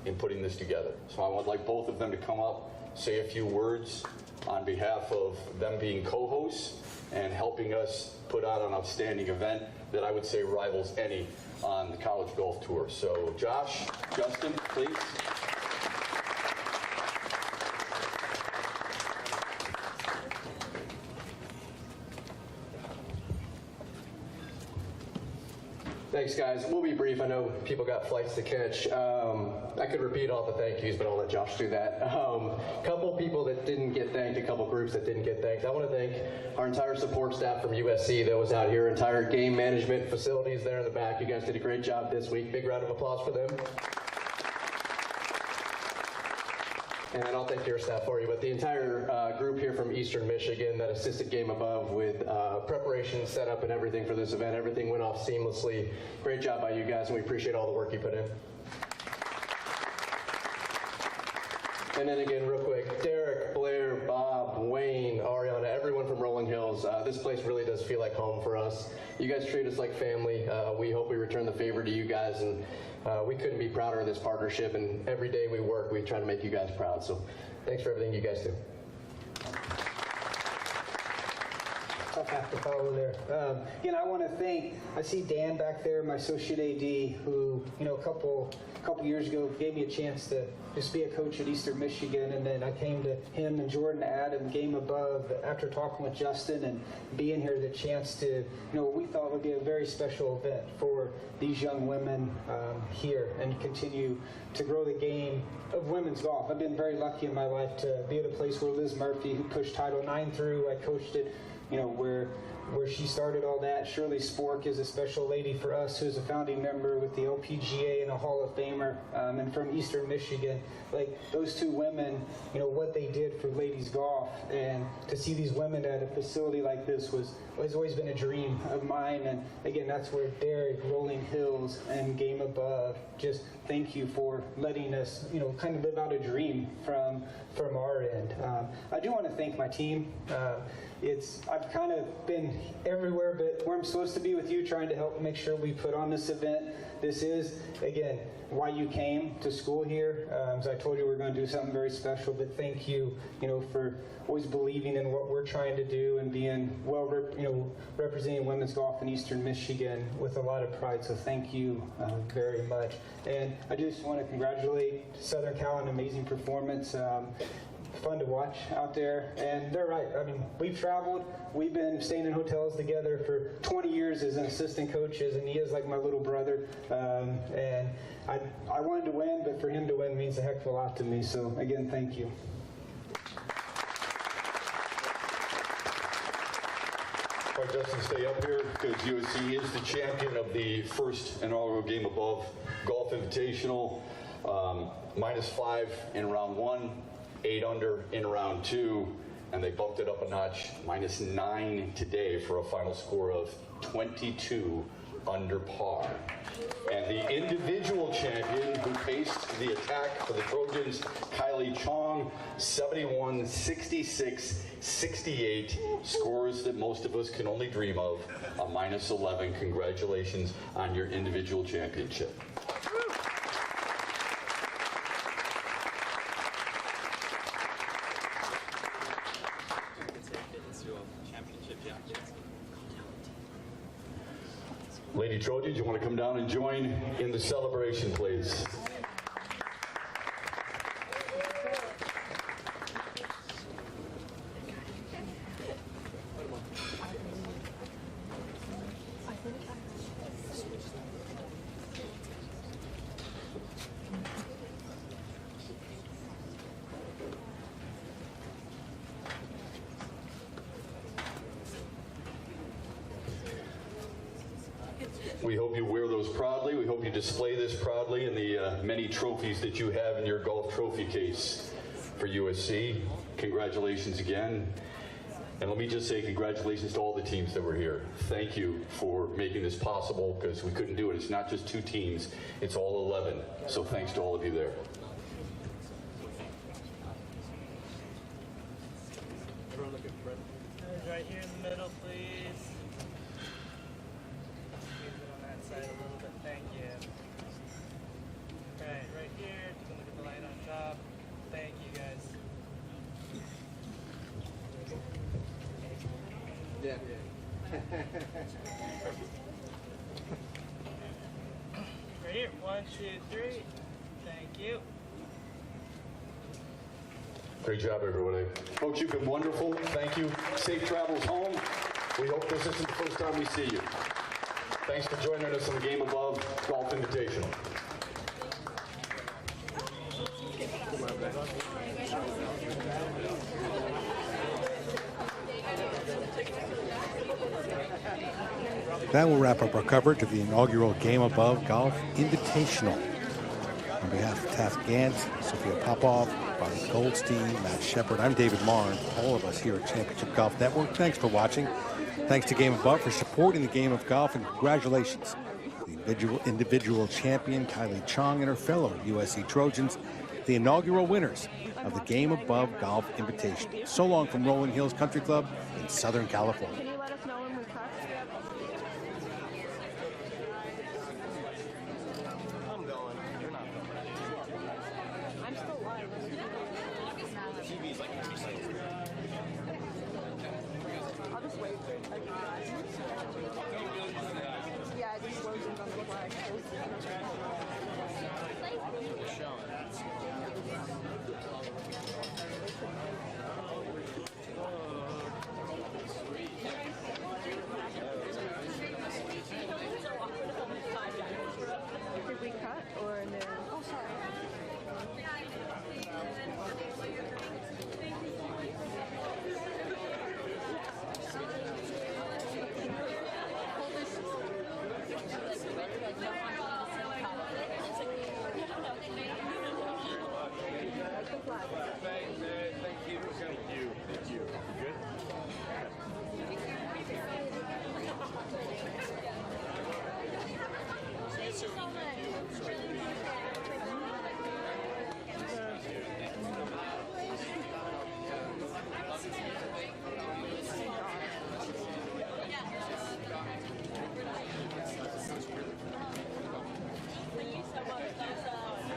in putting this together. So I would like both of them to come up, say a few words on behalf of them being co-hosts and helping us put on an outstanding event that I would say rivals any on the college golf tour. So Josh, Justin, please. Thanks, guys. We'll be brief. I know people got flights to catch. I could repeat all the thank yous, but I'll let Josh do that. Couple people that didn't get thanked, a couple groups that didn't get thanked. I want to thank our entire support staff from USC that was out here, entire game management facilities there in the back. You guys did a great job this week. Big round of applause for them. And I'll thank your staff for you, but the entire group here from Eastern Michigan that assisted GameAbove with preparation, setup, and everything for this event. Everything went off seamlessly. Great job by you guys, and we appreciate all the work you put in. And then again, real quick, Derek, Blair, Bob, Wayne, Ariana, everyone from Rolling Hills. This place really does feel like home for us. You guys treat us like family. We hope we return the favor to you guys, and we couldn't be prouder of this partnership, and every day we work, we try to make you guys proud. So thanks for everything you guys do. Tough act to follow there. I want to thank, I see Dan back there, my associate AD, who, a couple years ago gave me a chance to just be a coach at Eastern Michigan, and then I came to him and Jordan, Adam, GameAbove, after talking with Justin and being here, the chance to, what we thought would be a very special event for these young women here and continue to grow the game of women's golf. I've been very lucky in my life to be at a place where Liz Murphy, who pushed Title IX through, I coached it, where she started all that. Shirley Spork is a special lady for us, who's a founding member with the LPGA and a Hall of Famer, and from Eastern Michigan. Like, those two women, what they did for ladies golf, and to see these women at a facility like this has always been a dream of mine. And again, that's where Derek, Rolling Hills, and GameAbove, just thank you for letting us, kind of live out a dream from our end. I do want to thank my team. I've kind of been everywhere but where I'm supposed to be with you, trying to help make sure we put on this event. This is, again, why you came to school here. As I told you, we're going to do something very special, but thank you, for always believing in what we're trying to do and being representing women's golf in Eastern Michigan with a lot of pride. So thank you very much. And I just want to congratulate Southern Cal on an amazing performance. Fun to watch out there, and they're right. I mean, we've traveled, we've been staying in hotels together for 20 years as an assistant coaches, and he is like my little brother. And I wanted to win, but for him to win means a heck of a lot to me. So again, thank you. All right, Justin, stay up here because USC is the champion of the first inaugural GameAbove Golf Invitational. -5 in round 1. 8 under in round 2, and they bumped it up a notch, -9 today for a final score of 22 under par. And the individual champion who paced the attack for the Trojans, Kylie Chong, 71, 66, 68, scores that most of us can only dream of, a -11. Congratulations on your individual championship. Lady Trojans, you want to come down and join in the celebration, please? We hope you wear those proudly. We hope you display this proudly in the many trophies that you have in your golf trophy case for USC. Congratulations again. And let me just say congratulations to all the teams that were here. Thank you for making this possible, because we couldn't do it. It's not just 2 teams, it's all 11. So thanks to all of you there. Right here in the middle, please. On that side a little bit, thank you. Right here, take a look at the light on top. Thank you, guys. Yeah. Right here, 1, 2, 3. Thank you. Great job, everybody. Folks, you've been wonderful. Thank you. Safe travels home. We hope this isn't the first time we see you. Thanks for joining us on the GameAbove Golf Invitational. That will wrap up our coverage of the inaugural GameAbove Golf Invitational. On behalf of Taft Gantz, Sophia Popov, Bonnie Goldstein, Matt Shepard, I'm David Marr, and all of us here at Championship Golf Network. Thanks for watching. Thanks to GameAbove for supporting the game of golf, and congratulations to the individual champion, Kylie Chong, and her fellow USC Trojans, the inaugural winners of the GameAbove Golf Invitational. So long from Rolling Hills Country Club in Southern California. Can you let us know when we're cut? I'm going. You're not going. I'm still live. TV's like 2 seconds. I'll just wait. Yeah, it just slows in on the flag. Did we cut or no? Oh, sorry.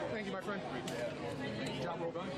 Thank you, my friend. Job well done.